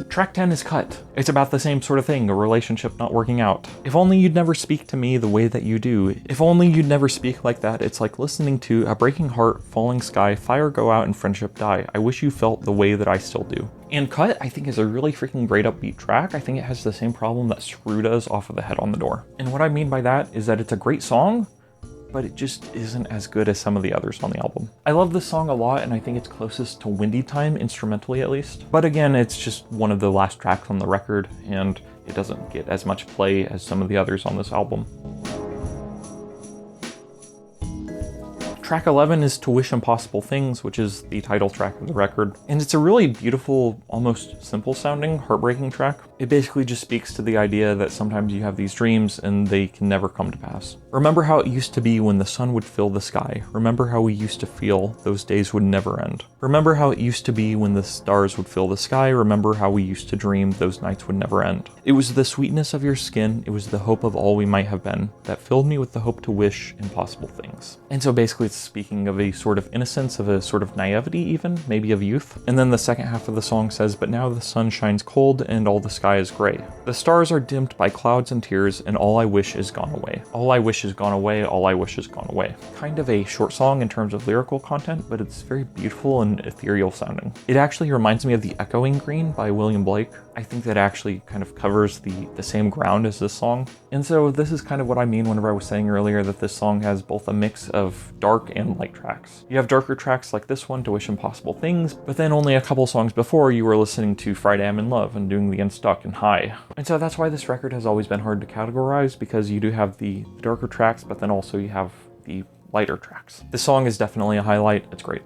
Track 10 is Cut. It's about the same sort of thing, a relationship not working out. If only you'd never speak to me the way that you do. If only you'd never speak like that. It's like listening to a breaking heart, falling sky, fire go out and friendship die. I wish you felt the way that I still do. And Cut, I think, is a really freaking great upbeat track. I think it has the same problem that Screw does off of The Head on the Door. And what I mean by that is that it's a great song, but it just isn't as good as some of the others on the album. I love this song a lot, and I think it's closest to Windy Time, instrumentally at least. But again, it's just one of the last tracks on the record, and it doesn't get as much play as some of the others on this album. Track 11 is To Wish Impossible Things, which is the title track of the record. And it's a really beautiful, almost simple sounding, heartbreaking track. It basically just speaks to the idea that sometimes you have these dreams and they can never come to pass. Remember how it used to be when the sun would fill the sky. Remember how we used to feel those days would never end. Remember how it used to be when the stars would fill the sky. Remember how we used to dream those nights would never end. It was the sweetness of your skin, it was the hope of all we might have been, that filled me with the hope to wish impossible things. And so basically it's speaking of a sort of innocence, of a sort of naivety even, maybe of youth. And then the second half of the song says, but now the sun shines cold and all the sky is gray. The stars are dimmed by clouds and tears and all I wish is gone away. All I wish is gone away, all I wish is gone away. Kind of a short song in terms of lyrical content, but it's very beautiful and ethereal sounding. It actually reminds me of The Echoing Green by William Blake. I think that actually kind of covers the same ground as this song. And so this is kind of what I mean whenever I was saying earlier that this song has both a mix of dark and light tracks. You have darker tracks like this one, To Wish Impossible Things, but then only a couple songs before you were listening to Friday I'm in Love and doing the Unstuck and High. And so that's why this record has always been hard to categorize, because you do have the darker tracks, but then also you have the lighter tracks. This song is definitely a highlight. It's great.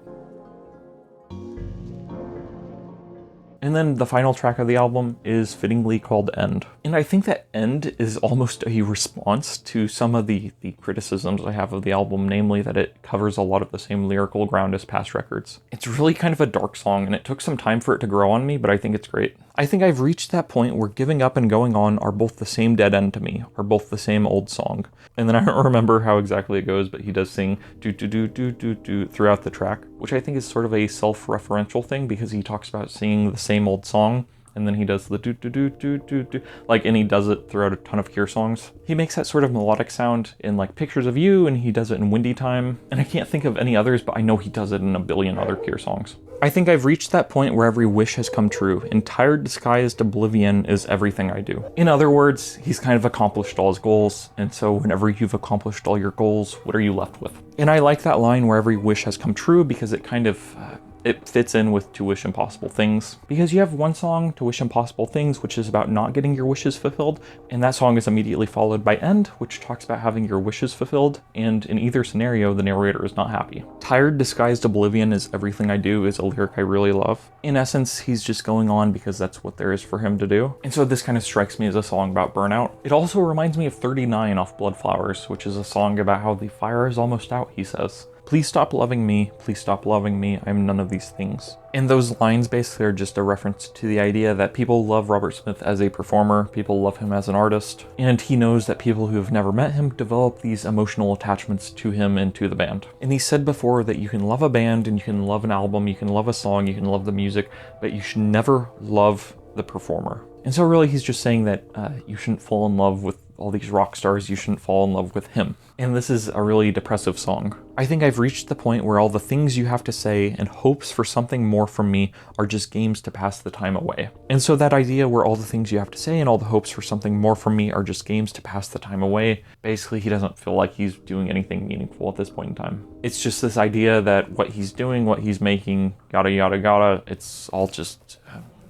And then the final track of the album is fittingly called End. And I think that End is almost a response to some of the criticisms I have of the album, namely that it covers a lot of the same lyrical ground as past records. It's really kind of a dark song, and it took some time for it to grow on me, but I think it's great. I think I've reached that point where giving up and going on are both the same dead end to me, are both the same old song. And then I don't remember how exactly it goes, but he does sing do do do do do do throughout the track, which I think is sort of a self-referential thing, because he talks about singing the same old song, and then he does the do do do do do do, like, and he does it throughout a ton of Cure songs. He makes that sort of melodic sound in like Pictures of You, and he does it in Windy Time, and I can't think of any others, but I know he does it in a billion other Cure songs. I think I've reached that point where every wish has come true, and tired disguised oblivion is everything I do. In other words, he's kind of accomplished all his goals, and so whenever you've accomplished all your goals, what are you left with? And I like that line where every wish has come true, because it kind of it fits in with To Wish Impossible Things, because you have one song, To Wish Impossible Things, which is about not getting your wishes fulfilled, and that song is immediately followed by End, which talks about having your wishes fulfilled, and in either scenario, the narrator is not happy. Tired disguised oblivion is everything I do is a lyric I really love. In essence, he's just going on because that's what there is for him to do, and so this kind of strikes me as a song about burnout. It also reminds me of 39 off Bloodflowers, which is a song about how the fire is almost out, he says. Please stop loving me, please stop loving me, I'm none of these things. And those lines basically are just a reference to the idea that people love Robert Smith as a performer, people love him as an artist, and he knows that people who have never met him develop these emotional attachments to him and to the band. And he said before that you can love a band and you can love an album, you can love a song, you can love the music, but you should never love the performer. And so really he's just saying that you shouldn't fall in love with all these rock stars, you shouldn't fall in love with him. And this is a really depressive song. I think I've reached the point where all the things you have to say and hopes for something more from me are just games to pass the time away. And so that idea where all the things you have to say and all the hopes for something more from me are just games to pass the time away, basically he doesn't feel like he's doing anything meaningful at this point in time. It's just this idea that what he's doing, what he's making, yada yada yada, it's all just...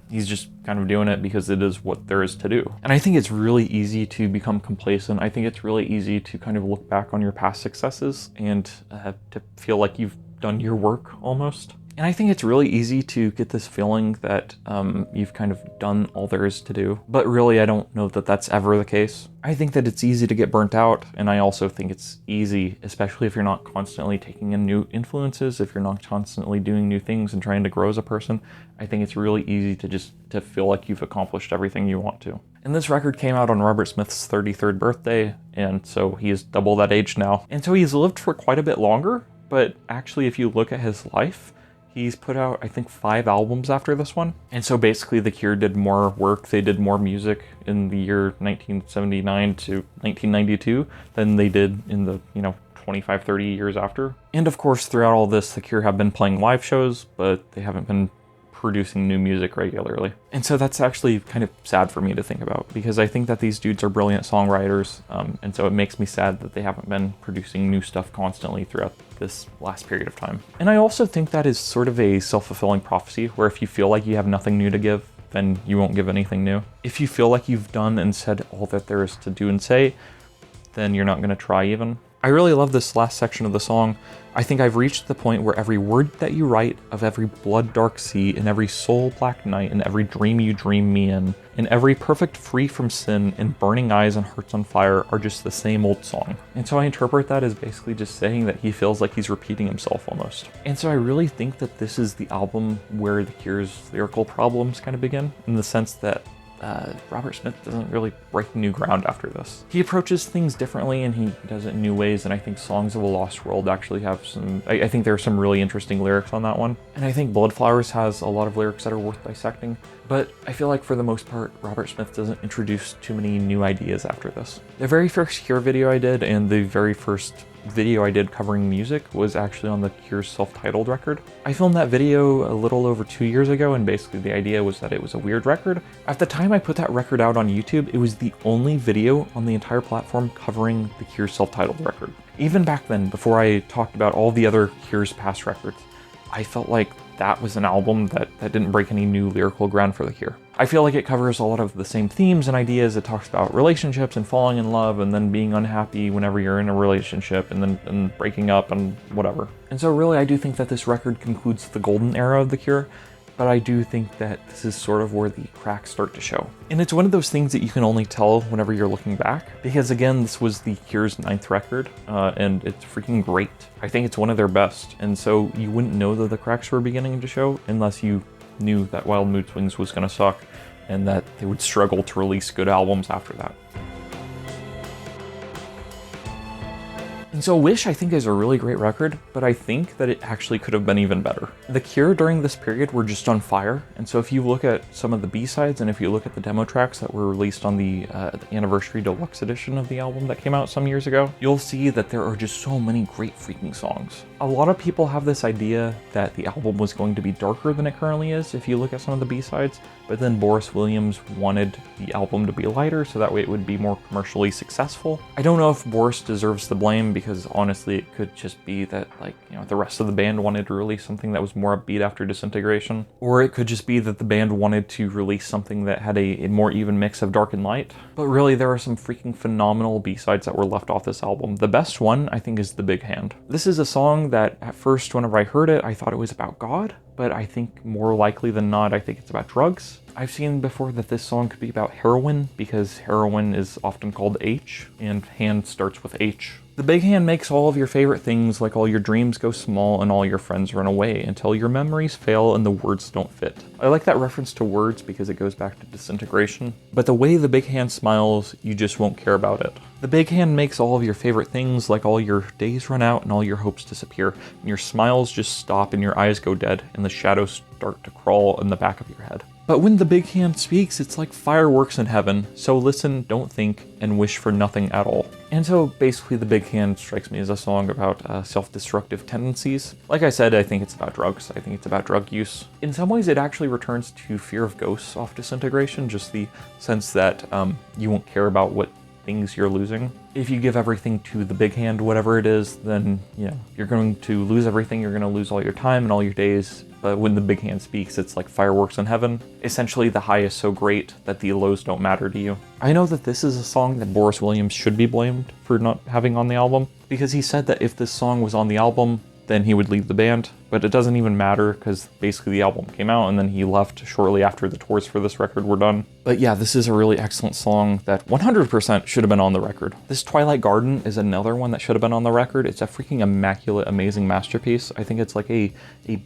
he's just kind of doing it because it is what there is to do. And I think it's really easy to become complacent. I think it's really easy to kind of look back on your past successes and to feel like you've done your work almost. And And I think it's really easy to get this feeling that you've kind of done all there is to do. But really, I don't know that that's ever the case. I think that it's easy to get burnt out, and I also think it's easy, especially if you're not constantly taking in new influences, if you're not constantly doing new things and trying to grow as a person. I think it's really easy to feel like you've accomplished everything you want to. And this record came out on Robert Smith's 33rd birthday, and so he is double that age now. And so he's lived for quite a bit longer, but actually if you look at his life, he's put out, I think, 5 albums after this one. And so basically The Cure did more work, they did more music in the year 1979 to 1992 than they did in the, 25, 30 years after. And of course, throughout all this, The Cure have been playing live shows, but they haven't been producing new music regularly. And so that's actually kind of sad for me to think about, because I think that these dudes are brilliant songwriters, and so it makes me sad that they haven't been producing new stuff constantly throughout this last period of time. And I also think that is sort of a self-fulfilling prophecy, where if you feel like you have nothing new to give, then you won't give anything new. If you feel like you've done and said all that there is to do and say, then you're not going to try even. I really love this last section of the song. I think I've reached the point where every word that you write of every blood dark sea, and every soul black night, and every dream you dream me in, and every perfect free from sin, and burning eyes and hearts on fire are just the same old song. And so I interpret that as basically just saying that he feels like he's repeating himself almost. And so I really think that this is the album where The Cure's lyrical problems kind of begin, in the sense that Robert Smith doesn't really break new ground after this. He approaches things differently and he does it in new ways, and I think Songs of a Lost World actually have some, I think there are some really interesting lyrics on that one. And I think Bloodflowers has a lot of lyrics that are worth dissecting, but I feel like for the most part, Robert Smith doesn't introduce too many new ideas after this. The very first Cure video I did, and the very first video I did covering music, was actually on The Cure's self-titled record. I filmed that video a little over 2 years ago, and basically the idea was that it was a weird record. At the time I put that record out on YouTube, it was the only video on the entire platform covering The Cure's self-titled record. Even back then, before I talked about all the other Cure's past records, I felt like that was an album that didn't break any new lyrical ground for The Cure. I feel like it covers a lot of the same themes and ideas. It talks about relationships and falling in love, and then being unhappy whenever you're in a relationship, and then breaking up and whatever. And so really I do think that this record concludes the golden era of The Cure, but I do think that this is sort of where the cracks start to show. And it's one of those things that you can only tell whenever you're looking back, because again, this was The Cure's 9th record, and it's freaking great. I think it's one of their best, and so you wouldn't know that the cracks were beginning to show unless you knew that Wild Mood Swings was going to suck, and that they would struggle to release good albums after that. And so Wish, I think, is a really great record, but I think that it actually could have been even better. The Cure during this period were just on fire, and so if you look at some of the B-sides, and if you look at the demo tracks that were released on the Anniversary Deluxe edition of the album that came out some years ago, you'll see that there are just so many great freaking songs. A lot of people have this idea that the album was going to be darker than it currently is if you look at some of the B-sides, but then Boris Williams wanted the album to be lighter so that way it would be more commercially successful. I don't know if Boris deserves the blame, because honestly it could just be that, like, the rest of the band wanted to release something that was more upbeat after Disintegration, or it could just be that the band wanted to release something that had a more even mix of dark and light. But really, there are some freaking phenomenal B-sides that were left off this album. The best one, I think, is The Big Hand. This is a song that at first, whenever I heard it, I thought it was about God, but I think more likely than not, I think it's about drugs. I've seen before that this song could be about heroin, because heroin is often called H, and hand starts with H. The Big Hand makes all of your favorite things, like all your dreams go small and all your friends run away, until your memories fail and the words don't fit. I like that reference to words because it goes back to Disintegration. But the way the Big Hand smiles, you just won't care about it. The Big Hand makes all of your favorite things, like all your days run out and all your hopes disappear, and your smiles just stop and your eyes go dead, and the shadows start to crawl in the back of your head. But when the Big Hand speaks, it's like fireworks in heaven, so listen, don't think, and wish for nothing at all. And so basically the Big Hand strikes me as a song about self-destructive tendencies. Like I said, I think it's about drugs. I think it's about drug use. In some ways, it actually returns to Fear of Ghosts off Disintegration, just the sense that you won't care about what things you're losing. If you give everything to the Big Hand, whatever it is, then you're going to lose everything. You're going to lose all your time and all your days. But when the Big Hand speaks, it's like fireworks in heaven. Essentially, the high is so great that the lows don't matter to you. I know that this is a song that Boris Williams should be blamed for not having on the album, because he said that if this song was on the album, then he would leave the band. but it doesn't even matter because basically the album came out and then he left shortly after the tours for this record were done. But yeah, this is a really excellent song that 100% should have been on the record. This Twilight Garden is another one that should have been on the record. It's a freaking immaculate, amazing masterpiece. I think it's like a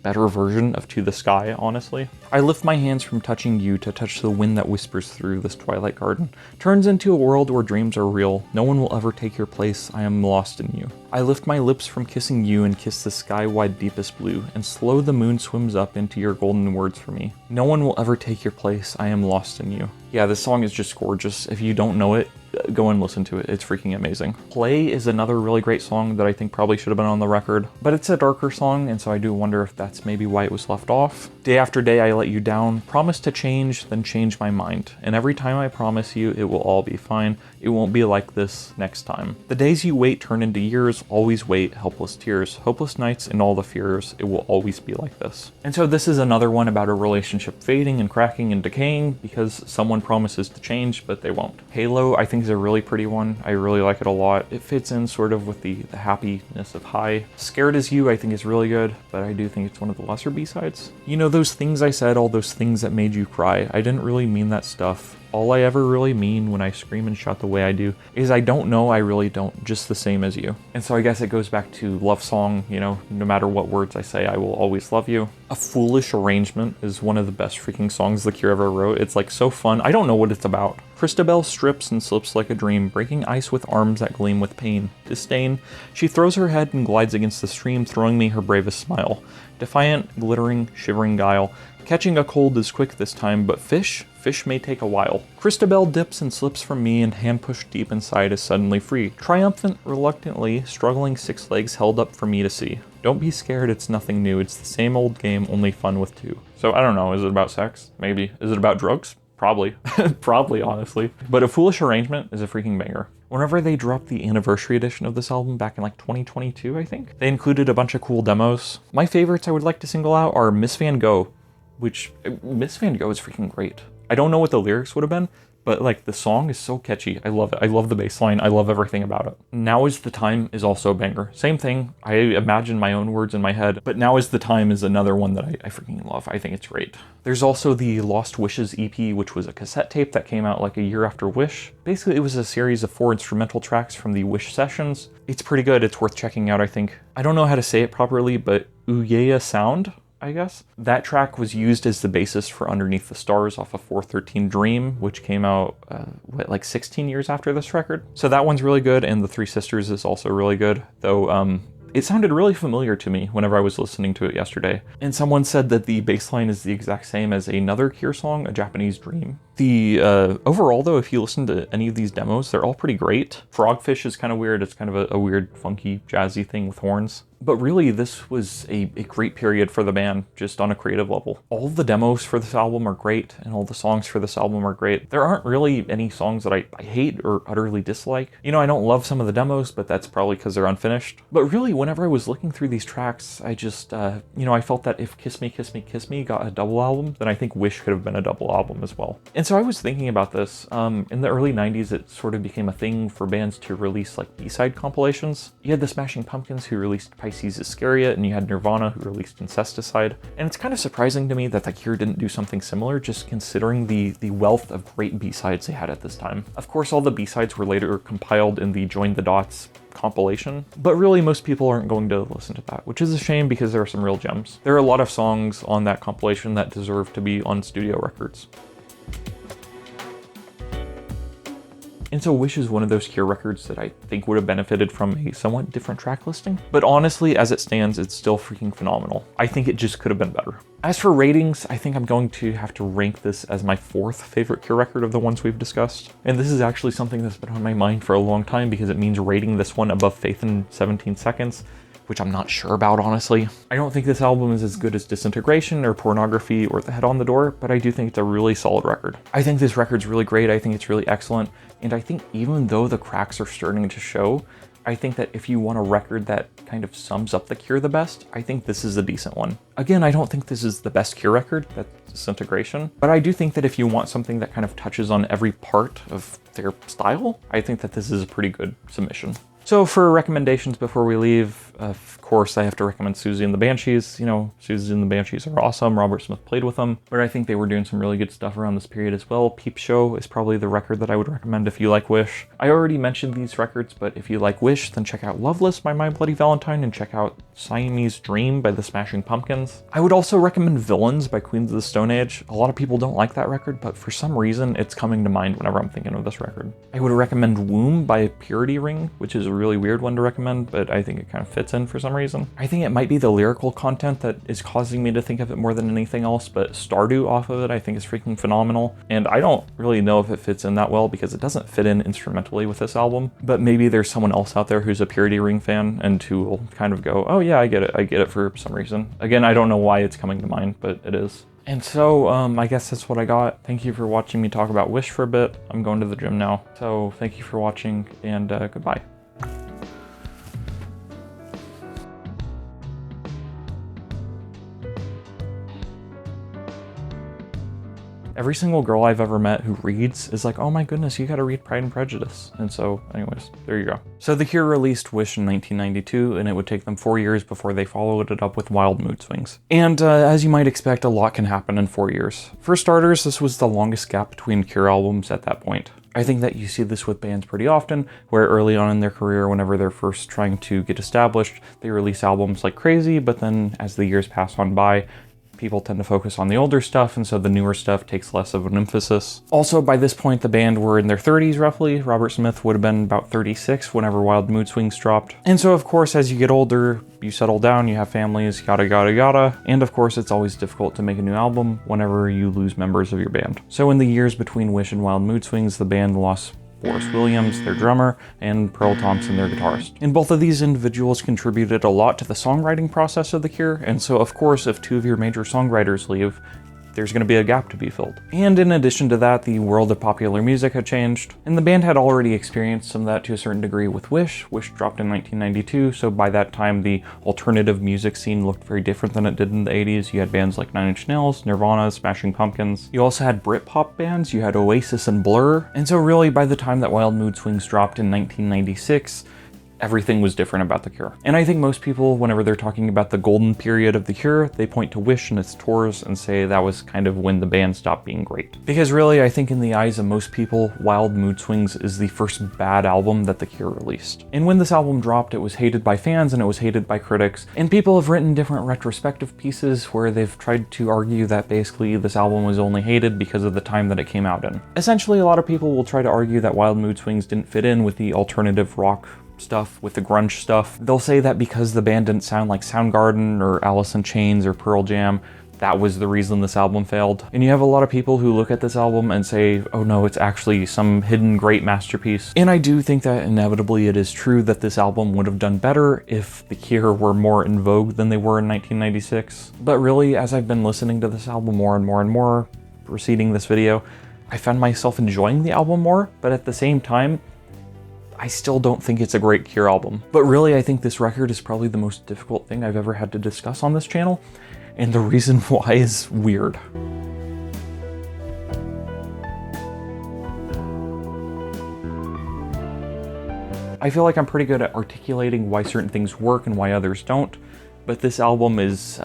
better version of To the Sky, honestly. I lift my hands from touching you to touch the wind that whispers through this Twilight Garden. Turns into a world where dreams are real. No one will ever take your place. I am lost in you. I lift my lips from kissing you and kiss the sky-wide deepest blue, and slow the moon swims up into your golden words for me. No one will ever take your place. I am lost in you. Yeah, this song is just gorgeous. If you don't know it, go and listen to it. It's freaking amazing. Play is another really great song that I think probably should have been on the record, but it's a darker song, and so I do wonder if that's maybe why it was left off. Day after day I let you down, promise to change, then change my mind. And every time I promise you it will all be fine. It won't be like this next time. The days you wait turn into years, always wait, helpless tears, hopeless nights and all the fears. It will always be like this. And so this is another one about a relationship fading and cracking and decaying because someone promises to change, but they won't. Halo, I think, is a really pretty one. I really like it a lot. It fits in sort of with the happiness of High. Scared as You, I think, is really good, but I do think it's one of the lesser B-sides. You know, those things I said, all those things that made you cry, I didn't really mean that stuff. All I ever really mean when I scream and shout the way I do is I don't know, I really don't, just the same as you. And so I guess it goes back to love song, you know, no matter what words I say, I will always love you. A Foolish Arrangement is one of the best freaking songs The Cure ever wrote. It's like so fun. I don't know what it's about. Christabel strips and slips like a dream, breaking ice with arms that gleam with pain. Disdain. She throws her head and glides against the stream, throwing me her bravest smile. Defiant, glittering, shivering guile. Catching a cold is quick this time, but fish may take a while. Christabel dips and slips from me, and hand pushed deep inside is suddenly free. Triumphant, reluctantly, struggling 6 legs held up for me to see. Don't be scared, it's nothing new. It's the same old game, only fun with 2. So I don't know, is it about sex? Maybe. Is it about drugs? Probably. Probably, honestly. But A Foolish Arrangement is a freaking banger. Whenever they dropped the anniversary edition of this album back in like 2022, I think, they included a bunch of cool demos. My favorites I would like to single out are Miss Van Gogh, which Miss Van Gogh is freaking great. I don't know what the lyrics would have been, but like the song is so catchy. I love it. I love the bass line. I love everything about it. Now Is the Time is also a banger. Same thing. I imagine my own words in my head, but Now Is the Time is another one that I freaking love. I think it's great. There's also the Lost Wishes EP, which was a cassette tape that came out like a year after Wish. Basically, it was a series of 4 instrumental tracks from the Wish sessions. It's pretty good. It's worth checking out, I think. I don't know how to say it properly, but Uyeya Sound, I guess. That track was used as the basis for Underneath the Stars off of 413 Dream, which came out, like 16 years after this record. So that one's really good, and The Three Sisters is also really good, though it sounded really familiar to me whenever I was listening to it yesterday. And someone said that the bass line is the exact same as another Cure song, A Japanese Dream. The overall, though, if you listen to any of these demos, they're all pretty great. Frogfish is kind of weird. It's kind of a weird, funky, jazzy thing with horns. But really, this was a great period for the band, just on a creative level. All the demos for this album are great, and all the songs for this album are great. There aren't really any songs that I hate or utterly dislike. You know, I don't love some of the demos, but that's probably because they're unfinished. But really, whenever I was looking through these tracks, I just, I felt that if Kiss Me, Kiss Me, Kiss Me got a double album, then I think Wish could have been a double album as well. And so I was thinking about this. In the early 90s, it sort of became a thing for bands to release like B-side compilations. You had the Smashing Pumpkins who released Pisces Iscariot, and you had Nirvana who released Incesticide. And it's kind of surprising to me that The Cure didn't do something similar, just considering the wealth of great B-sides they had at this time. Of course, all the B-sides were later compiled in the Join the Dots compilation, but really most people aren't going to listen to that, which is a shame because there are some real gems. There are a lot of songs on that compilation that deserve to be on studio records. And so Wish is one of those Cure records that I think would have benefited from a somewhat different track listing. But honestly, as it stands, it's still freaking phenomenal. I think it just could have been better. As for ratings, I think I'm going to have to rank this as my 4th favorite Cure record of the ones we've discussed. And this is actually something that's been on my mind for a long time because it means rating this one above Faith in 17 Seconds, which I'm not sure about, honestly. I don't think this album is as good as Disintegration or Pornography or The Head on the Door, but I do think it's a really solid record. I think this record's really great. I think it's really excellent. And I think even though the cracks are starting to show, I think that if you want a record that kind of sums up the Cure the best, I think this is a decent one. Again, I don't think this is the best Cure record, that's Disintegration, but I do think that if you want something that kind of touches on every part of their style, I think that this is a pretty good submission. So for recommendations before we leave, Of course, I have to recommend Susie and the Banshees. You know, Susie and the Banshees are awesome. Robert Smith played with them, but I think they were doing some really good stuff around this period as well. Peep Show is probably the record that I would recommend if you like Wish. I already mentioned these records, but if you like Wish, then check out Loveless by My Bloody Valentine and check out Siamese Dream by the Smashing Pumpkins. I would also recommend Villains by Queens of the Stone Age. A lot of people don't like that record, but for some reason, it's coming to mind whenever I'm thinking of this record. I would recommend Womb by Purity Ring, which is a really weird one to recommend, but I think it kind of fits in for some reason. I think it might be the lyrical content that is causing me to think of it more than anything else, but Stardew off of it I think is freaking phenomenal, and I don't really know if it fits in that well because it doesn't fit in instrumentally with this album, but maybe there's someone else out there who's a Purity Ring fan and who will kind of go, oh yeah, I get it for some reason. Again, I don't know why it's coming to mind, but it is. And so, I guess that's what I got. Thank you for watching me talk about Wish for a bit. I'm going to the gym now, so thank you for watching, and goodbye. Every single girl I've ever met who reads is like, oh my goodness, you gotta read Pride and Prejudice. And so anyways, there you go. So The Cure released Wish in 1992, and it would take them 4 years before they followed it up with Wild Mood Swings. And as you might expect, a lot can happen in 4 years. For starters, this was the longest gap between Cure albums at that point. I think that you see this with bands pretty often, where early on in their career, whenever they're first trying to get established, they release albums like crazy, but then as the years pass on by, people tend to focus on the older stuff, and so the newer stuff takes less of an emphasis. Also, by this point, the band were in their 30s roughly. Robert Smith would have been about 36 whenever Wild Mood Swings dropped. And so, of course, as you get older, you settle down, you have families, yada yada yada. And of course, it's always difficult to make a new album whenever you lose members of your band. So in the years between Wish and Wild Mood Swings, the band lost Boris Williams, their drummer, and Pearl Thompson, their guitarist. And both of these individuals contributed a lot to the songwriting process of The Cure, and so of course if two of your major songwriters leave, there's going to be a gap to be filled. And in addition to that, the world of popular music had changed, and the band had already experienced some of that to a certain degree with Wish. Wish dropped in 1992, so by that time the alternative music scene looked very different than it did in the 80s. You had bands like Nine Inch Nails, Nirvana, Smashing Pumpkins. You also had Britpop bands, you had Oasis and Blur, and so really by the time that Wild Mood Swings dropped in 1996, everything was different about The Cure. And I think most people, whenever they're talking about the golden period of The Cure, they point to Wish and its tours and say that was kind of when the band stopped being great. Because really, I think in the eyes of most people, Wild Mood Swings is the first bad album that The Cure released. And when this album dropped, it was hated by fans and it was hated by critics. And people have written different retrospective pieces where they've tried to argue that basically this album was only hated because of the time that it came out in. Essentially, a lot of people will try to argue that Wild Mood Swings didn't fit in with the alternative rock stuff, with the grunge stuff. They'll say that because the band didn't sound like Soundgarden or Alice in Chains or Pearl Jam, that was the reason this album failed. And you have a lot of people who look at this album and say, oh no, it's actually some hidden great masterpiece. And I do think that inevitably it is true that this album would have done better if The Cure were more in vogue than they were in 1996. But really, as I've been listening to this album more and more and more, preceding this video, I found myself enjoying the album more, but at the same time, I still don't think it's a great Cure album. But really, I think this record is probably the most difficult thing I've ever had to discuss on this channel, and the reason why is weird. I feel like I'm pretty good at articulating why certain things work and why others don't, but this album is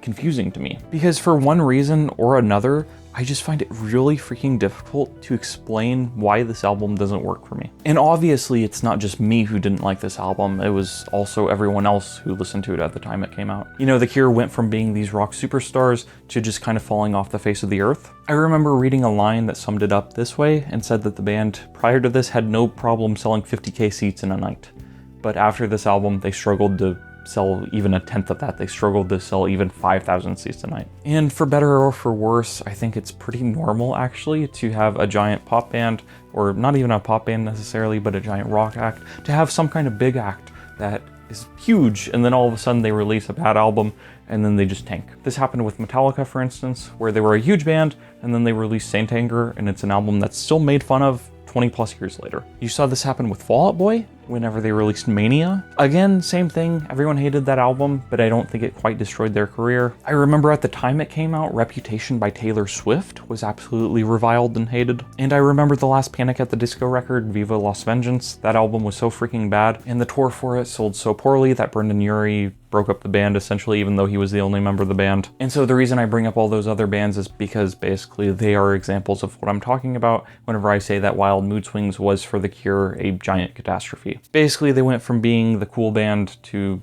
confusing to me. Because for one reason or another, I just find it really freaking difficult to explain why this album doesn't work for me. And obviously it's not just me who didn't like this album, it was also everyone else who listened to it at the time it came out. You know, The Cure went from being these rock superstars to just kind of falling off the face of the earth. I remember reading a line that summed it up this way and said that the band prior to this had no problem selling 50,000 seats in a night. But after this album, they struggled to sell even a tenth of that. They struggled to sell even 5,000 seats a night. And for better or for worse, I think it's pretty normal actually to have a giant pop band, or not even a pop band necessarily, but a giant rock act, to have some kind of big act that is huge, and then all of a sudden they release a bad album and then they just tank. This happened with Metallica, for instance, where they were a huge band and then they released Saint Anger, and it's an album that's still made fun of 20 plus years later. You saw this happen with Fall Out Boy, whenever they released Mania. Again, same thing, everyone hated that album, but I don't think it quite destroyed their career. I remember at the time it came out, Reputation by Taylor Swift was absolutely reviled and hated. And I remember the last Panic at the Disco record, Viva Las Vengeance. That album was so freaking bad, and the tour for it sold so poorly that Brendan Urie broke up the band essentially, even though he was the only member of the band. And so the reason I bring up all those other bands is because basically they are examples of what I'm talking about whenever I say that Wild Mood Swings was for The Cure a giant catastrophe. Basically they went from being the cool band to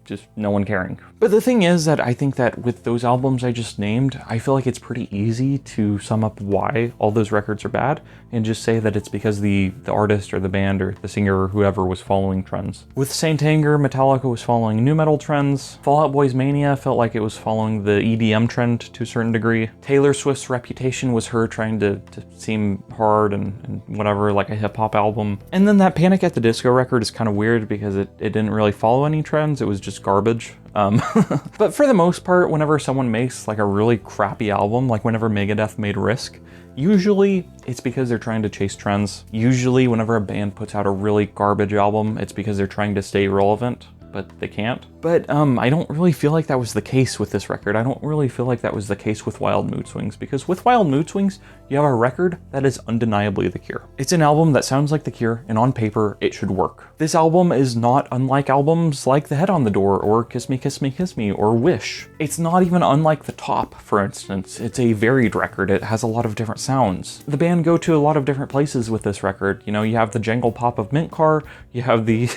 just no one caring. But the thing is that I think that with those albums I just named, I feel like it's pretty easy to sum up why all those records are bad and just say that it's because the artist or the band or the singer or whoever was following trends. With Saint Anger, Metallica was following nu metal trends. Fall Out Boy's Mania felt like it was following the EDM trend to a certain degree. Taylor Swift's Reputation was her trying to seem hard and whatever, like a hip hop album. And then that Panic at the Disco record is kind of weird because it didn't really follow any trends. It was just garbage. But for the most part, whenever someone makes like a really crappy album, like whenever Megadeth made Risk, usually it's because they're trying to chase trends. Usually whenever a band puts out a really garbage album, it's because they're trying to stay relevant, but they can't. But I don't really feel like that was the case with this record. I don't really feel like that was the case with Wild Mood Swings, because with Wild Mood Swings, you have a record that is undeniably The Cure. It's an album that sounds like The Cure, and on paper, it should work. This album is not unlike albums like The Head on the Door, or Kiss Me, Kiss Me, Kiss Me, or Wish. It's not even unlike The Top, for instance. It's a varied record. It has a lot of different sounds. The band go to a lot of different places with this record. You know, you have the jangle pop of Mint Car, you have the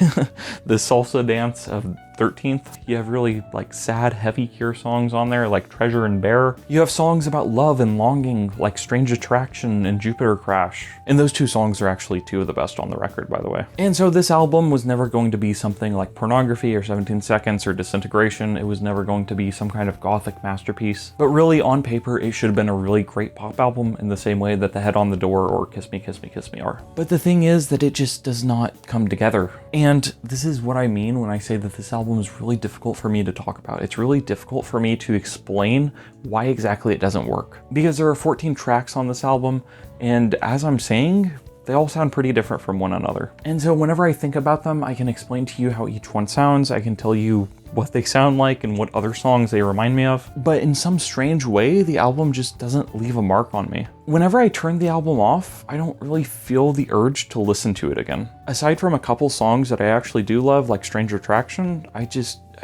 the salsa dance of 13th. You have really like sad, heavy Cure songs on there like Treasure and Bear. You have songs about love and longing like Strange Attraction and Jupiter Crash. And those two songs are actually two of the best on the record, by the way. And so this album was never going to be something like Pornography or 17 Seconds or Disintegration. It was never going to be some kind of gothic masterpiece. But really, on paper, it should have been a really great pop album in the same way that The Head on the Door or Kiss Me, Kiss Me, Kiss Me are. But the thing is that it just does not come together. And this is what I mean when I say that this album is really difficult for me to talk about. It's really difficult for me to explain why exactly it doesn't work. Because there are 14 tracks on this album, and as I'm saying, they all sound pretty different from one another. And so whenever I think about them, I can explain to you how each one sounds. I can tell you what they sound like and what other songs they remind me of. But in some strange way, the album just doesn't leave a mark on me. Whenever I turn the album off, I don't really feel the urge to listen to it again. Aside from a couple songs that I actually do love, like Strange Attraction, I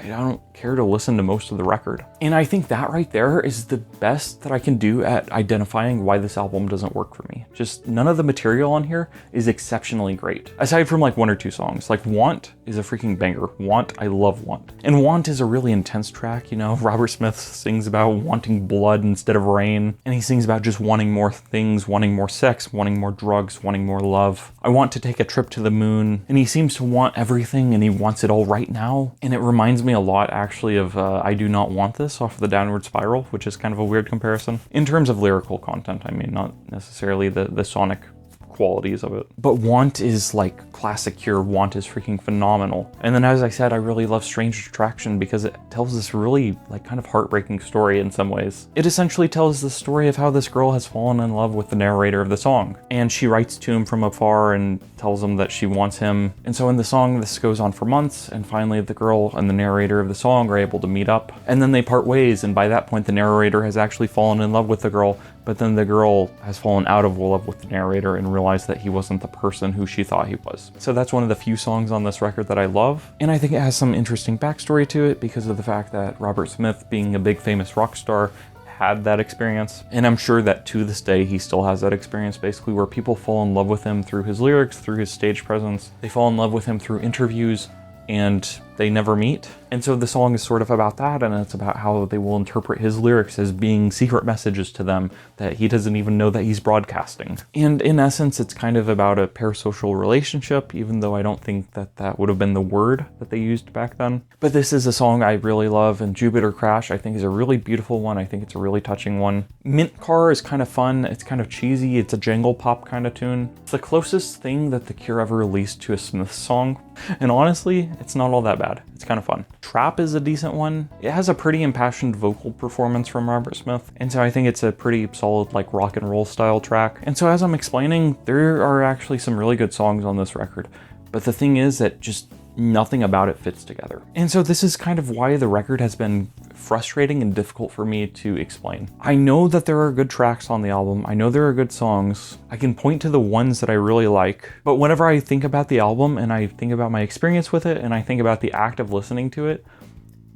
don't care to listen to most of the record. And I think that right there is the best that I can do at identifying why this album doesn't work for me. Just none of the material on here is exceptionally great. Aside from like one or two songs. Like Want is a freaking banger. Want, I love Want. And Want is a really intense track, you know. Robert Smith sings about wanting blood instead of rain. And he sings about just wanting more things, wanting more sex, wanting more drugs, wanting more love. I want to take a trip to the moon. And he seems to want everything and he wants it all right now. And it reminds me a lot actually of I Do Not Want This off of the Downward Spiral, which is kind of a weird comparison. In terms of lyrical content, I mean, not necessarily the sonic qualities of it. But Want is like classic Cure. Want is freaking phenomenal. And then as I said, I really love Strange Attraction because it tells this really like kind of heartbreaking story in some ways. It essentially tells the story of how this girl has fallen in love with the narrator of the song. And she writes to him from afar and tells him that she wants him. And so in the song, this goes on for months, and finally the girl and the narrator of the song are able to meet up. And then they part ways, and by that point the narrator has actually fallen in love with the girl, but then the girl has fallen out of love with the narrator and realized that he wasn't the person who she thought he was. So that's one of the few songs on this record that I love. And I think it has some interesting backstory to it because of the fact that Robert Smith, being a big famous rock star, had that experience. And I'm sure that to this day, he still has that experience, basically where people fall in love with him through his lyrics, through his stage presence. They fall in love with him through interviews, and they never meet. And so the song is sort of about that, and it's about how they will interpret his lyrics as being secret messages to them that he doesn't even know that he's broadcasting. And in essence, it's kind of about a parasocial relationship, even though I don't think that that would have been the word that they used back then. But this is a song I really love, and Jupiter Crash I think is a really beautiful one. I think it's a really touching one. Mint Car is kind of fun. It's kind of cheesy. It's a jangle pop kind of tune. It's the closest thing that The Cure ever released to a Smith song. And honestly, it's not all that bad. It's kind of fun. Trap is a decent one. It has a pretty impassioned vocal performance from Robert Smith, and so I think it's a pretty solid like rock and roll style track. And so as I'm explaining, there are actually some really good songs on this record. But the thing is that just nothing about it fits together. And so this is kind of why the record has been frustrating and difficult for me to explain. I know that there are good tracks on the album. I know there are good songs. I can point to the ones that I really like. But whenever I think about the album and I think about my experience with it and I think about the act of listening to it,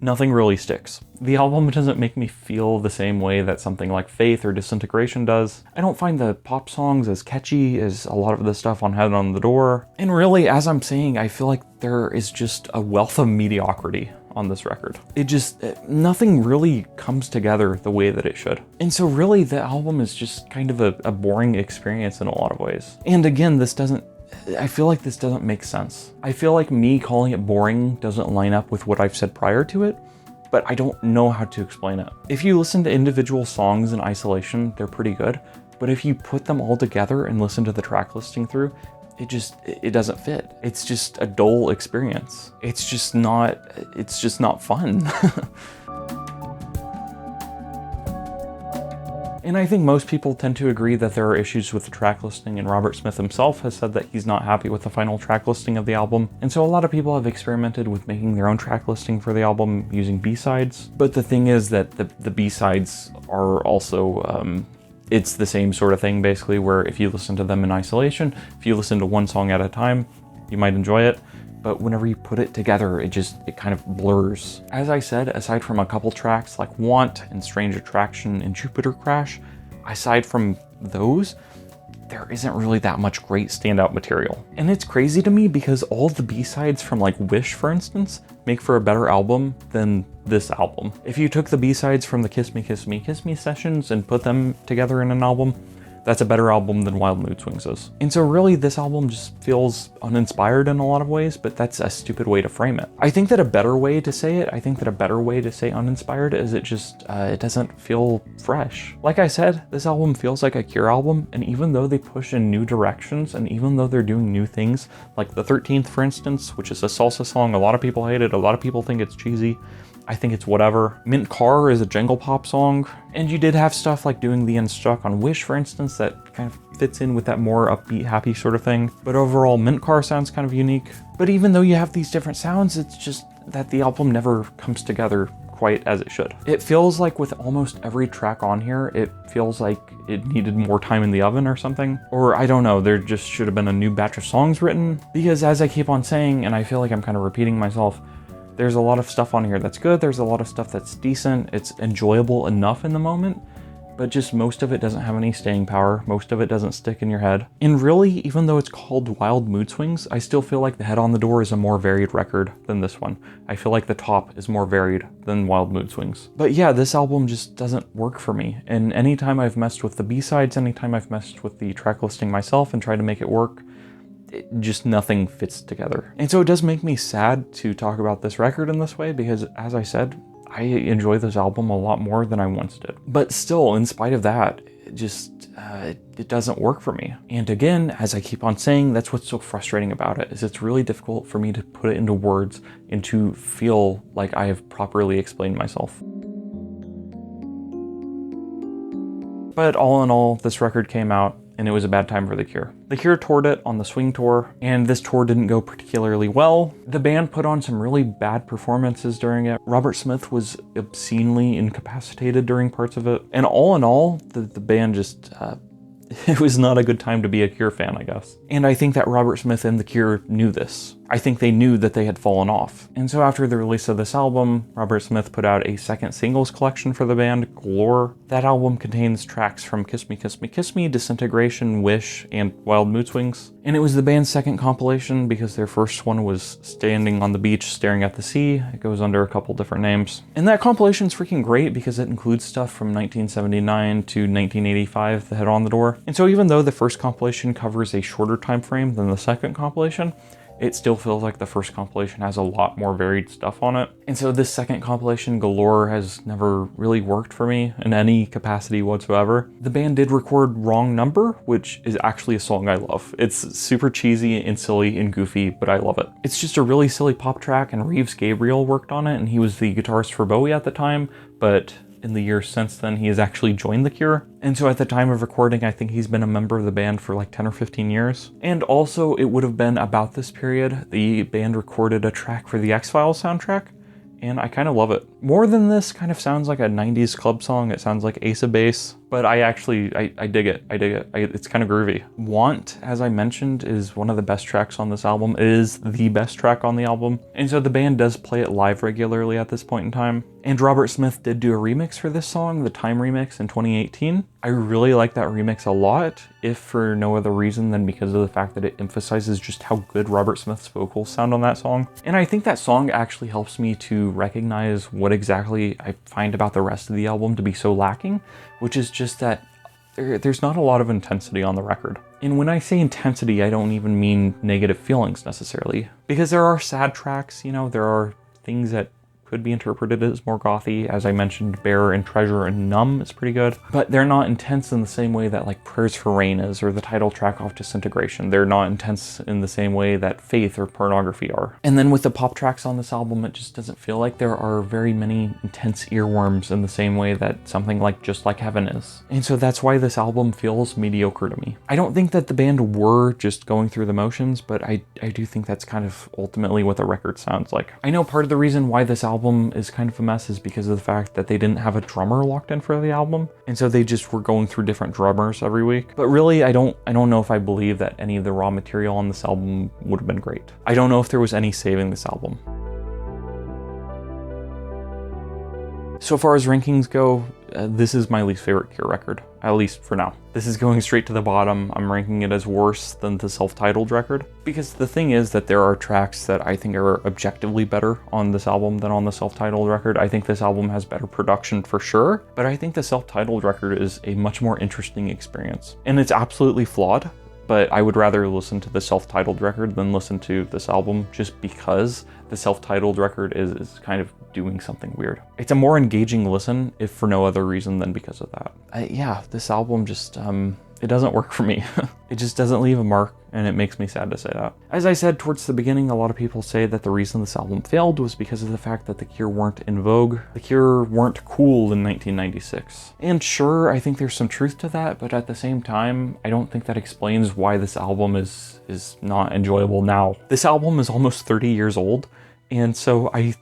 nothing really sticks. The album doesn't make me feel the same way that something like Faith or Disintegration does. I don't find the pop songs as catchy as a lot of the stuff on Head on the Door. And really, as I'm saying, I feel like there is just a wealth of mediocrity on this record. Nothing really comes together the way that it should. And so really the album is just kind of a boring experience in a lot of ways. And again, I feel like this doesn't make sense. I feel like me calling it boring doesn't line up with what I've said prior to it, but I don't know how to explain it. If you listen to individual songs in isolation, they're pretty good, but if you put them all together and listen to the track listing through, it doesn't fit. It's just a dull experience. It's just not fun. And I think most people tend to agree that there are issues with the track listing, and Robert Smith himself has said that he's not happy with the final track listing of the album. And so a lot of people have experimented with making their own track listing for the album using B-sides. But the thing is that the B-sides are also, it's the same sort of thing basically, where if you listen to them in isolation, if you listen to one song at a time, you might enjoy it. But whenever you put it together, it kind of blurs. As I said, aside from a couple tracks like Want and Strange Attraction and Jupiter Crash, aside from those, there isn't really that much great standout material. And it's crazy to me because all the B-sides from like Wish, for instance, make for a better album than this album. If you took the B-sides from the Kiss Me, Kiss Me, Kiss Me sessions and put them together in an album, that's a better album than Wild Mood Swings is. And so really this album just feels uninspired in a lot of ways, but that's a stupid way to frame it. I think that a better way to say uninspired is it doesn't feel fresh. Like I said, this album feels like a Cure album, and even though they push in new directions, and even though they're doing new things, like the 13th, for instance, which is a salsa song, a lot of people hate it, a lot of people think it's cheesy. I think it's whatever. Mint Car is a jangle pop song, and you did have stuff like Doing the Unstuck on Wish, for instance, that kind of fits in with that more upbeat, happy sort of thing. But overall, Mint Car sounds kind of unique. But even though you have these different sounds, it's just that the album never comes together quite as it should. It feels like with almost every track on here, it feels like it needed more time in the oven or something. Or I don't know, there just should have been a new batch of songs written. Because as I keep on saying, and I feel like I'm kind of repeating myself, there's a lot of stuff on here that's good, there's a lot of stuff that's decent, it's enjoyable enough in the moment, but just most of it doesn't have any staying power, most of it doesn't stick in your head. And really, even though it's called Wild Mood Swings, I still feel like the Head on the Door is a more varied record than this one. I feel like the Top is more varied than Wild Mood Swings. But yeah, this album just doesn't work for me, and anytime I've messed with the B-sides, anytime I've messed with the track listing myself and tried to make it work, just nothing fits together. And so it does make me sad to talk about this record in this way because, as I said, I enjoy this album a lot more than I once did. But still, in spite of that, it doesn't work for me. And again, as I keep on saying, that's what's so frustrating about it, is it's really difficult for me to put it into words and to feel like I have properly explained myself. But all in all, this record came out, and it was a bad time for The Cure. The Cure toured it on the Swing Tour, and this tour didn't go particularly well. The band put on some really bad performances during it. Robert Smith was obscenely incapacitated during parts of it. And all in all, the band just, it was not a good time to be a Cure fan, I guess. And I think that Robert Smith and The Cure knew this. I think they knew that they had fallen off. And so after the release of this album, Robert Smith put out a second singles collection for the band, Galore. That album contains tracks from Kiss Me, Kiss Me, Kiss Me, Disintegration, Wish, and Wild Mood Swings. And it was the band's second compilation because their first one was Standing on the Beach, Staring at the Sea. It goes under a couple different names. And that compilation's freaking great because it includes stuff from 1979 to 1985, the Head on the Door. And so even though the first compilation covers a shorter time frame than the second compilation, it still feels like the first compilation has a lot more varied stuff on it. And so this second compilation, Galore, has never really worked for me in any capacity whatsoever. The band did record Wrong Number, which is actually a song I love. It's super cheesy and silly and goofy, but I love it. It's just a really silly pop track, and Reeves Gabriel worked on it, and he was the guitarist for Bowie at the time, but in the years since then, he has actually joined The Cure. And so at the time of recording, I think he's been a member of the band for like 10 or 15 years. And also, it would have been about this period, the band recorded a track for the X-Files soundtrack, and I kind of love it. More than this kind of sounds like a 90s club song. It sounds like Ace of Base, but I dig it. It's kind of groovy. Want, as I mentioned, is one of the best tracks on this album. It is the best track on the album. And so the band does play it live regularly at this point in time. And Robert Smith did do a remix for this song, the Time remix in 2018. I really like that remix a lot, if for no other reason than because of the fact that it emphasizes just how good Robert Smith's vocals sound on that song. And I think that song actually helps me to recognize what exactly I find about the rest of the album to be so lacking, which is just that there's not a lot of intensity on the record. And when I say intensity, I don't even mean negative feelings necessarily, because there are sad tracks, you know, there are things that could be interpreted as more gothy. As I mentioned, Bear and Treasure and Numb is pretty good, but they're not intense in the same way that like Prayers for Rain is, or the title track off Disintegration. They're not intense in the same way that Faith or Pornography are. And then with the pop tracks on this album, it just doesn't feel like there are very many intense earworms in the same way that something like Just Like Heaven is. And so that's why this album feels mediocre to me. I don't think that the band were just going through the motions, but I do think that's kind of ultimately what the record sounds like. I know part of the reason why this album is kind of a mess is because of the fact that they didn't have a drummer locked in for the album, and so they just were going through different drummers every week. But really, I don't know if I believe that any of the raw material on this album would have been great. I don't know if there was any saving this album. So far as rankings go, this is my least favorite Cure record, at least for now. This is going straight to the bottom. I'm ranking it as worse than the self-titled record, because the thing is that there are tracks that I think are objectively better on this album than on the self-titled record. I think this album has better production for sure, but I think the self-titled record is a much more interesting experience. And it's absolutely flawed, but I would rather listen to the self-titled record than listen to this album, just because the self-titled record is kind of doing something weird. It's a more engaging listen, if for no other reason than because of that. Yeah, this album just, it doesn't work for me. It just doesn't leave a mark, and it makes me sad to say that. As I said towards the beginning, a lot of people say that the reason this album failed was because of the fact that The Cure weren't in vogue. The Cure weren't cool in 1996. And sure, I think there's some truth to that, but at the same time, I don't think that explains why this album is not enjoyable now. This album is almost 30 years old, and so I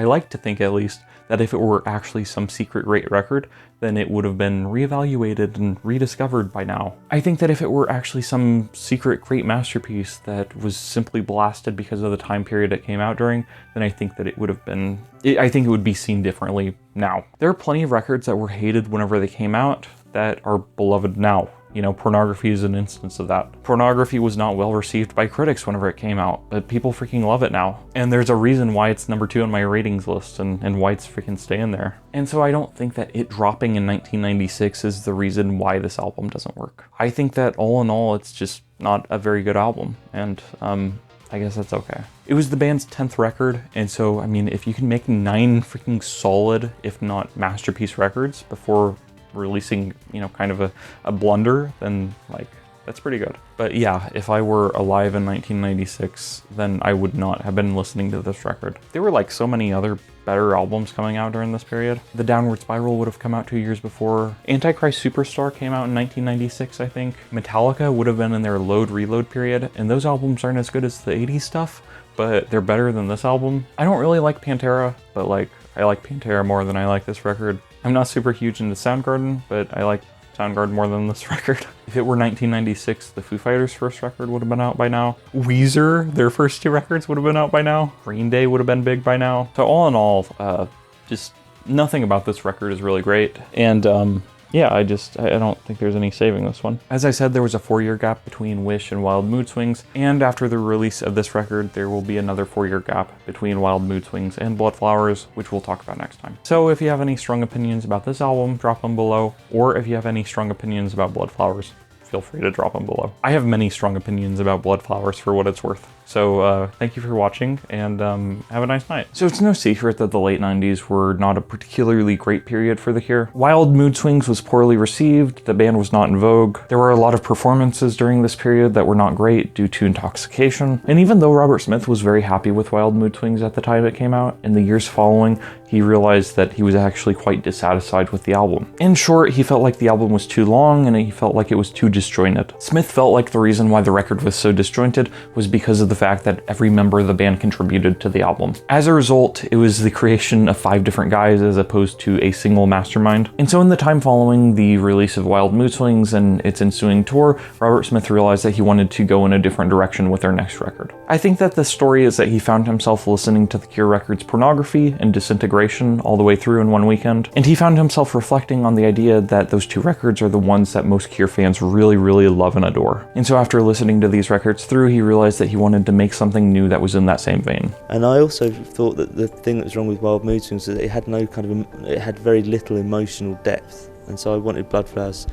like to think at least, that if it were actually some secret great record, then it would have been reevaluated and rediscovered by now. I think that if it were actually some secret great masterpiece that was simply blasted because of the time period it came out during, then I think that it would have been, I think it would be seen differently now. There are plenty of records that were hated whenever they came out that are beloved now. You know, Pornography is an instance of that. Pornography was not well received by critics whenever it came out, but people freaking love it now. And there's a reason why it's number 2 on my ratings list and why it's freaking staying there. And so I don't think that it dropping in 1996 is the reason why this album doesn't work. I think that all in all, it's just not a very good album. And I guess that's okay. It was the band's 10th record, and so, I mean, if you can make 9 freaking solid, if not masterpiece records before releasing, you know, kind of a blunder, then like, that's pretty good. But yeah, if I were alive in 1996, then I would not have been listening to this record. There were like so many other better albums coming out during this period. The Downward Spiral would have come out 2 years before. Antichrist Superstar came out in 1996, I think. Metallica would have been in their Load Reload period, and those albums aren't as good as the 80s stuff, but they're better than this album. I don't really like Pantera, but like, I like Pantera more than I like this record. I'm not super huge into Soundgarden, but I like Soundgarden more than this record. If it were 1996, the Foo Fighters' first record would have been out by now. Weezer, their first 2 records would have been out by now. Green Day would have been big by now. So all in all, just nothing about this record is really great. And yeah, I don't think there's any saving this one. As I said, there was a 4-year gap between Wish and Wild Mood Swings, and after the release of this record, there will be another 4-year gap between Wild Mood Swings and Bloodflowers, which we'll talk about next time. So if you have any strong opinions about this album, drop them below, or if you have any strong opinions about Bloodflowers, feel free to drop them below. I have many strong opinions about Bloodflowers for what it's worth. So thank you for watching, and have a nice night. So it's no secret that the late 90s were not a particularly great period for The Cure. Wild Mood Swings was poorly received, the band was not in vogue, there were a lot of performances during this period that were not great due to intoxication, and even though Robert Smith was very happy with Wild Mood Swings at the time it came out, in the years following, he realized that he was actually quite dissatisfied with the album. In short, he felt like the album was too long and he felt like it was too disjointed. Smith felt like the reason why the record was so disjointed was because of the fact that every member of the band contributed to the album. As a result, it was the creation of 5 different guys as opposed to a single mastermind. And so in the time following the release of Wild Mood Swings and its ensuing tour, Robert Smith realized that he wanted to go in a different direction with their next record. I think that the story is that he found himself listening to the Cure records Pornography and Disintegration all the way through in one weekend, and he found himself reflecting on the idea that those 2 records are the ones that most Cure fans really, really love and adore. And so after listening to these records through, he realized that he wanted to make something new that was in that same vein. And I also thought that the thing that was wrong with Wild Mood Swings is that it had no kind of, it had very little emotional depth, and so I wanted Bloodflowers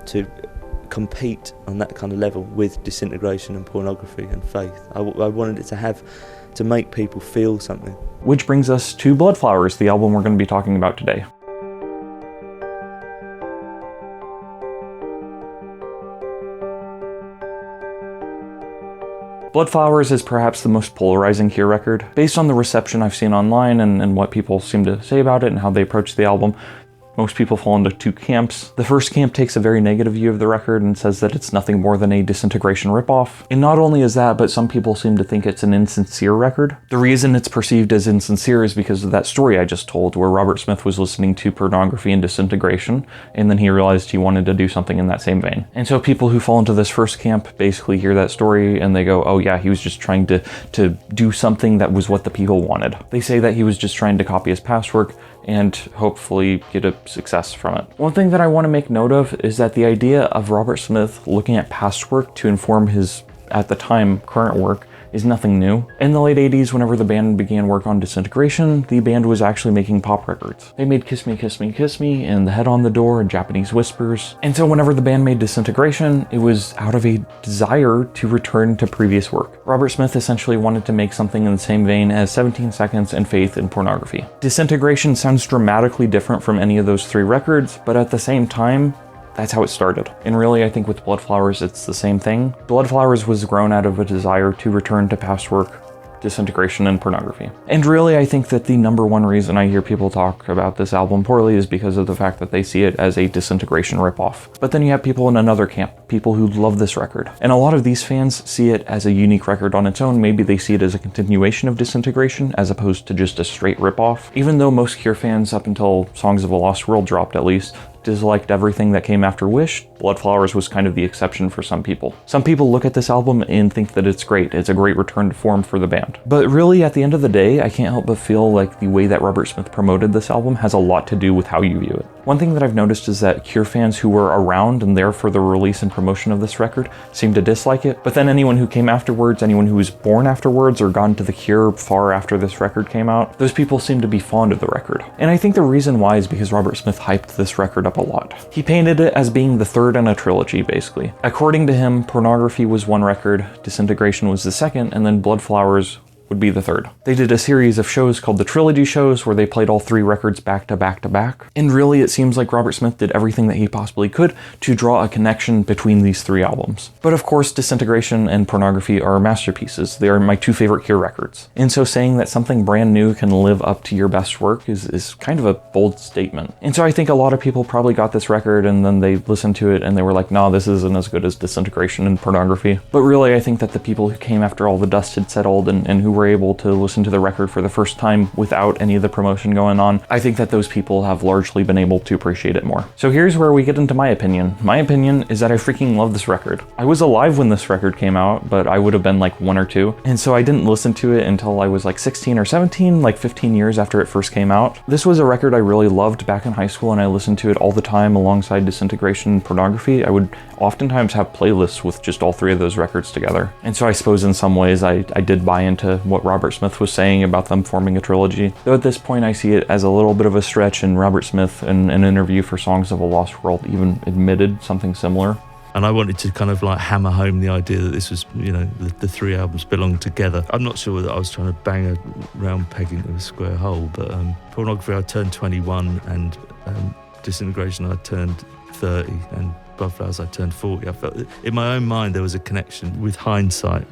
to compete on that kind of level with Disintegration and Pornography and Faith. I wanted it to make people feel something. Which brings us to Bloodflowers, the album we're going to be talking about today. Bloodflowers is perhaps the most polarizing Cure record. Based on the reception I've seen online and what people seem to say about it and how they approach the album, most people fall into 2 camps. The first camp takes a very negative view of the record and says that it's nothing more than a Disintegration ripoff. And not only is that, but some people seem to think it's an insincere record. The reason it's perceived as insincere is because of that story I just told, where Robert Smith was listening to Pornography and Disintegration, and then he realized he wanted to do something in that same vein. And so people who fall into this first camp basically hear that story and they go, oh yeah, he was just trying to do something that was what the people wanted. They say that he was just trying to copy his past work and hopefully get a success from it. One thing that I want to make note of is that the idea of Robert Smith looking at past work to inform his, at the time, current work is nothing new. In the late 80s, whenever the band began work on Disintegration, the band was actually making pop records. They made Kiss Me, Kiss Me, Kiss Me, and The Head on the Door, and Japanese Whispers. And so whenever the band made Disintegration, it was out of a desire to return to previous work. Robert Smith essentially wanted to make something in the same vein as 17 Seconds and Faith and Pornography. Disintegration sounds dramatically different from any of those 3 records, but at the same time, that's how it started. And really, I think with Bloodflowers, it's the same thing. Bloodflowers was grown out of a desire to return to past work, Disintegration, and Pornography. And really, I think that the #1 reason I hear people talk about this album poorly is because of the fact that they see it as a Disintegration ripoff. But then you have people in another camp, people who love this record. And a lot of these fans see it as a unique record on its own. Maybe they see it as a continuation of Disintegration as opposed to just a straight ripoff. Even though most Cure fans, up until Songs of a Lost World dropped at least, disliked everything that came after Wish, Bloodflowers was kind of the exception for some people. Some people look at this album and think that it's great. It's a great return to form for the band. But really, at the end of the day, I can't help but feel like the way that Robert Smith promoted this album has a lot to do with how you view it. One thing that I've noticed is that Cure fans who were around and there for the release and promotion of this record seem to dislike it, but then anyone who came afterwards, anyone who was born afterwards or gone to the Cure far after this record came out, those people seem to be fond of the record. And I think the reason why is because Robert Smith hyped this record up a lot. He painted it as being the 3rd in a trilogy, basically. According to him, Pornography was 1 record, Disintegration was the 2nd, and then Bloodflowers would be the 3rd. They did a series of shows called the Trilogy Shows where they played all 3 records back to back to back. And really, it seems like Robert Smith did everything that he possibly could to draw a connection between these 3 albums. But of course, Disintegration and Pornography are masterpieces. They are my 2 favorite Cure records. And so saying that something brand new can live up to your best work is kind of a bold statement. And so I think a lot of people probably got this record and then they listened to it and they were like, nah, this isn't as good as Disintegration and Pornography. But really, I think that the people who came after all the dust had settled and who were able to listen to the record for the first time without any of the promotion going on, I think that those people have largely been able to appreciate it more. So here's where we get into my opinion. My opinion is that I freaking love this record. I was alive when this record came out, but I would have been like 1 or 2. And so I didn't listen to it until I was like 16 or 17, like 15 years after it first came out. This was a record I really loved back in high school and I listened to it all the time alongside Disintegration and Pornography. I would oftentimes have playlists with just all 3 of those records together. And so I suppose in some ways I did buy into what Robert Smith was saying about them forming a trilogy. Though at this point I see it as a little bit of a stretch, and Robert Smith in an interview for Songs of a Lost World even admitted something similar. And I wanted to kind of like hammer home the idea that this was, you know, the three albums belong together. I'm not sure that I was trying to bang a round peg into a square hole, but Pornography, I turned 21, and Disintegration, I turned 30, and Bloodflowers, I turned 40. I felt in my own mind there was a connection. With hindsight,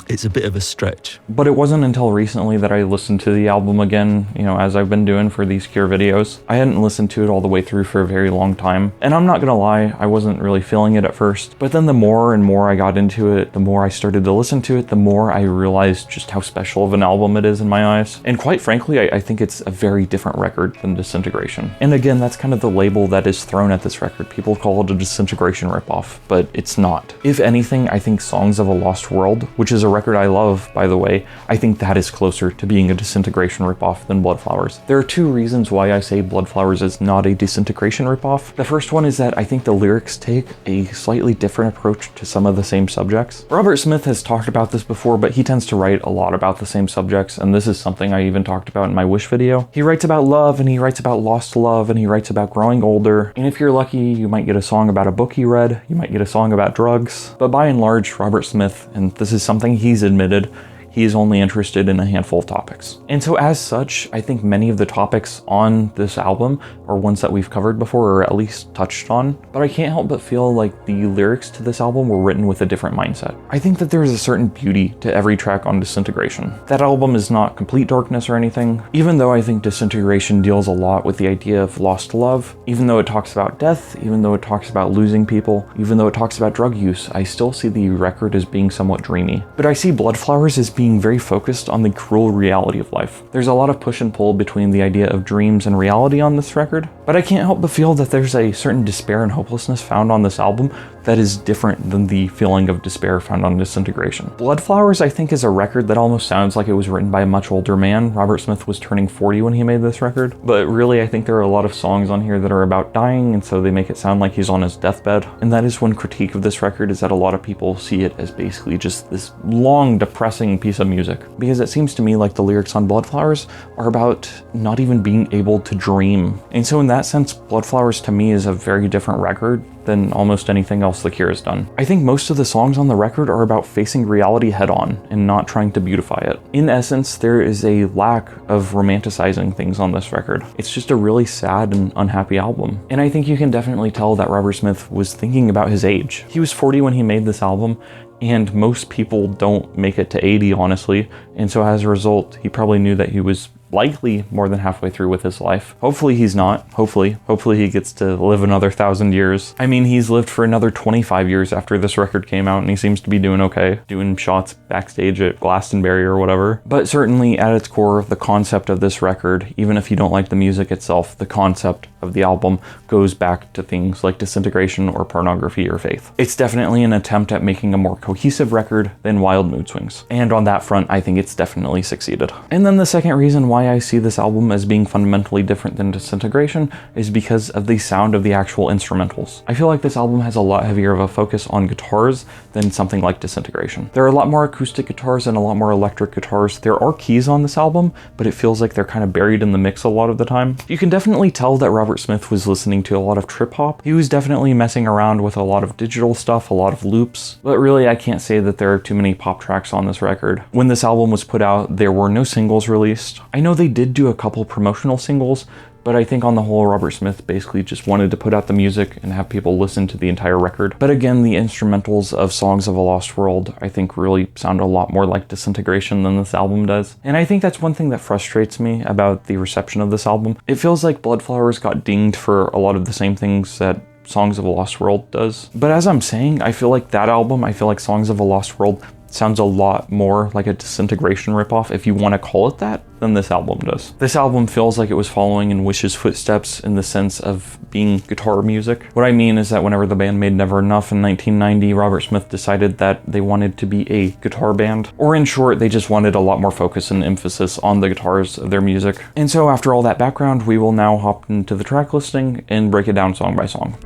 it's a bit of a stretch. But it wasn't until recently that I listened to the album again, you know, as I've been doing for these Cure videos. I hadn't listened to it all the way through for a very long time. And I'm not gonna lie, I wasn't really feeling it at first. But then the more and more I got into it, the more I started to listen to it, the more I realized just how special of an album it is in my eyes. And quite frankly, I think it's a very different record than Disintegration. And again, that's kind of the label that is thrown at this record. People call it a Disintegration ripoff, but it's not. If anything, I think Songs of a Lost World, which is a record I love, by the way, I think that is closer to being a Disintegration ripoff than Bloodflowers. There are two reasons why I say Bloodflowers is not a Disintegration ripoff. The first one is that I think the lyrics take a slightly different approach to some of the same subjects. Robert Smith has talked about this before, but he tends to write a lot about the same subjects, and this is something I even talked about in my Wish video. He writes about love, and he writes about lost love, and he writes about growing older, and if you're lucky, you might get a song about a book he read, you might get a song about drugs, but by and large, Robert Smith, and this is something he's admitted, he is only interested in a handful of topics. And so as such, I think many of the topics on this album are ones that we've covered before, or at least touched on, but I can't help but feel like the lyrics to this album were written with a different mindset. I think that there is a certain beauty to every track on Disintegration. That album is not complete darkness or anything, even though I think Disintegration deals a lot with the idea of lost love, even though it talks about death, even though it talks about losing people, even though it talks about drug use, I still see the record as being somewhat dreamy. But I see Bloodflowers as being very focused on the cruel reality of life. There's a lot of push and pull between the idea of dreams and reality on this record, but I can't help but feel that there's a certain despair and hopelessness found on this album that is different than the feeling of despair found on Disintegration. Bloodflowers, I think, is a record that almost sounds like it was written by a much older man. Robert Smith was turning 40 when he made this record, but really I think there are a lot of songs on here that are about dying, and so they make it sound like he's on his deathbed. And that is one critique of this record, is that a lot of people see it as basically just this long, depressing piece of music. Because it seems to me like the lyrics on Bloodflowers are about not even being able to dream. And so in that sense, Bloodflowers to me is a very different record than almost anything else The Cure has done. I think most of the songs on the record are about facing reality head on and not trying to beautify it. In essence, there is a lack of romanticizing things on this record. It's just a really sad and unhappy album. And I think you can definitely tell that Robert Smith was thinking about his age. He was 40 when he made this album, and most people don't make it to 80, honestly. And so as a result, he probably knew that he was likely more than halfway through with his life. Hopefully he's not. Hopefully he gets to live another 1,000 years. I mean, he's lived for another 25 years after this record came out, and he seems to be doing okay, doing shots backstage at Glastonbury or whatever. But certainly at its core, the concept of this record, even if you don't like the music itself, the concept of the album goes back to things like Disintegration or Pornography or Faith. It's definitely an attempt at making a more cohesive record than Wild Mood Swings. And on that front, I think it's definitely succeeded. And then the second reason why I see this album as being fundamentally different than Disintegration is because of the sound of the actual instrumentals. I feel like this album has a lot heavier of a focus on guitars than something like Disintegration. There are a lot more acoustic guitars and a lot more electric guitars. There are keys on this album, but it feels like they're kind of buried in the mix a lot of the time. You can definitely tell that Robert Smith was listening to a lot of trip hop. He was definitely messing around with a lot of digital stuff, a lot of loops, but really I can't say that there are too many pop tracks on this record. When this album was put out, there were no singles released. I know they did do a couple promotional singles, but I think on the whole, Robert Smith basically just wanted to put out the music and have people listen to the entire record. But again, the instrumentals of Songs of a Lost World, I think really sound a lot more like Disintegration than this album does. And I think that's one thing that frustrates me about the reception of this album. It feels like Bloodflowers got dinged for a lot of the same things that Songs of a Lost World does. But as I'm saying, I feel like that album, I feel like Songs of a Lost World sounds a lot more like a Disintegration ripoff, if you want to call it that, than this album does. This album feels like it was following in Wish's footsteps in the sense of being guitar music. What I mean is that whenever the band made Never Enough in 1990, Robert Smith decided that they wanted to be a guitar band, or in short, they just wanted a lot more focus and emphasis on the guitars of their music. And so after all that background, we will now hop into the track listing and break it down song by song.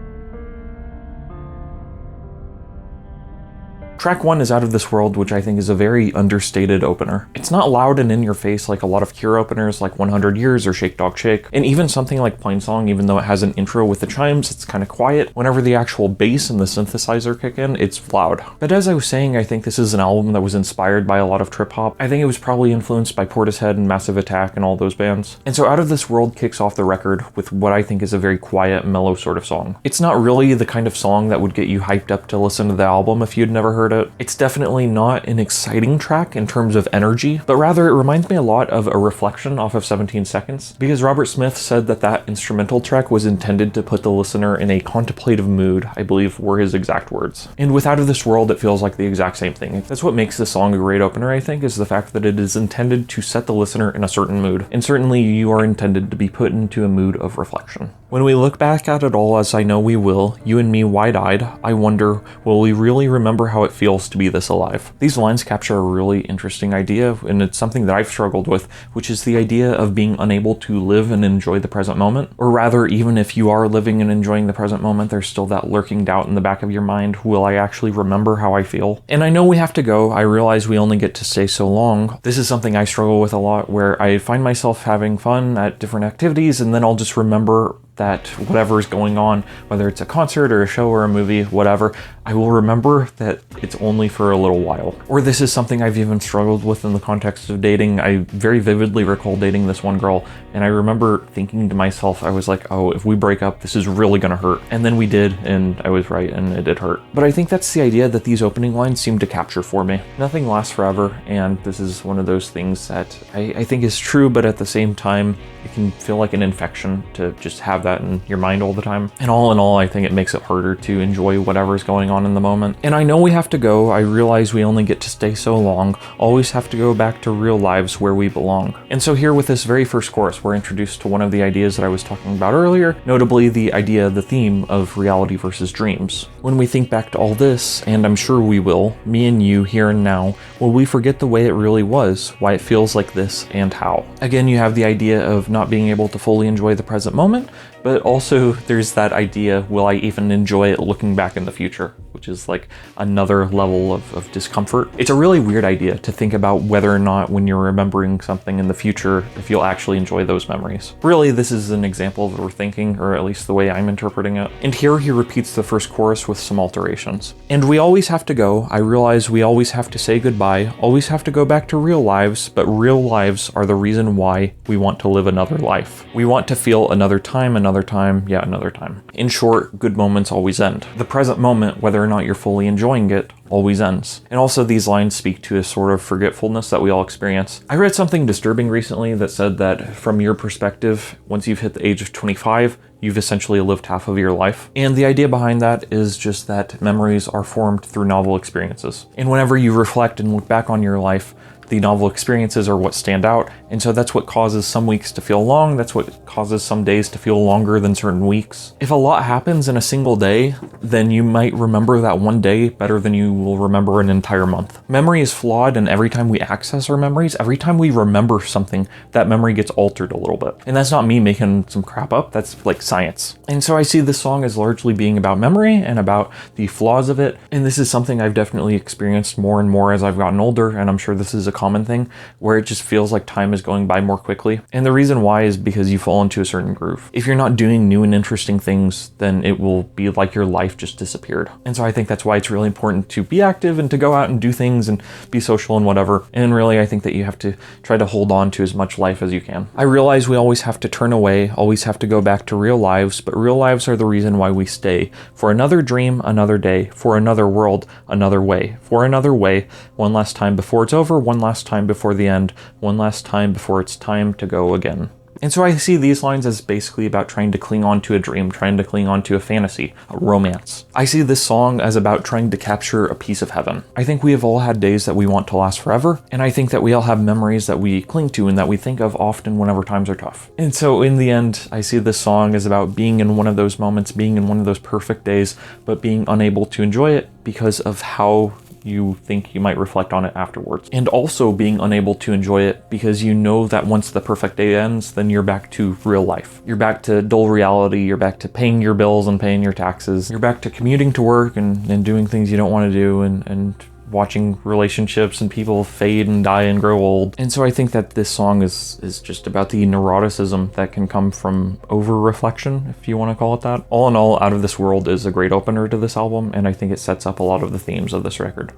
Track 1 is Out of This World, which I think is a very understated opener. It's not loud and in your face like a lot of Cure openers like 100 Years or Shake Dog Shake, and even something like Plainsong, even though it has an intro with the chimes, it's kind of quiet. Whenever the actual bass and the synthesizer kick in, it's loud. But as I was saying, I think this is an album that was inspired by a lot of trip hop. I think it was probably influenced by Portishead and Massive Attack and all those bands. And so Out of This World kicks off the record with what I think is a very quiet, mellow sort of song. It's not really the kind of song that would get you hyped up to listen to the album if you'd never heard it. It's definitely not an exciting track in terms of energy, but rather it reminds me a lot of A Reflection off of 17 Seconds, because Robert Smith said that that instrumental track was intended to put the listener in a contemplative mood, I believe were his exact words. And with Out of This World, it feels like the exact same thing. That's what makes this song a great opener, I think, is the fact that it is intended to set the listener in a certain mood. And certainly you are intended to be put into a mood of reflection. When we look back at it all, as I know we will, you and me wide-eyed, I wonder, will we really remember how it feels to be this alive? These lines capture a really interesting idea, and it's something that I've struggled with, which is the idea of being unable to live and enjoy the present moment. Or rather, even if you are living and enjoying the present moment, there's still that lurking doubt in the back of your mind, will I actually remember how I feel? And I know we have to go, I realize we only get to stay so long. This is something I struggle with a lot, where I find myself having fun at different activities, and then I'll just remember that whatever is going on, whether it's a concert or a show or a movie, whatever, I will remember that it's only for a little while. Or this is something I've even struggled with in the context of dating. I very vividly recall dating this one girl, and I remember thinking to myself, I was like, oh, if we break up, this is really gonna hurt. And then we did, and I was right, and it did hurt. But I think that's the idea that these opening lines seem to capture for me. Nothing lasts forever, and this is one of those things that I think is true, but at the same time, it can feel like an infection to just have that in your mind all the time. And all in all, I think it makes it harder to enjoy whatever's going on in the moment. And I know we have to go. I realize we only get to stay so long. Always have to go back to real lives where we belong. And so here with this very first chorus, we're introduced to one of the ideas that I was talking about earlier, notably the idea, the theme of reality versus dreams. When we think back to all this, and I'm sure we will, me and you here and now, will we forget the way it really was, why it feels like this, and how? Again, you have the idea of not being able to fully enjoy the present moment, but also there's that idea, will I even enjoy it looking back in the future? Which is like another level of discomfort. It's a really weird idea to think about whether or not when you're remembering something in the future, if you'll actually enjoy those memories. Really, this is an example of overthinking, or at least the way I'm interpreting it. And here he repeats the first chorus with some alterations. And we always have to go. I realize we always have to say goodbye, always have to go back to real lives, but real lives are the reason why we want to live another life. We want to feel another time, yeah, another time. In short, good moments always end. The present moment, whether or not you're fully enjoying it, always ends. And also these lines speak to a sort of forgetfulness that we all experience. I read something disturbing recently that said that from your perspective, once you've hit the age of 25, you've essentially lived half of your life. And the idea behind that is just that memories are formed through novel experiences. And whenever you reflect and look back on your life, the novel experiences are what stand out, and so that's what causes some weeks to feel long, that's what causes some days to feel longer than certain weeks. If a lot happens in a single day, then you might remember that one day better than you will remember an entire month. Memory is flawed, and every time we access our memories, every time we remember something, that memory gets altered a little bit. And that's not me making some crap up, that's like science. And so I see this song as largely being about memory and about the flaws of it, and this is something I've definitely experienced more and more as I've gotten older, and I'm sure this is a common thing, where it just feels like time is going by more quickly. And the reason why is because you fall into a certain groove. If you're not doing new and interesting things, then it will be like your life just disappeared. And so I think that's why it's really important to be active and to go out and do things and be social and whatever. And really, I think that you have to try to hold on to as much life as you can. I realize we always have to turn away, always have to go back to real lives, but real lives are the reason why we stay. For another dream, another day. For another world, another way. For another way, one last time before it's over, one last time before the end, one last time before it's time to go again. And so I see these lines as basically about trying to cling on to a dream, trying to cling on to a fantasy, a romance. I see this song as about trying to capture a piece of heaven. I think we have all had days that we want to last forever, and I think that we all have memories that we cling to and that we think of often whenever times are tough. And so in the end, I see this song as about being in one of those moments, being in one of those perfect days, but being unable to enjoy it because of how you think you might reflect on it afterwards. And also being unable to enjoy it because you know that once the perfect day ends, then you're back to real life. You're back to dull reality, you're back to paying your bills and paying your taxes, you're back to commuting to work and doing things you don't want to do and watching relationships and people fade and die and grow old. And so I think that this song is just about the neuroticism that can come from over-reflection, if you want to call it that. All in all, Out of This World is a great opener to this album, and I think it sets up a lot of the themes of this record.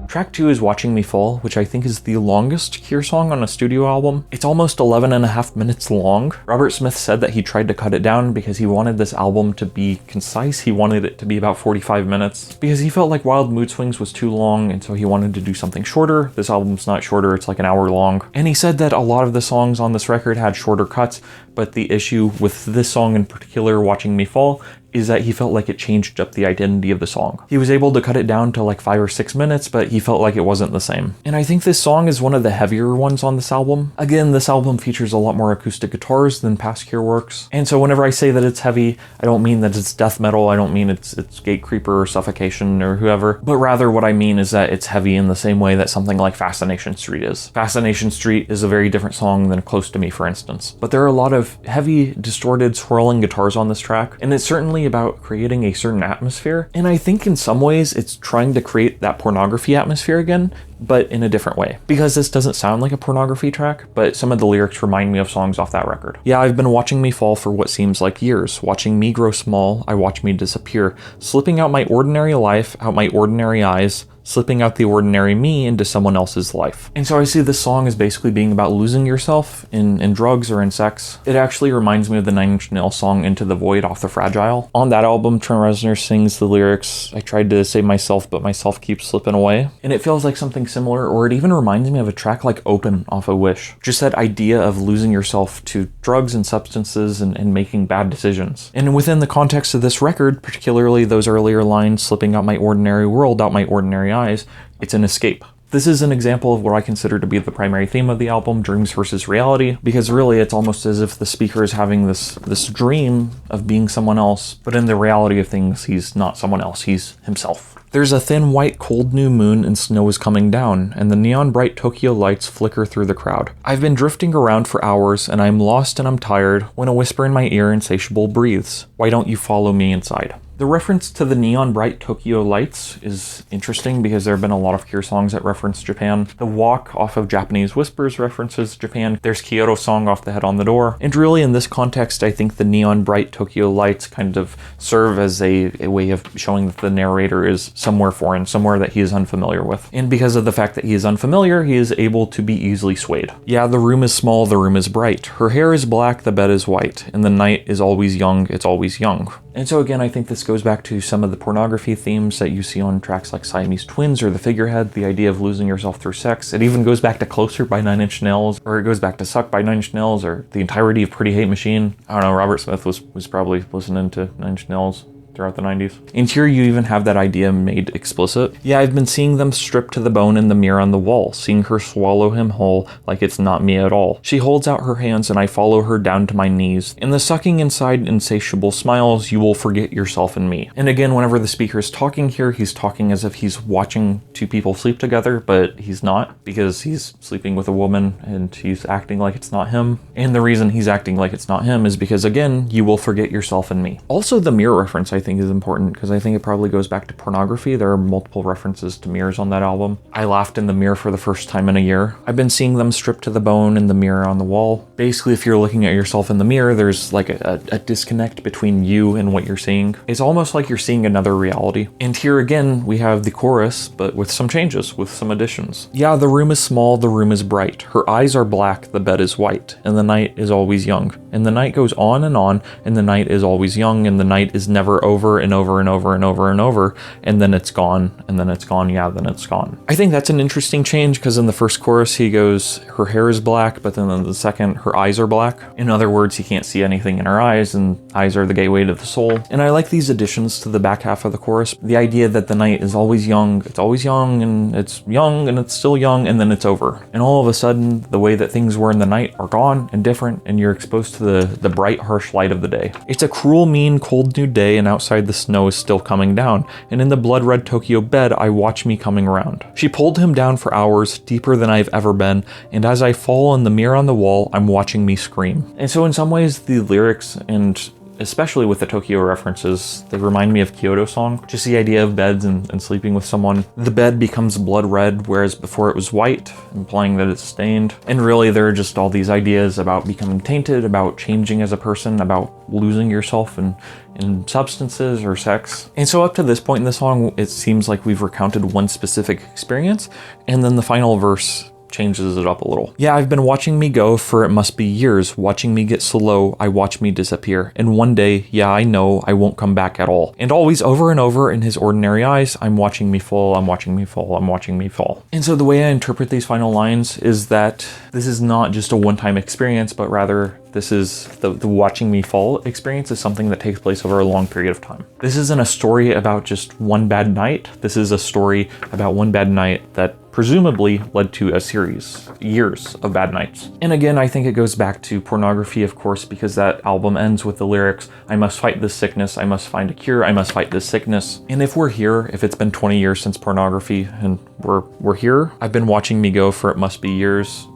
Track 2 is Watching Me Fall, which I think is the longest Cure song on a studio album. It's almost 11.5 minutes long. Robert Smith said that he tried to cut it down because he wanted this album to be concise. He wanted it to be about 45 minutes because he felt like Wild Mood Swings was too long, and so he wanted to do something shorter. This album's not shorter, it's like an hour long. And he said that a lot of the songs on this record had shorter cuts, but the issue with this song in particular, Watching Me Fall, is that he felt like it changed up the identity of the song. He was able to cut it down to like 5 or 6 minutes, but he felt like it wasn't the same. And I think this song is one of the heavier ones on this album. Again, this album features a lot more acoustic guitars than past Cure works. And so whenever I say that it's heavy, I don't mean that it's death metal, I don't mean it's Gatecreeper or Suffocation or whoever, but rather what I mean is that it's heavy in the same way that something like Fascination Street is. Fascination Street is a very different song than Close to Me, for instance. But there are a lot of heavy, distorted, swirling guitars on this track, and it's certainly about creating a certain atmosphere. And I think in some ways it's trying to create that Pornography atmosphere again, but in a different way. Because this doesn't sound like a Pornography track, but some of the lyrics remind me of songs off that record. Yeah, I've been watching me fall for what seems like years. Watching me grow small, I watch me disappear. Slipping out my ordinary life, out my ordinary eyes, slipping out the ordinary me into someone else's life. And so I see this song as basically being about losing yourself in drugs or in sex. It actually reminds me of the Nine Inch Nails song Into the Void off the Fragile. On that album, Trent Reznor sings the lyrics, I tried to save myself, but myself keeps slipping away. And it feels like something similar, or it even reminds me of a track like Open off of Wish. Just that idea of losing yourself to drugs and substances and making bad decisions. And within the context of this record, particularly those earlier lines, slipping out my ordinary world, out my ordinary eyes, it's an escape. This is an example of what I consider to be the primary theme of the album, dreams versus reality, because really it's almost as if the speaker is having this dream of being someone else, but in the reality of things, he's not someone else, he's himself. There's a thin white cold new moon and snow is coming down, and the neon bright Tokyo lights flicker through the crowd. I've been drifting around for hours, and I'm lost and I'm tired, when a whisper in my ear insatiable breathes. Why don't you follow me inside? The reference to the neon bright Tokyo lights is interesting because there have been a lot of Cure songs that reference Japan. The Walk off of Japanese Whispers references Japan. There's Kyoto song off the Head on the Door. And really in this context, I think the neon bright Tokyo lights kind of serve as a way of showing that the narrator is somewhere foreign, somewhere that he is unfamiliar with. And because of the fact that he is unfamiliar, he is able to be easily swayed. Yeah, the room is small, the room is bright. Her hair is black, the bed is white. And the night is always young, it's always young. And so again, I think this goes back to some of the Pornography themes that you see on tracks like Siamese Twins or The Figurehead, the idea of losing yourself through sex. It even goes back to Closer by Nine Inch Nails, or it goes back to Suck by Nine Inch Nails, or the entirety of Pretty Hate Machine. I don't know, Robert Smith was probably listening to Nine Inch Nails throughout the 90s. And here you even have that idea made explicit. Yeah, I've been seeing them stripped to the bone in the mirror on the wall, seeing her swallow him whole like it's not me at all. She holds out her hands and I follow her down to my knees. In the sucking inside insatiable smiles, you will forget yourself and me. And again, whenever the speaker is talking here, he's talking as if he's watching two people sleep together, but he's not, because he's sleeping with a woman and he's acting like it's not him. And the reason he's acting like it's not him is because, again, you will forget yourself and me. Also, the mirror reference, I think, is important because I think it probably goes back to Pornography. There are multiple references to mirrors on that album. I laughed in the mirror for the first time in a year. I've been seeing them stripped to the bone in the mirror on the wall. Basically, if you're looking at yourself in the mirror, there's like a disconnect between you and what you're seeing. It's almost like you're seeing another reality. And here again, we have the chorus, but with some changes, with some additions. Yeah, the room is small, the room is bright. Her eyes are black, the bed is white, and the night is always young. And the night goes on, and the night is always young, and the night is never over and over and over and over and over, and then it's gone, and then it's gone, yeah, then it's gone. I think that's an interesting change because in the first chorus he goes, her hair is black, but then in the second, her eyes are black. In other words, he can't see anything in her eyes, and eyes are the gateway to the soul. And I like these additions to the back half of the chorus. The idea that the night is always young, it's always young, and it's still young, and then it's over. And all of a sudden, the way that things were in the night are gone and different, and you're exposed to the bright, harsh light of the day. It's a cruel, mean, cold new day, and outside outside the snow is still coming down, and in the blood-red Tokyo bed I watch me coming around. She pulled him down for hours, deeper than I've ever been, and as I fall in the mirror on the wall, I'm watching me scream. And so in some ways, the lyrics, and especially with the Tokyo references, they remind me of Kyoto Song. Just the idea of beds and sleeping with someone. The bed becomes blood red, whereas before it was white, implying that it's stained. And really, there are just all these ideas about becoming tainted, about changing as a person, about losing yourself in substances or sex. And so up to this point in the song, it seems like we've recounted one specific experience, and then the final verse changes it up a little. Yeah, I've been watching me go for it must be years, watching me get slow, I watch me disappear. And one day, yeah, I know I won't come back at all. And always over and over in his ordinary eyes, I'm watching me fall, I'm watching me fall, I'm watching me fall. And so the way I interpret these final lines is that this is not just a one-time experience, but rather this is the watching me fall experience is something that takes place over a long period of time. This isn't a story about just one bad night. This is a story about one bad night that presumably led to a series, years of bad nights. And again, I think it goes back to Pornography, of course, because that album ends with the lyrics, I must fight this sickness, I must find a cure, I must fight this sickness. And if we're here, if it's been 20 years since Pornography and we're here, I've been watching me go for it must be years.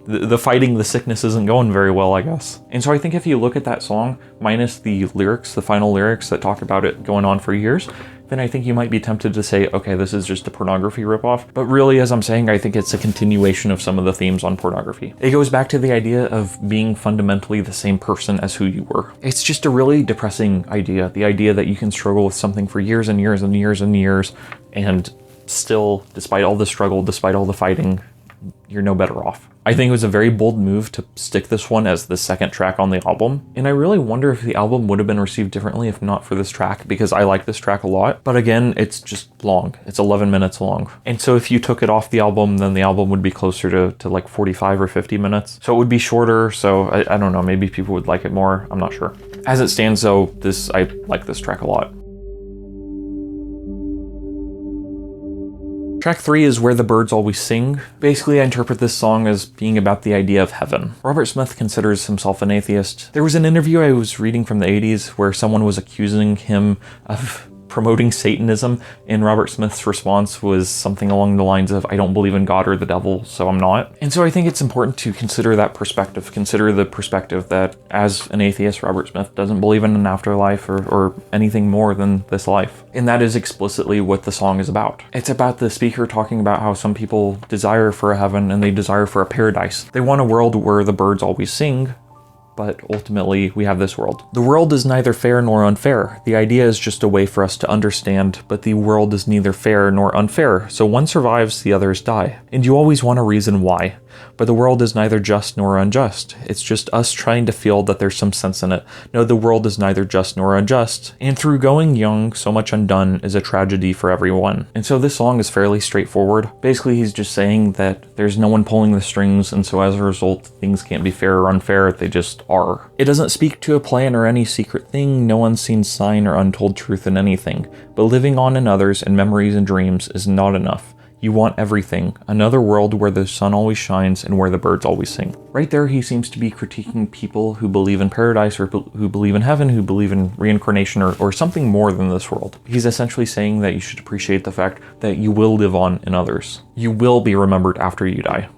The fighting the sickness isn't going very well, I guess. And so I think if you look at that song, minus the lyrics, the final lyrics that talk about it going on for years, then I think you might be tempted to say, okay, this is just a Pornography ripoff. But really, as I'm saying, I think it's a continuation of some of the themes on Pornography. It goes back to the idea of being fundamentally the same person as who you were. It's just a really depressing idea, the idea that you can struggle with something for years and years and years and years, and still, despite all the struggle, despite all the fighting, you're no better off. I think it was a very bold move to stick this one as the second track on the album, and I really wonder if the album would have been received differently if not for this track, because I like this track a lot, but again, it's just long. It's 11 minutes long. And so if you took it off the album, then the album would be closer to like 45 or 50 minutes. So it would be shorter, so I don't know, maybe people would like it more, I'm not sure. As it stands though, I like this track a lot. Track 3 is Where the Birds Always Sing. Basically, I interpret this song as being about the idea of heaven. Robert Smith considers himself an atheist. There was an interview I was reading from the 80s where someone was accusing him of promoting Satanism, and Robert Smith's response was something along the lines of, I don't believe in God or the devil, so I'm not. And so I think it's important to consider that perspective, consider the perspective that as an atheist, Robert Smith doesn't believe in an afterlife or anything more than this life. And that is explicitly what the song is about. It's about the speaker talking about how some people desire for a heaven and they desire for a paradise. They want a world where the birds always sing, but ultimately we have this world. The world is neither fair nor unfair. The idea is just a way for us to understand, but the world is neither fair nor unfair, so one survives, the others die. And you always want a reason why. But the world is neither just nor unjust. It's just us trying to feel that there's some sense in it. No, the world is neither just nor unjust. And through going young, so much undone is a tragedy for everyone. And so this song is fairly straightforward. Basically, he's just saying that there's no one pulling the strings, and so as a result, things can't be fair or unfair, they just are. It doesn't speak to a plan or any secret thing, no unseen sign or untold truth in anything. But living on in others and memories and dreams is not enough. You want everything, another world where the sun always shines and where the birds always sing. Right there, he seems to be critiquing people who believe in paradise or who believe in heaven, who believe in reincarnation or something more than this world. He's essentially saying that you should appreciate the fact that you will live on in others. You will be remembered after you die.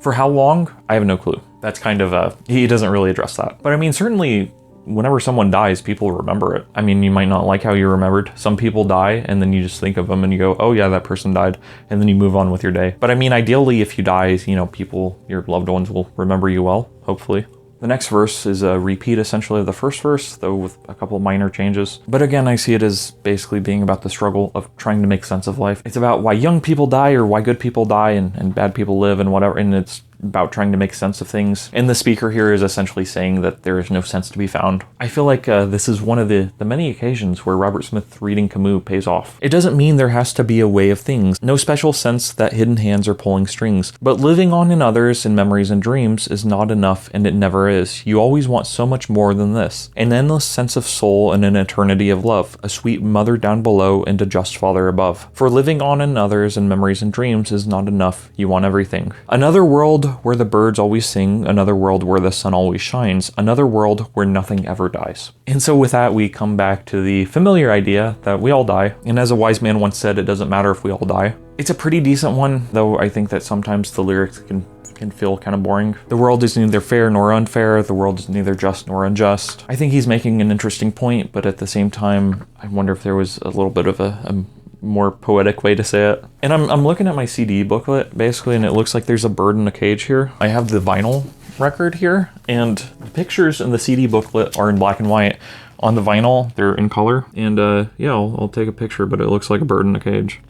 For how long? I have no clue. That's kind of he doesn't really address that. But I mean, certainly whenever someone dies, people remember it. I mean, you might not like how you're remembered. Some people die and then you just think of them and you go, oh yeah, that person died. And then you move on with your day. But I mean, ideally, if you die, you know, people, your loved ones will remember you well, hopefully. The next verse is a repeat essentially of the first verse, though with a couple of minor changes. But again, I see it as basically being about the struggle of trying to make sense of life. It's about why young people die or why good people die and bad people live and whatever. And it's about trying to make sense of things. And the speaker here is essentially saying that there is no sense to be found. I feel like this is one of the many occasions where Robert Smith reading Camus pays off. It doesn't mean there has to be a way of things, no special sense that hidden hands are pulling strings, but living on in others in memories and dreams is not enough, and it never is. You always want so much more than this. An endless sense of soul and an eternity of love, a sweet mother down below and a just father above. For living on in others in memories and dreams is not enough. You want everything. Another world where the birds always sing, another world where the sun always shines, another world where nothing ever dies. And so with that, we come back to the familiar idea that we all die. And as a wise man once said, it doesn't matter if we all die. It's a pretty decent one, though I think that sometimes the lyrics can feel kind of boring. The world is neither fair nor unfair. The world is neither just nor unjust. I think he's making an interesting point, but at the same time, I wonder if there was a little bit of a more poetic way to say it. And I'm looking at my CD booklet, basically, and it looks like there's a bird in a cage here. I have the vinyl record here, and the pictures in the CD booklet are in black and white. On the vinyl, they're in color. And yeah, I'll take a picture, but it looks like a bird in a cage.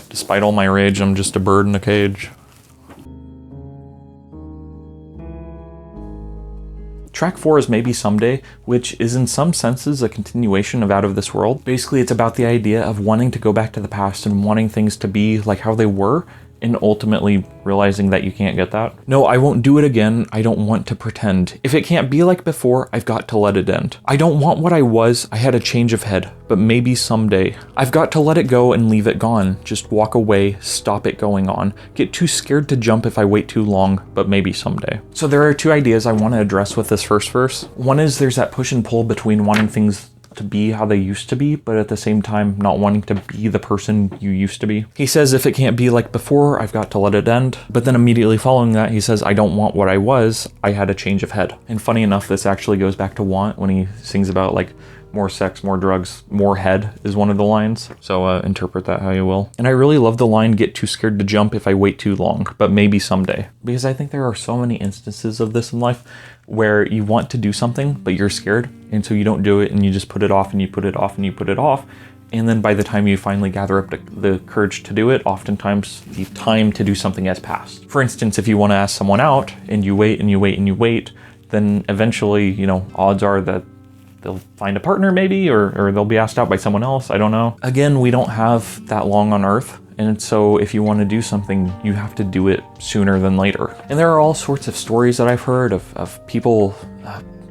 Despite all my rage, I'm just a bird in a cage. Track 4 is Maybe Someday, which is in some senses a continuation of Out of This World. Basically, it's about the idea of wanting to go back to the past and wanting things to be like how they were, and ultimately realizing that you can't get that. No, I won't do it again. I don't want to pretend. If it can't be like before, I've got to let it end. I don't want what I was. I had a change of head, but maybe someday. I've got to let it go and leave it gone. Just walk away, stop it going on. Get too scared to jump if I wait too long, but maybe someday. So there are two ideas I want to address with this first verse. One is there's that push and pull between wanting things to be how they used to be, but at the same time not wanting to be the person you used to be. He says, if it can't be like before, I've got to let it end. But then immediately following that, he says, I don't want what I was. I had a change of head. And funny enough, this actually goes back to Want when he sings about like more sex, more drugs, more head is one of the lines. So interpret that how you will. And I really love the line, get too scared to jump if I wait too long, but maybe someday. Because I think there are so many instances of this in life where you want to do something, but you're scared. And so you don't do it, and you just put it off and you put it off and you put it off. And then by the time you finally gather up the courage to do it, oftentimes the time to do something has passed. For instance, if you want to ask someone out and you wait and you wait and you wait, then eventually, you know, odds are that they'll find a partner maybe, or they'll be asked out by someone else. I don't know. Again, we don't have that long on Earth. And so if you want to do something, you have to do it sooner than later. And there are all sorts of stories that I've heard of people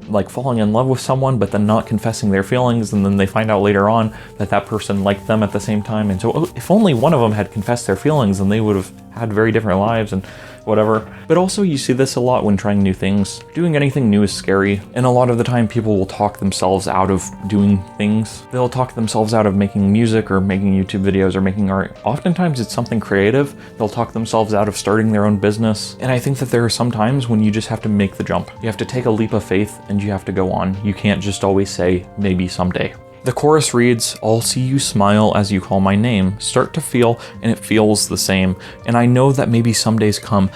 like falling in love with someone, but then not confessing their feelings. And then they find out later on that that person liked them at the same time. And so if only one of them had confessed their feelings, then they would have had very different lives and whatever. But also you see this a lot when trying new things. Doing anything new is scary, and a lot of the time people will talk themselves out of doing things. They'll talk themselves out of making music or making YouTube videos or making art. Oftentimes it's something creative. They'll talk themselves out of starting their own business. And I think that there are some times when you just have to make the jump. You have to take a leap of faith and you have to go on. You can't just always say, maybe someday. The chorus reads, I'll see you smile as you call my name, start to feel, and it feels the same. And I know that maybe some days come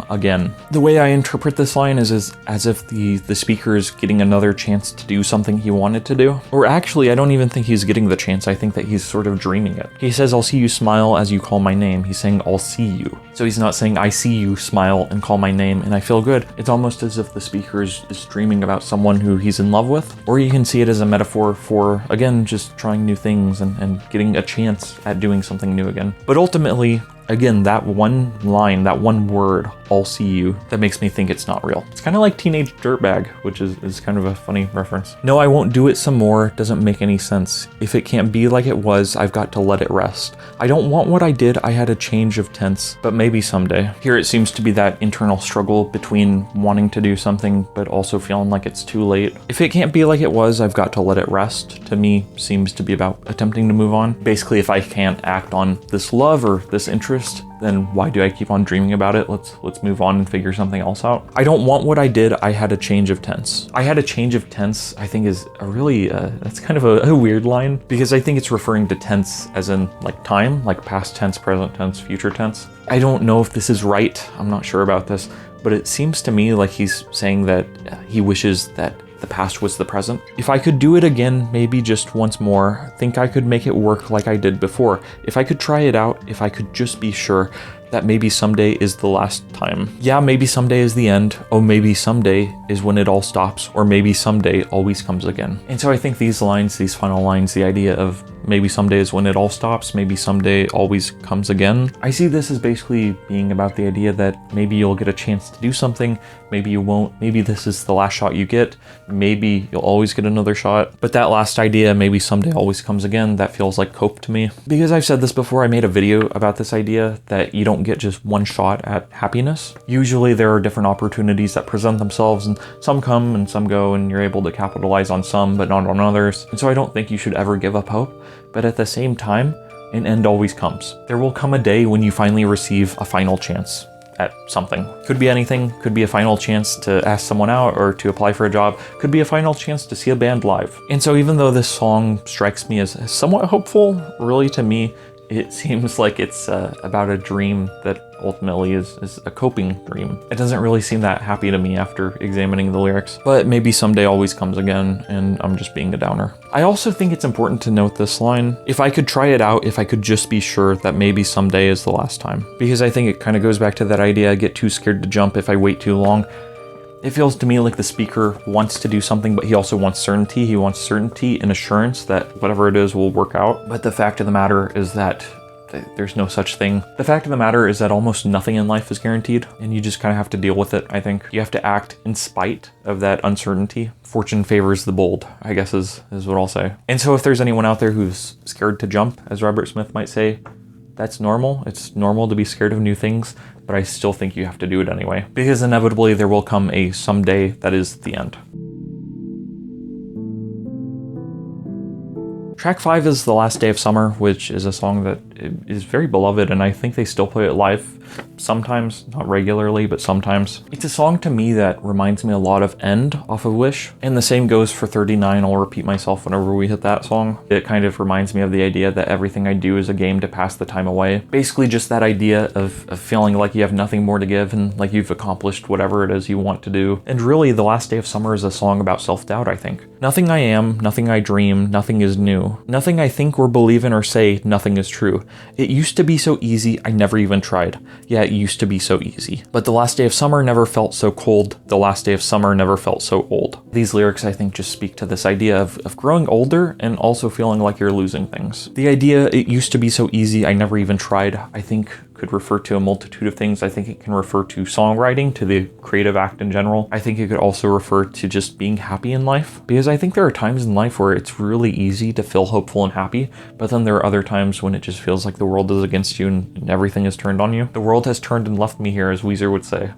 again. The way I interpret this line is as if the speaker is getting another chance to do something he wanted to do. Or actually, I don't even think he's getting the chance. I think that he's sort of dreaming it. He says, I'll see you smile as you call my name. He's saying, I'll see you. So he's not saying, I see you smile and call my name and I feel good. It's almost as if the speaker is dreaming about someone who he's in love with. Or you can see it as a metaphor for, again, just trying new things and getting a chance at doing something new again. But ultimately, again, that one line, that one word, I'll see you, that makes me think it's not real. It's kind of like Teenage Dirtbag, which is kind of a funny reference. No, I won't do it some more, doesn't make any sense. If it can't be like it was, I've got to let it rest. I don't want what I did, I had a change of tense, but maybe someday. Here it seems to be that internal struggle between wanting to do something, but also feeling like it's too late. If it can't be like it was, I've got to let it rest, to me, seems to be about attempting to move on. Basically, if I can't act on this love or this interest, then why do I keep on dreaming about it? Let's move on and figure something else out. I don't want what I did, I had a change of tense. I had a change of tense, I think is a really, that's kind of a weird line, because I think it's referring to tense as in like time, like past tense, present tense, future tense. I don't know if this is right, I'm not sure about this, but it seems to me like he's saying that he wishes that the past was the present. If I could do it again, maybe just once more, think I could make it work like I did before. If I could try it out, if I could just be sure that maybe someday is the last time. Yeah, maybe someday is the end. Oh, maybe someday is when it all stops, or maybe someday always comes again. And so I think these lines, these final lines, the idea of maybe someday is when it all stops, maybe someday always comes again. I see this as basically being about the idea that maybe you'll get a chance to do something, maybe you won't, maybe this is the last shot you get, maybe you'll always get another shot. But that last idea, maybe someday always comes again, that feels like cope to me. Because I've said this before, I made a video about this idea that you don't get just one shot at happiness. Usually there are different opportunities that present themselves, and some come and some go, and you're able to capitalize on some but not on others. And so I don't think you should ever give up hope, but at the same time, an end always comes. There will come a day when you finally receive a final chance at something. Could be anything, could be a final chance to ask someone out or to apply for a job, could be a final chance to see a band live. And so even though this song strikes me as somewhat hopeful, really to me, it seems like it's about a dream that ultimately is a coping dream. It doesn't really seem that happy to me after examining the lyrics, but maybe someday always comes again, and I'm just being a downer. I also think it's important to note this line: if I could try it out, if I could just be sure that maybe someday is the last time. Because I think it kind of goes back to that idea, I get too scared to jump if I wait too long. It feels to me like the speaker wants to do something, but he also wants certainty. He wants certainty and assurance that whatever it is will work out. But the fact of the matter is that there's no such thing. The fact of the matter is that almost nothing in life is guaranteed, and you just kind of have to deal with it, I think. You have to act in spite of that uncertainty. Fortune favors the bold, I guess is what I'll say. And so if there's anyone out there who's scared to jump, as Robert Smith might say, that's normal. It's normal to be scared of new things, but I still think you have to do it anyway, because inevitably there will come a someday that is the end. Track 5 is The Last Day of Summer, which is a song that is very beloved, and I think they still play it live sometimes, not regularly, but sometimes. It's a song to me that reminds me a lot of End off of Wish, and the same goes for 39. I'll repeat myself whenever we hit that song. It kind of reminds me of the idea that everything I do is a game to pass the time away. Basically just that idea of feeling like you have nothing more to give and like you've accomplished whatever it is you want to do. And really, The Last Day of Summer is a song about self-doubt, I think. Nothing I am, nothing I dream, nothing is new. Nothing I think or believe in or say, nothing is true. It used to be so easy, I never even tried. Yeah, it used to be so easy. But the last day of summer never felt so cold. The last day of summer never felt so old. These lyrics, I think, just speak to this idea of growing older and also feeling like you're losing things. The idea, it used to be so easy, I never even tried, I think could refer to a multitude of things. I think it can refer to songwriting, to the creative act in general. I think it could also refer to just being happy in life, because I think there are times in life where it's really easy to feel hopeful and happy, but then there are other times when it just feels like the world is against you and everything is turned on you. The world has turned and left me here, as Weezer would say.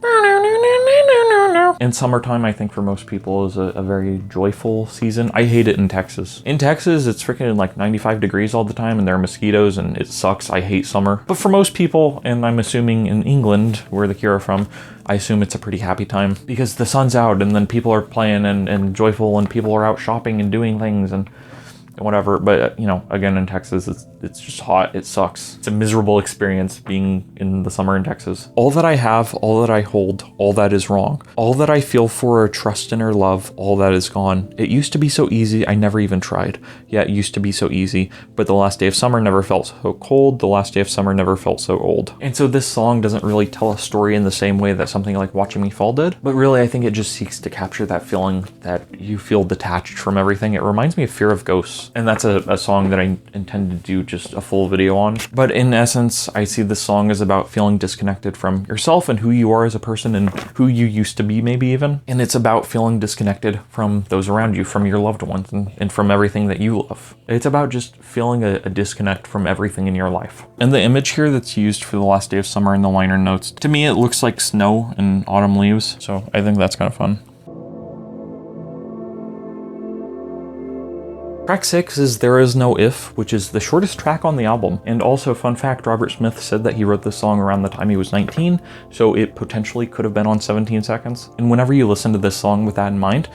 And summertime, I think for most people is a very joyful season. I hate it in Texas. In Texas, it's freaking like 95 degrees all the time and there are mosquitoes and it sucks. I hate summer. But for most people, and I'm assuming in England, where the Cure are from, I assume it's a pretty happy time because the sun's out and then people are playing and joyful and people are out shopping and doing things and whatever. But you know, again, in Texas, it's just hot. It sucks. It's a miserable experience being in the summer in Texas. All that I have, all that I hold, all that is wrong. All that I feel for or trust in or love, all that is gone. It used to be so easy, I never even tried. Yeah, it used to be so easy, but the last day of summer never felt so cold. The last day of summer never felt so old. And so this song doesn't really tell a story in the same way that something like Watching Me Fall did, but really I think it just seeks to capture that feeling that you feel detached from everything. It reminds me of Fear of Ghosts. And that's a song that I intend to do just a full video on. But in essence, I see this song as about feeling disconnected from yourself and who you are as a person and who you used to be, maybe even. And it's about feeling disconnected from those around you, from your loved ones, and from everything that you love. It's about just feeling a disconnect from everything in your life. And the image here that's used for the last day of summer in the liner notes, to me it looks like snow and autumn leaves. So I think that's kind of fun. Track 6 is There Is No If, which is the shortest track on the album. And also, fun fact, Robert Smith said that he wrote this song around the time he was 19, so it potentially could have been on 17 seconds. And whenever you listen to this song with that in mind,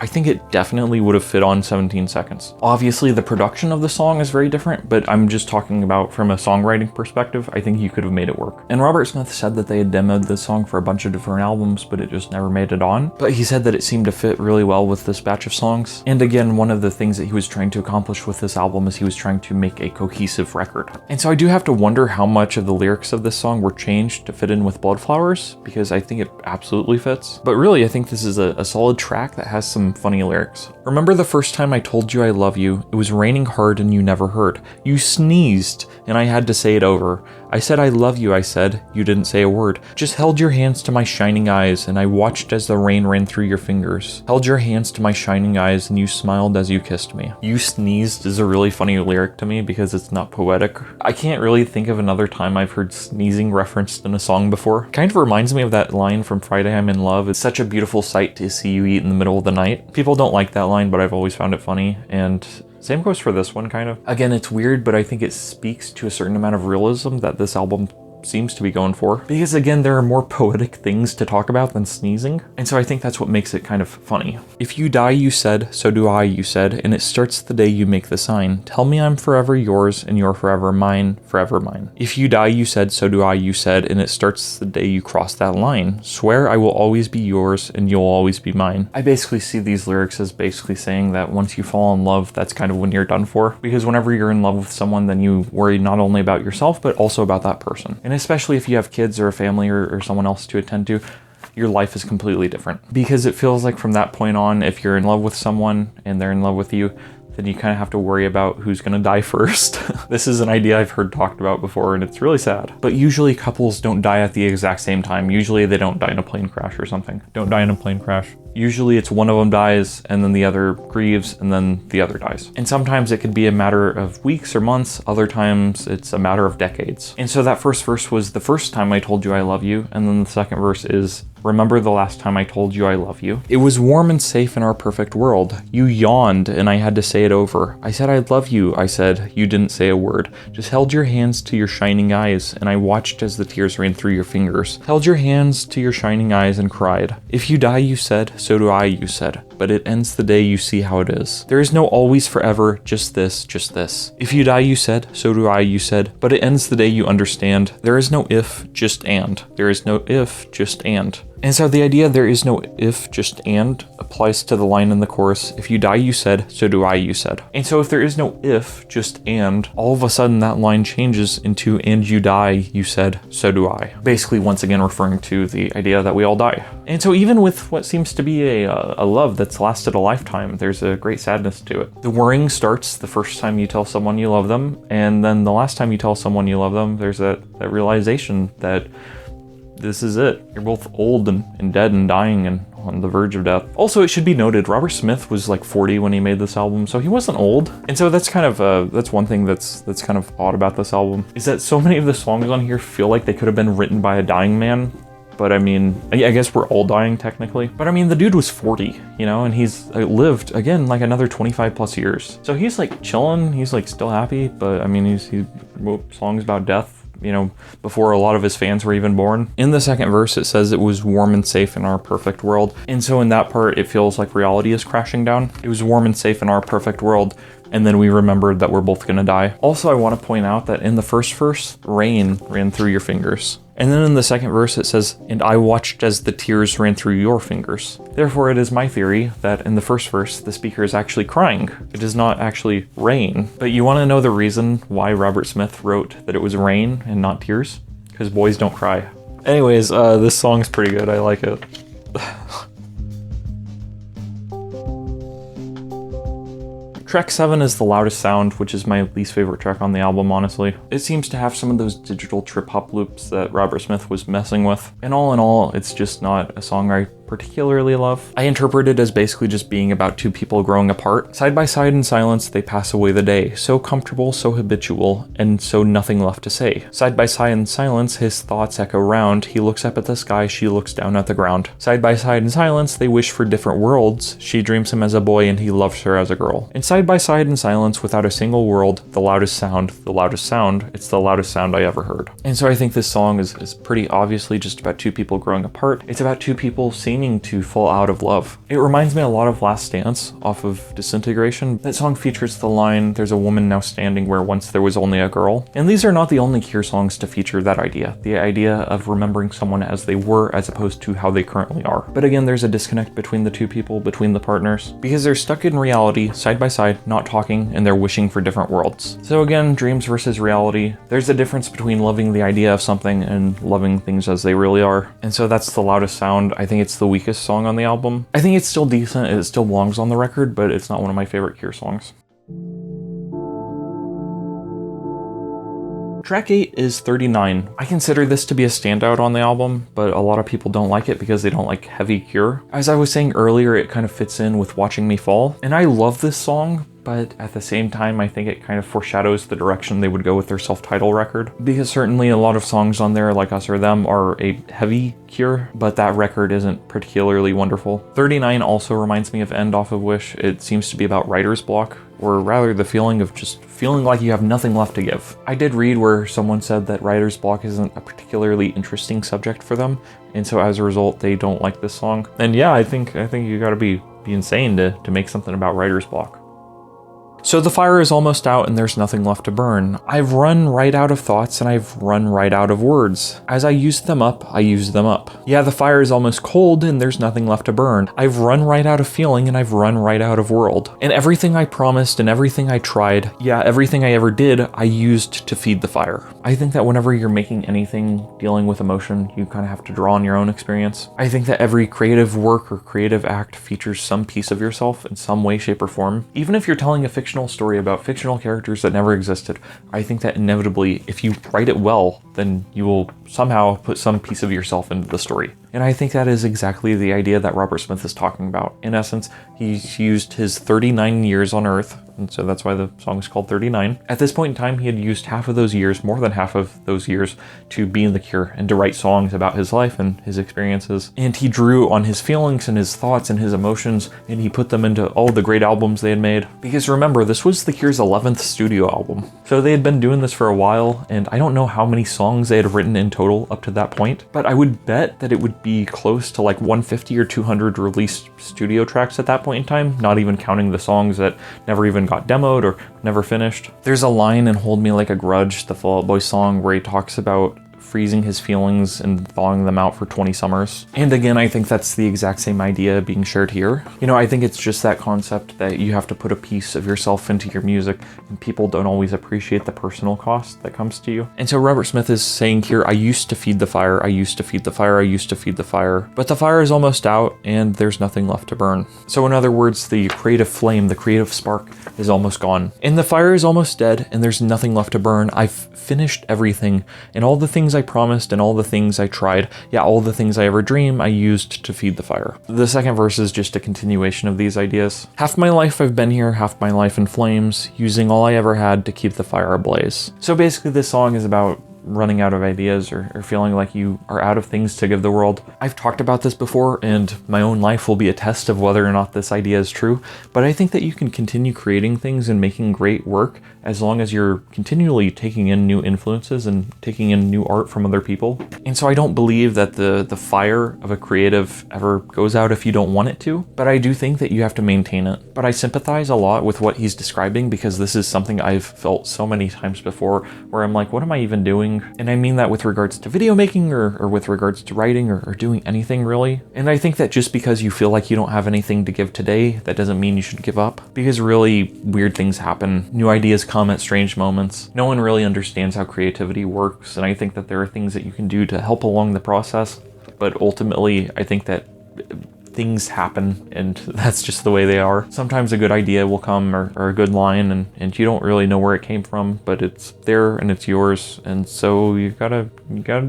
I think it definitely would have fit on 17 seconds. Obviously, the production of the song is very different, but I'm just talking about from a songwriting perspective, I think you could have made it work. And Robert Smith said that they had demoed this song for a bunch of different albums, but it just never made it on. But he said that it seemed to fit really well with this batch of songs. And again, one of the things that he was trying to accomplish with this album is he was trying to make a cohesive record. And so I do have to wonder how much of the lyrics of this song were changed to fit in with Bloodflowers, because I think it absolutely fits. But really, I think this is a solid track that has some some funny lyrics. Remember the first time I told you I love you, it was raining hard and you never heard. You sneezed and I had to say it over. I said I love you, I said, you didn't say a word. Just held your hands to my shining eyes and I watched as the rain ran through your fingers. Held your hands to my shining eyes and you smiled as you kissed me. You sneezed is a really funny lyric to me because it's not poetic. I can't really think of another time I've heard sneezing referenced in a song before. Kind of reminds me of that line from Friday I'm in Love. It's such a beautiful sight to see you eat in the middle of the night. People don't like that line, but I've always found it funny, and same goes for this one, kind of. Again, it's weird, but I think it speaks to a certain amount of realism that this album seems to be going for. Because again, there are more poetic things to talk about than sneezing, and so I think that's what makes it kind of funny. If you die, you said, so do I, you said, and it starts the day you make the sign. Tell me I'm forever yours, and you're forever mine, forever mine. If you die, you said, so do I, you said, and it starts the day you cross that line. Swear I will always be yours, and you'll always be mine. I basically see these lyrics as basically saying that once you fall in love, that's kind of when you're done for. Because whenever you're in love with someone, then you worry not only about yourself, but also about that person. And especially if you have kids or a family or someone else to attend to, your life is completely different. Because it feels like from that point on, if you're in love with someone and they're in love with you, then you kind of have to worry about who's gonna die first. This is an idea I've heard talked about before and it's really sad. But usually couples don't die at the exact same time. Usually they don't die in a plane crash or something. Don't die in a plane crash. Usually it's one of them dies and then the other grieves and then the other dies. And sometimes it could be a matter of weeks or months. Other times it's a matter of decades. And so that first verse was the first time I told you I love you. And then the second verse is remember the last time I told you I love you. It was warm and safe in our perfect world. You yawned and I had to say it over. I said I love you, I said. You didn't say a word. Just held your hands to your shining eyes and I watched as the tears ran through your fingers. Held your hands to your shining eyes and cried. If you die, you said, so do I, you said. But it ends the day you see how it is. There is no always forever, just this, just this. If you die, you said, so do I, you said. But it ends the day you understand. There is no if, just and. There is no if, just and. And so the idea there is no if, just and applies to the line in the chorus, if you die, you said, so do I, you said. And so if there is no if, just and, all of a sudden that line changes into and you die, you said, so do I. Basically, once again, referring to the idea that we all die. And so even with what seems to be a love that's lasted a lifetime, there's a great sadness to it. The worrying starts the first time you tell someone you love them, and then the last time you tell someone you love them, there's that realization that this is it. You're both old and dead and dying and on the verge of death. Also, it should be noted, Robert Smith was like 40 when he made this album, so he wasn't old. And so that's kind of, that's one thing that's kind of odd about this album, is that so many of the songs on here feel like they could have been written by a dying man. But I mean, I guess we're all dying technically. But I mean, the dude was 40, you know, and he's lived, again, like another 25 plus years. So he's like chilling, he's like still happy, but I mean, he wrote songs about death, you know, before a lot of his fans were even born. In the second verse, it says it was warm and safe in our perfect world. And so in that part, it feels like reality is crashing down. It was warm and safe in our perfect world. And then we remembered that we're both gonna die. Also, I want to point out that in the first verse, rain ran through your fingers. And then in the second verse it says, and I watched as the tears ran through your fingers. Therefore, it is my theory that in the first verse, the speaker is actually crying. It is not actually rain. But you want to know the reason why Robert Smith wrote that it was rain and not tears? Because boys don't cry. Anyways, this song's pretty good. I like it. Track 7 is The Loudest Sound, which is my least favorite track on the album, honestly. It seems to have some of those digital trip-hop loops that Robert Smith was messing with. And all in all, it's just not a song I particularly love. I interpret it as basically just being about two people growing apart. Side by side in silence, they pass away the day. So comfortable, so habitual, and so nothing left to say. Side by side in silence, his thoughts echo round. He looks up at the sky, she looks down at the ground. Side by side in silence, they wish for different worlds. She dreams him as a boy and he loves her as a girl. And side by side in silence, without a single word, the loudest sound, the loudest sound, it's the loudest sound I ever heard. And so I think this song is pretty obviously just about two people growing apart. It's about two people seeming to fall out of love. It reminds me a lot of Last Dance off of Disintegration. That song features the line, there's a woman now standing where once there was only a girl. And these are not the only Cure songs to feature that idea. The idea of remembering someone as they were as opposed to how they currently are. But again, there's a disconnect between the two people, between the partners, because they're stuck in reality, side by side, not talking, and they're wishing for different worlds. So again, dreams versus reality. There's a difference between loving the idea of something and loving things as they really are. And so that's The Loudest Sound. I think it's the weakest song on the album. I think it's still decent, it still belongs on the record, but it's not one of my favorite Cure songs. Track 8 is 39. I consider this to be a standout on the album, but a lot of people don't like it because they don't like heavy Cure. As I was saying earlier, it kind of fits in with Watching Me Fall, and I love this song, but at the same time, I think it kind of foreshadows the direction they would go with their self-titled record. Because certainly a lot of songs on there, like Us or Them, are a heavy Cure, but that record isn't particularly wonderful. 39 also reminds me of End off of Wish. It seems to be about writer's block, or rather the feeling of just feeling like you have nothing left to give. I did read where someone said that writer's block isn't a particularly interesting subject for them, and so as a result, they don't like this song. And yeah, I think you gotta be insane to make something about writer's block. So the fire is almost out and there's nothing left to burn. I've run right out of thoughts and I've run right out of words. As I used them up, I used them up. Yeah, the fire is almost cold and there's nothing left to burn. I've run right out of feeling and I've run right out of world. And everything I promised and everything I tried, yeah, everything I ever did, I used to feed the fire. I think that whenever you're making anything dealing with emotion, you kind of have to draw on your own experience. I think that every creative work or creative act features some piece of yourself in some way, shape, or form. Even if you're telling a fictional story about fictional characters that never existed, I think that inevitably, if you write it well, then you will somehow put some piece of yourself into the story. And I think that is exactly the idea that Robert Smith is talking about. In essence, he's used his 39 years on Earth, and so that's why the song is called 39. At this point in time, he had used half of those years, more than half of those years, to be in the Cure and to write songs about his life and his experiences. And he drew on his feelings and his thoughts and his emotions, and he put them into all the great albums they had made. Because remember, this was the Cure's 11th studio album. So they had been doing this for a while, and I don't know how many songs they had written in total up to that point, but I would bet that it would be close to like 150 or 200 released studio tracks at that point in time, not even counting the songs that never even got demoed or never finished. There's a line in Hold Me Like a Grudge, the Fall Out Boy song, where he talks about freezing his feelings and thawing them out for 20 summers. And again, I think that's the exact same idea being shared here. You know, I think it's just that concept that you have to put a piece of yourself into your music, and people don't always appreciate the personal cost that comes to you. And so Robert Smith is saying here, I used to feed the fire, I used to feed the fire, I used to feed the fire, but the fire is almost out and there's nothing left to burn. So in other words, the creative flame, the creative spark is almost gone. And the fire is almost dead and there's nothing left to burn. I've finished everything, and all the things I promised and all the things I tried, yeah, all the things I ever dreamed, I used to feed the fire. The second verse is just a continuation of these ideas. Half my life I've been here, half my life in flames, using all I ever had to keep the fire ablaze. So basically this song is about running out of ideas or feeling like you are out of things to give the world. I've talked about this before, and my own life will be a test of whether or not this idea is true, but I think that you can continue creating things and making great work as long as you're continually taking in new influences and taking in new art from other people. And so I don't believe that the fire of a creative ever goes out if you don't want it to, but I do think that you have to maintain it. But I sympathize a lot with what he's describing, because this is something I've felt so many times before, where I'm like, what am I even doing? And I mean that with regards to video making or with regards to writing or doing anything really. And I think that just because you feel like you don't have anything to give today, that doesn't mean you should give up, because really weird things happen. New ideas come at strange moments. No one really understands how creativity works, and I think that there are things that you can do to help along the process, but ultimately I think that things happen, and that's just the way they are. Sometimes a good idea will come, or a good line, and you don't really know where it came from, but it's there and it's yours, and so you gotta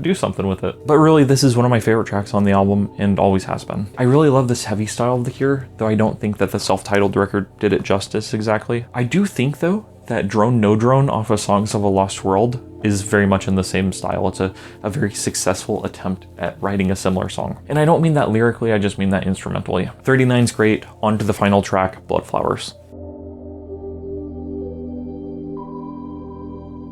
do something with it. But really, this is one of my favorite tracks on the album, and always has been. I really love this heavy style of The Cure, though I don't think that the self-titled record did it justice exactly. I do think, though, that Drone No Drone off of Songs of a Lost World is very much in the same style. It's a very successful attempt at writing a similar song. And I don't mean that lyrically, I just mean that instrumentally. 39's great, on to the final track, Bloodflowers.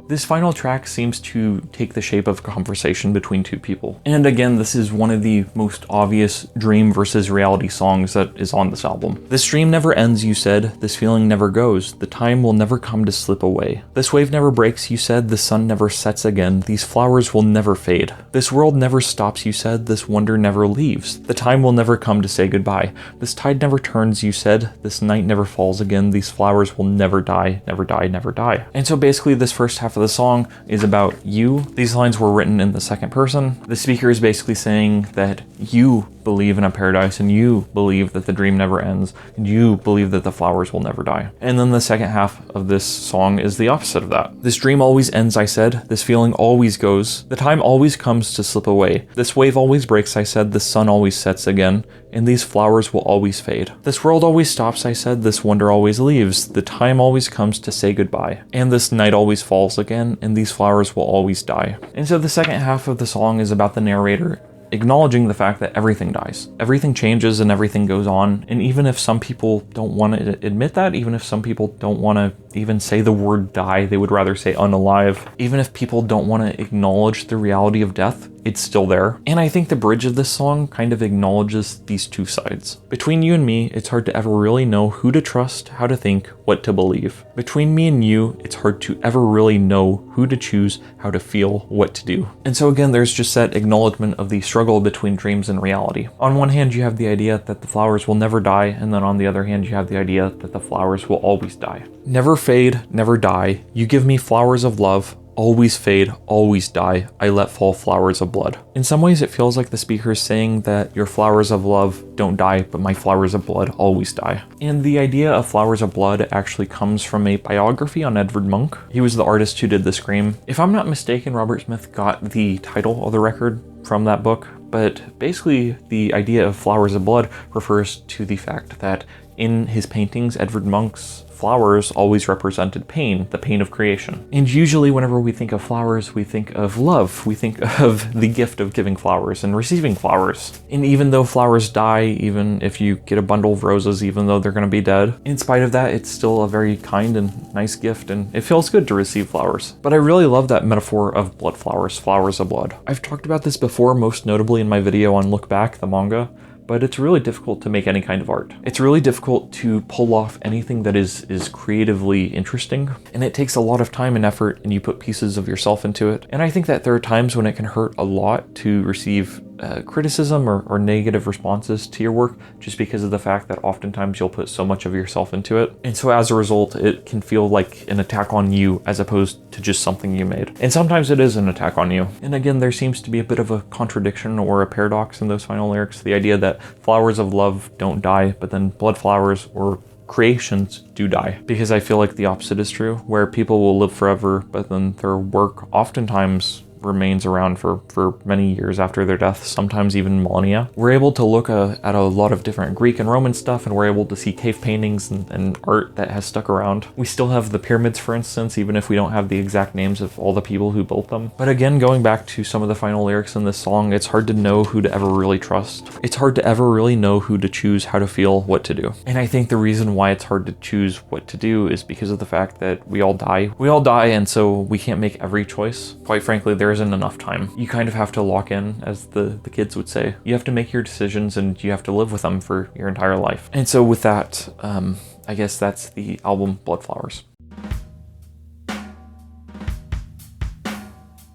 This final track seems to take the shape of a conversation between two people. And again, this is one of the most obvious dream versus reality songs that is on this album. This dream never ends, you said. This feeling never goes. The time will never come to slip away. This wave never breaks, you said. The sun never sets again. These flowers will never fade. This world never stops, you said. This wonder never leaves. The time will never come to say goodbye. This tide never turns, you said. This night never falls again. These flowers will never die, never die, never die. And so basically this first half of of the song is about you. These lines were written in the second person. The speaker is basically saying that you believe in a paradise and you believe that the dream never ends and you believe that the flowers will never die. And then the second half of this song is the opposite of that. This dream always ends, I said. This feeling always goes. The time always comes to slip away. This wave always breaks, I said. The sun always sets again. And these flowers will always fade. This world always stops, I said. This wonder always leaves. The time always comes to say goodbye. And this night always falls again. And these flowers will always die. And so the second half of the song is about the narrator acknowledging the fact that everything dies. Everything changes and everything goes on. And even if some people don't want to admit that, even if some people don't want to even say the word die, they would rather say unalive. Even if people don't want to acknowledge the reality of death, it's still there. And I think the bridge of this song kind of acknowledges these two sides. Between you and me, it's hard to ever really know who to trust, how to think, what to believe. Between me and you, it's hard to ever really know who to choose, how to feel, what to do. And so again, there's just that acknowledgement of the struggle between dreams and reality. On one hand, you have the idea that the flowers will never die, and then on the other hand, you have the idea that the flowers will always die. Never fade, never die. You give me flowers of love. Always fade, always die. I let fall flowers of blood. In some ways, it feels like the speaker is saying that your flowers of love don't die, but my flowers of blood always die. And the idea of flowers of blood actually comes from a biography on Edvard Munch. He was the artist who did the Scream. If I'm not mistaken, Robert Smith got the title of the record from that book, but basically the idea of flowers of blood refers to the fact that in his paintings, Edvard Munch's flowers always represented pain, the pain of creation. And usually whenever we think of flowers, we think of love. We think of the gift of giving flowers and receiving flowers. And even though flowers die, even if you get a bundle of roses, even though they're going to be dead, in spite of that, it's still a very kind and nice gift, and it feels good to receive flowers. But I really love that metaphor of blood flowers, flowers of blood. I've talked about this before, most notably in my video on Look Back, the manga, but it's really difficult to make any kind of art. It's really difficult to pull off anything that is creatively interesting, and it takes a lot of time and effort, and you put pieces of yourself into it. And I think that there are times when it can hurt a lot to receive criticism or negative responses to your work, just because of the fact that oftentimes you'll put so much of yourself into it. And so as a result, it can feel like an attack on you as opposed to just something you made. And sometimes it is an attack on you. And again, there seems to be a bit of a contradiction or a paradox in those final lyrics. The idea that flowers of love don't die, but then blood flowers or creations do die. Because I feel like the opposite is true, where people will live forever, but then their work oftentimes remains around for many years after their death, sometimes even millennia. We're able to look at a lot of different Greek and Roman stuff, and we're able to see cave paintings and art that has stuck around. We still have the pyramids, for instance, even if we don't have the exact names of all the people who built them. But again, going back to some of the final lyrics in this song, it's hard to know who to ever really trust. It's hard to ever really know who to choose, how to feel, what to do. And I think the reason why it's hard to choose what to do is because of the fact that we all die. We all die, and so we can't make every choice. Quite frankly, there isn't enough time. You kind of have to lock in, as the kids would say. You have to make your decisions and you have to live with them for your entire life. And so with that, I guess that's the album Bloodflowers.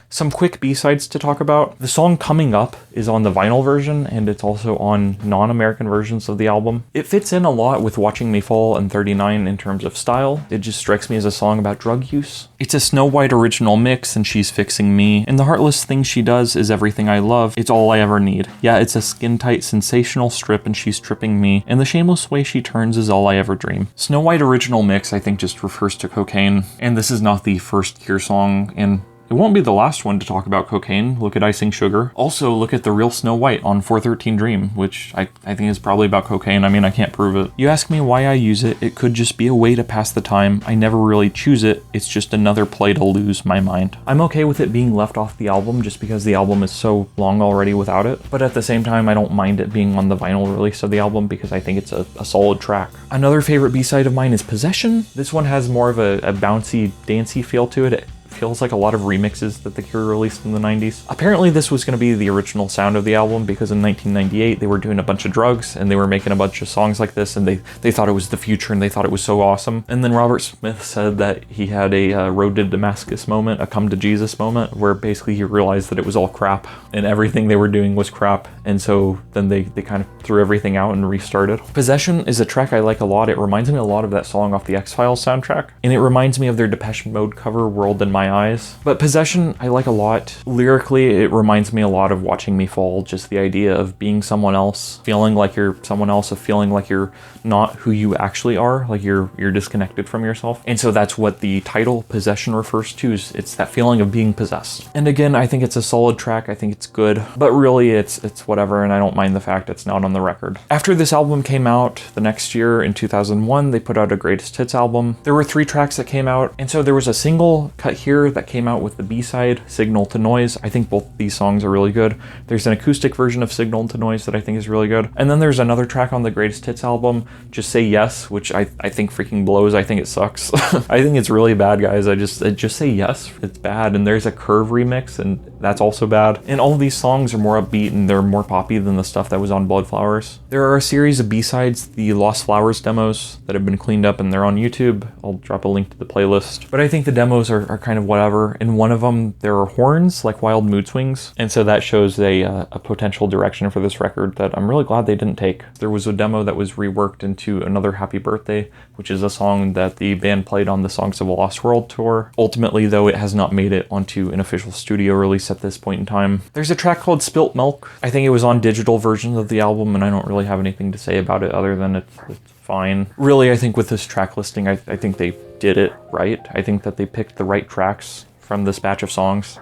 Some quick B-sides to talk about. The song Coming Up is on the vinyl version, and it's also on non-American versions of the album. It fits in a lot with Watching Me Fall and 39 in terms of style. It just strikes me as a song about drug use. It's a Snow White original mix, and she's fixing me. And the heartless thing she does is everything I love. It's all I ever need. Yeah, it's a skin-tight, sensational strip, and she's stripping me. And the shameless way she turns is all I ever dream. Snow White original mix, I think, just refers to cocaine. And this is not the first Cure song, and it won't be the last one to talk about cocaine. Look at Icing Sugar. Also, look at the real Snow White on 413 Dream, which I think is probably about cocaine. I mean, I can't prove it. You ask me why I use it. It could just be a way to pass the time. I never really choose it. It's just another play to lose my mind. I'm okay with it being left off the album just because the album is so long already without it. But at the same time, I don't mind it being on the vinyl release of the album because I think it's a solid track. Another favorite B-side of mine is Possession. This one has more of a bouncy, dancey feel to it. It feels like a lot of remixes that The Cure released in the 90s. Apparently this was going to be the original sound of the album because in 1998 they were doing a bunch of drugs and they were making a bunch of songs like this, and they thought it was the future and they thought it was so awesome. And then Robert Smith said that he had a road to Damascus moment, a come to Jesus moment, where basically he realized that it was all crap and everything they were doing was crap, and so then they kind of threw everything out and restarted. Possession is a track I like a lot. It reminds me a lot of that song off the X-Files soundtrack, and it reminds me of their Depeche Mode cover World in My my eyes. But Possession, I like a lot. Lyrically, it reminds me a lot of Watching Me Fall, just the idea of being someone else, feeling like you're someone else, of feeling like you're not who you actually are, like you're disconnected from yourself. And so that's what the title Possession refers to, is it's that feeling of being possessed. And again, I think it's a solid track, I think it's good, but really it's whatever, and I don't mind the fact it's not on the record. After this album came out, the next year in 2001, they put out a greatest hits album. There were 3 tracks that came out, and so there was a single cut here that came out with the B-side, Signal to Noise. I think both these songs are really good. There's an acoustic version of Signal to Noise that I think is really good. And then there's another track on the greatest hits album, Just Say Yes, which I think freaking blows. I think it sucks. I think it's really bad, guys. Just Say Yes, it's bad. And there's a Curve remix, and that's also bad. And all of these songs are more upbeat and they're more poppy than the stuff that was on Bloodflowers. There are a series of B-sides, the Lost Flowers demos, that have been cleaned up and they're on YouTube. I'll drop a link to the playlist. But I think the demos are kind of whatever. In one of them, there are horns, like Wild Mood Swings. And so that shows a potential direction for this record that I'm really glad they didn't take. There was a demo that was reworked into Another Happy Birthday, which is a song that the band played on the Songs of a Lost World tour. Ultimately, though, it has not made it onto an official studio release at this point in time. There's a track called Spilt Milk. I think it was on digital versions of the album, and I don't really have anything to say about it other than it's fine. Really, I think with this track listing, I think they did it right. I think that they picked the right tracks from this batch of songs.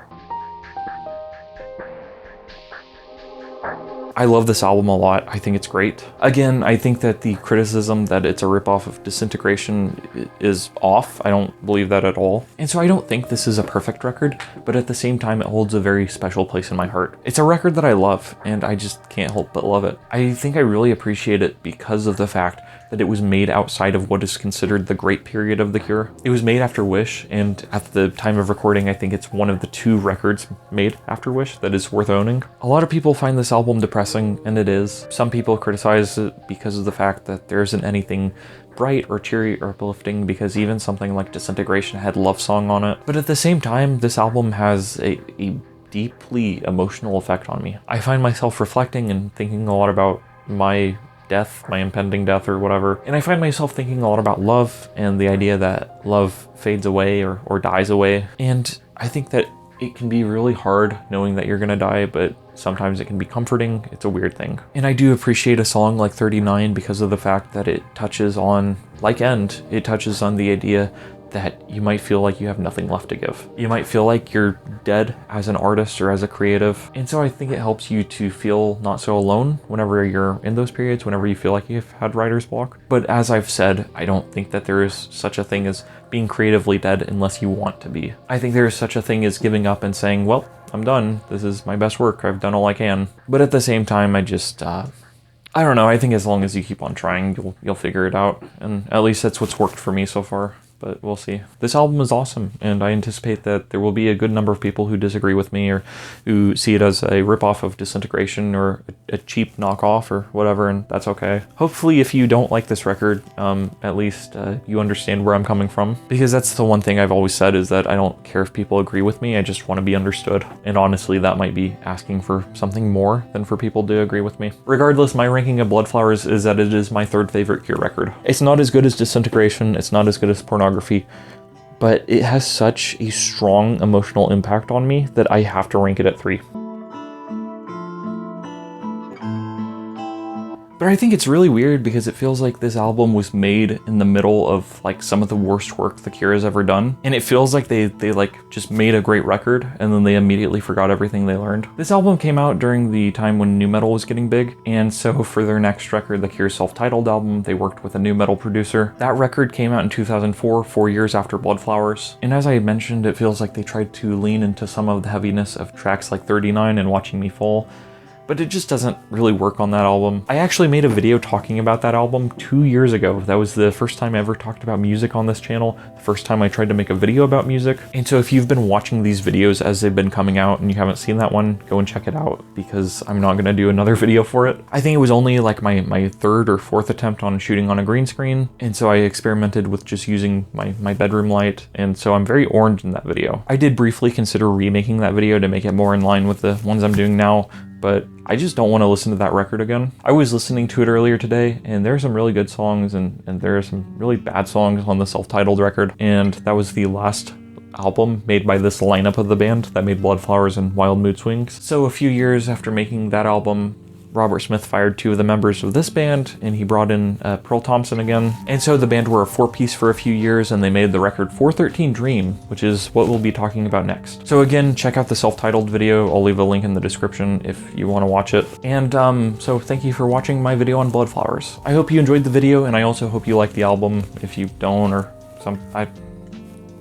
I love this album a lot. I think it's great. Again, I think that the criticism that it's a ripoff of Disintegration is off. I don't believe that at all. And so I don't think this is a perfect record, but at the same time, it holds a very special place in my heart. It's a record that I love, and I just can't help but love it. I think I really appreciate it because of the fact that it was made outside of what is considered the great period of The Cure. It was made after Wish, and at the time of recording, I think it's one of the 2 records made after Wish that is worth owning. A lot of people find this album depressing, and it is. Some people criticize it because of the fact that there isn't anything bright or cheery or uplifting, because even something like Disintegration had Love Song on it. But at the same time, this album has a deeply emotional effect on me. I find myself reflecting and thinking a lot about my death, my impending death or whatever. And I find myself thinking a lot about love and the idea that love fades away or dies away. And I think that it can be really hard knowing that you're gonna die, but sometimes it can be comforting. It's a weird thing. And I do appreciate a song like 39 because of the fact that it touches on, like End, it touches on the idea that you might feel like you have nothing left to give. You might feel like you're dead as an artist or as a creative. And so I think it helps you to feel not so alone whenever you're in those periods, whenever you feel like you've had writer's block. But as I've said, I don't think that there is such a thing as being creatively dead unless you want to be. I think there is such a thing as giving up and saying, well, I'm done. This is my best work. I've done all I can. But at the same time, I just, I don't know. I think as long as you keep on trying, you'll figure it out. And at least that's what's worked for me so far. But we'll see. This album is awesome, and I anticipate that there will be a good number of people who disagree with me or who see it as a ripoff of Disintegration or a cheap knockoff or whatever, and that's okay. Hopefully, if you don't like this record, at least you understand where I'm coming from, because that's the one thing I've always said, is that I don't care if people agree with me, I just want to be understood. And honestly, that might be asking for something more than for people to agree with me. Regardless, my ranking of Bloodflowers is that it is my 3rd favorite Cure record. It's not as good as Disintegration, it's not as good as Pornography, but it has such a strong emotional impact on me that I have to rank it at 3. But I think it's really weird because it feels like this album was made in the middle of like some of the worst work The Cure has ever done. And it feels like they like just made a great record and then they immediately forgot everything they learned. This album came out during the time when nu metal was getting big. And so for their next record, The Cure's self-titled album, they worked with a nu metal producer. That record came out in 2004, 4 years after Bloodflowers. And as I had mentioned, it feels like they tried to lean into some of the heaviness of tracks like 39 and Watching Me Fall, but it just doesn't really work on that album. I actually made a video talking about that album 2 years ago. That was the first time I ever talked about music on this channel, the first time I tried to make a video about music. And so if you've been watching these videos as they've been coming out and you haven't seen that one, go and check it out, because I'm not gonna do another video for it. I think it was only like my 3rd or 4th attempt on shooting on a green screen, and so I experimented with just using my bedroom light, and so I'm very orange in that video. I did briefly consider remaking that video to make it more in line with the ones I'm doing now, but I just don't want to listen to that record again. I was listening to it earlier today, and there are some really good songs, and there are some really bad songs on the self-titled record, and that was the last album made by this lineup of the band that made Bloodflowers and Wild Mood Swings. So a few years after making that album, Robert Smith fired 2 of the members of this band, and he brought in Pearl Thompson again. And so the band were a 4-piece for a few years, and they made the record 413 Dream, which is what we'll be talking about next. So again, check out the self-titled video. I'll leave a link in the description if you want to watch it. And so thank you for watching my video on Bloodflowers. I hope you enjoyed the video, and I also hope you like the album. If you don't, or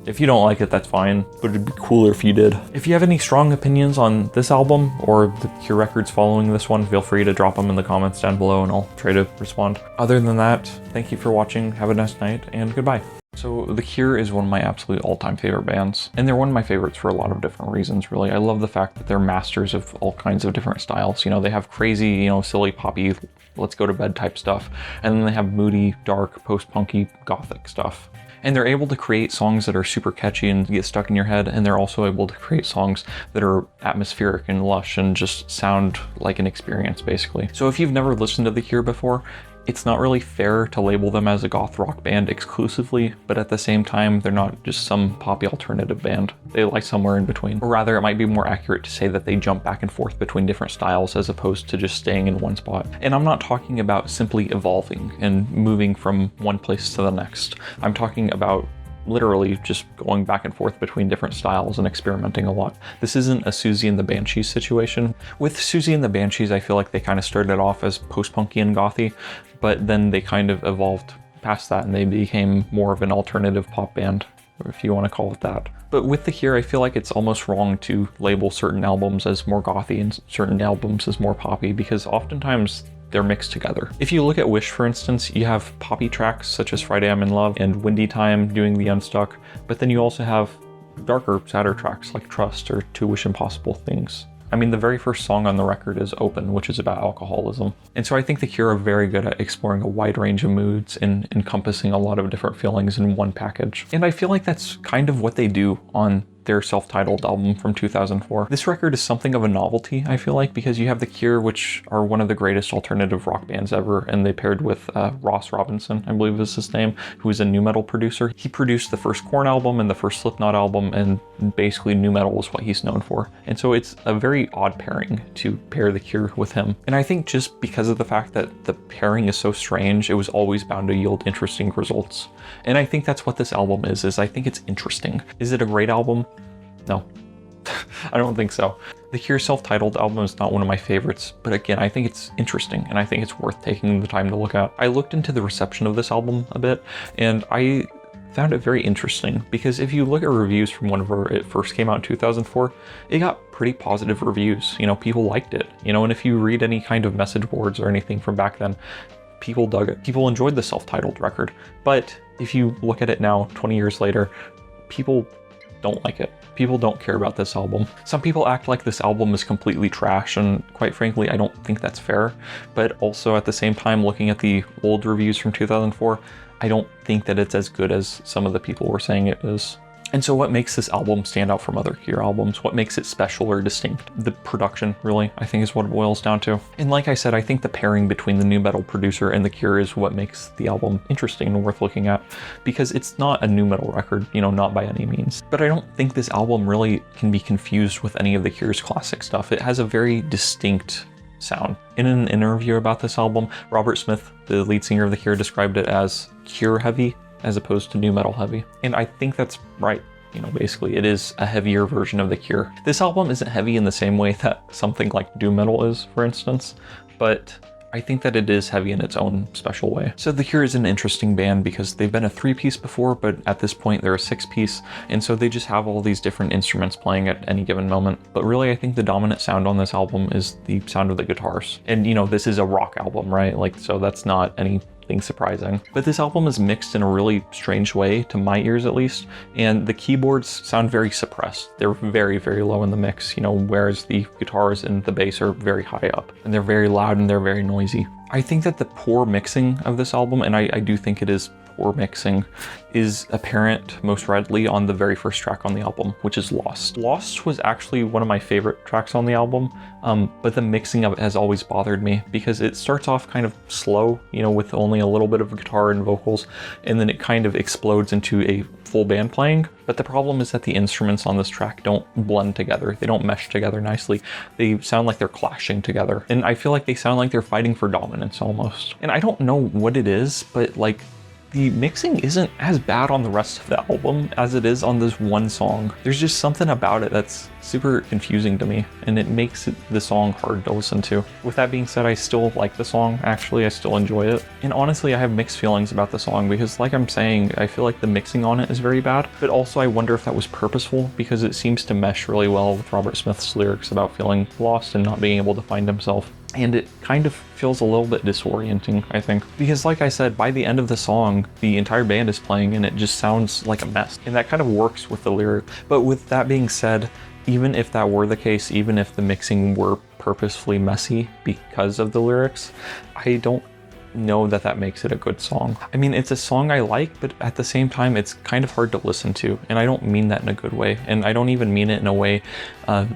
if you don't like it, that's fine, but it'd be cooler if you did. If you have any strong opinions on this album or the Cure records following this one, feel free to drop them in the comments down below and I'll try to respond. Other than that, thank you for watching, have a nice night, and goodbye. So The Cure is one of my absolute all-time favorite bands, and they're one of my favorites for a lot of different reasons, really. I love the fact that they're masters of all kinds of different styles. You know, they have crazy, you know, silly, poppy, let's go to bed type stuff, and then they have moody, dark, post-punky, gothic stuff. And they're able to create songs that are super catchy and get stuck in your head, and they're also able to create songs that are atmospheric and lush and just sound like an experience, basically. So if you've never listened to The Cure before, it's not really fair to label them as a goth rock band exclusively, but at the same time, they're not just some poppy alternative band. They lie somewhere in between. Or rather, it might be more accurate to say that they jump back and forth between different styles as opposed to just staying in one spot. And I'm not talking about simply evolving and moving from one place to the next. I'm talking about literally just going back and forth between different styles and experimenting a lot. This isn't a Susie and the Banshees situation. With Susie and the Banshees, I feel like they kind of started off as post-punky and gothy, but then they kind of evolved past that and they became more of an alternative pop band, if you want to call it that. But with The Cure, I feel like it's almost wrong to label certain albums as more gothy and certain albums as more poppy, because oftentimes they're mixed together. If you look at Wish, for instance, you have poppy tracks such as Friday I'm in Love and Windy Time doing the Unstuck, but then you also have darker, sadder tracks like Trust or To Wish Impossible Things. I mean, the very first song on the record is Open, which is about alcoholism. And so I think The Cure are very good at exploring a wide range of moods and encompassing a lot of different feelings in one package. And I feel like that's kind of what they do on their self-titled album from 2004. This record is something of a novelty, I feel like, because you have The Cure, which are one of the greatest alternative rock bands ever, and they paired with Ross Robinson, I believe is his name, who is a nu metal producer. He produced the first Korn album and the first Slipknot album, and basically nu metal is what he's known for. And so it's a very odd pairing to pair The Cure with him. And I think just because of the fact that the pairing is so strange, it was always bound to yield interesting results. And I think that's what this album is I think it's interesting. Is it a great album? No, I don't think so. The Cure self-titled album is not one of my favorites, but again, I think it's interesting and I think it's worth taking the time to look at. I looked into the reception of this album a bit, and I found it very interesting because if you look at reviews from whenever it first came out in 2004, it got pretty positive reviews. You know, people liked it, you know, and if you read any kind of message boards or anything from back then, people dug it. People enjoyed the self-titled record. But if you look at it now, 20 years later, people don't like it. People don't care about this album. Some people act like this album is completely trash, and quite frankly, I don't think that's fair. But also at the same time, looking at the old reviews from 2004, I don't think that it's as good as some of the people were saying it is. And so what makes this album stand out from other Cure albums? What makes it special or distinct? The production, really, I think is what it boils down to. And like I said, I think the pairing between the nu metal producer and the Cure is what makes the album interesting and worth looking at, because it's not a nu metal record, you know, not by any means. But I don't think this album really can be confused with any of the Cure's classic stuff. It has a very distinct sound. In an interview about this album, Robert Smith, the lead singer of the Cure, described it as Cure heavy as opposed to nu metal heavy. And I think that's right. You know, basically it is a heavier version of the Cure. This album isn't heavy in the same way that something like doom metal is, for instance, but I think that it is heavy in its own special way. So The Cure is an interesting band because they've been a 3-piece before, but at this point they're a 6-piece, and so they just have all these different instruments playing at any given moment. But really, I think the dominant sound on this album is the sound of the guitars. And you know, this is a rock album, right? Like, so that's not anything surprising. But this album is mixed in a really strange way, to my ears at least, and the keyboards sound very suppressed. They're very, very low in the mix, you know, whereas the guitars and the bass are very high up, and they're very loud and they're very noisy. I think that the poor mixing of this album, and I do think it is or mixing is apparent most readily on the very first track on the album, which is Lost. Lost was actually one of my favorite tracks on the album, but the mixing of it has always bothered me because it starts off kind of slow, you know, with only a little bit of guitar and vocals, and then it kind of explodes into a full band playing. But the problem is that the instruments on this track don't blend together. They don't mesh together nicely. They sound like they're clashing together. And I feel like they sound like they're fighting for dominance almost. And I don't know what it is, but like the mixing isn't as bad on the rest of the album as it is on this one song. There's just something about it that's super confusing to me, and it makes the song hard to listen to. With that being said, I still like the song, actually. I still enjoy it. And honestly, I have mixed feelings about the song because, like I'm saying, I feel like the mixing on it is very bad, but also I wonder if that was purposeful because it seems to mesh really well with Robert Smith's lyrics about feeling lost and not being able to find himself. And it kind of feels a little bit disorienting, I think. Because like I said, by the end of the song, the entire band is playing and it just sounds like a mess. And that kind of works with the lyric. But with that being said, even if that were the case, even if the mixing were purposefully messy because of the lyrics, I don't know that that makes it a good song. I mean, it's a song I like, but at the same time, it's kind of hard to listen to. And I don't mean that in a good way. And I don't even mean it in a way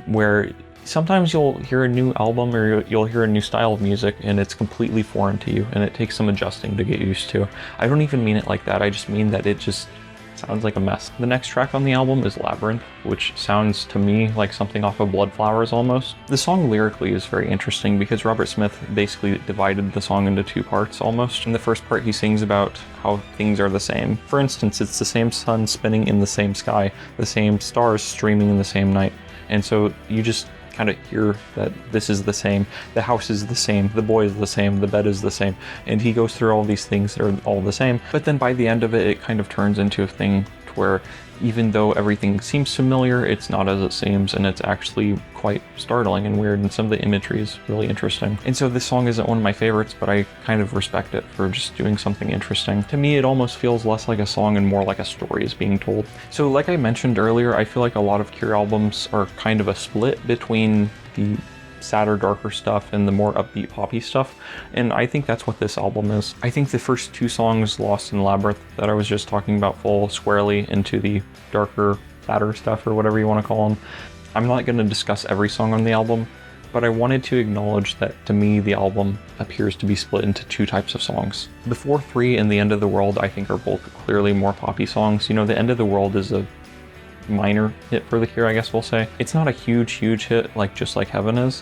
where sometimes you'll hear a new album or you'll hear a new style of music and it's completely foreign to you and it takes some adjusting to get used to. I don't even mean it like that. I just mean that it just sounds like a mess. The next track on the album is Labyrinth, which sounds to me like something off of Bloodflowers almost. The song lyrically is very interesting because Robert Smith basically divided the song into two parts almost. In the first part, he sings about how things are the same. For instance, it's the same sun spinning in the same sky, the same stars streaming in the same night. And so you just kind of hear that this is the same, the house is the same, the boy is the same, the bed is the same, and he goes through all these things that are all the same. But then by the end of it, it kind of turns into a thing to where even though everything seems familiar, it's not as it seems, and it's actually quite startling and weird, and some of the imagery is really interesting. And so this song isn't one of my favorites, but I kind of respect it for just doing something interesting. To me, it almost feels less like a song and more like a story is being told. So like I mentioned earlier, I feel like a lot of Cure albums are kind of a split between the sadder, darker stuff and the more upbeat poppy stuff, and I think that's what this album is. I think the first two songs, Lost and Labyrinth, that I was just talking about, fall squarely into the darker, sadder stuff, or whatever you want to call them. I'm not going to discuss every song on the album, but I wanted to acknowledge that to me the album appears to be split into two types of songs. The 4-3 and The End of the World I think are both clearly more poppy songs. You know, The End of the World is a minor hit for the Cure, I guess we'll say. It's not a huge hit like Just Like Heaven is,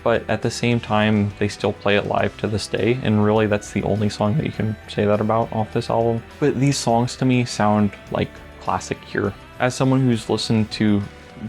but at the same time they still play it live to this day, and really that's the only song that you can say that about off this album. But these songs to me sound like classic Cure. As someone who's listened to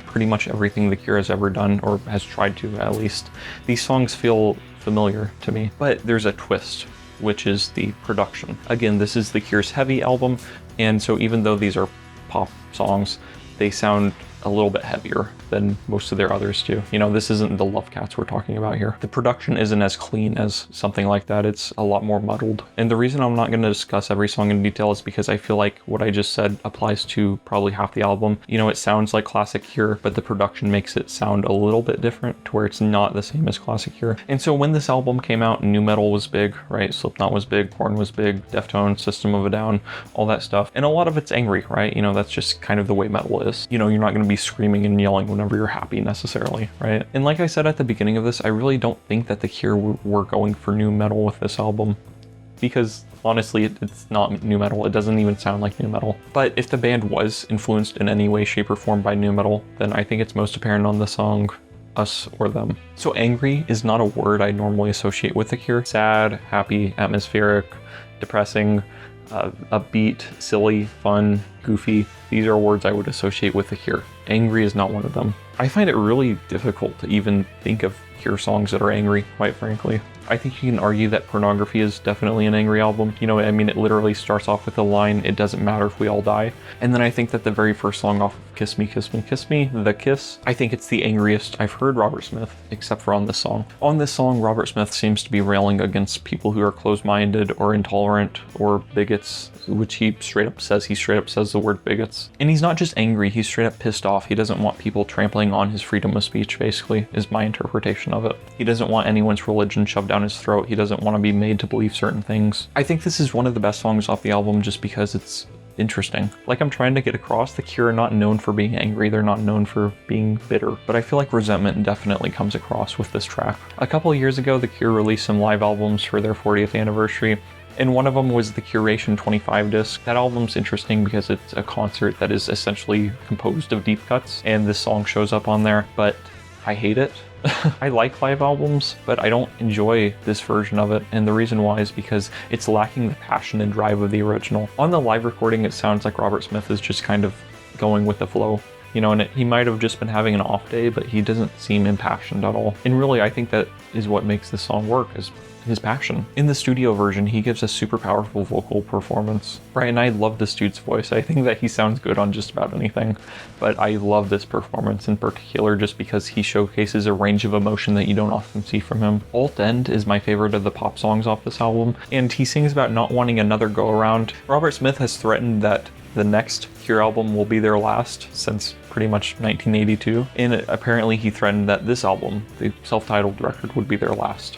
pretty much everything the Cure has ever done, or has tried to at least, these songs feel familiar to me. But there's a twist, which is the production. Again, this is the Cure's heavy album, and so even though these are pop songs, they sound a little bit heavier than most of their others do. You know, this isn't the Love Cats we're talking about here. The production isn't as clean as something like that. It's a lot more muddled. And the reason I'm not going to discuss every song in detail is because I feel like what I just said applies to probably half the album. You know, it sounds like classic Cure, but the production makes it sound a little bit different to where it's not the same as classic Cure. And so when this album came out, nu metal was big, right? Slipknot was big, Korn was big, Deftones, System of a Down, all that stuff. And a lot of it's angry, right? You know, that's just kind of the way metal is. You know, you're not going to be screaming and yelling whenever you're happy necessarily, right? And like I said at the beginning of this, I really don't think that the Cure were going for nu metal with this album, because honestly it's not nu metal. It doesn't even sound like nu metal. But if the band was influenced in any way, shape, or form by nu metal, then I think it's most apparent on the song Us or Them. So angry is not a word I normally associate with the Cure. Sad, happy, atmospheric, depressing, upbeat, silly, fun, goofy. These are words I would associate with the Cure. Angry is not one of them. I find it really difficult to even think of Cure songs that are angry, quite frankly. I think you can argue that Pornography is definitely an angry album. You know, I mean, it literally starts off with the line, "It doesn't matter if we all die." And then I think that the very first song off of Kiss Me, Kiss Me, Kiss Me, The Kiss, I think it's the angriest I've heard Robert Smith, except for on this song. On this song, Robert Smith seems to be railing against people who are closed-minded or intolerant or bigots, which he straight up says the word bigots. And he's not just angry, he's straight up pissed off. He doesn't want people trampling on his freedom of speech, basically, is my interpretation of it. He doesn't want anyone's religion shoved down down his throat. He doesn't want to be made to believe certain things. I think this is one of the best songs off the album just because it's interesting. Like I'm trying to get across, the Cure are not known for being angry, they're not known for being bitter, but I feel like resentment definitely comes across with this track. A couple of years ago, the Cure released some live albums for their 40th anniversary, and one of them was the Curation 25 disc. That album's interesting because it's a concert that is essentially composed of deep cuts, and this song shows up on there, but I hate it. I like live albums, but I don't enjoy this version of it, and the reason why is because it's lacking the passion and drive of the original. On the live recording, it sounds like Robert Smith is just kind of going with the flow, you know, and he might have just been having an off day, but he doesn't seem impassioned at all. And really, I think that is what makes this song work, is his passion. In the studio version, he gives a super powerful vocal performance, right? And I love this dude's voice. I think that he sounds good on just about anything, but I love this performance in particular just because he showcases a range of emotion that you don't often see from him. Alt End is my favorite of the pop songs off this album, and he sings about not wanting another go around. Robert Smith has threatened that the next Cure album will be their last since pretty much 1982, and apparently he threatened that this album, the self-titled record, would be their last.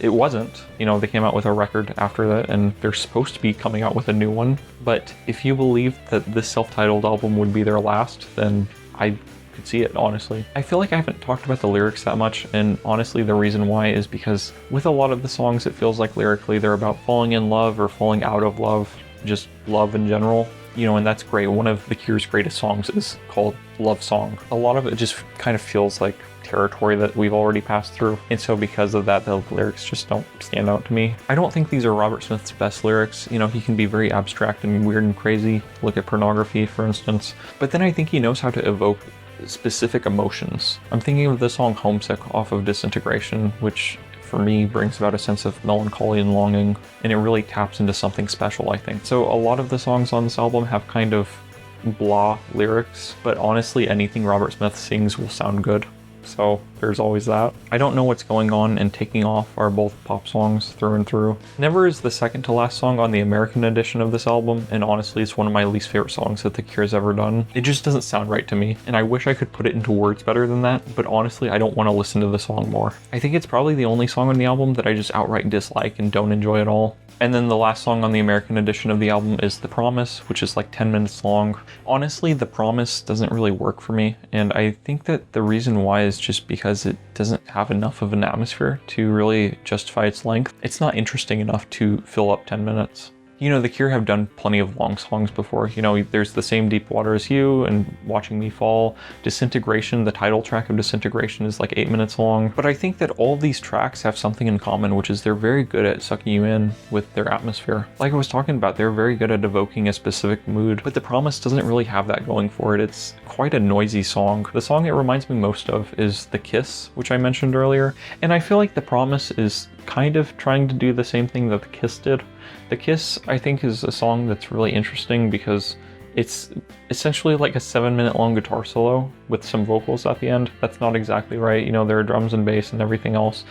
It wasn't. You know, they came out with a record after that, and they're supposed to be coming out with a new one. But if you believe that this self-titled album would be their last, then I could see it, honestly. I feel like I haven't talked about the lyrics that much, and honestly the reason why is because with a lot of the songs, it feels like lyrically they're about falling in love or falling out of love, just love in general. You know, and that's great. One of the Cure's greatest songs is called Love Song. A lot of it just kind of feels like territory that we've already passed through, and so because of that, the lyrics just don't stand out to me. I don't think these are Robert Smith's best lyrics. You know, he can be very abstract and weird and crazy. Look at Pornography, for instance. But then I think he knows how to evoke specific emotions. I'm thinking of the song Homesick off of Disintegration, which for me brings about a sense of melancholy and longing, and it really taps into something special, I think. So a lot of the songs on this album have kind of blah lyrics, but honestly anything Robert Smith sings will sound good. So there's always that. I Don't Know What's Going On and Taking Off are both pop songs through and through. Never is the second to last song on the American edition of this album, and honestly it's one of my least favorite songs that the Cure's ever done. It just doesn't sound right to me, and I wish I could put it into words better than that, but honestly I don't want to listen to the song more. I think it's probably the only song on the album that I just outright dislike and don't enjoy at all. And then the last song on the American edition of the album is The Promise, which is like 10 minutes long. Honestly, The Promise doesn't really work for me, and I think that the reason why is just because it doesn't have enough of an atmosphere to really justify its length. It's not interesting enough to fill up 10 minutes. You know, the Cure have done plenty of long songs before. You know, there's The Same Deep Water as You and Watching Me Fall. Disintegration, the title track of Disintegration, is like 8 minutes long. But I think that all these tracks have something in common, which is they're very good at sucking you in with their atmosphere. Like I was talking about, they're very good at evoking a specific mood, but The Promise doesn't really have that going for it. It's quite a noisy song. The song it reminds me most of is The Kiss, which I mentioned earlier, and I feel like The Promise is kind of trying to do the same thing that The Kiss did. The Kiss, I think, is a song that's really interesting because it's essentially like a 7-minute long guitar solo with some vocals at the end. That's not exactly right, you know, there are drums and bass and everything else,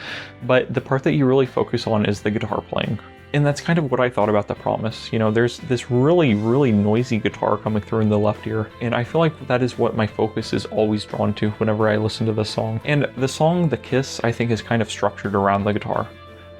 but the part that you really focus on is the guitar playing. And that's kind of what I thought about The Promise. You know, there's this really, really noisy guitar coming through in the left ear, and I feel like that is what my focus is always drawn to whenever I listen to this song. And the song The Kiss, I think, is kind of structured around the guitar,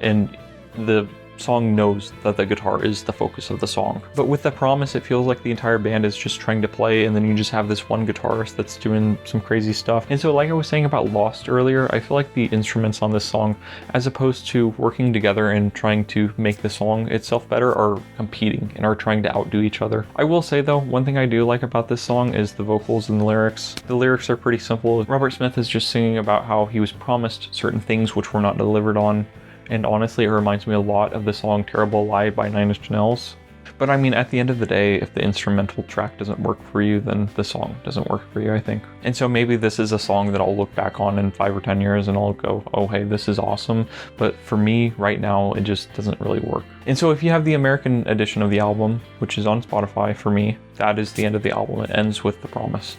and the song knows that the guitar is the focus of the song. But with The Promise, it feels like the entire band is just trying to play, and then you just have this one guitarist that's doing some crazy stuff. And so like I was saying about Lost earlier, I feel like the instruments on this song, as opposed to working together and trying to make the song itself better, are competing and are trying to outdo each other. I will say though, one thing I do like about this song is the vocals and the lyrics. The lyrics are pretty simple. Robert Smith is just singing about how he was promised certain things which were not delivered on. And honestly, it reminds me a lot of the song Terrible Lie by 9 Inch Nails. But I mean, at the end of the day, if the instrumental track doesn't work for you, then the song doesn't work for you, I think. And so maybe this is a song that I'll look back on in 5 or 10 years and I'll go, oh hey, this is awesome. But for me, right now, it just doesn't really work. And so if you have the American edition of the album, which is on Spotify for me, that is the end of the album. It ends with The Promise.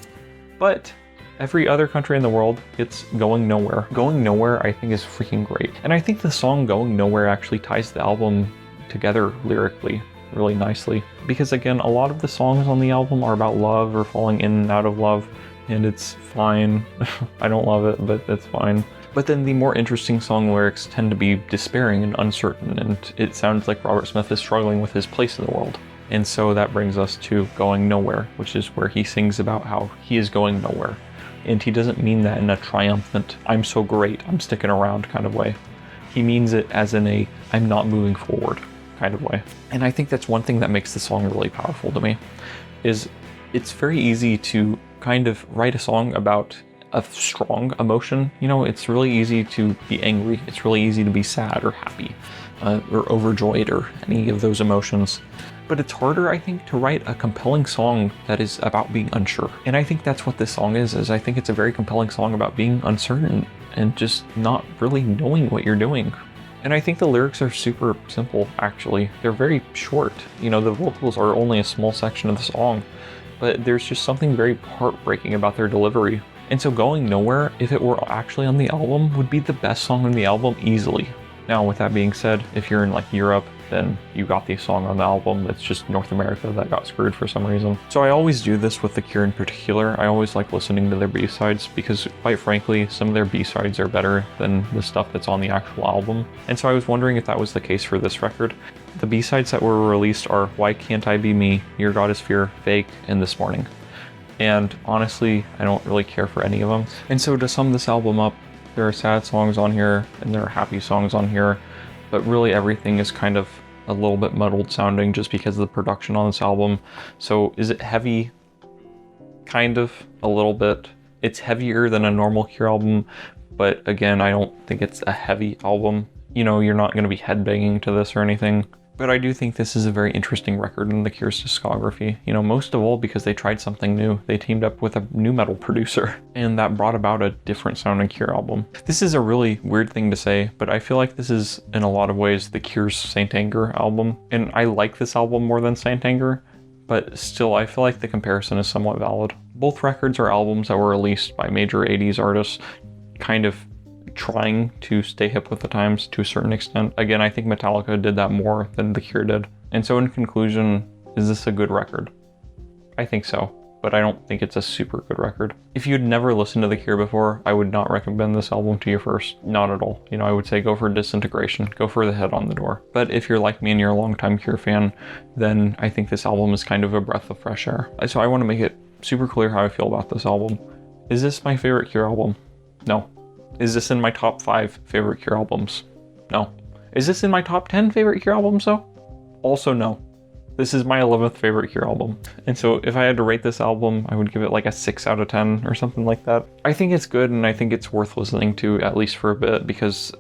But every other country in the world, it's Going Nowhere. Going Nowhere, I think, is freaking great. And I think the song Going Nowhere actually ties the album together lyrically really nicely. Because again, a lot of the songs on the album are about love or falling in and out of love, and it's fine. I don't love it, but it's fine. But then the more interesting song lyrics tend to be despairing and uncertain, and it sounds like Robert Smith is struggling with his place in the world. And so that brings us to Going Nowhere, which is where he sings about how he is going nowhere. And he doesn't mean that in a triumphant, I'm so great, I'm sticking around kind of way. He means it as in a, I'm not moving forward kind of way. And I think that's one thing that makes the song really powerful to me, is it's very easy to kind of write a song about a strong emotion. You know, it's really easy to be angry. It's really easy to be sad or happy or overjoyed or any of those emotions. But it's harder, I think, to write a compelling song that is about being unsure. And I think that's what this song is I think it's a very compelling song about being uncertain and just not really knowing what you're doing. And I think the lyrics are super simple, actually. They're very short. You know, the vocals are only a small section of the song, but there's just something very heartbreaking about their delivery. And so Going Nowhere, if it were actually on the album, would be the best song on the album easily. Now, with that being said, if you're in like Europe, then you got the song on the album. It's just North America that got screwed for some reason. So I always do this with The Cure in particular. I always like listening to their B-sides because, quite frankly, some of their B-sides are better than the stuff that's on the actual album. And so I was wondering if that was the case for this record. The B-sides that were released are Why Can't I Be Me, Your God Is Fear, Fake, and This Morning. And honestly, I don't really care for any of them. And so to sum this album up, there are sad songs on here and there are happy songs on here, but really everything is kind of a little bit muddled sounding just because of the production on this album. So is it heavy? Kind of, a little bit. It's heavier than a normal Cure album, but again, I don't think it's a heavy album. You know, you're not going to be headbanging to this or anything. But I do think this is a very interesting record in The Cure's discography. You know, most of all because they tried something new. They teamed up with a nu metal producer, and that brought about a different sounding Cure album. This is a really weird thing to say, but I feel like this is, in a lot of ways, The Cure's Saint Anger album. And I like this album more than Saint Anger, but still I feel like the comparison is somewhat valid. Both records are albums that were released by major 80s artists, kind of trying to stay hip with the times to a certain extent. Again, I think Metallica did that more than The Cure did. And so in conclusion, is this a good record? I think so, but I don't think it's a super good record. If you'd never listened to The Cure before, I would not recommend this album to you first. Not at all. You know, I would say go for Disintegration, go for The Head on the Door. But if you're like me and you're a longtime Cure fan, then I think this album is kind of a breath of fresh air. So I want to make it super clear how I feel about this album. Is this my favorite Cure album? No. Is this in my top 5 favorite Cure albums? No. Is this in my top 10 favorite Cure albums though? Also no. This is my 11th favorite Cure album. And so if I had to rate this album, I would give it like a 6 out of 10 or something like that. I think it's good and I think it's worth listening to at least for a bit because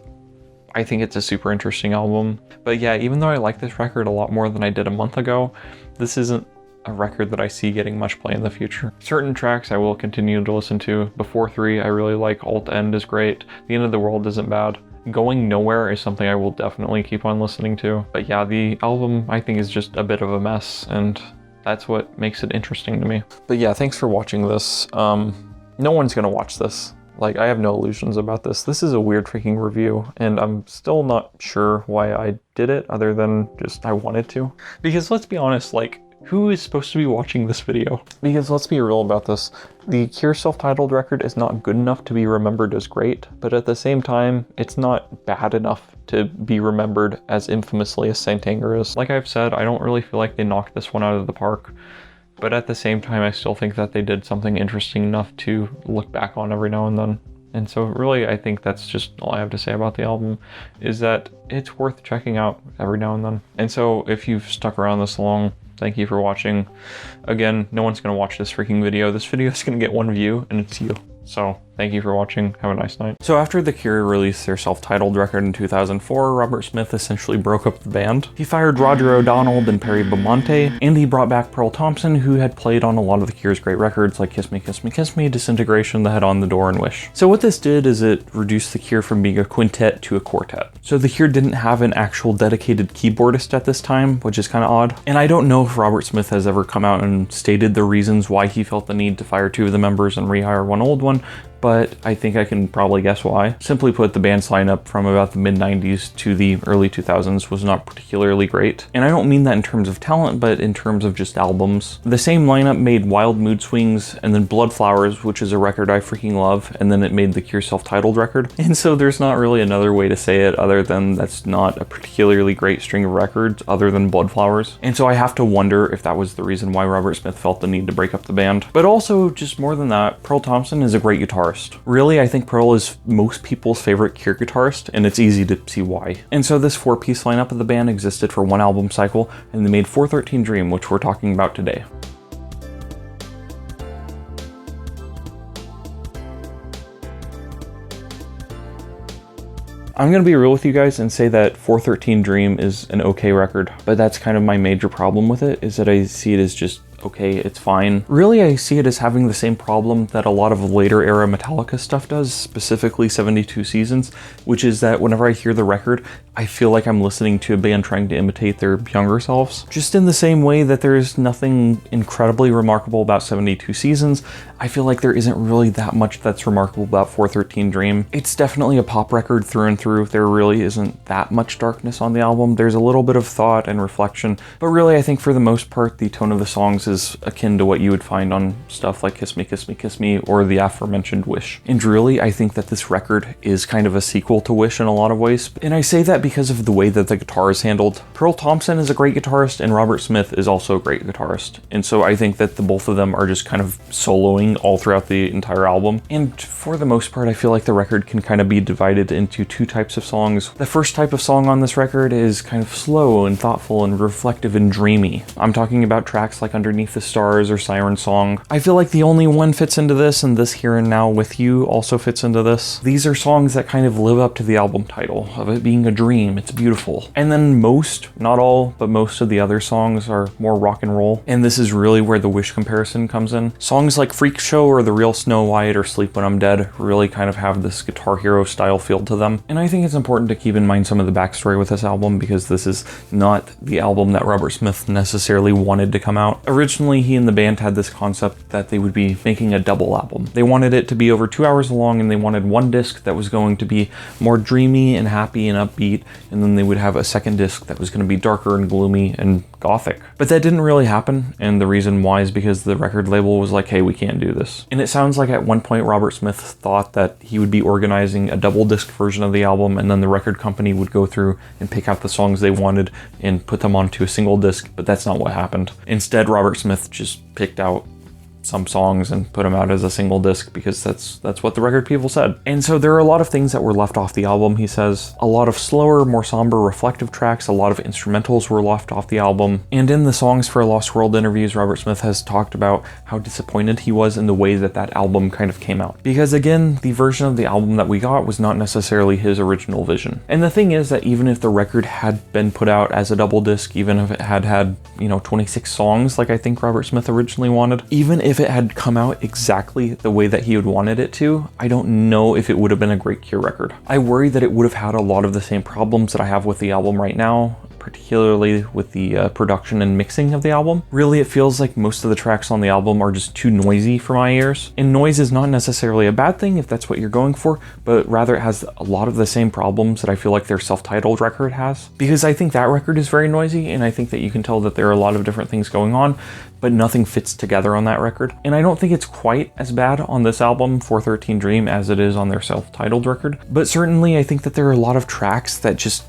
I think it's a super interesting album. But yeah, even though I like this record a lot more than I did a month ago, this isn't a record that I see getting much play in the future. Certain tracks I will continue to listen to. Before 3 I really like. Alt End is great. The End of the World isn't bad. Going Nowhere is something I will definitely keep on listening to. But yeah, the album I think is just a bit of a mess, and that's what makes it interesting to me. But yeah, thanks for watching this. No one's gonna watch this. Like, I have no illusions about this. This is a weird freaking review, and I'm still not sure why I did it other than just I wanted to. Because let's be honest, like, who is supposed to be watching this video? Because let's be real about this. The Cure self-titled record is not good enough to be remembered as great, but at the same time, it's not bad enough to be remembered as infamously as Saint Anger is. Like I've said, I don't really feel like they knocked this one out of the park, but at the same time, I still think that they did something interesting enough to look back on every now and then. And so really, I think that's just all I have to say about the album, is that it's worth checking out every now and then. And so if you've stuck around this long, thank you for watching. Again, no one's gonna watch this freaking video. This video is gonna get 1 view, and it's you. So thank you for watching. Have a nice night. So after The Cure released their self-titled record in 2004, Robert Smith essentially broke up the band. He fired Roger O'Donnell and Perry Beaumonte, and he brought back Pearl Thompson, who had played on a lot of The Cure's great records like Kiss Me, Kiss Me, Kiss Me, Disintegration, The Head on the Door, and Wish. So what this did is it reduced The Cure from being a quintet to a quartet. So The Cure didn't have an actual dedicated keyboardist at this time, which is kind of odd. And I don't know if Robert Smith has ever come out and stated the reasons why he felt the need to fire 2 of the members and rehire one old one, but I think I can probably guess why. Simply put, the band's lineup from about the mid-90s to the early 2000s was not particularly great. And I don't mean that in terms of talent, but in terms of just albums. The same lineup made Wild Mood Swings and then Bloodflowers, which is a record I freaking love, and then it made the Cure self-titled record. And so there's not really another way to say it other than that's not a particularly great string of records other than Bloodflowers. And so I have to wonder if that was the reason why Robert Smith felt the need to break up the band. But also, just more than that, Pearl Thompson is a great guitarist. Really, I think Pearl is most people's favorite Cure guitarist, and it's easy to see why. And so this 4-piece lineup of the band existed for one album cycle, and they made 413 Dream, which we're talking about today. I'm gonna be real with you guys and say that 413 Dream is an okay record, but that's kind of my major problem with it, is that I see it as just okay, it's fine. Really, I see it as having the same problem that a lot of later era Metallica stuff does, specifically 72 Seasons, which is that whenever I hear the record, I feel like I'm listening to a band trying to imitate their younger selves. Just in the same way that there's nothing incredibly remarkable about 72 Seasons, I feel like there isn't really that much that's remarkable about 413 Dream. It's definitely a pop record through and through. There really isn't that much darkness on the album. There's a little bit of thought and reflection, but really I think for the most part the tone of the songs is akin to what you would find on stuff like Kiss Me, Kiss Me, Kiss Me, or the aforementioned Wish. And really, I think that this record is kind of a sequel to Wish in a lot of ways, and I say that because of the way that the guitar is handled. Pearl Thompson is a great guitarist, and Robert Smith is also a great guitarist, and so I think that the both of them are just kind of soloing all throughout the entire album. And for the most part, I feel like the record can kind of be divided into two types of songs. The first type of song on this record is kind of slow and thoughtful and reflective and dreamy. I'm talking about tracks like Underneath the Stars or Siren Song. I feel like The Only One fits into this, and This Here and Now With You also fits into this. These are songs that kind of live up to the album title of it being a dream. It's beautiful. And then most, not all, but most of the other songs are more rock and roll, and this is really where the Wish comparison comes in. Songs like Freak Show or The Real Snow White or Sleep When I'm Dead really kind of have this Guitar Hero style feel to them. And I think it's important to keep in mind some of the backstory with this album, because this is not the album that Robert Smith necessarily wanted to come out. Originally, he and the band had this concept that they would be making a double album. They wanted it to be over 2 hours long, and they wanted one disc that was going to be more dreamy and happy and upbeat, and then they would have a second disc that was going to be darker and gloomy and gothic. But that didn't really happen, and the reason why is because the record label was like, hey, we can't do this. And it sounds like at one point Robert Smith thought that he would be organizing a double disc version of the album, and then the record company would go through and pick out the songs they wanted and put them onto a single disc, but that's not what happened. Instead, Robert Smith just picked out some songs and put them out as a single disc because that's what the record people said. And so there are a lot of things that were left off the album, he says. A lot of slower, more somber, reflective tracks, a lot of instrumentals were left off the album. And in the Songs for a Lost World interviews, Robert Smith has talked about how disappointed he was in the way that that album kind of came out. Because again, the version of the album that we got was not necessarily his original vision. And the thing is that even if the record had been put out as a double disc, even if it had 26 songs like I think Robert Smith originally wanted, even if it had come out exactly the way that he had wanted it to, I don't know if it would have been a great Cure record. I worry that it would have had a lot of the same problems that I have with the album right now, particularly with the production and mixing of the album. Really, it feels like most of the tracks on the album are just too noisy for my ears. And noise is not necessarily a bad thing if that's what you're going for, but rather it has a lot of the same problems that I feel like their self-titled record has. Because I think that record is very noisy, and I think that you can tell that there are a lot of different things going on, but nothing fits together on that record. And I don't think it's quite as bad on this album, 413 Dream, as it is on their self-titled record. But certainly I think that there are a lot of tracks that just,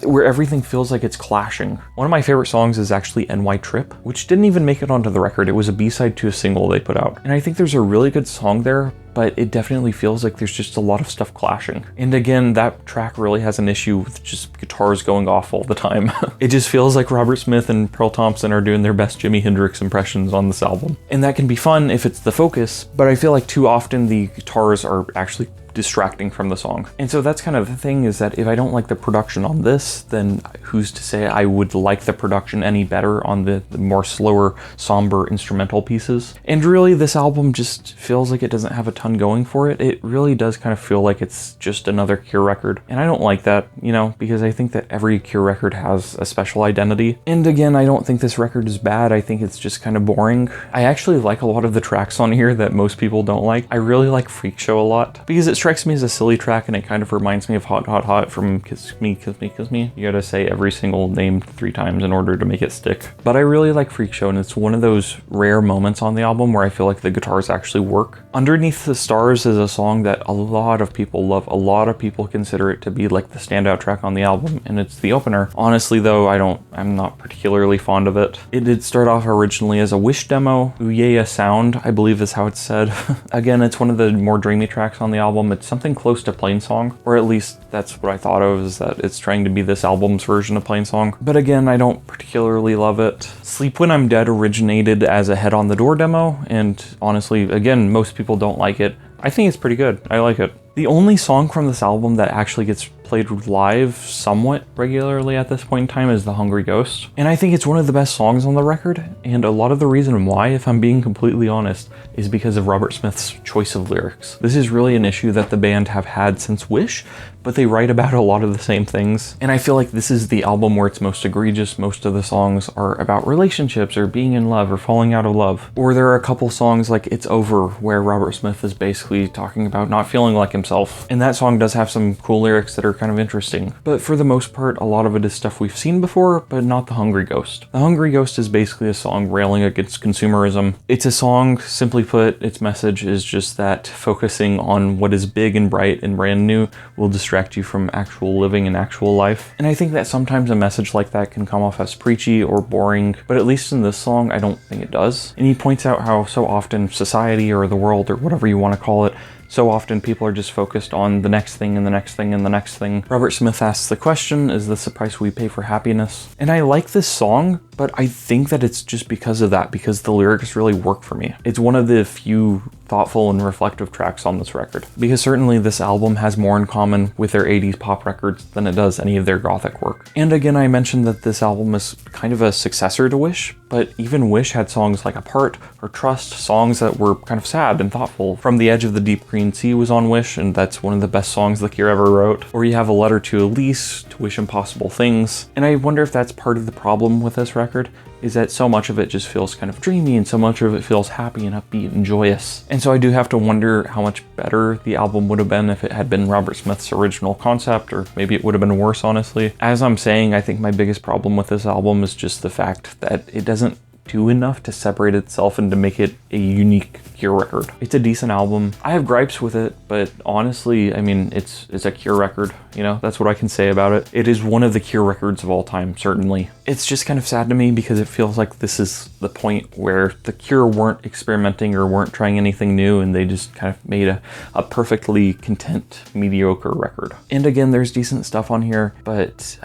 where everything feels like it's clashing. One of my favorite songs is actually NY Trip, which didn't even make it onto the record. It was a B-side to a single they put out. And I think there's a really good song there, but it definitely feels like there's just a lot of stuff clashing. And again, that track really has an issue with just guitars going off all the time. It just feels like Robert Smith and Pearl Thompson are doing their best Jimi Hendrix impressions on this album. And that can be fun if it's the focus, but I feel like too often the guitars are actually distracting from the song. And so that's kind of the thing, is that if I don't like the production on this, then who's to say I would like the production any better on the more slower, somber instrumental pieces. And really, this album just feels like it doesn't have a ton going for it. It really does kind of feel like it's just another Cure record. And I don't like that, you know, because I think that every Cure record has a special identity. And again, I don't think this record is bad. I think it's just kind of boring. I actually like a lot of the tracks on here that most people don't like. I really like Freak Show a lot because it strikes me as a silly track, and it kind of reminds me of Hot Hot Hot from Kiss Me, Kiss Me, Kiss Me. You gotta say every single name 3 times in order to make it stick. But I really like Freak Show, and it's one of those rare moments on the album where I feel like the guitars actually work. Underneath the Stars is a song that a lot of people love. A lot of people consider it to be like the standout track on the album, and it's the opener. Honestly though, I'm not particularly fond of it. It did start off originally as a Wish demo. Ooh Sound, I believe is how it's said. Again, it's one of the more dreamy tracks on the album. It's something close to Plainsong, or at least that's what I thought of, is that it's trying to be this album's version of Plainsong. But again, I don't particularly love it. Sleep When I'm Dead originated as a Head on the Door demo, and honestly, again, most people don't like it. I think it's pretty good. I like it. The only song from this album that actually gets played live somewhat regularly at this point in time is The Hungry Ghost. And I think it's one of the best songs on the record, and a lot of the reason why, if I'm being completely honest, is because of Robert Smith's choice of lyrics. This is really an issue that the band have had since Wish, but they write about a lot of the same things. And I feel like this is the album where it's most egregious. Most of the songs are about relationships or being in love or falling out of love. Or there are a couple songs like It's Over, where Robert Smith is basically talking about not feeling like himself. And that song does have some cool lyrics that are kind of interesting. But for the most part, a lot of it is stuff we've seen before, but not The Hungry Ghost. The Hungry Ghost is basically a song railing against consumerism. It's a song, simply put, its message is just that focusing on what is big and bright and brand new will distract you from actual living and actual life. And I think that sometimes a message like that can come off as preachy or boring, but at least in this song, I don't think it does. And he points out how so often society or the world or whatever you want to call it, so often people are just focused on the next thing and the next thing and the next thing. Robert Smith asks the question, is this the price we pay for happiness? And I like this song, but I think that it's just because of that, because the lyrics really work for me. It's one of the few thoughtful and reflective tracks on this record, because certainly this album has more in common with their 80s pop records than it does any of their gothic work. And again, I mentioned that this album is kind of a successor to Wish, but even Wish had songs like Apart or Trust, songs that were kind of sad and thoughtful. From the Edge of the Deep Green Sea was on Wish, and that's one of the best songs the Cure ever wrote. Or you have A Letter to Elise, To Wish Impossible Things. And I wonder if that's part of the problem with this record, is that so much of it just feels kind of dreamy and so much of it feels happy and upbeat and joyous. And so I do have to wonder how much better the album would have been if it had been Robert Smith's original concept, or maybe it would have been worse, honestly. As I'm saying, I think my biggest problem with this album is just the fact that it doesn't do enough to separate itself and to make it a unique Cure record. It's a decent album. I have gripes with it, but honestly, I mean, it's a Cure record, you know? That's what I can say about it. It is one of the Cure records of all time, certainly. It's just kind of sad to me because it feels like this is the point where the Cure weren't experimenting or weren't trying anything new, and they just kind of made a perfectly content, mediocre record. And again, there's decent stuff on here, but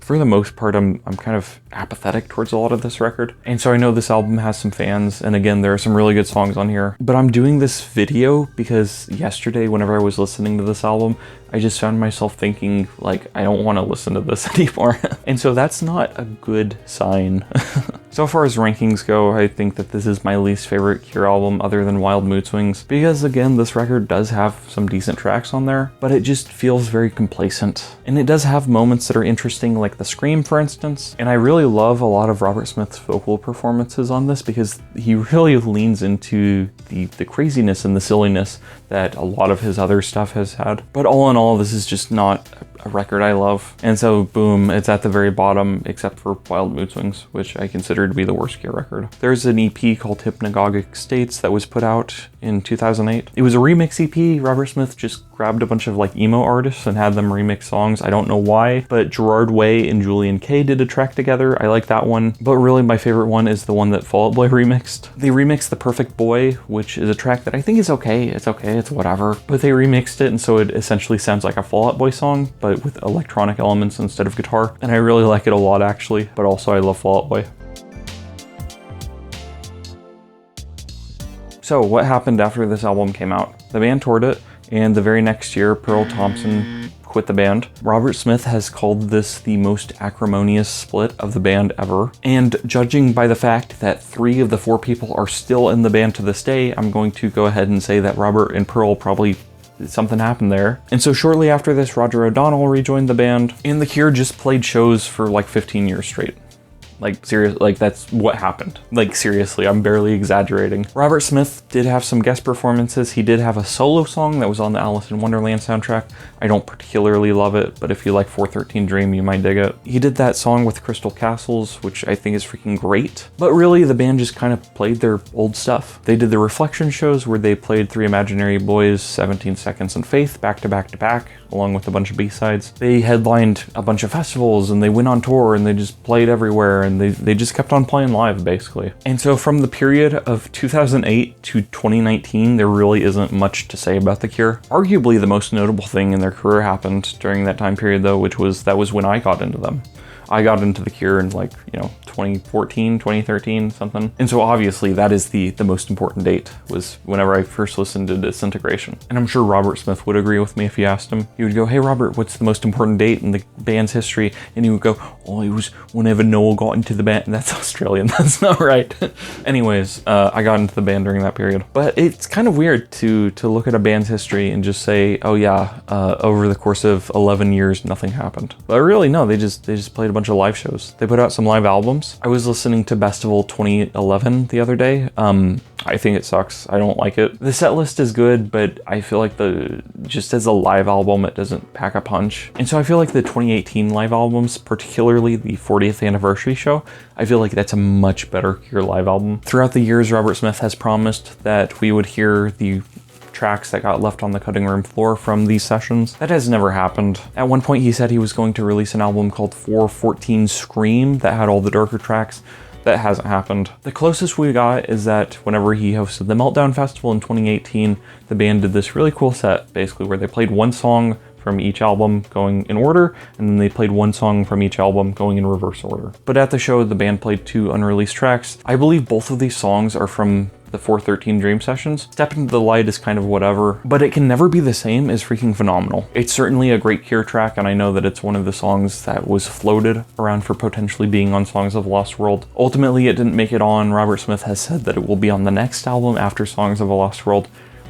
for the most part, I'm kind of apathetic towards a lot of this record. And so I know this album has some fans, and again, there are some really good songs on here. But I'm doing this video because yesterday, whenever I was listening to this album, I just found myself thinking, like, I don't want to listen to this anymore. And so that's not a good sign. So far as rankings go, I think that this is my least favorite Cure album other than Wild Mood Swings, because again, this record does have some decent tracks on there, but it just feels very complacent. And it does have moments that are interesting, like the Scream, for instance. And I really love a lot of Robert Smith's vocal performances on this, because he really leans into the craziness and the silliness that a lot of his other stuff has had. But all in all, this is just not a record I love. And so boom, it's at the very bottom, except for Wild Mood Swings, which I consider to be the worst Cure record. There's an EP called Hypnagogic States that was put out in 2008. It was a remix EP. Robert Smith just grabbed a bunch of like emo artists and had them remix songs. I don't know why, but Gerard Way and Julian Kay did a track together. I like that one, but really my favorite one is the one that Fall Out Boy remixed. They remixed The Perfect Boy, which is a track that I think is okay. It's whatever, but they remixed it, and so it essentially sounds like a Fall Out Boy song, but with electronic elements instead of guitar. And I really like it a lot, actually, but also I love Fall Out Boy. So what happened after this album came out? The band toured it, and the very next year, Pearl Thompson quit the band. Robert Smith has called this the most acrimonious split of the band ever, and judging by the fact that 3 of the 4 people are still in the band to this day, I'm going to go ahead and say that Robert and Pearl probably something happened there. And so shortly after this, Roger O'Donnell rejoined the band, and The Cure just played shows for like 15 years straight. Like, seriously, like, that's what happened. Like, seriously, I'm barely exaggerating. Robert Smith did have some guest performances. He did have a solo song that was on the Alice in Wonderland soundtrack. I don't particularly love it, but if you like 413 Dream, you might dig it. He did that song with Crystal Castles, which I think is freaking great. But really, the band just kind of played their old stuff. They did the Reflection shows where they played Three Imaginary Boys, 17 Seconds, and Faith back to back to back, along with a bunch of B-sides. They headlined a bunch of festivals, and they went on tour, and they just played everywhere, and they just kept on playing live, basically. And so from the period of 2008 to 2019, there really isn't much to say about The Cure. Arguably the most notable thing in their career happened during that time period, though, which was that was when I got into them. I got into The Cure in 2014, 2013, something. And so obviously that is the most important date, was whenever I first listened to Disintegration. And I'm sure Robert Smith would agree with me if you asked him. He would go, "Hey Robert, what's the most important date in the band's history?" And he would go, "Oh, it was whenever Noel got into the band." And that's Australian, that's not right. Anyways, I got into the band during that period. But it's kind of weird to look at a band's history and just say, oh yeah, over the course of 11 years, nothing happened. But really, no, they just played a bunch of live shows. They put out some live albums. I was listening to Festival 2011 the other day. I think it sucks. I don't like it. The set list is good, but I feel like just as a live album, it doesn't pack a punch. And so I feel like the 2018 live albums, particularly the 40th anniversary show, I feel like that's a much better Cure live album. Throughout the years, Robert Smith has promised that we would hear the tracks that got left on the cutting room floor from these sessions. That has never happened. At one point he said he was going to release an album called 414 Scream that had all the darker tracks. That hasn't happened. The closest we got is that whenever he hosted the Meltdown Festival in 2018, the band did this really cool set, basically, where they played one song from each album going in order, and then they played one song from each album going in reverse order. But at the show, the band played 2 unreleased tracks. I believe both of these songs are from the 413 Dream sessions. Step Into the Light is kind of whatever, but It Can Never Be the Same is freaking phenomenal. It's certainly a great Cure track, and I know that it's one of the songs that was floated around for potentially being on Songs of a Lost World. Ultimately, it didn't make it on. Robert Smith has said that it will be on the next album after Songs of a Lost World.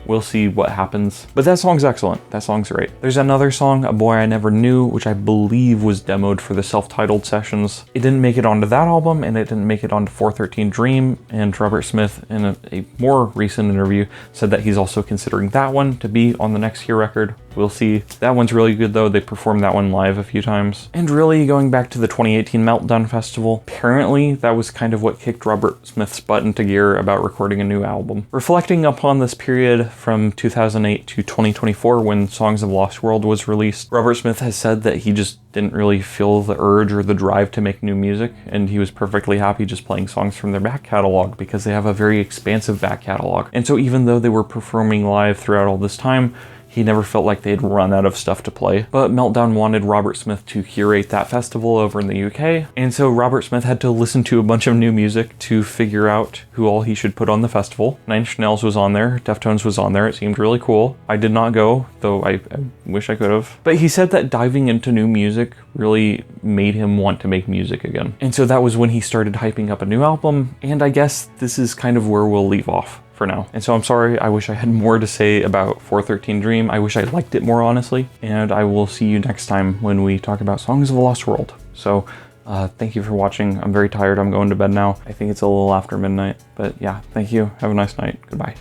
We'll see what happens. But that song's excellent. That song's great. There's another song, A Boy I Never Knew, which I believe was demoed for the self-titled sessions. It didn't make it onto that album, and it didn't make it onto 413 Dream, and Robert Smith, in a more recent interview, said that he's also considering that one to be on the next Cure record. We'll see. That one's really good, though. They performed that one live a few times. And really, going back to the 2018 Meltdown Festival, apparently that was kind of what kicked Robert Smith's butt into gear about recording a new album. Reflecting upon this period from 2008 to 2024, when Songs of Lost World was released, Robert Smith has said that he just didn't really feel the urge or the drive to make new music, and he was perfectly happy just playing songs from their back catalog because they have a very expansive back catalog. And so even though they were performing live throughout all this time, he never felt like they'd run out of stuff to play. But Meltdown wanted Robert Smith to curate that festival over in the UK, and so Robert Smith had to listen to a bunch of new music to figure out who all he should put on the festival. Nine Inch Nails was on there, Deftones was on there, it seemed really cool. I did not go, though I wish I could have. But he said that diving into new music really made him want to make music again. And so that was when he started hyping up a new album, and I guess this is kind of where we'll leave off for now. And so I'm sorry, I wish I had more to say about 413 Dream. I wish I liked it more, honestly. And I will see you next time when we talk about Songs of a Lost World. So thank you for watching. I'm very tired. I'm going to bed now. I think it's a little after midnight. But yeah, thank you. Have a nice night. Goodbye.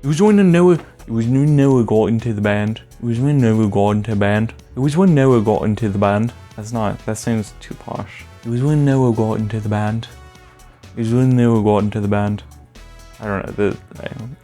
It was when Noah got into the band. It was when Noah got into the band. It was when Noah got into the band. That sounds too posh. It was when Noah got into the band. It was when Noah got into the band. I don't know,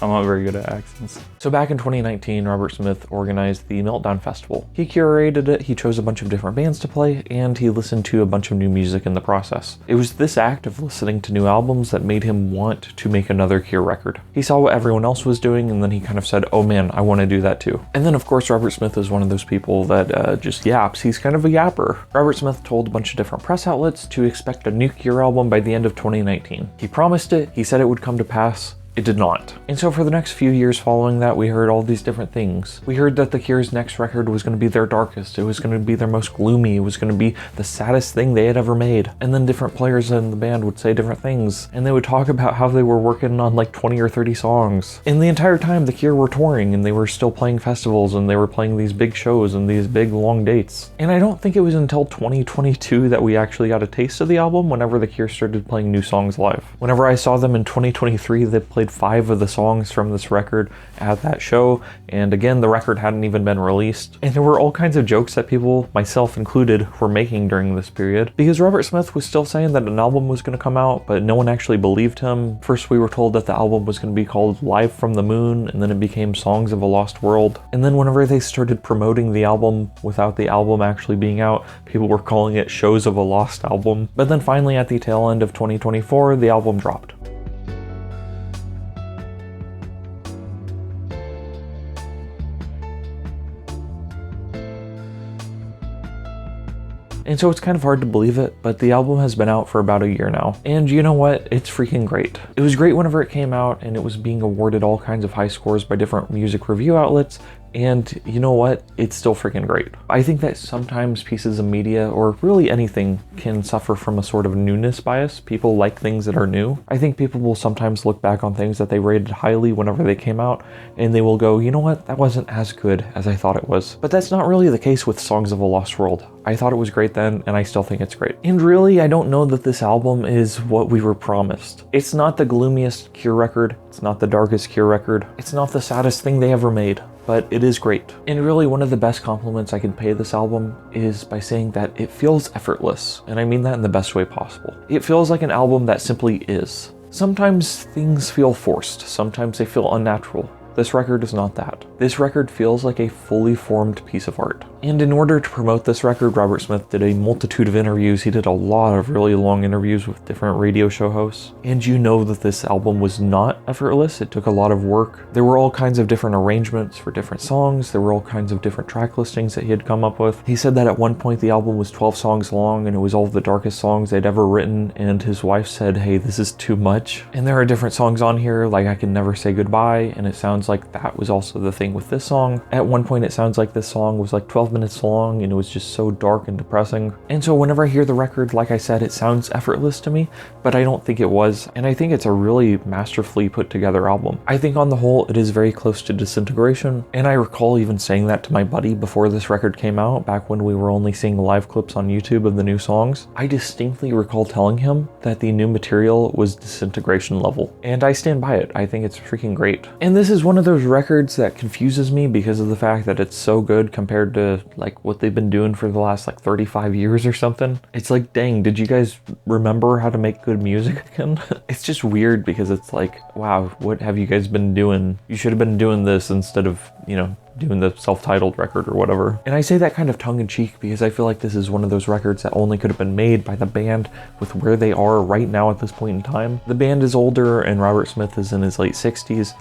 I'm not very good at accents. So back in 2019, Robert Smith organized the Meltdown Festival. He curated it, he chose a bunch of different bands to play, and he listened to a bunch of new music in the process. It was this act of listening to new albums that made him want to make another Cure record. He saw what everyone else was doing, and then he kind of said, oh man, I want to do that too. And then of course, Robert Smith is one of those people that just yaps. He's kind of a yapper. Robert Smith told a bunch of different press outlets to expect a new Cure album by the end of 2019. He promised it, he said it would come to pass. It did not. And so for the next few years following that, we heard all these different things. We heard that The Cure's next record was going to be their darkest, it was going to be their most gloomy, it was going to be the saddest thing they had ever made. And then different players in the band would say different things, and they would talk about how they were working on like 20 or 30 songs. And the entire time The Cure were touring, and they were still playing festivals, and they were playing these big shows and these big long dates. And I don't think it was until 2022 that we actually got a taste of the album whenever The Cure started playing new songs live. Whenever I saw them in 2023, they played 5 of the songs from this record at that show, and again, the record hadn't even been released. And there were all kinds of jokes that people, myself included, were making during this period, because Robert Smith was still saying that an album was going to come out, but no one actually believed him. First we were told that the album was going to be called Live from the Moon, and then it became Songs of a Lost World. And then whenever they started promoting the album without the album actually being out, people were calling it Shows of a Lost Album. But then finally at the tail end of 2024, the album dropped. And so it's kind of hard to believe it, but the album has been out for about a year now. And you know what? It's freaking great. It was great whenever it came out, and it was being awarded all kinds of high scores by different music review outlets. And you know what? It's still freaking great. I think that sometimes pieces of media, or really anything, can suffer from a sort of newness bias. People like things that are new. I think people will sometimes look back on things that they rated highly whenever they came out, and they will go, you know what? That wasn't as good as I thought it was. But that's not really the case with Songs of a Lost World. I thought it was great then, and I still think it's great. And really, I don't know that this album is what we were promised. It's not the gloomiest Cure record. It's not the darkest Cure record. It's not the saddest thing they ever made. But it is great. And really, one of the best compliments I can pay this album is by saying that it feels effortless, and I mean that in the best way possible. It feels like an album that simply is. Sometimes things feel forced, sometimes they feel unnatural. This record is not that. This record feels like a fully formed piece of art. And in order to promote this record, Robert Smith did a multitude of interviews. He did a lot of really long interviews with different radio show hosts. And you know that this album was not effortless. It took a lot of work. There were all kinds of different arrangements for different songs. There were all kinds of different track listings that he had come up with. He said that at one point the album was 12 songs long, and it was all of the darkest songs they'd ever written. And his wife said, hey, this is too much. And there are different songs on here, like I Can Never Say Goodbye, and it sounds like that was also the thing with this song. At one point it sounds like this song was like 12 minutes long, and it was just so dark and depressing. And so whenever I hear the record, like I said, it sounds effortless to me, but I don't think it was. And I think it's a really masterfully put together album. I think on the whole it is very close to Disintegration, and I recall even saying that to my buddy before this record came out, back when we were only seeing live clips on YouTube of the new songs. I distinctly recall telling him that the new material was Disintegration level, and I stand by it. I think it's freaking great. And this is one of those records that confuses me because of the fact that it's so good compared to like what they've been doing for the last like 35 years or something. It's like, dang, did you guys remember how to make good music again? It's just weird because it's like, wow, what have you guys been doing? You should have been doing this instead of, you know, doing the self-titled record or whatever. And I say that kind of tongue-in-cheek because I feel like this is one of those records that only could have been made by the band with where they are right now at this point in time. The band is older and Robert Smith is in his late 60s.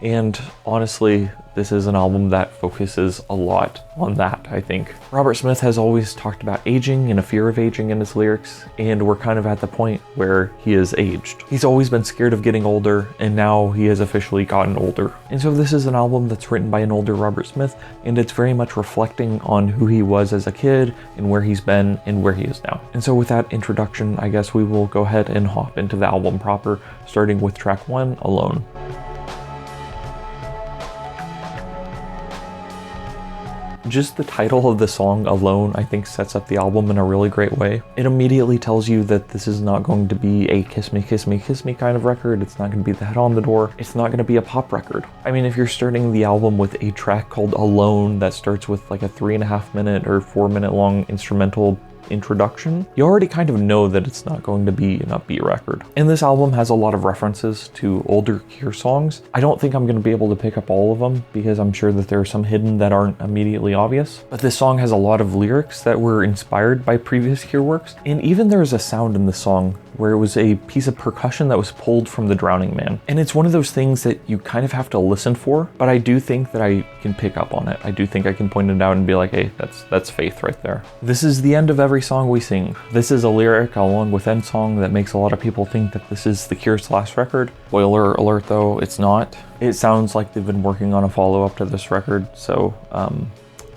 And honestly, this is an album that focuses a lot on that, I think. Robert Smith has always talked about aging and a fear of aging in his lyrics, and we're kind of at the point where he is aged. He's always been scared of getting older, and now he has officially gotten older. And so this is an album that's written by an older Robert Smith, and it's very much reflecting on who he was as a kid, and where he's been, and where he is now. And so with that introduction, I guess we will go ahead and hop into the album proper, starting with track 1, Alone. Just the title of the song alone, I think, sets up the album in a really great way. It immediately tells you that this is not going to be a kiss me, kiss me, kiss me kind of record. It's not going to be the head on the door. It's not going to be a pop record. I mean, if you're starting the album with a track called Alone that starts with like a 3.5 minute or 4 minute long instrumental introduction, you already kind of know that it's not going to be an upbeat record. And this album has a lot of references to older Cure songs. I don't think I'm going to be able to pick up all of them because I'm sure that there are some hidden that aren't immediately obvious. But this song has a lot of lyrics that were inspired by previous Cure works, and even there is a sound in the song where it was a piece of percussion that was pulled from The Drowning Man. And it's one of those things that you kind of have to listen for, but I do think that I can pick up on it. I do think I can point it out and be like, hey, that's faith right there. This is the end of every song we sing. This is a lyric along with end song that makes a lot of people think that this is The Cure's last record. Spoiler alert though, it's not. It sounds like they've been working on a follow-up to this record, so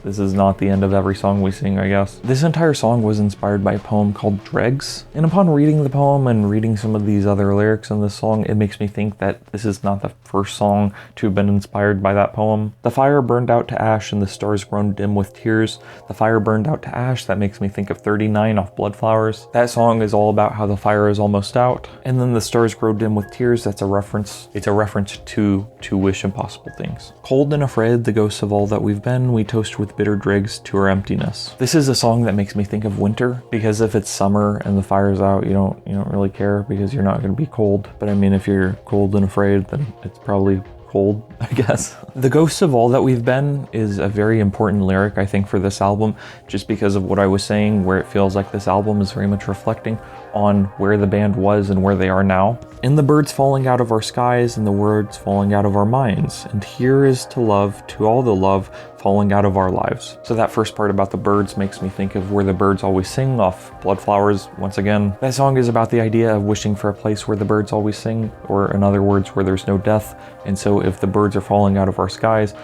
this is not the end of every song we sing, I guess. This entire song was inspired by a poem called Dregs, and upon reading the poem and reading some of these other lyrics in this song, it makes me think that this is not the first song to have been inspired by that poem. The fire burned out to ash and the stars grown dim with tears. The fire burned out to ash, that makes me think of 39 off Bloodflowers. That song is all about how the fire is almost out. And then the stars grow dim with tears, that's a reference. It's a reference to wish impossible things. Cold and afraid, the ghosts of all that we've been, we toast with bitter dregs to our emptiness. This is a song that makes me think of winter, because if it's summer and the fire's out, you don't really care because you're not going to be cold. But I mean, if you're cold and afraid, then it's probably cold, I guess. The ghosts of all that we've been is a very important lyric, I think, for this album, just because of what I was saying, where it feels like this album is very much reflecting on where the band was and where they are now. And the birds falling out of our skies and the words falling out of our minds. And here is to love, to all the love falling out of our lives. So that first part about the birds makes me think of Where the Birds Always Sing off Bloodflowers once again. That song is about the idea of wishing for a place where the birds always sing, or in other words, where there's no death. And so if the birds are falling out of our skies,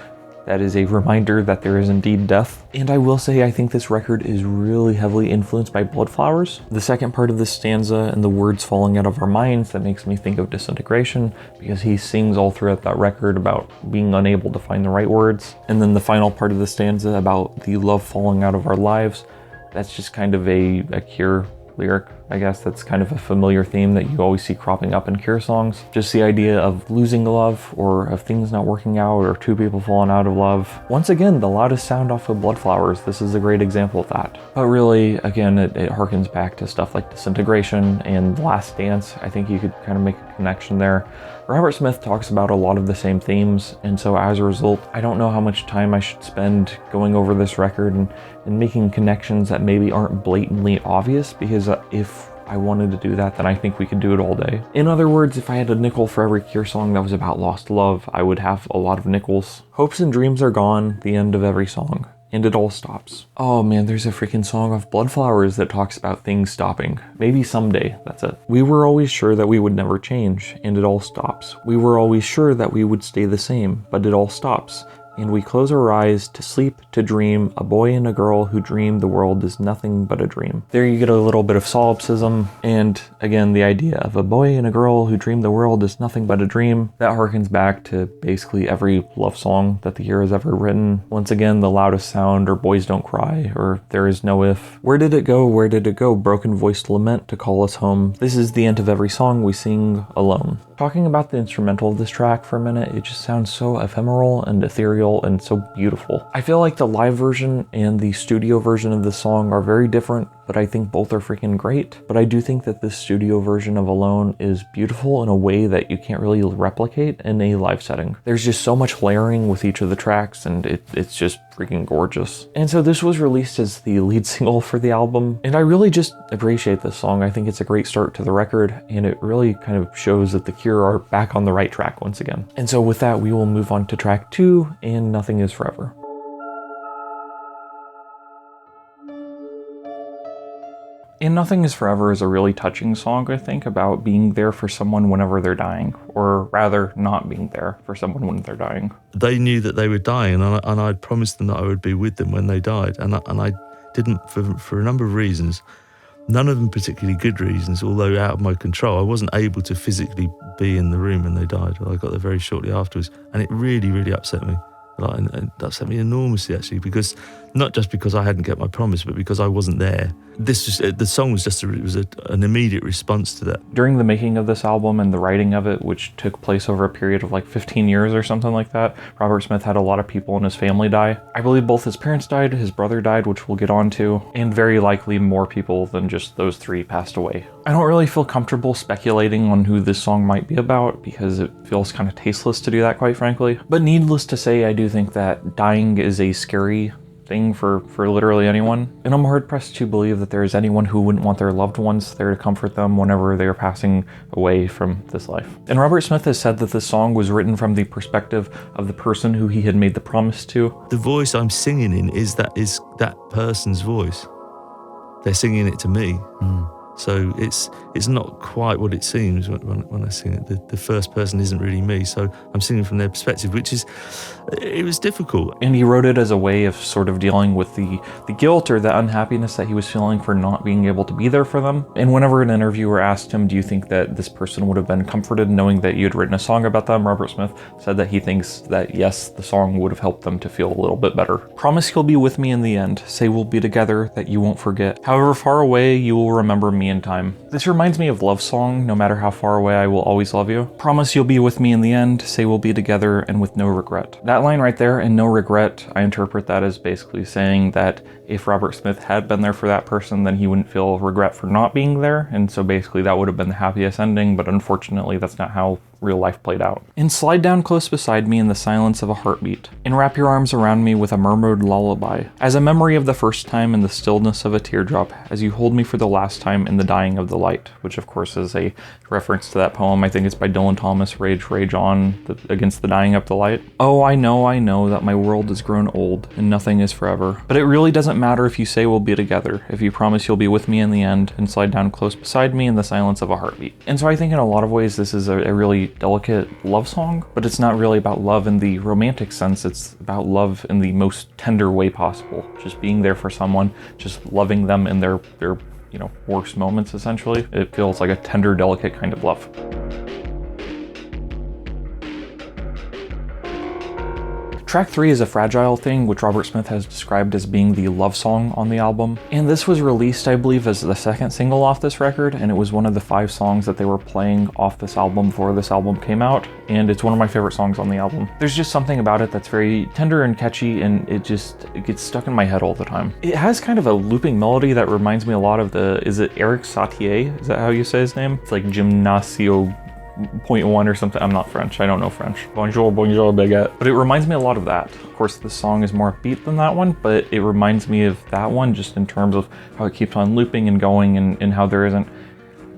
that is a reminder that there is indeed death. And I will say, I think this record is really heavily influenced by Bloodflowers. The second part of this stanza and the words falling out of our minds, that makes me think of Disintegration, because he sings all throughout that record about being unable to find the right words. And then the final part of the stanza about the love falling out of our lives, that's just kind of a Cure lyric, I guess. That's kind of a familiar theme that you always see cropping up in Cure songs. Just the idea of losing love, or of things not working out, or two people falling out of love. Once again, the loudest sound off of Bloodflowers, this is a great example of that. But really, again, it harkens back to stuff like Disintegration and Last Dance. I think you could kind of make a connection there. Robert Smith talks about a lot of the same themes, and so as a result, I don't know how much time I should spend going over this record and making connections that maybe aren't blatantly obvious, because if I wanted to do that, then I think we could do it all day. In other words, if I had a nickel for every Cure song that was about lost love, I would have a lot of nickels. Hopes and dreams are gone, the end of every song. And it all stops. Oh man, there's a freaking song of Bloodflowers that talks about things stopping. Maybe someday, that's it. We were always sure that we would never change, and it all stops. We were always sure that we would stay the same, but it all stops. And we close our eyes to sleep, to dream, a boy and a girl who dream the world is nothing but a dream. There you get a little bit of solipsism, and again, the idea of a boy and a girl who dream the world is nothing but a dream. That harkens back to basically every love song that the Cure has ever written. Once again, the loudest sound, or Boys Don't Cry, or There Is No If. Where did it go? Where did it go? Broken voiced lament to call us home. This is the end of every song we sing alone. Talking about the instrumental of this track for a minute, it just sounds so ephemeral and ethereal and so beautiful. I feel like the live version and the studio version of the song are very different, but I think both are freaking great. But I do think that this studio version of Alone is beautiful in a way that you can't really replicate in a live setting. There's just so much layering with each of the tracks, and it's just freaking gorgeous. And so this was released as the lead single for the album, and I really just appreciate this song. I think it's a great start to the record, and it really kind of shows that the Cure are back on the right track once again. And so with that, we will move on to track 2, and Nothing Is Forever. And Nothing Is Forever is a really touching song, I think, about being there for someone whenever they're dying, or rather not being there for someone when they're dying. They knew that they were dying, and I'd promised them that I would be with them when they died, and I didn't for a number of reasons. None of them particularly good reasons, although out of my control. I wasn't able to physically be in the room when they died. I got there very shortly afterwards, and it really, really upset me. It upset me enormously, actually, because not just because I hadn't kept my promise, but because I wasn't there. The song was just an immediate response to that. During the making of this album and the writing of it, which took place over a period of like 15 years or something like that, Robert Smith had a lot of people in his family die. I believe both his parents died, his brother died, which we'll get on to, and very likely more people than just those three passed away. I don't really feel comfortable speculating on who this song might be about, because it feels kind of tasteless to do that, quite frankly. But needless to say, I do think that dying is a scary thing for literally anyone. And I'm hard pressed to believe that there is anyone who wouldn't want their loved ones there to comfort them whenever they are passing away from this life. And Robert Smith has said that this song was written from the perspective of the person who he had made the promise to. The voice I'm singing in is that person's voice. They're singing it to me. So it's not quite what it seems when I sing it. The first person isn't really me, so I'm singing from their perspective, it was difficult. And he wrote it as a way of sort of dealing with the guilt or the unhappiness that he was feeling for not being able to be there for them. And whenever an interviewer asked him, do you think that this person would have been comforted knowing that you had written a song about them, Robert Smith said that he thinks that yes, the song would have helped them to feel a little bit better. Promise you'll be with me in the end. Say we'll be together, that you won't forget. However far away, you will remember me in time. This reminds me of Love Song, no matter how far away, I will always love you. Promise you'll be with me in the end. Say we'll be together and with no regret. That line right there, and no regret, I interpret that as basically saying that if Robert Smith had been there for that person, then he wouldn't feel regret for not being there. And so basically that would have been the happiest ending, but unfortunately that's not how real life played out. And slide down close beside me in the silence of a heartbeat, and wrap your arms around me with a murmured lullaby, as a memory of the first time in the stillness of a teardrop, as you hold me for the last time in the dying of the light, which of course is a reference to that poem. I think it's by Dylan Thomas, Rage, Rage On, against the dying of the light. Oh, I know that my world has grown old and nothing is forever, but it really doesn't matter if you say we'll be together, if you promise you'll be with me in the end, and slide down close beside me in the silence of a heartbeat. And so I think in a lot of ways this is a really delicate love song, but it's not really about love in the romantic sense. It's about love in the most tender way possible. Just being there for someone, just loving them in their worst moments, essentially. It feels like a tender, delicate kind of love. Track 3 is a fragile thing, which Robert Smith has described as being the love song on the album. And this was released, I believe, as the second single off this record, and it was one of the 5 songs that they were playing off this album before this album came out, and it's one of my favorite songs on the album. There's just something about it that's very tender and catchy, and it gets stuck in my head all the time. It has kind of a looping melody that reminds me a lot of is it Eric Satie? Is that how you say his name? It's like Gymnasio .1 or something. I'm not French. I don't know French. Bonjour, bonjour, baguette. But it reminds me a lot of that. Of course, this song is more upbeat than that one, but it reminds me of that one just in terms of how it keeps on looping and going and how there isn't...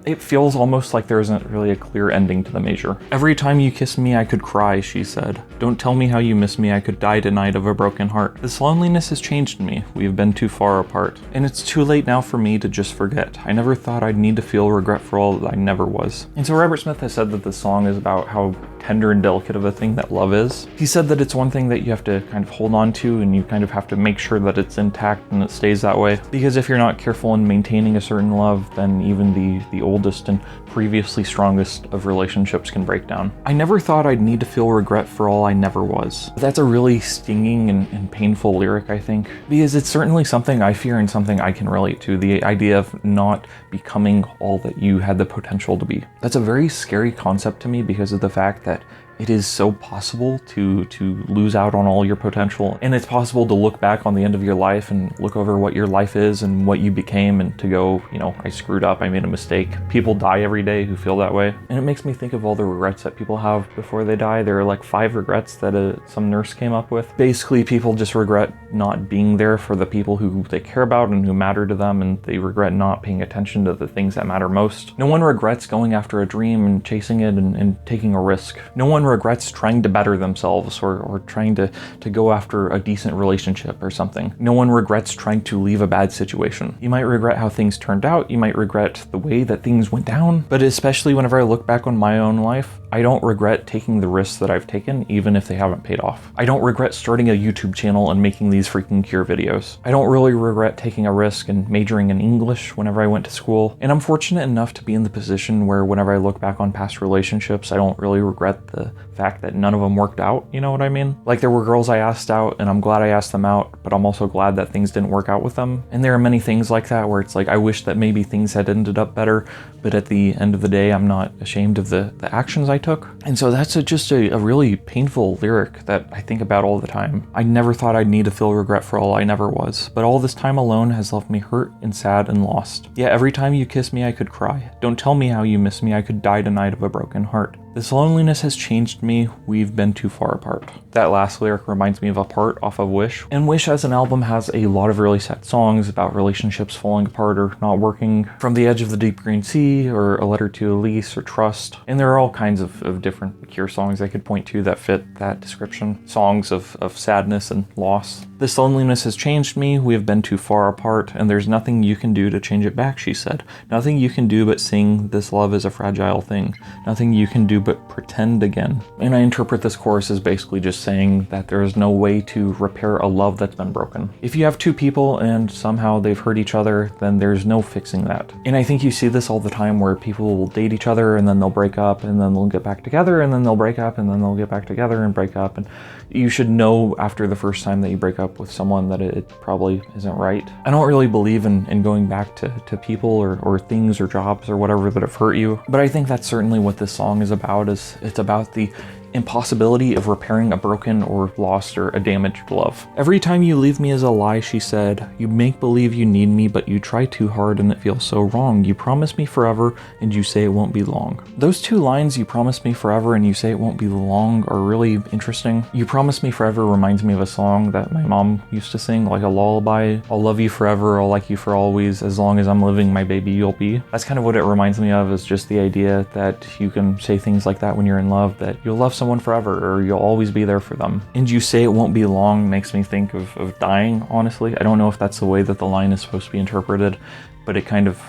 It feels almost like there isn't really a clear ending to the measure. Every time you kiss me, I could cry, she said. Don't tell me how you miss me, I could die tonight of a broken heart. This loneliness has changed me. We have been too far apart. And it's too late now for me to just forget. I never thought I'd need to feel regret for all that I never was. And so Robert Smith has said that this song is about how tender and delicate of a thing that love is. He said that it's one thing that you have to kind of hold on to, and you kind of have to make sure that it's intact and it stays that way. Because if you're not careful in maintaining a certain love, then even the oldest and previously strongest of relationships can break down. I never thought I'd need to feel regret for all I never was. That's a really stinging and painful lyric, I think, because it's certainly something I fear and something I can relate to, the idea of not becoming all that you had the potential to be. That's a very scary concept to me because of the fact that it is so possible to lose out on all your potential, and it's possible to look back on the end of your life and look over what your life is and what you became and to go, I screwed up, I made a mistake. People die every day who feel that way, and it makes me think of all the regrets that people have before they die. There are like 5 regrets that some nurse came up with. Basically, people just regret not being there for the people who they care about and who matter to them, and they regret not paying attention to the things that matter most. No one regrets going after a dream and chasing it and taking a risk. No one regrets trying to better themselves or trying to go after a decent relationship or something. No one regrets trying to leave a bad situation. You might regret how things turned out, you might regret the way that things went down, but especially whenever I look back on my own life, I don't regret taking the risks that I've taken, even if they haven't paid off. I don't regret starting a YouTube channel and making these freaking Cure videos. I don't really regret taking a risk and majoring in English whenever I went to school, and I'm fortunate enough to be in the position where whenever I look back on past relationships, I don't really regret the fact that none of them worked out, you know what I mean? Like, there were girls I asked out, and I'm glad I asked them out, but I'm also glad that things didn't work out with them. And there are many things like that where it's like, I wish that maybe things had ended up better, but at the end of the day, I'm not ashamed of the actions I took. And so that's just a really painful lyric that I think about all the time. I never thought I'd need to feel regret for all I never was, but all this time alone has left me hurt and sad and lost. Yeah, every time you kiss me, I could cry. Don't tell me how you miss me, I could die tonight of a broken heart. This loneliness has changed me, we've been too far apart. That last lyric reminds me of Apart off of Wish. And Wish as an album has a lot of really sad songs about relationships falling apart or not working. From the Edge of the Deep Green Sea, or A Letter to Elise, or Trust. And there are all kinds of different Cure songs I could point to that fit that description. Songs of sadness and loss. This loneliness has changed me, we have been too far apart, and there's nothing you can do to change it back, she said. Nothing you can do but sing, this love is a fragile thing. Nothing you can do but pretend again. And I interpret this chorus as basically just saying that there is no way to repair a love that's been broken. If you have two people and somehow they've hurt each other, then there's no fixing that. And I think you see this all the time where people will date each other and then they'll break up and then they'll get back together and then they'll break up and then they'll get back together and break up. And you should know after the first time that you break up with someone that it probably isn't right. I don't really believe in going back to people or things or jobs or whatever that have hurt you, but I think that's certainly what this song is about. It's about the impossibility of repairing a broken or lost or a damaged love. Every time you leave me is a lie, she said. You make believe you need me, but you try too hard and it feels so wrong. You promise me forever and you say it won't be long. Those two lines, you promise me forever and you say it won't be long, are really interesting. You promise me forever reminds me of a song that my mom used to sing, like a lullaby. I'll love you forever, I'll like you for always, as long as I'm living, my baby you'll be. That's kind of what it reminds me of, is just the idea that you can say things like that when you're in love, that you'll love someone forever or you'll always be there for them. And you say it won't be long makes me think of dying, honestly. I don't know if that's the way that the line is supposed to be interpreted, but it kind of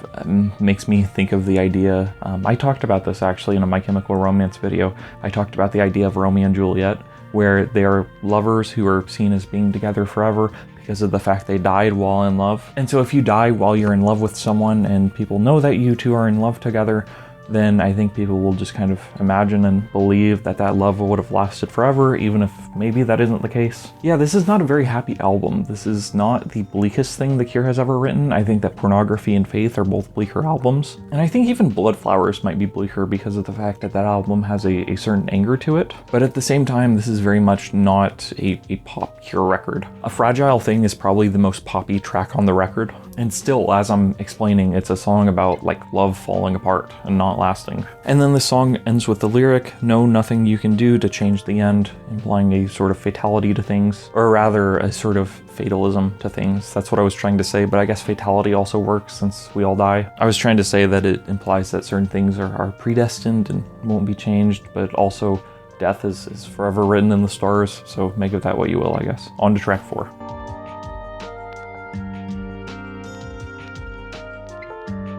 makes me think of the idea. I talked about this actually in a My Chemical Romance video. I talked about the idea of Romeo and Juliet, where they are lovers who are seen as being together forever because of the fact they died while in love. And so if you die while you're in love with someone and people know that you two are in love together, then I think people will just kind of imagine and believe that that love would have lasted forever, even if maybe that isn't the case. Yeah, this is not a very happy album. This is not the bleakest thing The Cure has ever written. I think that Pornography and Faith are both bleaker albums. And I think even Bloodflowers might be bleaker because of the fact that that album has a certain anger to it. But at the same time, this is very much not a pop Cure record. A Fragile Thing is probably the most poppy track on the record. And still, as I'm explaining, it's a song about like love falling apart and not lasting. And then the song ends with the lyric, no, nothing you can do to change the end, implying a sort of fatality to things, or rather a sort of fatalism to things. That's what I was trying to say, but I guess fatality also works since we all die. I was trying to say that it implies that certain things are predestined and won't be changed, but also death is forever written in the stars, so make of that what you will, I guess. On to track 4.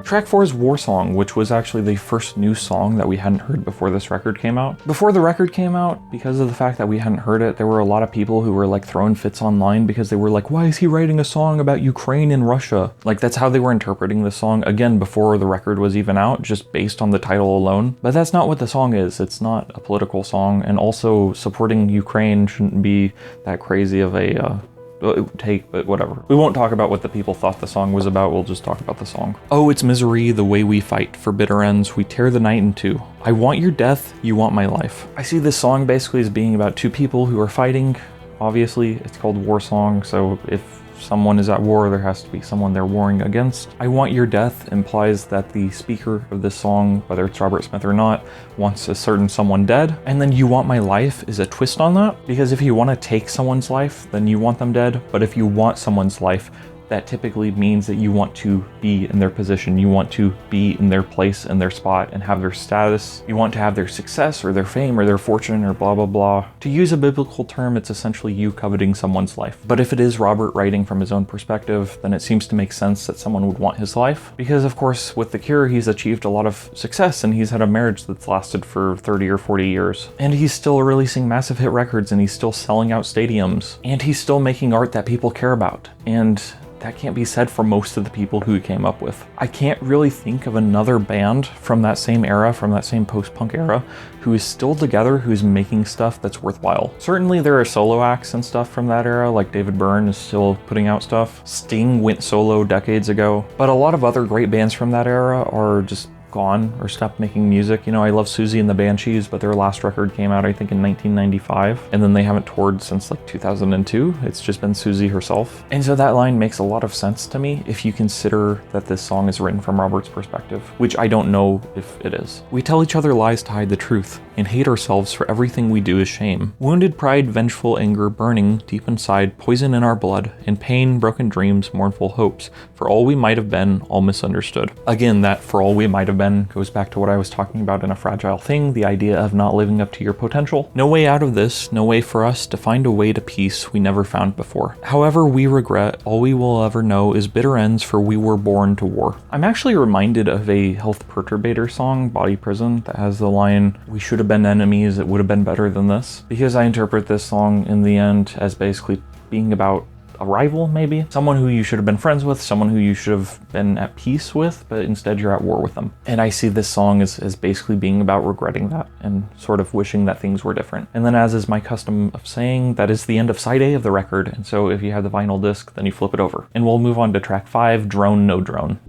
Track 4 is War Song, which was actually the first new song that we hadn't heard before this record came out. Before the record came out, because of the fact that we hadn't heard it, there were a lot of people who were like throwing fits online because they were like, why is he writing a song about Ukraine and Russia? Like, that's how they were interpreting the song, again, before the record was even out, just based on the title alone. But that's not what the song is. It's not a political song, and also supporting Ukraine shouldn't be that crazy of a take, but whatever. We won't talk about what the people thought the song was about, we'll just talk about the song. Oh, it's misery, the way we fight for bitter ends, we tear the night in two. I want your death, you want my life. I see this song basically as being about two people who are fighting. Obviously, it's called War Song, so if someone is at war, there has to be someone they're warring against. I want your death implies that the speaker of this song, whether it's Robert Smith or not, wants a certain someone dead. And then you want my life is a twist on that, because if you want to take someone's life, then you want them dead. But if you want someone's life, that typically means that you want to be in their position, you want to be in their place and their spot and have their status, you want to have their success or their fame or their fortune or blah blah blah. To use a biblical term, it's essentially you coveting someone's life. But if it is Robert writing from his own perspective, then it seems to make sense that someone would want his life. Because of course, with The Cure, he's achieved a lot of success and he's had a marriage that's lasted for 30 or 40 years. And he's still releasing massive hit records and he's still selling out stadiums. And he's still making art that people care about. And that can't be said for most of the people who he came up with. I can't really think of another band from that same era, from that same post-punk era, who is still together, who's making stuff that's worthwhile. Certainly there are solo acts and stuff from that era, like David Byrne is still putting out stuff. Sting went solo decades ago, but a lot of other great bands from that era are just gone or stopped making music. You know, I love Susie and the Banshees, but their last record came out, I think, in 1995, and then they haven't toured since like 2002. It's just been Susie herself. And so that line makes a lot of sense to me if you consider that this song is written from Robert's perspective, which I don't know if it is. We tell each other lies to hide the truth, and hate ourselves for everything we do is shame. Wounded pride, vengeful anger, burning deep inside, poison in our blood, in pain, broken dreams, mournful hopes, for all we might have been, all misunderstood. Again, that for all we might have been goes back to what I was talking about in A Fragile Thing, the idea of not living up to your potential. No way out of this, no way for us to find a way to peace we never found before. However we regret, all we will ever know is bitter ends, for we were born to war. I'm actually reminded of a Health Perturbator song, Body Prison, that has the line, we should have been enemies, it would have been better than this, because I interpret this song in the end as basically being about a rival, maybe? Someone who you should have been friends with, someone who you should have been at peace with, but instead you're at war with them. And I see this song as basically being about regretting that and sort of wishing that things were different. And then, as is my custom of saying, that is the end of side A of the record, and so if you have the vinyl disc, then you flip it over. And we'll move on to track 5, Drone No Drone.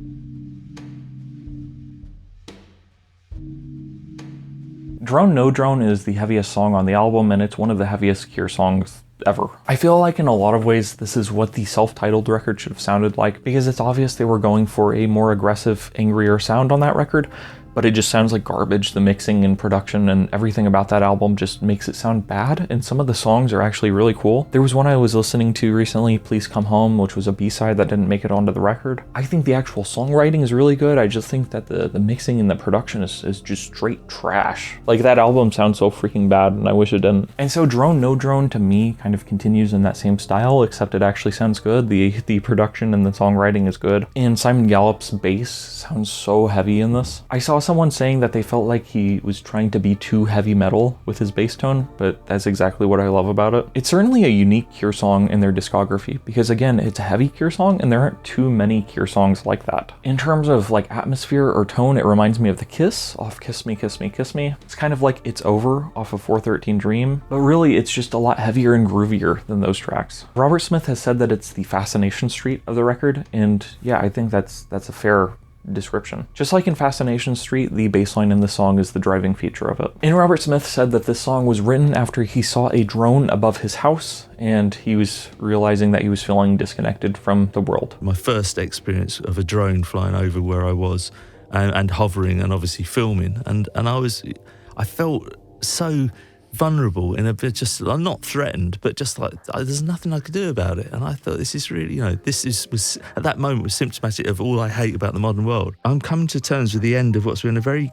Drone No Drone is the heaviest song on the album, and it's one of the heaviest Cure songs ever. I feel like in a lot of ways this is what the self-titled record should have sounded like, because it's obvious they were going for a more aggressive, angrier sound on that record, but it just sounds like garbage. The mixing and production and everything about that album just makes it sound bad, and some of the songs are actually really cool. There was one I was listening to recently, Please Come Home, which was a B-side that didn't make it onto the record. I think the actual songwriting is really good. I just think that the mixing and the production is just straight trash. Like, that album sounds so freaking bad, and I wish it didn't. And so Drone No Drone to me kind of continues in that same style, except it actually sounds good. The production and the songwriting is good. And Simon Gallup's bass sounds so heavy in this. I saw someone saying that they felt like he was trying to be too heavy metal with his bass tone, but that's exactly what I love about it. It's certainly a unique Cure song in their discography, because again, it's a heavy Cure song and there aren't too many Cure songs like that. In terms of like atmosphere or tone, it reminds me of The Kiss off Kiss Me, Kiss Me, Kiss Me. It's kind of like It's Over off of 413 Dream, but really it's just a lot heavier and groovier than those tracks. Robert Smith has said that it's the Fascination Street of the record, and yeah, I think that's a fair description. Just like in Fascination Street, the bass line in the song is the driving feature of it. And Robert Smith said that this song was written after he saw a drone above his house, and he was realizing that he was feeling disconnected from the world. My first experience of a drone flying over where I was and hovering and obviously filming, and I felt so vulnerable in a bit, just I'm not threatened, but just like there's nothing I could do about it. And I thought, this is really, was at that moment was symptomatic of all I hate about the modern world. I'm coming to terms with the end of what's been a very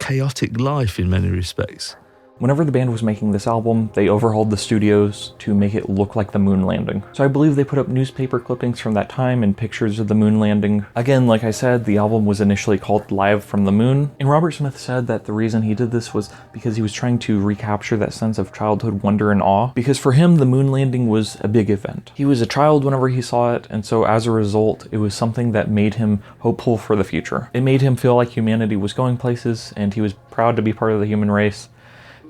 chaotic life in many respects. Whenever the band was making this album, they overhauled the studios to make it look like the moon landing. So I believe they put up newspaper clippings from that time and pictures of the moon landing. Again, like I said, the album was initially called Live from the Moon, and Robert Smith said that the reason he did this was because he was trying to recapture that sense of childhood wonder and awe, because for him, the moon landing was a big event. He was a child whenever he saw it, and so as a result, it was something that made him hopeful for the future. It made him feel like humanity was going places, and he was proud to be part of the human race.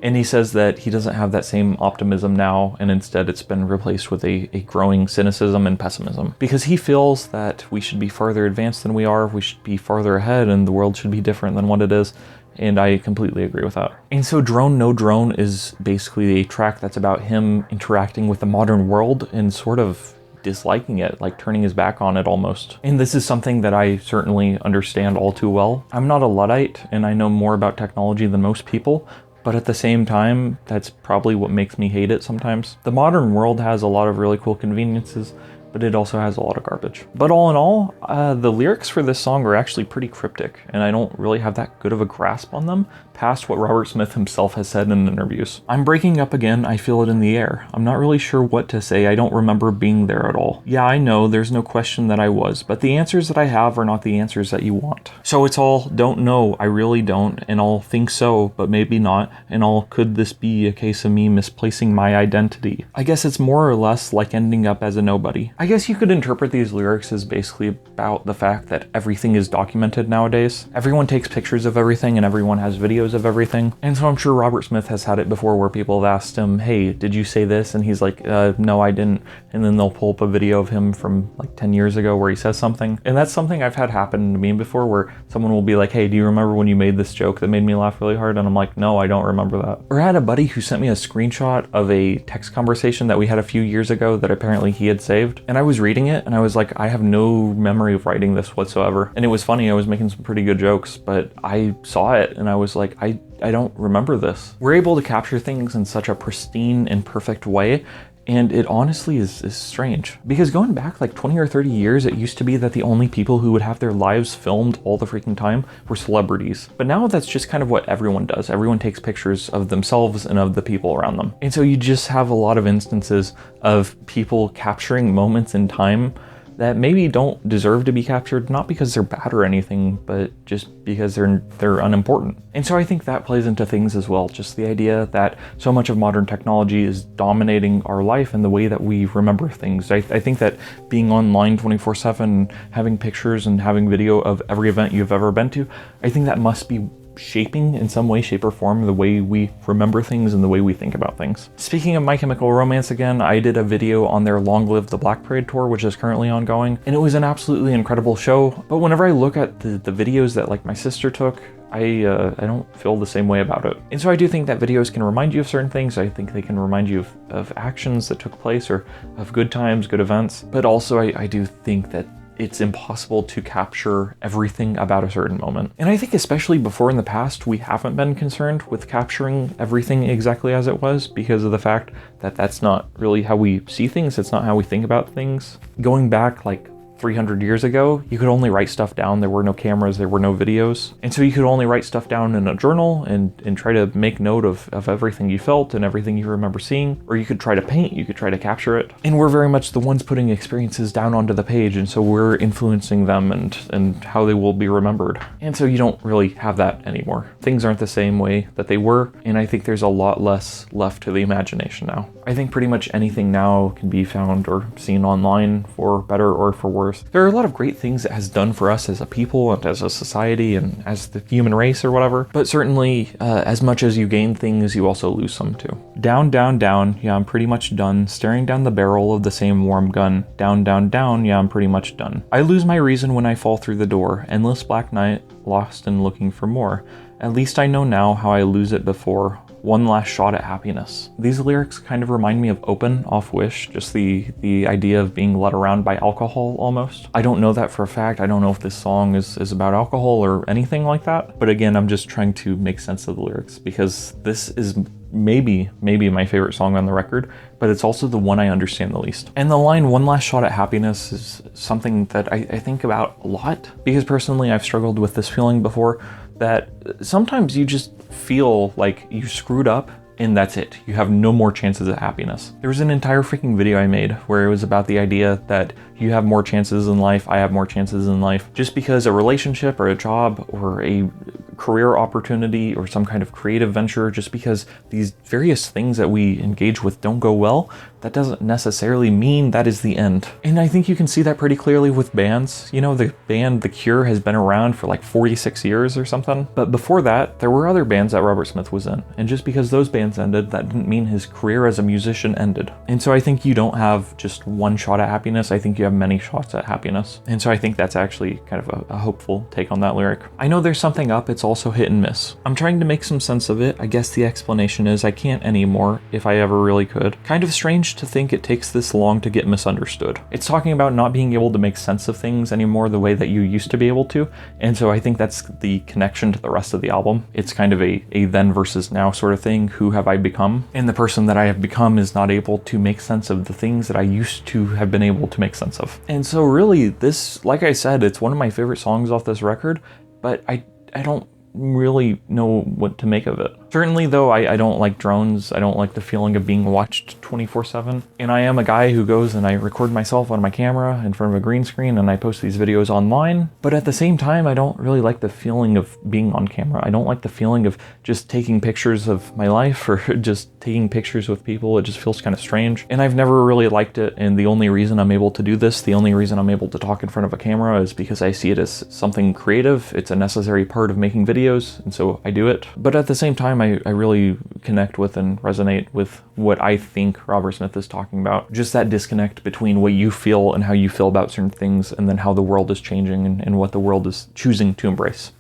And he says that he doesn't have that same optimism now, and instead it's been replaced with a growing cynicism and pessimism. Because he feels that we should be farther advanced than we are, we should be farther ahead, and the world should be different than what it is. And I completely agree with that. And so Drone No Drone is basically a track that's about him interacting with the modern world and sort of disliking it, like turning his back on it almost. And this is something that I certainly understand all too well. I'm not a Luddite, and I know more about technology than most people, but at the same time, that's probably what makes me hate it sometimes. The modern world has a lot of really cool conveniences, but it also has a lot of garbage. But all in all, the lyrics for this song are actually pretty cryptic, and I don't really have that good of a grasp on them, past what Robert Smith himself has said in interviews. I'm breaking up again, I feel it in the air. I'm not really sure what to say, I don't remember being there at all. Yeah, I know, there's no question that I was, but the answers that I have are not the answers that you want. So it's all, don't know, I really don't, and I'll think so, but maybe not, and all, could this be a case of me misplacing my identity? I guess it's more or less like ending up as a nobody. I guess you could interpret these lyrics as basically about the fact that everything is documented nowadays. Everyone takes pictures of everything and everyone has video videos of everything. And so I'm sure Robert Smith has had it before where people have asked him, hey, did you say this? And he's like, no, I didn't. And then they'll pull up a video of him from like 10 years ago where he says something. And that's something I've had happen to me before, where someone will be like, hey, do you remember when you made this joke that made me laugh really hard? And I'm like, no, I don't remember that. Or I had a buddy who sent me a screenshot of a text conversation that we had a few years ago that apparently he had saved. And I was reading it and I was like, I have no memory of writing this whatsoever. And it was funny, I was making some pretty good jokes, but I saw it and I was like, I don't remember this. We're able to capture things in such a pristine and perfect way, and it honestly is strange. Because going back like 20 or 30 years, it used to be that the only people who would have their lives filmed all the freaking time were celebrities. But now that's just kind of what everyone does. Everyone takes pictures of themselves and of the people around them. And so you just have a lot of instances of people capturing moments in time that maybe don't deserve to be captured, not because they're bad or anything, but just because they're unimportant. And so I think that plays into things as well, just the idea that so much of modern technology is dominating our life and the way that we remember things. I think that being online 24/7, having pictures and having video of every event you've ever been to, I think that must be shaping in some way, shape, or form the way we remember things and the way we think about things. Speaking of My Chemical Romance again, I did a video on their Long Live the Black Parade tour, which is currently ongoing, and it was an absolutely incredible show. But whenever I look at the videos that like my sister took, I don't feel the same way about it. And so I do think that videos can remind you of certain things. I think they can remind you of actions that took place or of good times, good events. But also I do think that it's impossible to capture everything about a certain moment. And I think especially before in the past, we haven't been concerned with capturing everything exactly as it was because of the fact that that's not really how we see things. It's not how we think about things. Going back like 300 years ago, you could only write stuff down. There were no cameras, there were no videos. And so you could only write stuff down in a journal and try to make note of everything you felt and everything you remember seeing. Or you could try to paint, you could try to capture it. And we're very much the ones putting experiences down onto the page, and so we're influencing them and how they will be remembered. And so you don't really have that anymore. Things aren't the same way that they were, and I think there's a lot less left to the imagination now. I think pretty much anything now can be found or seen online for better or for worse. There are a lot of great things it has done for us as a people and as a society and as the human race or whatever, but certainly as much as you gain things, you also lose some too. Down, down, down, yeah, I'm pretty much done. Staring down the barrel of the same warm gun. Down, down, down, yeah, I'm pretty much done. I lose my reason when I fall through the door. Endless black night, lost and looking for more. At least I know now how I lose it before. One last shot at happiness. These lyrics kind of remind me of Open off Wish, just the idea of being led around by alcohol almost. I don't know that for a fact. I don't know if this song is about alcohol or anything like that. But again, I'm just trying to make sense of the lyrics because this is maybe my favorite song on the record, but it's also the one I understand the least. And the line, one last shot at happiness, is something that I think about a lot because personally I've struggled with this feeling before, that sometimes you just feel like you screwed up and that's it. You have no more chances at happiness. There was an entire freaking video I made where it was about the idea that you have more chances in life, I have more chances in life. Just because a relationship or a job or a career opportunity or some kind of creative venture, just because these various things that we engage with don't go well, that doesn't necessarily mean that is the end. And I think you can see that pretty clearly with bands. You know, the band The Cure has been around for like 46 years or something. But before that, there were other bands that Robert Smith was in. And just because those bands ended, that didn't mean his career as a musician ended. And so I think you don't have just one shot at happiness. I think you have many shots at happiness. And so I think that's actually kind of a hopeful take on that lyric. I know there's something up, it's also hit and miss. I'm trying to make some sense of it. I guess the explanation is I can't anymore if I ever really could. Kind of strange to think it takes this long to get misunderstood. It's talking about not being able to make sense of things anymore the way that you used to be able to. And so I think that's the connection to the rest of the album. It's kind of a then versus now sort of thing. Who have I become? And the person that I have become is not able to make sense of the things that I used to have been able to make sense of. And so really this, like I said, it's one of my favorite songs off this record, but I don't really know what to make of it. Certainly though, I don't like drones. I don't like the feeling of being watched 24/7. And I am a guy who goes and I record myself on my camera in front of a green screen and I post these videos online. But at the same time, I don't really like the feeling of being on camera. I don't like the feeling of just taking pictures of my life or just taking pictures with people. It just feels kind of strange. And I've never really liked it. And the only reason I'm able to do this, the only reason I'm able to talk in front of a camera is because I see it as something creative. It's a necessary part of making videos. And so I do it. But at the same time, I really connect with and resonate with what I think Robert Smith is talking about. Just that disconnect between what you feel and how you feel about certain things, and then how the world is changing and what the world is choosing to embrace.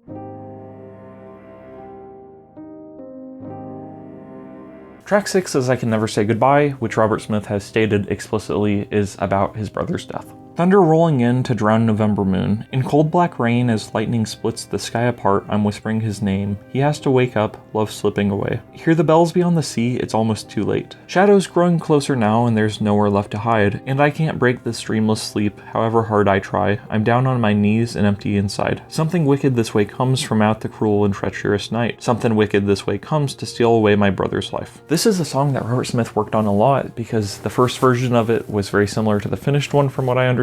Track 6 is I Can Never Say Goodbye, which Robert Smith has stated explicitly is about his brother's death. Thunder rolling in to drown November moon. In cold black rain as lightning splits the sky apart, I'm whispering his name. He has to wake up, love slipping away. Hear the bells beyond the sea, it's almost too late. Shadows growing closer now and there's nowhere left to hide. And I can't break this dreamless sleep, however hard I try. I'm down on my knees and empty inside. Something wicked this way comes from out the cruel and treacherous night. Something wicked this way comes to steal away my brother's life. This is a song that Robert Smith worked on a lot because the first version of it was very similar to the finished one from what I understand.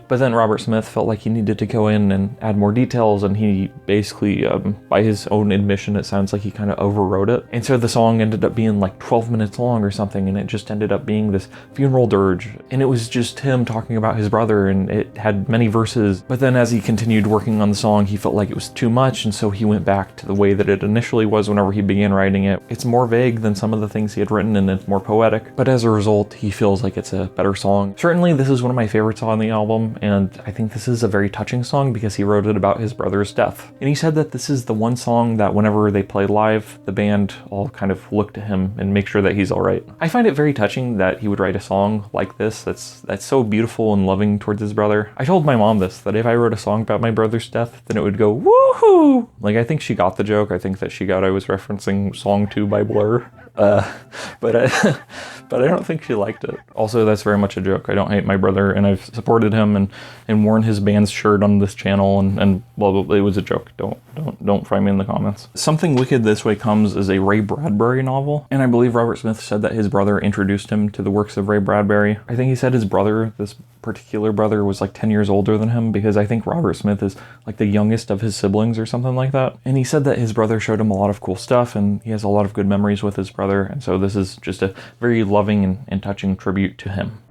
But then Robert Smith felt like he needed to go in and add more details, and he basically, by his own admission, it sounds like he kind of overwrote it. And so the song ended up being like 12 minutes long or something, and it just ended up being this funeral dirge. And it was just him talking about his brother, and it had many verses. But then as he continued working on the song, he felt like it was too much, and so he went back to the way that it initially was whenever he began writing it. It's more vague than some of the things he had written, and it's more poetic. But as a result, he feels like it's a better song. Certainly, this is one of my favorites on the album. And I think this is a very touching song because he wrote it about his brother's death. And he said that this is the one song that whenever they play live, the band all kind of look to him and make sure that he's all right. I find it very touching that he would write a song like this that's so beautiful and loving towards his brother. I told my mom this, that if I wrote a song about my brother's death, then it would go woohoo! Like, I think she got the joke. I think that she got I was referencing Song 2 by Blur. But I don't think she liked it. Also, that's very much a joke. I don't hate my brother, and I've supported him and worn his band's shirt on this channel, and well, it was a joke. Don't find me in the comments. Something Wicked This Way Comes is a Ray Bradbury novel, and I believe Robert Smith said that his brother introduced him to the works of Ray Bradbury. I think he said his brother, this particular brother, was like 10 years older than him, because I think Robert Smith is like the youngest of his siblings or something like that. And he said that his brother showed him a lot of cool stuff, and he has a lot of good memories with his brother, and so this is just a very loving and touching tribute to him.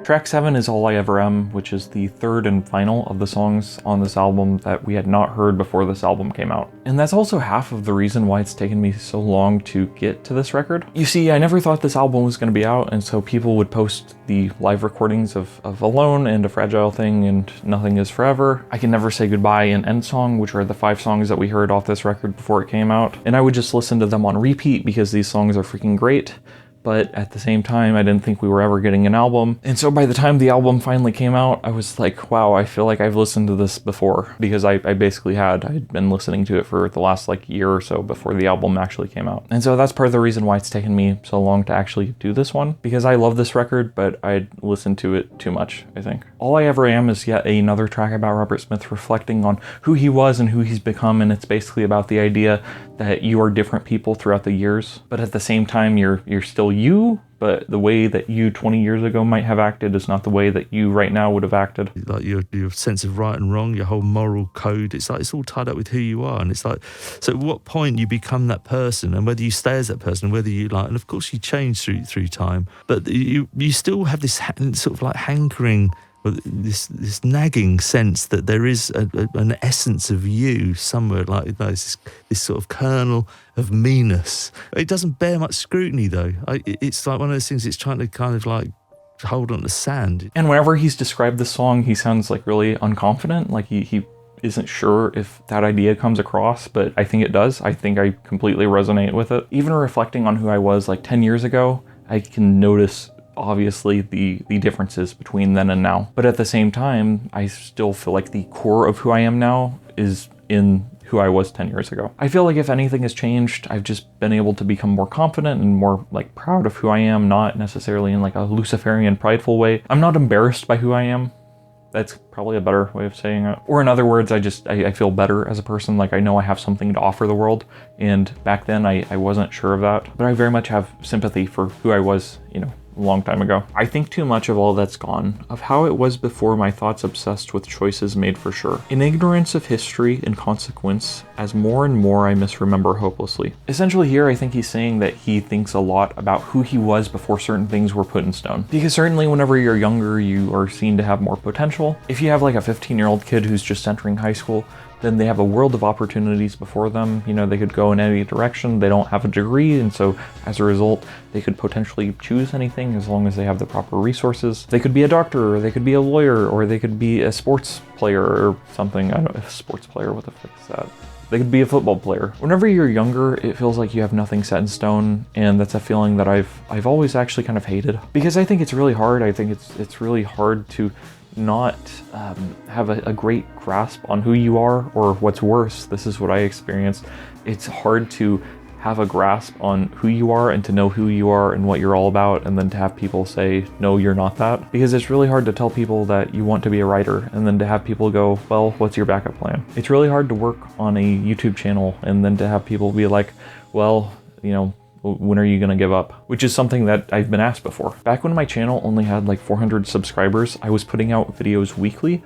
Track 7 is All I Ever Am, which is the third and final of the songs on this album that we had not heard before this album came out. And that's also half of the reason why it's taken me so long to get to this record. You see, I never thought this album was going to be out, and so people would post the live recordings of Alone and A Fragile Thing and Nothing Is Forever, I Can Never Say Goodbye, and End Song, which are the 5 songs that we heard off this record before it came out. And I would just listen to them on repeat because these songs are freaking great. But at the same time, I didn't think we were ever getting an album. And so by the time the album finally came out, I was like, wow, I feel like I've listened to this before. Because I basically I'd been listening to it for the last like year or so before the album actually came out. And so that's part of the reason why it's taken me so long to actually do this one. Because I love this record, but I'd listened to it too much, I think. All I Ever Am is yet another track about Robert Smith reflecting on who he was and who he's become. And it's basically about the idea that you are different people throughout the years, but at the same time, you're still you, but the way that you 20 years ago might have acted is not the way that you right now would have acted. Like your sense of right and wrong, your whole moral code, it's like it's all tied up with who you are. And it's like, so at what point you become that person, and whether you stay as that person, whether you like, and of course you change through time, but you still have this sort of like hankering, this nagging sense that there is an essence of you somewhere, like this sort of kernel of meanness. It doesn't bear much scrutiny though. It's like one of those things, it's trying to kind of like hold on to sand. And whenever he's described this song, he sounds like really unconfident, like he isn't sure if that idea comes across, but I think it does. I think I completely resonate with it. Even reflecting on who I was like 10 years ago, I can notice obviously the differences between then and now. But at the same time, I still feel like the core of who I am now is in who I was 10 years ago. I feel like if anything has changed, I've just been able to become more confident and more like proud of who I am, not necessarily in like a Luciferian prideful way. I'm not embarrassed by who I am. That's probably a better way of saying it. Or in other words, I feel better as a person. Like I know I have something to offer the world. And back then I wasn't sure of that, but I very much have sympathy for who I was, you know, a long time ago. I think too much of all that's gone, of how it was before my thoughts obsessed with choices made for sure. In ignorance of history and consequence, as more and more I misremember hopelessly. Essentially here, I think he's saying that he thinks a lot about who he was before certain things were put in stone. Because certainly whenever you're younger, you are seen to have more potential. If you have like a 15-year-old kid who's just entering high school, then they have a world of opportunities before them. You know, they could go in any direction. They don't have a degree, and so as a result, they could potentially choose anything as long as they have the proper resources. They could be a doctor, or they could be a lawyer, or they could be a sports player or something. I don't know, sports player, what the fuck is that? They could be a football player. Whenever you're younger, it feels like you have nothing set in stone, and that's a feeling that I've always actually kind of hated. Because I think it's really hard. I think it's really hard to not have a great grasp on who you are, or what's worse, this is what I experienced. It's hard to have a grasp on who you are and to know who you are and what you're all about, and then to have people say, no, you're not that. Because it's really hard to tell people that you want to be a writer and then to have people go, well, what's your backup plan? It's really hard to work on a YouTube channel and then to have people be like, well, you know, when are you gonna give up? Which is something that I've been asked before. Back when my channel only had like 400 subscribers, I was putting out videos weekly,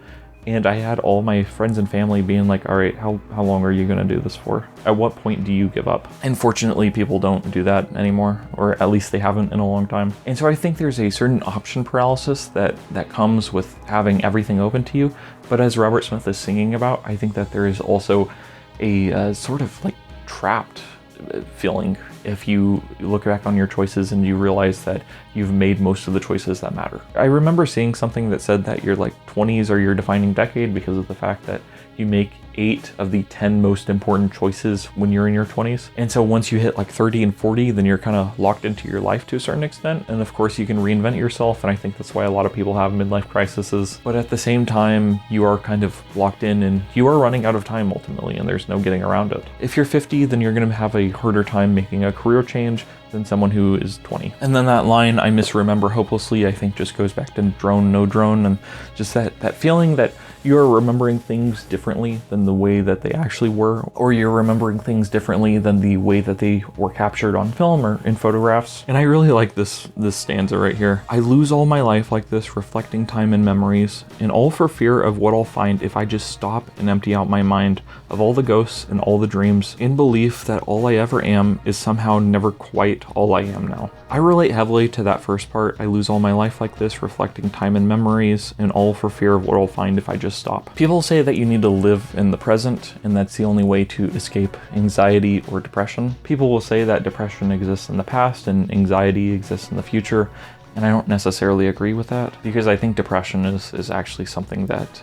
and I had all my friends and family being like, all right, how long are you gonna do this for? At what point do you give up? Unfortunately, people don't do that anymore, or at least they haven't in a long time. And so I think there's a certain option paralysis that comes with having everything open to you. But as Robert Smith is singing about, I think that there is also a sort of like trapped feeling if you look back on your choices and you realize that you've made most of the choices that matter. I remember seeing something that said that your like 20s are your defining decade because of the fact that you make 8 of the 10 most important choices when you're in your 20s. And so once you hit like 30 and 40, then you're kind of locked into your life to a certain extent. And of course you can reinvent yourself. And I think that's why a lot of people have midlife crises. But at the same time, you are kind of locked in and you are running out of time ultimately, and there's no getting around it. If you're 50, then you're going to have a harder time making a career change than someone who is 20. And then that line, I misremember hopelessly, I think just goes back to drone, no drone, and just that feeling that you're remembering things differently than the way that they actually were, or you're remembering things differently than the way that they were captured on film or in photographs. And I really like this stanza right here. I lose all my life like this, reflecting time and memories, and all for fear of what I'll find if I just stop and empty out my mind of all the ghosts and all the dreams, in belief that all I ever am is somehow never quite all I am now. I relate heavily to that first part. I lose all my life like this, reflecting time and memories, and all for fear of what I'll find if I just stop. People say that you need to live in the present, and that's the only way to escape anxiety or depression. People will say that depression exists in the past and anxiety exists in the future. And I don't necessarily agree with that, because I think depression is actually something that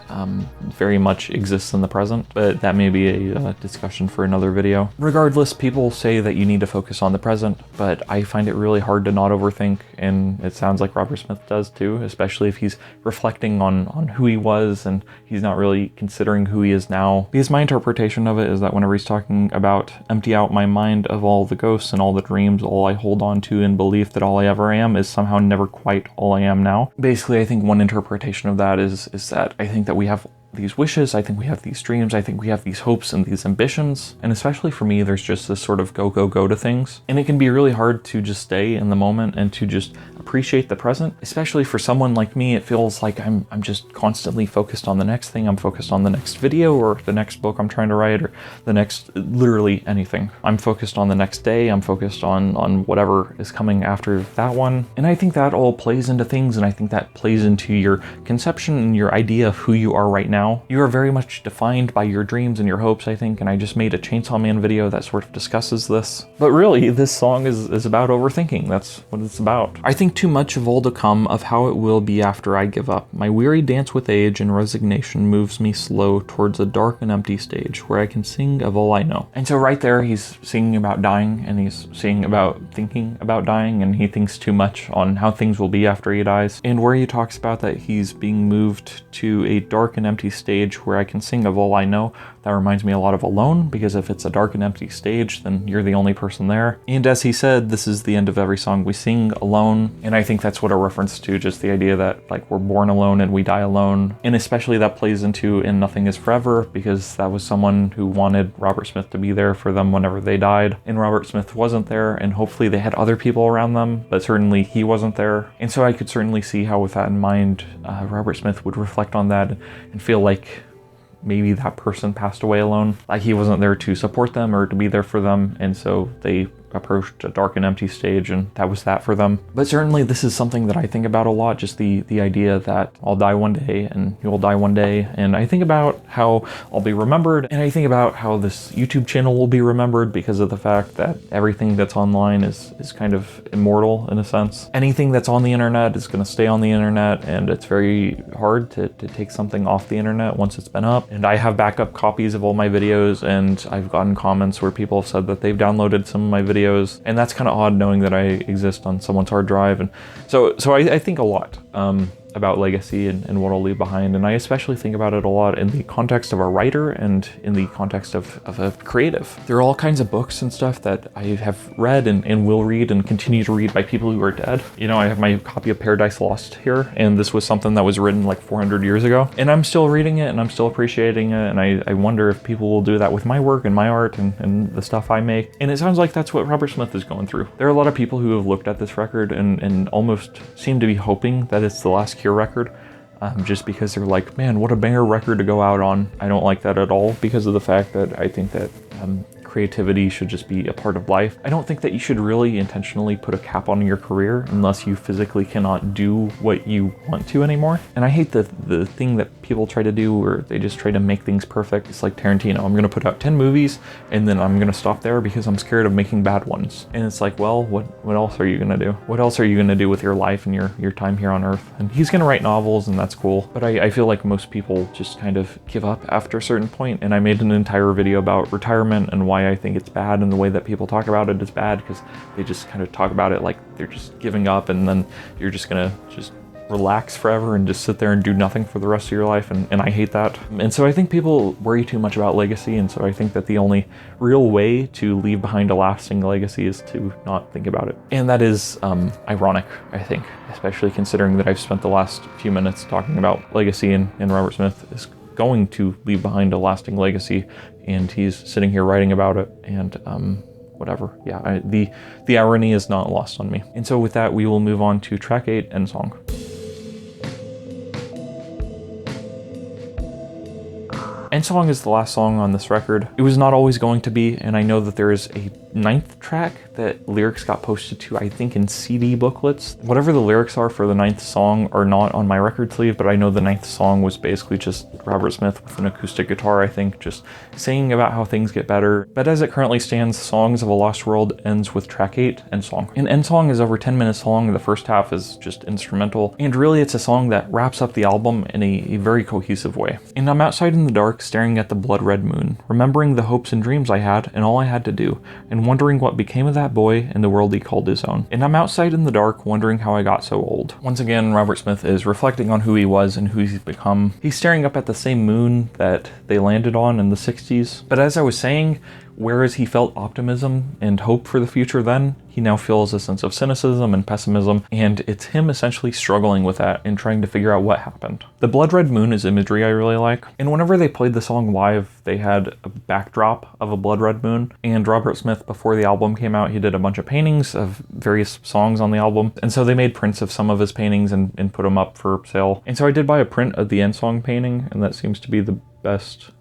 very much exists in the present, but that may be a discussion for another video. Regardless, people say that you need to focus on the present, but I find it really hard to not overthink, and it sounds like Robert Smith does too, especially if he's reflecting on who he was and he's not really considering who he is now. Because my interpretation of it is that whenever he's talking about empty out my mind of all the ghosts and all the dreams, all I hold on to in belief that all I ever am is somehow never quite all I am now. Basically, I think one interpretation of that is that I think that we have these wishes, I think we have these dreams, I think we have these hopes and these ambitions, and especially for me, there's just this sort of go, go, go to things. And it can be really hard to just stay in the moment and to just appreciate the present. Especially for someone like me, it feels like I'm just constantly focused on the next thing. I'm focused on the next video or the next book I'm trying to write or the next, literally anything. I'm focused on the next day. I'm focused on whatever is coming after that one. And I think that all plays into things, and I think that plays into your conception and your idea of who you are right now. You are very much defined by your dreams and your hopes, I think, and I just made a Chainsaw Man video that sort of discusses this. But really, this song is about overthinking. That's what it's about. I think too much of all to come, of how it will be after I give up. My weary dance with age and resignation moves me slow towards a dark and empty stage where I can sing of all I know. And so right there, he's singing about dying, and he's singing about thinking about dying, and he thinks too much on how things will be after he dies. And where he talks about that he's being moved to a dark and empty stage where I can sing of all I know, That reminds me a lot of Alone, because if it's a dark and empty stage, then you're the only person there. And as he said, this is the end of every song we sing, alone. And I think that's what a reference to, just the idea that like we're born alone and we die alone. And especially that plays into In Nothing Is Forever, because that was someone who wanted Robert Smith to be there for them whenever they died. And Robert Smith wasn't there, and hopefully they had other people around them, but certainly he wasn't there. And so I could certainly see how with that in mind, Robert Smith would reflect on that and feel like maybe that person passed away alone, like he wasn't there to support them or to be there for them, and so they approached a dark and empty stage, and that was that for them. But certainly this is something that I think about a lot, just the idea that I'll die one day and you will die one day, and I think about how I'll be remembered, and I think about how this YouTube channel will be remembered because of the fact that everything that's online is kind of immortal in a sense. Anything that's on the internet is going to stay on the internet, and it's very hard to take something off the internet once it's been up. And I have backup copies of all my videos, and I've gotten comments where people have said that they've downloaded some of my videos, and that's kind of odd knowing that I exist on someone's hard drive. And so I think a lot about legacy and what I'll leave behind, and I especially think about it a lot in the context of a writer and in the context of a creative. There are all kinds of books and stuff that I have read and will read and continue to read by people who are dead. You know, I have my copy of Paradise Lost here, and this was something that was written like 400 years ago, and I'm still reading it and I'm still appreciating it, and I wonder if people will do that with my work and my art and the stuff I make. And it sounds like that's what Robert Smith is going through. There are a lot of people who have looked at this record and almost seem to be hoping that it's the last Cure record, just because they're like, man, what a banger record to go out on. I don't like that at all, because of the fact that I think that creativity should just be a part of life. I don't think that you should really intentionally put a cap on your career unless you physically cannot do what you want to anymore. And I hate the thing that people try to do where they just try to make things perfect. It's like Tarantino. I'm gonna put out 10 movies and then I'm gonna stop there because I'm scared of making bad ones. And it's like, well, what else are you gonna do? What else are you gonna do with your life and your time here on Earth? And he's gonna write novels, and that's cool. But I feel like most people just kind of give up after a certain point. And I made an entire video about retirement and why I think it's bad, and the way that people talk about it is bad, because they just kind of talk about it like they're just giving up, and then you're just gonna just relax forever and just sit there and do nothing for the rest of your life, and I hate that. And so I think people worry too much about legacy, and so I think that the only real way to leave behind a lasting legacy is to not think about it. And that is ironic, I think, especially considering that I've spent the last few minutes talking about legacy, and Robert Smith is going to leave behind a lasting legacy, and he's sitting here writing about it, and whatever. Yeah, the irony is not lost on me. And so with that, we will move on to track 8, End Song. End Song is the last song on this record. It was not always going to be, and I know that there is a 9th track that lyrics got posted to, I think, in CD booklets. Whatever the lyrics are for the 9th song are not on my record sleeve, but I know the 9th song was basically just Robert Smith with an acoustic guitar, I think, just singing about how things get better. But as it currently stands, Songs of a Lost World ends with track 8, End Song. And End Song is over 10 minutes long. The first half is just instrumental, and really it's a song that wraps up the album in a very cohesive way. And I'm outside in the dark, staring at the blood red moon, remembering the hopes and dreams I had and all I had to do, and wondering what became of that boy in the world he called his own. And I'm outside in the dark, wondering how I got so old. Once again, Robert Smith is reflecting on who he was and who he's become. He's staring up at the same moon that they landed on in the 60s. But as I was saying, whereas he felt optimism and hope for the future then, he now feels a sense of cynicism and pessimism, and it's him essentially struggling with that and trying to figure out what happened. The blood red moon is imagery I really like, and whenever they played the song live, they had a backdrop of a blood red moon, and Robert Smith, before the album came out, he did a bunch of paintings of various songs on the album, and so they made prints of some of his paintings and put them up for sale. And so I did buy a print of the End Song painting, and that seems to be the best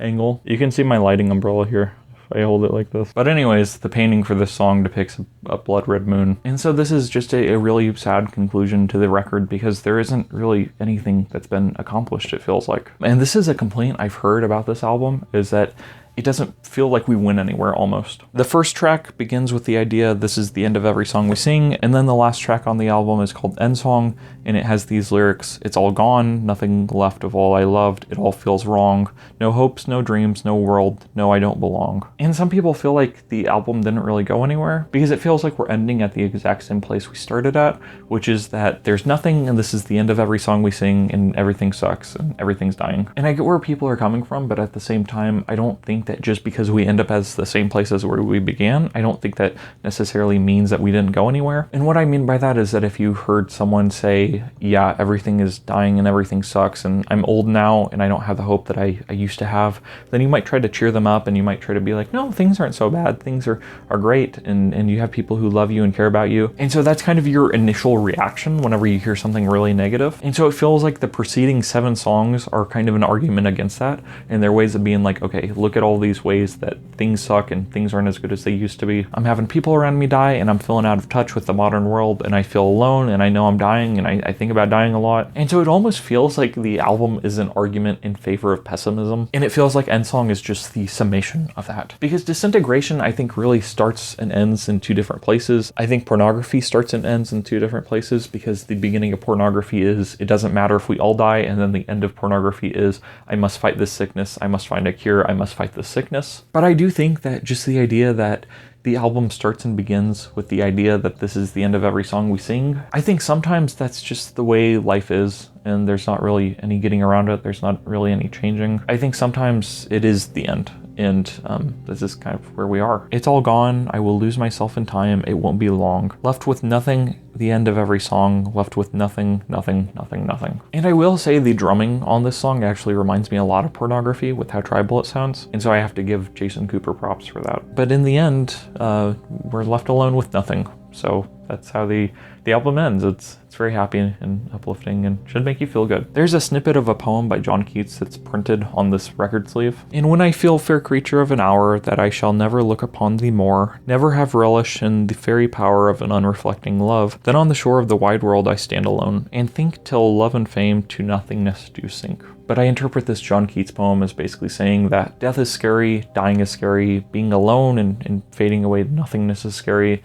angle. You can see my lighting umbrella here if I hold it like this. But anyways, the painting for this song depicts a blood red moon. And so this is just a really sad conclusion to the record, because there isn't really anything that's been accomplished, it feels like. And this is a complaint I've heard about this album, is that it doesn't feel like we went anywhere almost. The first track begins with the idea this is the end of every song we sing, and then the last track on the album is called End Song, and it has these lyrics: it's all gone, nothing left of all I loved, it all feels wrong, no hopes, no dreams, no world, no I don't belong. And some people feel like the album didn't really go anywhere because it feels like we're ending at the exact same place we started at, which is that there's nothing and this is the end of every song we sing and everything sucks and everything's dying. And I get where people are coming from, but at the same time, I don't think that just because we end up as the same place as where we began, I don't think that necessarily means that we didn't go anywhere. And what I mean by that is that if you heard someone say, yeah, everything is dying and everything sucks and I'm old now and I don't have the hope that I used to have, then you might try to cheer them up and you might try to be like, no, things aren't so bad, things are great, and you have people who love you and care about you. And so that's kind of your initial reaction whenever you hear something really negative. And so it feels like the preceding 7 songs are kind of an argument against that, and they're ways of being like, okay, look at all these ways that things suck and things aren't as good as they used to be. I'm having people around me die and I'm feeling out of touch with the modern world and I feel alone and I know I'm dying and I think about dying a lot. And so it almost feels like the album is an argument in favor of pessimism, and it feels like End Song is just the summation of that. Because Disintegration, I think, really starts and ends in 2 different places. I think Pornography starts and ends in 2 different places, because the beginning of Pornography is, it doesn't matter if we all die, and then the end of Pornography is, I must fight this sickness, I must find a cure, I must fight this sickness. But I do think that just the idea that the album starts and begins with the idea that this is the end of every song we sing, I think sometimes that's just the way life is, and there's not really any getting around it, there's not really any changing. I think sometimes it is the end, and this is kind of where we are. It's all gone, I will lose myself in time, it won't be long. Left with nothing, the end of every song, left with nothing, nothing, nothing, nothing. And I will say the drumming on this song actually reminds me a lot of Pornography with how tribal it sounds, and so I have to give Jason Cooper props for that. But in the end, we're left alone with nothing. So that's how the album ends. It's very happy and uplifting and should make you feel good. There's a snippet of a poem by John Keats that's printed on this record sleeve. And when I feel, fair creature of an hour, that I shall never look upon thee more, never have relish in the fairy power of an unreflecting love, then on the shore of the wide world I stand alone, and think till love and fame to nothingness do sink. But I interpret this John Keats poem as basically saying that death is scary, dying is scary, being alone and fading away to nothingness is scary,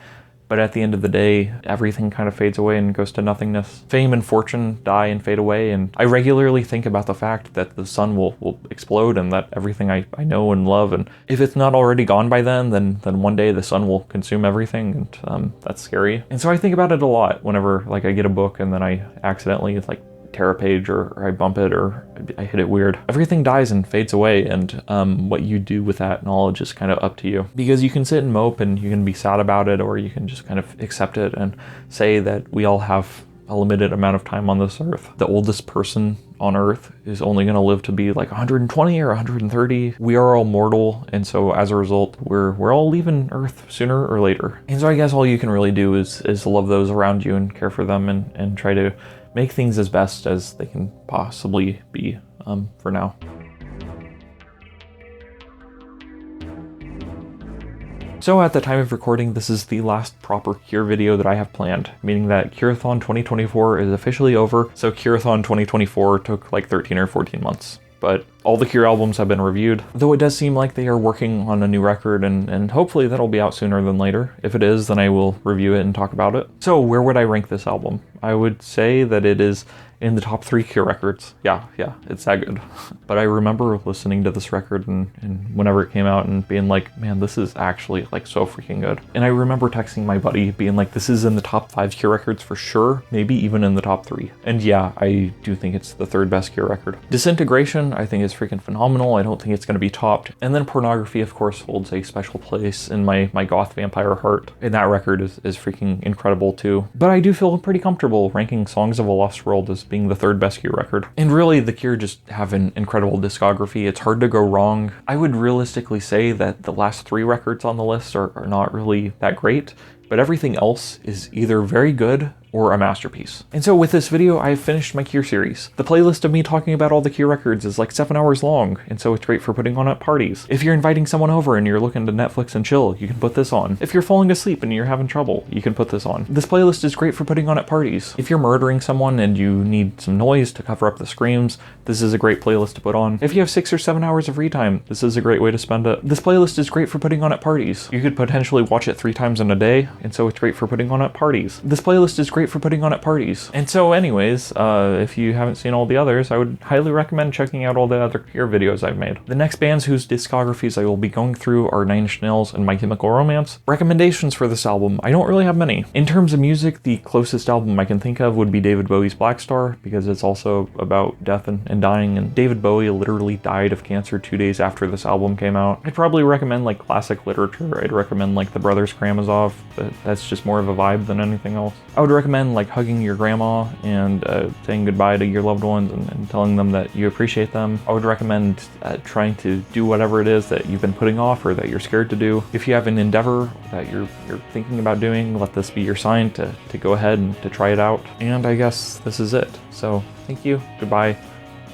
but at the end of the day, everything kind of fades away and goes to nothingness. Fame and fortune die and fade away, and I regularly think about the fact that the sun will explode and that everything I know and love, and if it's not already gone by then one day the sun will consume everything, and that's scary. And so I think about it a lot whenever like I get a book and then I accidentally like tear a page or I bump it or I hit it weird. Everything dies and fades away, and what you do with that knowledge is kind of up to you. Because you can sit and mope and you can be sad about it, or you can just kind of accept it and say that we all have a limited amount of time on this earth. The oldest person on earth is only going to live to be like 120 or 130. We are all mortal, and so as a result, we're all leaving Earth sooner or later. And so I guess all you can really do is love those around you and care for them and try to make things as best as they can possibly be for now. So at the time of recording, this is the last proper Cure video that I have planned, meaning that Cureathon 2024 is officially over. So Cureathon 2024 took like 13 or 14 months. But all the Cure albums have been reviewed, though it does seem like they are working on a new record, and hopefully that'll be out sooner than later. If it is, then I will review it and talk about it. So where would I rank this album? I would say that it is in the top 3 Cure records. Yeah, it's that good. But I remember listening to this record and whenever it came out and being like, man, this is actually like so freaking good. And I remember texting my buddy being like, this is in the top 5 Cure records for sure, maybe even in the top 3. And yeah, I do think it's the 3rd best Cure record. Disintegration, I think is freaking phenomenal. I don't think it's going to be topped. And then Pornography, of course, holds a special place in my goth vampire heart. And that record is freaking incredible too. But I do feel pretty comfortable ranking Songs of a Lost World as being the 3rd best Cure record. And really, the Cure just have an incredible discography. It's hard to go wrong. I would realistically say that the last 3 records on the list are not really that great, but everything else is either very good or a masterpiece. And so with this video, I have finished my Cure series. The playlist of me talking about all the Cure records is like 7 hours long, and so it's great for putting on at parties. If you're inviting someone over and you're looking to Netflix and chill, you can put this on. If you're falling asleep and you're having trouble, you can put this on. This playlist is great for putting on at parties. If you're murdering someone and you need some noise to cover up the screams, this is a great playlist to put on. If you have 6 or 7 hours of free time, this is a great way to spend it. This playlist is great for putting on at parties. You could potentially watch it 3 times in a day, and so it's great for putting on at parties. This playlist is great for putting on at parties. And so anyways, if you haven't seen all the others, I would highly recommend checking out all the other Cure videos I've made. The next bands whose discographies I will be going through are Nine Inch Nails and My Chemical Romance. Recommendations for this album, I don't really have many. In terms of music, the closest album I can think of would be David Bowie's Black Star, because it's also about death and dying, and David Bowie literally died of cancer 2 days after this album came out. I'd probably recommend like classic literature. I'd recommend like the Brothers Karamazov, but that's just more of a vibe than anything else. I would recommend like hugging your grandma and saying goodbye to your loved ones and telling them that you appreciate them. I would recommend trying to do whatever it is that you've been putting off or that you're scared to do. If you have an endeavor that you're thinking about doing, let this be your sign to go ahead and to try it out. And I guess this is it. So thank you, goodbye,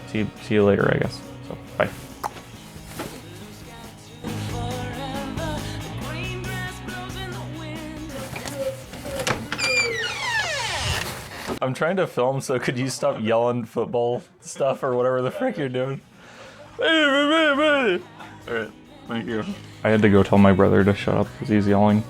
see you later, I guess. So bye. I'm trying to film, so could you stop yelling football stuff or whatever the frick you're doing? Alright, thank you. I had to go tell my brother to shut up because he's yelling.